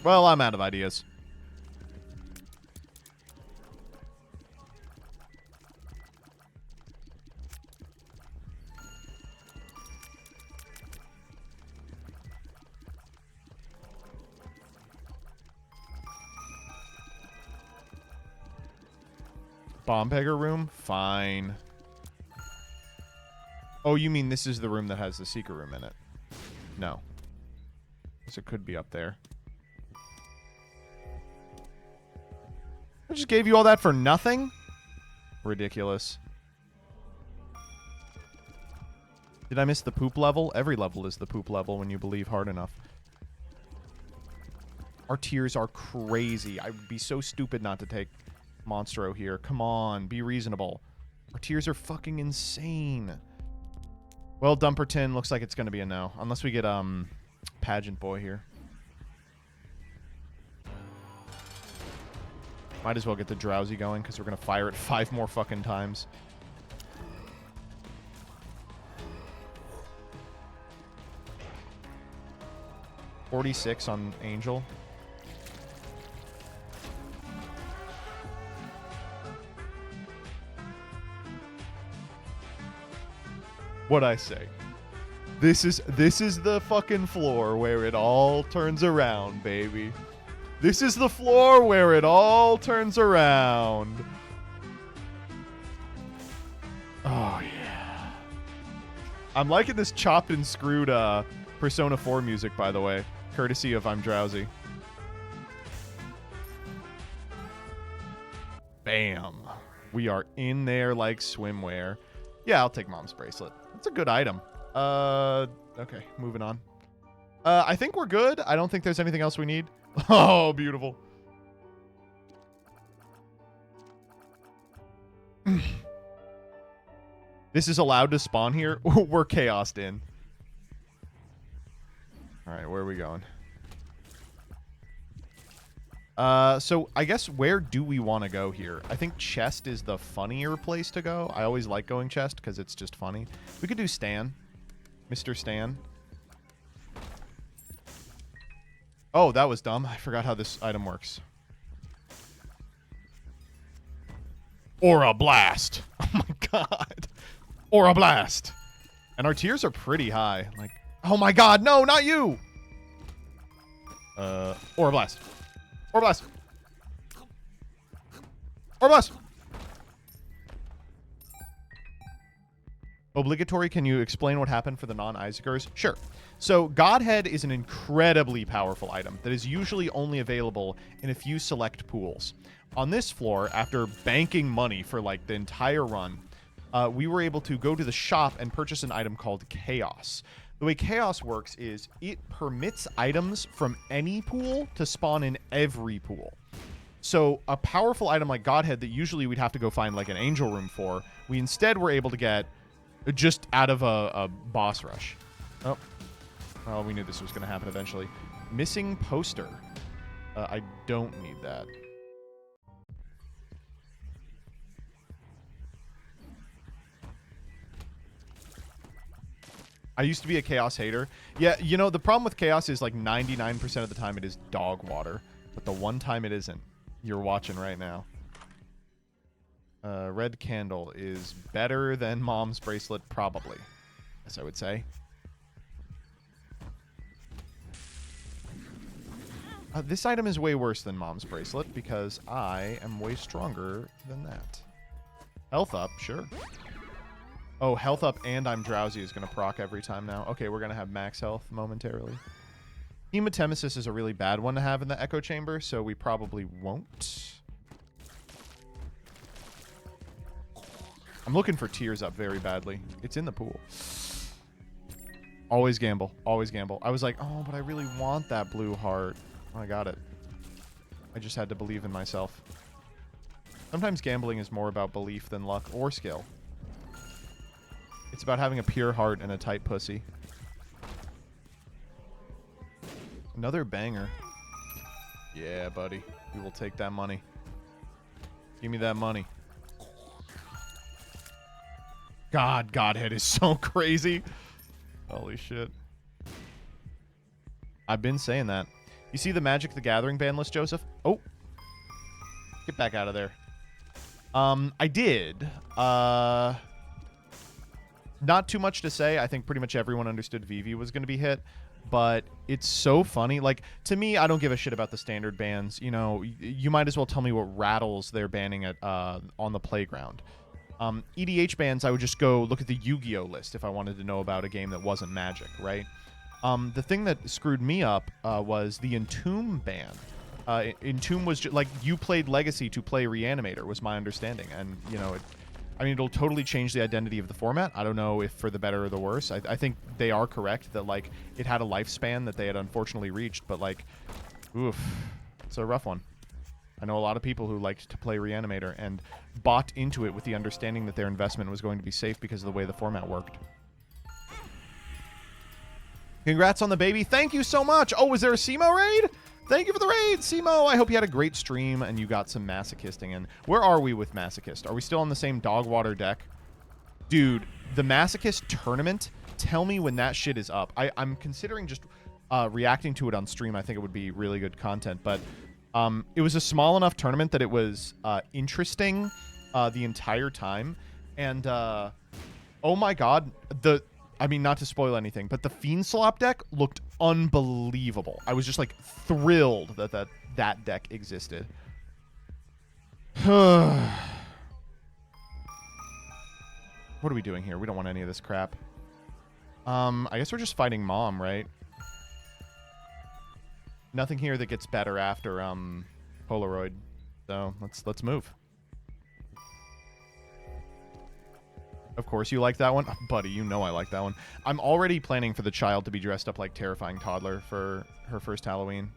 Well, I'm out of ideas. Bomb beggar room? Fine. Oh, you mean this is the room that has the secret room in it? No. Guess it could be up there. I just gave you all that for nothing? Ridiculous. Did I miss the poop level? Every level is the poop level when you believe hard enough. Our tiers are crazy. I would be so stupid not to take Monstro here. Come on, be reasonable. Our tiers are fucking insane. Well, Dumperton looks like it's going to be a no. Unless we get Pageant Boy here. Might as well get the Drowsy going because we're going to fire it 5 more fucking times. $46 on Angel. What'd I say? This is the fucking floor where it all turns around, baby. This is the floor where it all turns around. Oh, yeah. I'm liking this chopped and screwed Persona 4 music, by the way. Courtesy of I'm Drowsy. Bam. We are in there like swimwear. Yeah, I'll take Mom's Bracelet. That's a good item. Okay, moving on. I think we're good. I don't think there's anything else we need. Oh, beautiful. This is allowed to spawn here. We're chaosed in. All right, where are we going? So I guess where do we want to go here? I think chest is the funnier place to go. I always like going chest because it's just funny. We could do Stan. Mr. Stan. Oh, that was dumb. I forgot how this item works. Aura Blast. Oh my god. Aura Blast. And our tiers are pretty high. Like, oh my god, no, not you. Aura Blast. Aura Blast. Aura Blast. Obligatory, can you explain what happened for the non-Isaacers? Sure. So, Godhead is an incredibly powerful item that is usually only available in a few select pools. On this floor, after banking money for like the entire run, we were able to go to the shop and purchase an item called Chaos. The way Chaos works is it permits items from any pool to spawn in every pool. So a powerful item like Godhead that usually we'd have to go find like an angel room for, we instead were able to get just out of a boss rush. Oh. Well, we knew this was going to happen eventually. Missing poster. I don't need that. I used to be a Chaos hater. Yeah, you know, the problem with Chaos is like 99% of the time it is dog water. But the one time it isn't, you're watching right now. Red Candle is better than Mom's Bracelet, probably. Yes, I would say. This item is way worse than Mom's Bracelet because I am way stronger than that. Health up, sure. Oh, health up and I'm drowsy is going to proc every time now. Okay, we're going to have max health momentarily. Hematemesis is a really bad one to have in the Echo Chamber, so we probably won't. I'm looking for tears up very badly. It's in the pool. Always gamble. Always gamble. I was like, oh, but I really want that blue heart. Oh, I got it. I just had to believe in myself. Sometimes gambling is more about belief than luck or skill. It's about having a pure heart and a tight pussy. Another banger. Yeah, buddy. We will take that money. Give me that money. God, Godhead is so crazy. Holy shit. I've been saying that. You see the Magic the Gathering ban list, Joseph? Oh. Get back out of there. I did. Not too much to say. I think pretty much everyone understood Vivi was going to be hit. But it's so funny. Like, to me, I don't give a shit about the standard bans. You know, you might as well tell me what rattles they're banning at on the playground. EDH bans, I would just go look at the Yu-Gi-Oh list if I wanted to know about a game that wasn't Magic, right? The thing that screwed me up was the Entomb ban. Entomb was like you played Legacy to play Reanimator, was my understanding, and you know I mean, it'll totally change the identity of the format. I don't know if for the better or the worse. I think they are correct that, like, it had a lifespan that they had unfortunately reached, but, like, oof, it's a rough one. I know a lot of people who liked to play Reanimator and bought into it with the understanding that their investment was going to be safe because of the way the format worked. Congrats on the baby. Thank you so much. Oh, was there a SEMO raid? Thank you for the raid, SEMO. I hope you had a great stream and you got some masochisting in. Where are we with Masochist? Are we still on the same Dogwater deck? Dude, the Masochist tournament, tell me when that shit is up. I'm considering just reacting to it on stream. I think it would be really good content, but it was a small enough tournament that it was interesting the entire time. And oh my god, I mean, not to spoil anything, but the Fiend Slop deck looked unbelievable. I was just, like, thrilled that that deck existed. What are we doing here? We don't want any of this crap. I guess we're just fighting Mom, right? Nothing here that gets better after Polaroid. So let's move. Of course you like that one. Oh, buddy, you know I like that one. I'm already planning for the child to be dressed up like Terrifying Toddler for her first Halloween.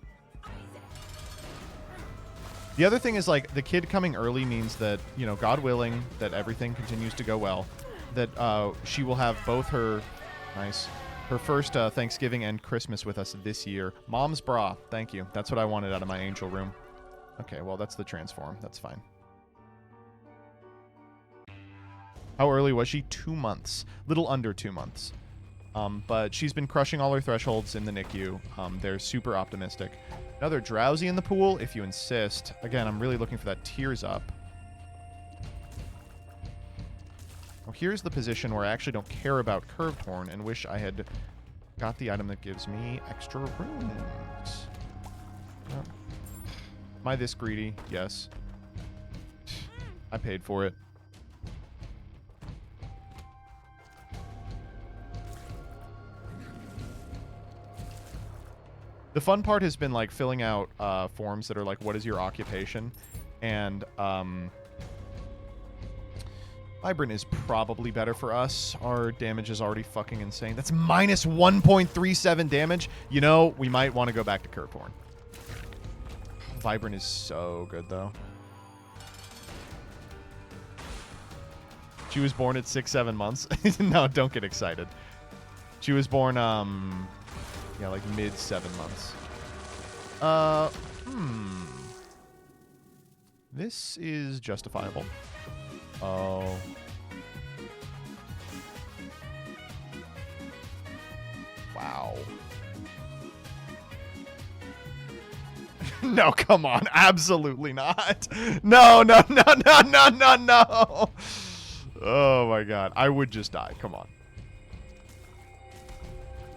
The other thing is, like, the kid coming early means that, you know, God willing, that everything continues to go well, that she will have both her first Thanksgiving and Christmas with us this year. Mom's bra. Thank you. That's what I wanted out of my angel room. Okay, well, that's the transform. That's fine. How early was she? 2 months. Little under 2 months. But she's been crushing all her thresholds in the NICU. They're super optimistic. Another drowsy in the pool, if you insist. Again, I'm really looking for that tears up. Well, here's the position where I actually don't care about Curved Horn and wish I had got the item that gives me extra rooms. Oh. Am I this greedy? Yes. I paid for it. The fun part has been, like, filling out forms that are like, what is your occupation? And Vibrant is probably better for us. Our damage is already fucking insane. That's minus 1.37 damage. You know, we might want to go back to Curved Horn. Vibrant is so good, though. She was born at 6-7 months. No, don't get excited. She was born, yeah, like mid 7 months. This is justifiable. Oh. Wow. No, come on. Absolutely not. No, no, no, no, no, no, no. Oh my god. I would just die. Come on.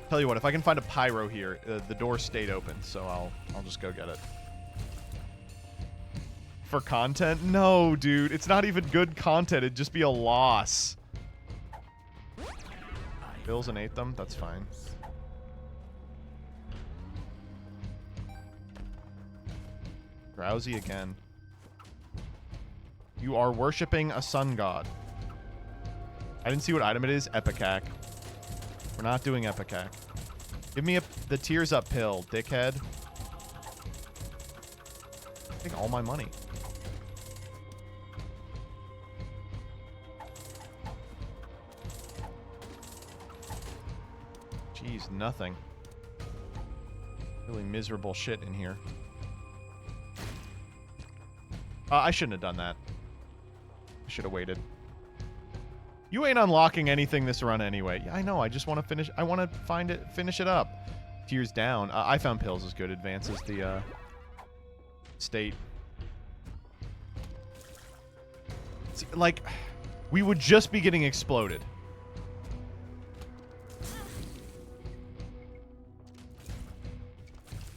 Tell you what, if I can find a pyro here, the door stayed open, so I'll just go get it. For content? No, dude. It's not even good content. It'd just be a loss. Bills and ate them? That's fine. Drowsy again. You are worshipping a sun god. I didn't see what item it is. Epicac. We're not doing Epicac. Give me the tears up pill, dickhead. Take all my money. Jeez, nothing. Really miserable shit in here. I shouldn't have done that. I should have waited. You ain't unlocking anything this run anyway. Yeah, I know. I just want to finish. I want to find it, finish it up. Tears down. I found pills is good. Advances the state. See, like, we would just be getting exploded.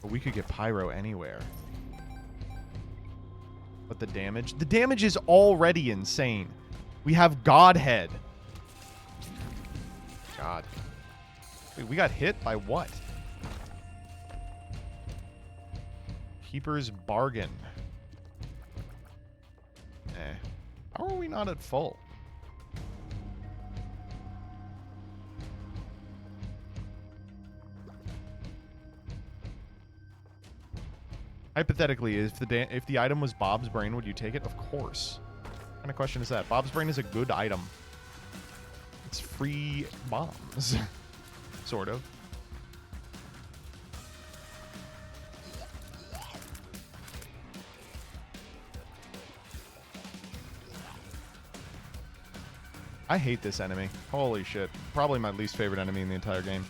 But we could get pyro anywhere. But the damage? The damage is already insane. We have Godhead. God. Wait, we got hit by what? Keeper's Bargain. Eh. How are we not at full? Hypothetically, if the item was Bob's brain, would you take it? Of course. What kind of question is that? Bob's brain is a good item. It's free bombs. Sort of. I hate this enemy. Holy shit. Probably my least favorite enemy in the entire game.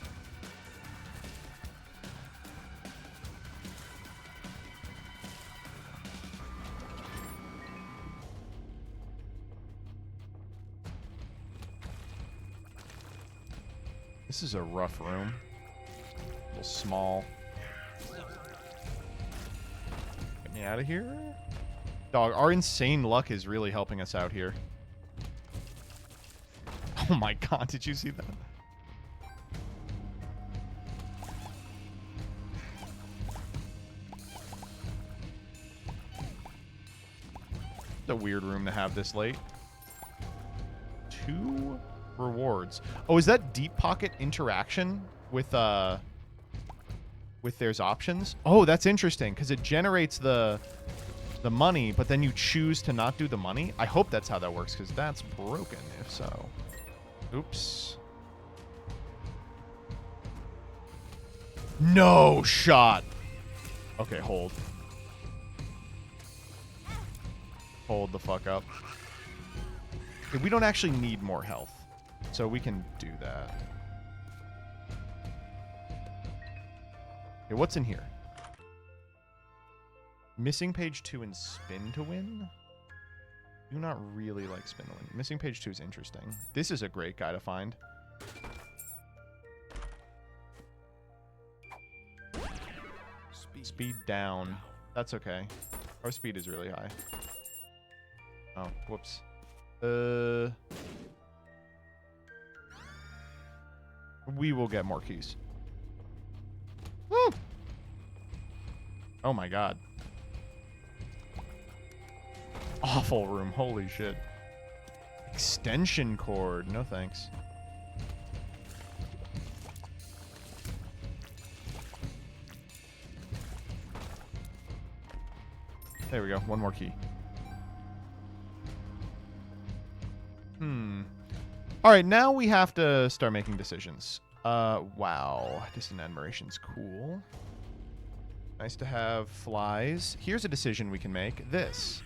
This is a rough room. A little small. Get me out of here. Dog, our insane luck is really helping us out here. Oh my god, did you see that? It's a weird room to have this late. 2 rewards. Oh, is that deep pocket interaction with there's options? Oh, that's interesting because it generates the money, but then you choose to not do the money. I hope that's how that works because that's broken if so. Oops. No shot. Okay, hold. Hold the fuck up. Okay, we don't actually need more health, so we can do that. Okay, what's in here? Missing page 2 and spin to win? Do not really like spin to win. Missing page 2 is interesting. This is a great guy to find. Speed down. That's okay. Our speed is really high. Oh, whoops. We will get more keys. Woo! Oh my god. Awful room. Holy shit. Extension cord. No thanks. There we go. One more key. All right, now we have to start making decisions. Wow. Distant admiration's cool. Nice to have flies. Here's a decision we can make. This.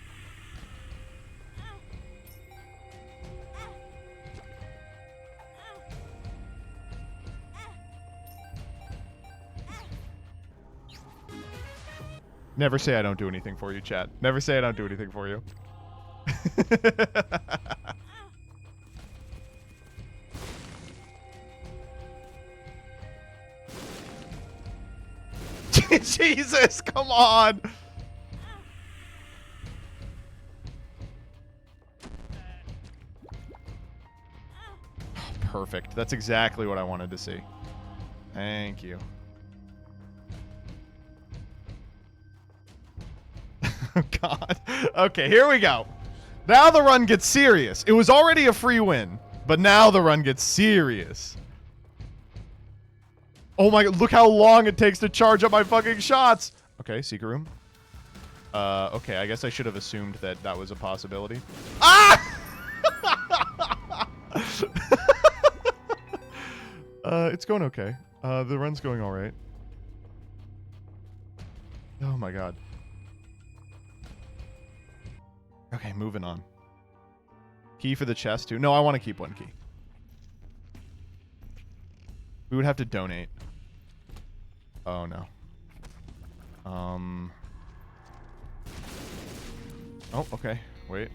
Never say I don't do anything for you, chat. Never say I don't do anything for you. Jesus, come on. Oh, perfect. That's exactly what I wanted to see. Thank you. Oh, God. Okay, here we go. Now the run gets serious. It was already a free win, but now the run gets serious. Oh my god, look how long it takes to charge up my fucking shots. Okay, secret room. Okay, I guess I should have assumed that that was a possibility. Ah! It's going okay. The run's going all right. Oh my god. Okay, moving on. Key for the chest, too. No, I want to keep one key. We would have to donate. Oh, no. Oh, okay. Wait.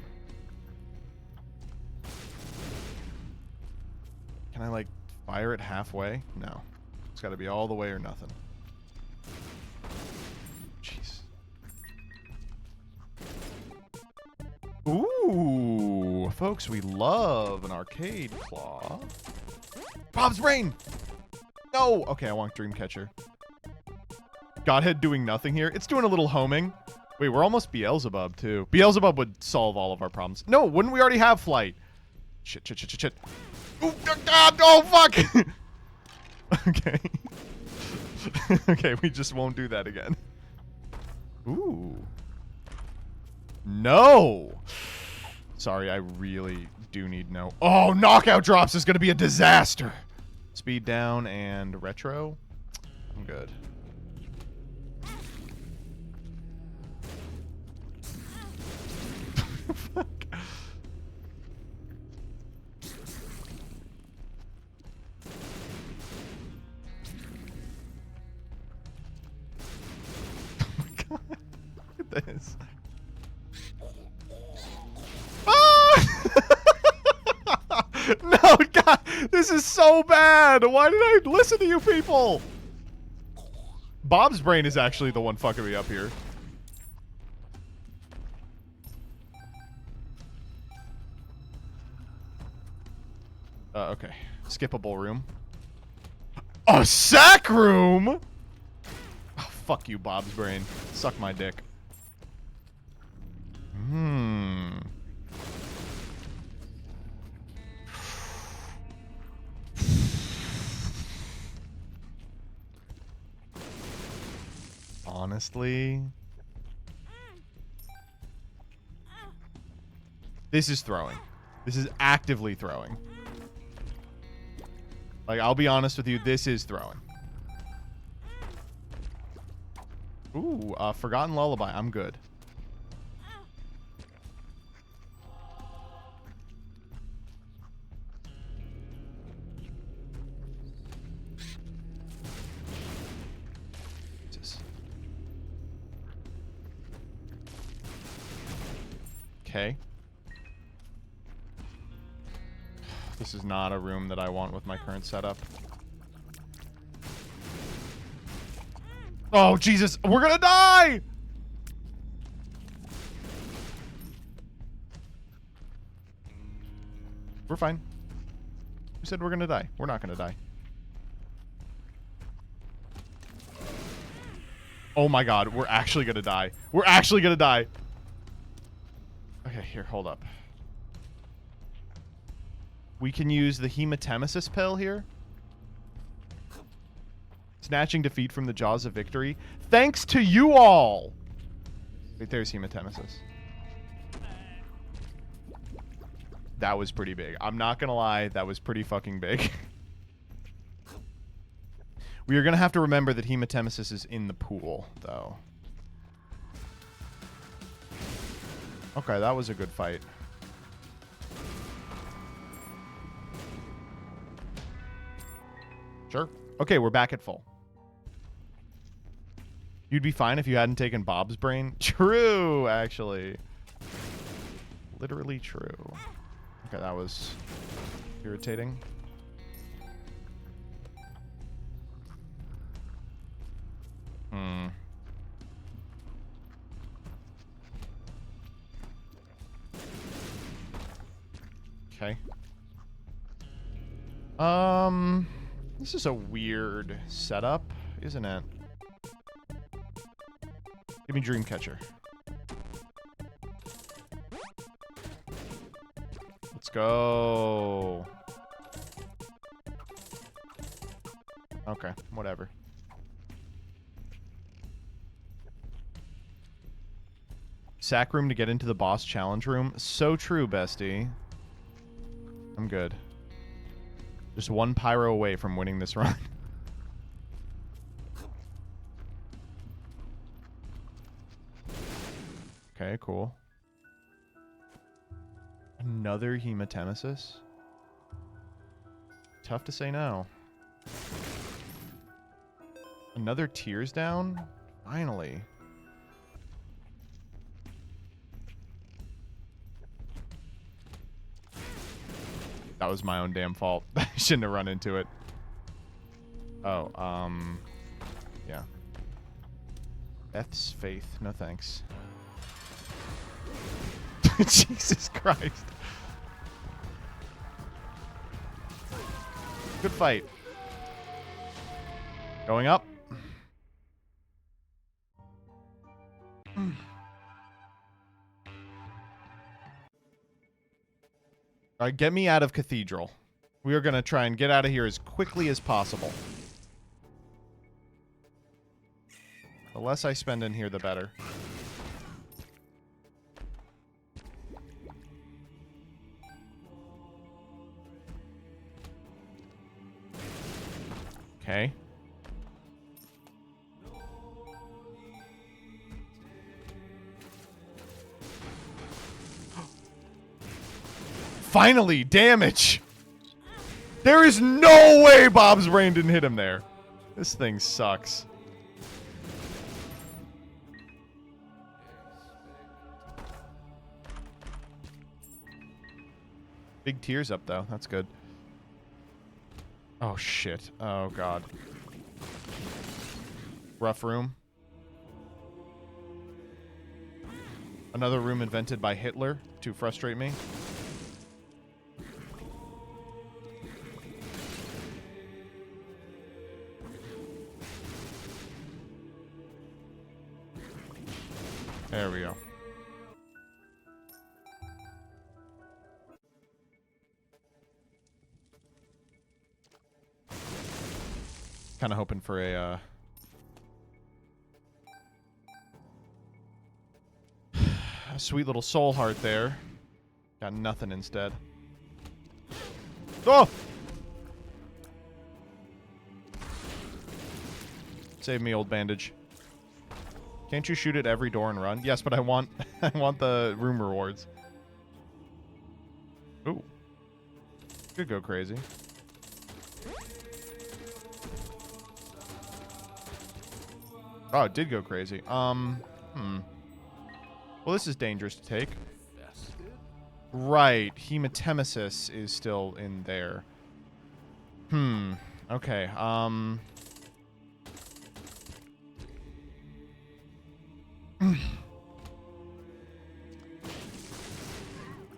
Can I, like, fire it halfway? No. It's got to be all the way or nothing. Jeez. Ooh, folks, we love an arcade claw. Bob's brain! No! Okay, I want Dreamcatcher. Godhead doing nothing here. It's doing a little homing. Wait, we're almost Beelzebub, too. Beelzebub would solve all of our problems. No, wouldn't we already have flight? Shit, shit, shit, shit, shit. Oh, God, oh, fuck! Okay. Okay, we just won't do that again. Ooh. No. Sorry, I really do need no. Oh, knockout drops is going to be a disaster. Speed down and retro. I'm good. Fuck. Oh my god. Look at this. No, God, this is so bad. Why did I listen to you people? Bob's brain is actually the one fucking me up here. Okay. Skippable room. A sack room? Oh, fuck you, Bob's brain. Suck my dick. Honestly, this is throwing. This is actively throwing. Like, I'll be honest with you, this is throwing. Ooh, Forgotten Lullaby. I'm good. Okay. This is not a room that I want with my current setup. Oh, Jesus. We're gonna die! We're fine. Who said we're gonna die? We're not gonna die. Oh my god, we're actually gonna die. We're actually gonna die. Okay, here, hold up. We can use the hematemesis pill here. Snatching defeat from the jaws of victory. Thanks to you all! Wait, there's hematemesis. That was pretty big. I'm not gonna lie, that was pretty fucking big. We are gonna have to remember that hematemesis is in the pool, though. Okay, that was a good fight. Sure. Okay, we're back at full. You'd be fine if you hadn't taken Bob's brain. True, actually. Literally true. Okay, that was irritating. Okay. This is a weird setup, isn't it? Give me Dreamcatcher. Let's go. Okay, whatever. Sack room to get into the boss challenge room. So true, bestie. I'm good. Just one pyro away from winning this run. Okay, cool. Another hematemesis? Tough to say no. Another tears down? Finally. That was my own damn fault. I shouldn't have run into it. Oh, yeah. Beth's faith. No thanks. Jesus Christ. Good fight. Going up. All right, get me out of Cathedral. We are going to try and get out of here as quickly as possible. The less I spend in here, the better. Okay. Finally, damage! There is no way Bob's brain didn't hit him there. This thing sucks. Big tears up, though. That's good. Oh, shit. Oh, God. Rough room. Another room invented by Hitler to frustrate me. There we go. Kind of hoping for a sweet little soul heart there. Got nothing instead. Oh! Save me, old bandage. Can't you shoot at every door and run? Yes, but I want I want the room rewards. Ooh. Could go crazy. Oh, it did go crazy. Well, this is dangerous to take. Right. Hematemesis is still in there. Okay.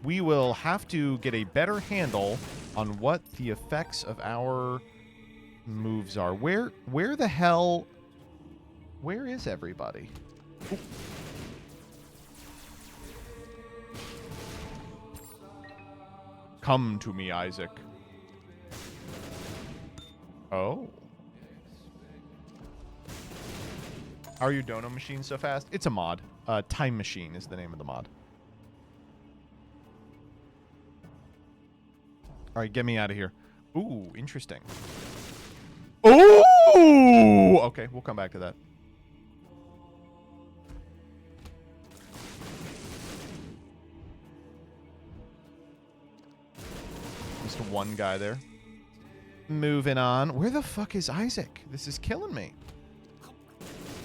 We will have to get a better handle on what the effects of our moves are. Where the hell... Where is everybody? Ooh. Come to me, Isaac. Oh. How are your dono machines so fast? It's a mod. Time Machine is the name of the mod. All right, get me out of here. Ooh, interesting. Ooh! Okay, we'll come back to that. Just one guy there. Moving on. Where the fuck is Isaac? This is killing me.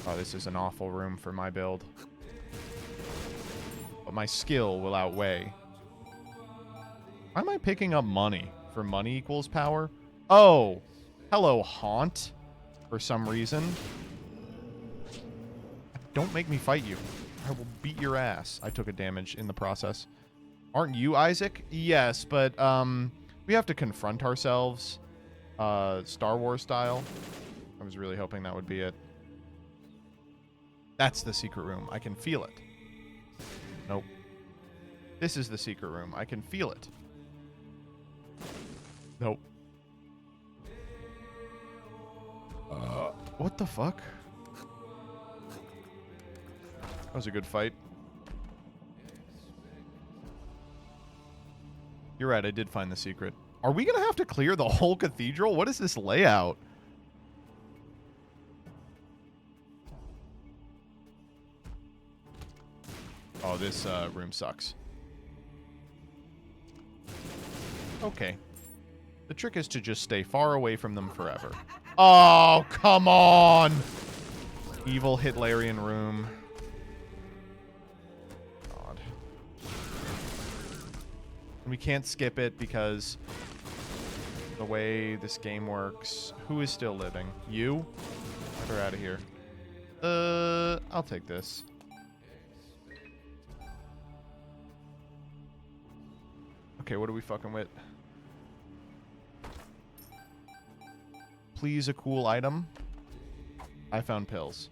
Oh, this is an awful room for my build. But my skill will outweigh. Why am I picking up money? For money equals power? Oh! Hello, Haunt. For some reason. Don't make me fight you. I will beat your ass. I took a damage in the process. Aren't you Isaac? Yes, but we have to confront ourselves. Star Wars style. I was really hoping that would be it. That's the secret room. I can feel it. Nope. This is the secret room. I can feel it. Nope. What the fuck? That was a good fight. You're right, I did find the secret. Are we gonna have to clear the whole cathedral? What is this layout? Oh, this room sucks. Okay. The trick is to just stay far away from them forever. Oh, come on! Evil Hitlerian room. God. We can't skip it because the way this game works. Who is still living? You? Get her out of here. I'll take this. Okay, what are we fucking with? Please, a cool item. I found pills.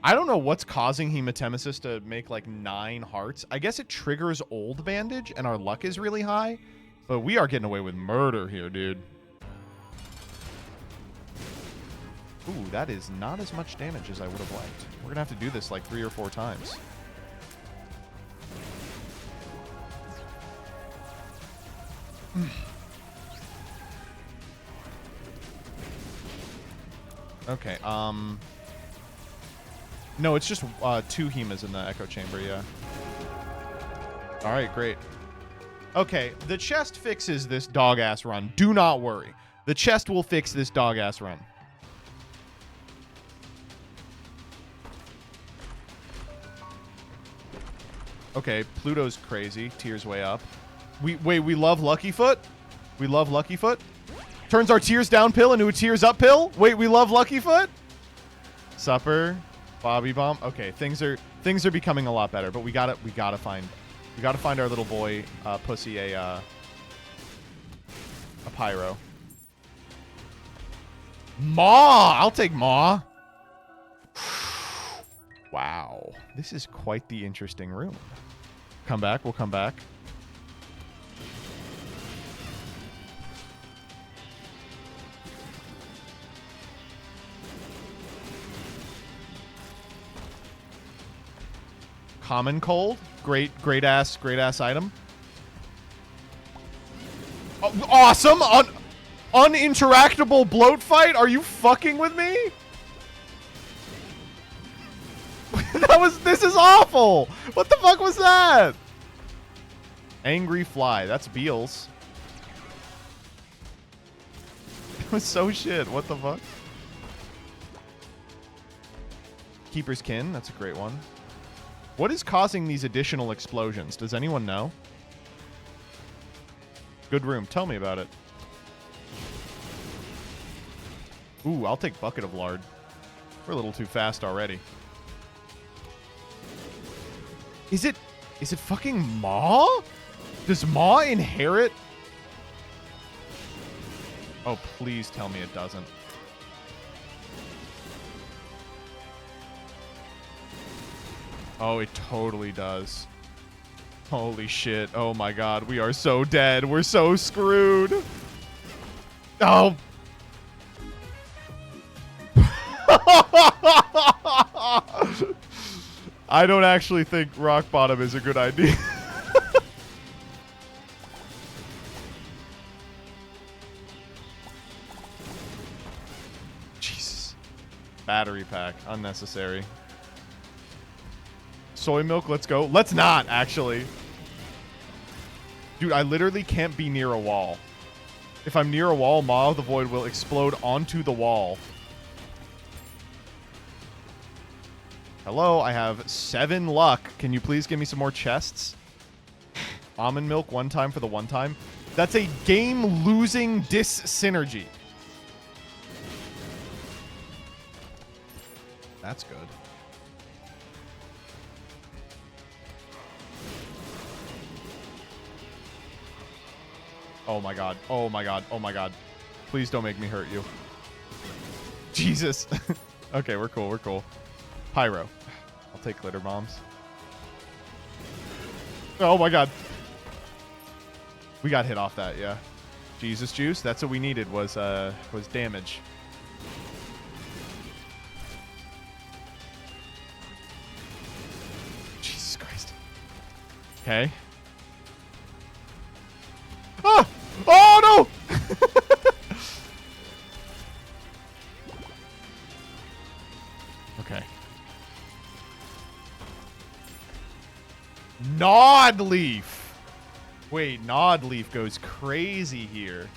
I don't know what's causing Hematemesis to make like 9 hearts. I guess it triggers old bandage and our luck is really high. But we are getting away with murder here, dude. Ooh, that is not as much damage as I would have liked. We're gonna have to do this like 3 or 4 times. Okay, no, it's just 2 Hemas in the echo chamber, yeah. Alright, great. Okay, the chest fixes this dog-ass run. Do not worry. The chest will fix this dog-ass run. Okay, Pluto's crazy. Tears way up. We love Lucky Foot? We love Lucky Foot? Turns our tears down pill into a tears up pill? Wait, we love Lucky Foot? Supper. Bobby Bomb. Okay, things are becoming a lot better, but we gotta find our little boy pussy a pyro. Maw! I'll take Maw. Wow. This is quite the interesting room. Come back, we'll come back. Common Cold. Great ass item. Oh, awesome! Uninteractable bloat fight? Are you fucking with me? This is awful! What the fuck was that? Angry Fly. That's Beals. It was so shit. What the fuck? Keeper's Kin. That's a great one. What is causing these additional explosions? Does anyone know? Good room. Tell me about it. Ooh, I'll take Bucket of Lard. We're a little too fast already. Is it fucking Maw? Does Maw inherit? Oh, please tell me it doesn't. Oh, it totally does. Holy shit. Oh my god. We are so dead. We're so screwed. Oh. I don't actually think rock bottom is a good idea. Jesus. Battery pack. Unnecessary. Soy milk, let's go. Let's not, actually. Dude, I literally can't be near a wall. If I'm near a wall, Maw of the Void will explode onto the wall. Hello, I have 7 luck. Can you please give me some more chests? Almond milk, 1 time for the 1 time. That's a game-losing dis-synergy. That's good. Oh my god. Oh my god. Oh my god. Please don't make me hurt you. Jesus. Okay, we're cool. We're cool. Pyro. I'll take glitter bombs. Oh my god. We got hit off that, yeah. Jesus juice. That's what we needed was damage. Jesus Christ. Okay. Ah! Oh no! Okay. Nod Leaf. Wait, Nod Leaf goes crazy here.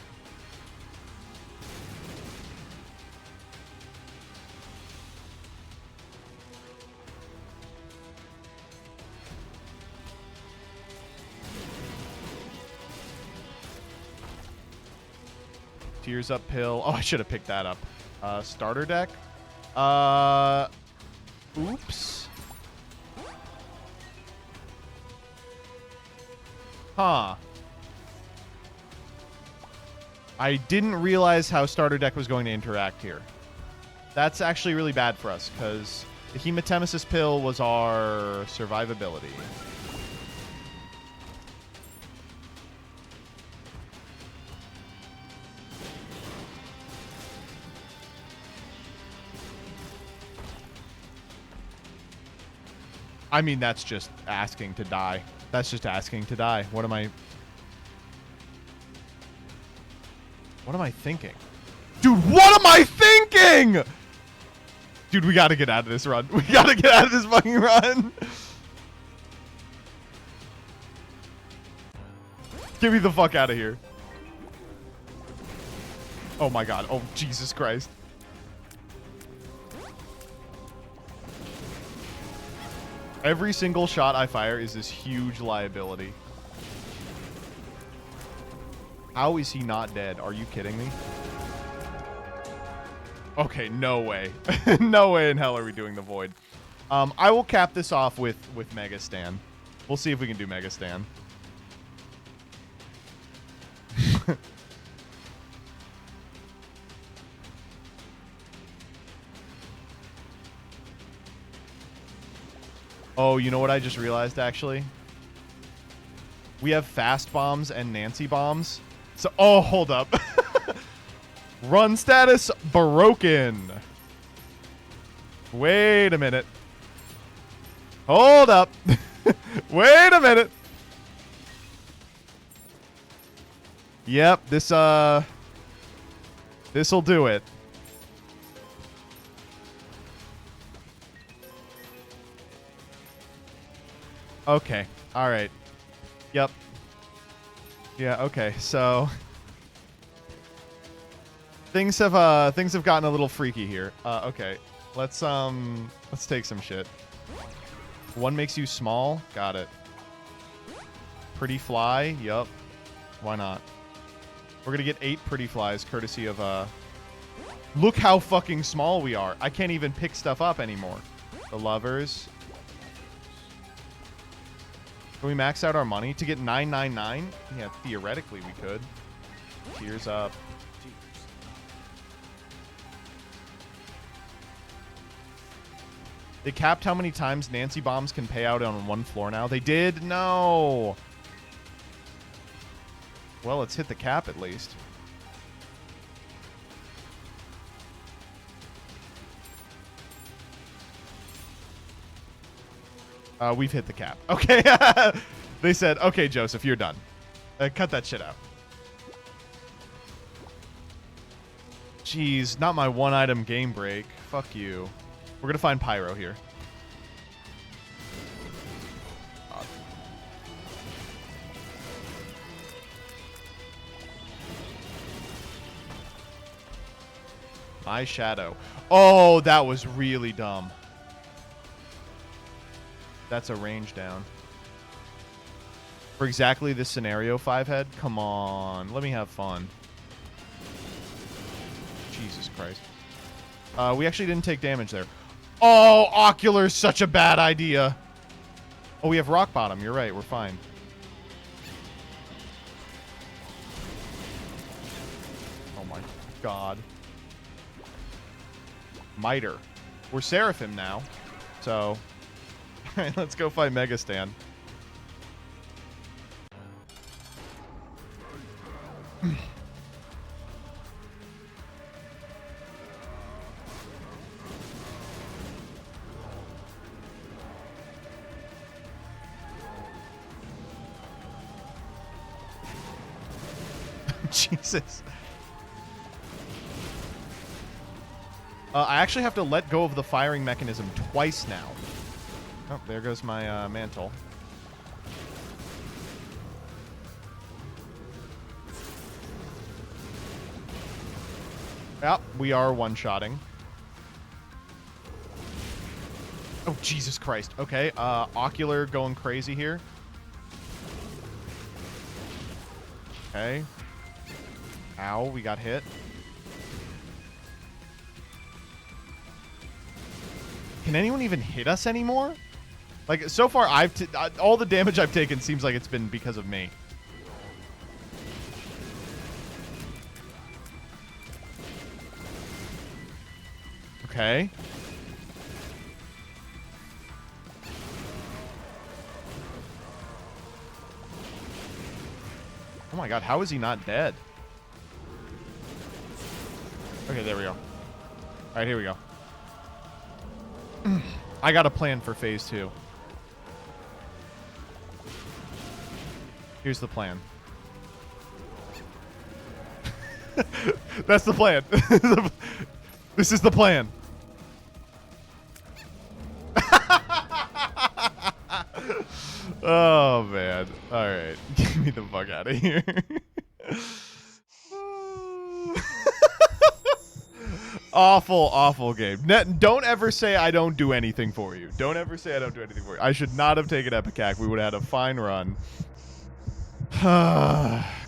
Tears up pill. Oh, I should have picked that up. Starter deck. Oops. Huh. I didn't realize how starter deck was going to interact here. That's actually really bad for us, because the Hematemesis pill was our survivability. I mean, that's just asking to die. That's just asking to die. What am I thinking? Dude, what am I thinking? Dude, we gotta get out of this run. We gotta get out of this fucking run. Get me the fuck out of here. Oh my god. Oh, Jesus Christ. Every single shot I fire is this huge liability. How is he not dead? Are you kidding me? Okay, no way. No way in hell are we doing the void. I will cap this off with Mega Stan. We'll see if we can do Mega Stan. Oh, you know what I just realized, actually? We have fast bombs and Nancy bombs. So, oh, hold up. Run status broken. Wait a minute. Hold up. Wait a minute. Yep, this'll do it. Okay. All right. Yep. Yeah, okay. So things have gotten a little freaky here. Okay. Let's take some shit. One makes you small. Got it. Pretty fly. Yup. Why not? We're going to get 8 pretty flies courtesy of look how fucking small we are. I can't even pick stuff up anymore. The lovers. Can we max out our money to get 999? Yeah, theoretically we could. Tears up. They capped how many times Nancy bombs can pay out on one floor now. They did? No. Well, let's hit the cap at least. We've hit the cap. Okay. They said, okay, Joseph, you're done. Cut that shit out. Jeez, not my one item game break. Fuck you. We're gonna find Pyro here. My shadow. Oh, that was really dumb. That's a range down. For exactly this scenario, 5-head? Come on. Let me have fun. Jesus Christ. We actually didn't take damage there. Oh, Ocular's such a bad idea. Oh, we have Rock Bottom. You're right. We're fine. Oh my god. Miter. We're Seraphim now. So... Alright, let's go find Mega Stan. Jesus. I actually have to let go of the firing mechanism twice now. Oh, there goes my mantle. Yep, we are one-shotting. Oh, Jesus Christ. Okay, Ocular going crazy here. Okay. Ow, we got hit. Can anyone even hit us anymore? Like, so far, all the damage I've taken seems like it's been because of me. Okay. Oh my god, how is he not dead? Okay, there we go. Alright, here we go. I got a plan for phase 2. Here's the plan. That's the plan. This is the plan. Oh, man. All right. Get me the fuck out of here. Awful, awful game. Don't ever say I don't do anything for you. Don't ever say I don't do anything for you. I should not have taken Epicac. We would have had a fine run.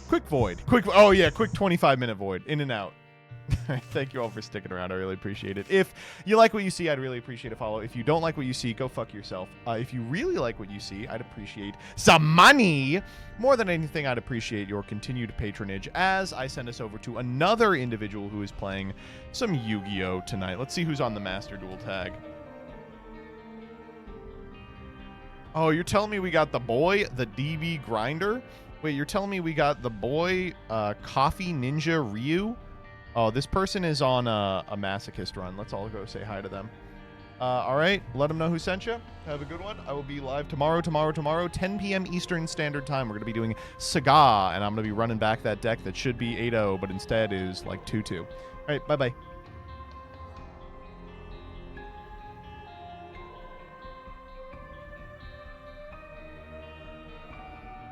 Quick void. Oh, yeah. Quick 25-minute void. In and out. Thank you all for sticking around. I really appreciate it. If you like what you see, I'd really appreciate a follow. If you don't like what you see, go fuck yourself. If you really like what you see, I'd appreciate some money. More than anything, I'd appreciate your continued patronage as I send us over to another individual who is playing some Yu-Gi-Oh! Tonight. Let's see who's on the Master Duel tag. Oh, you're telling me we got the boy, the DB Grinder? Wait, you're telling me we got the boy, Coffee Ninja Ryu? Oh, this person is on a masochist run. Let's all go say hi to them. All right, let them know who sent you. Have a good one. I will be live tomorrow, 10 p.m. Eastern Standard Time. We're going to be doing Saga, and I'm going to be running back that deck that should be 8-0, but instead is like 2-2. All right, bye-bye.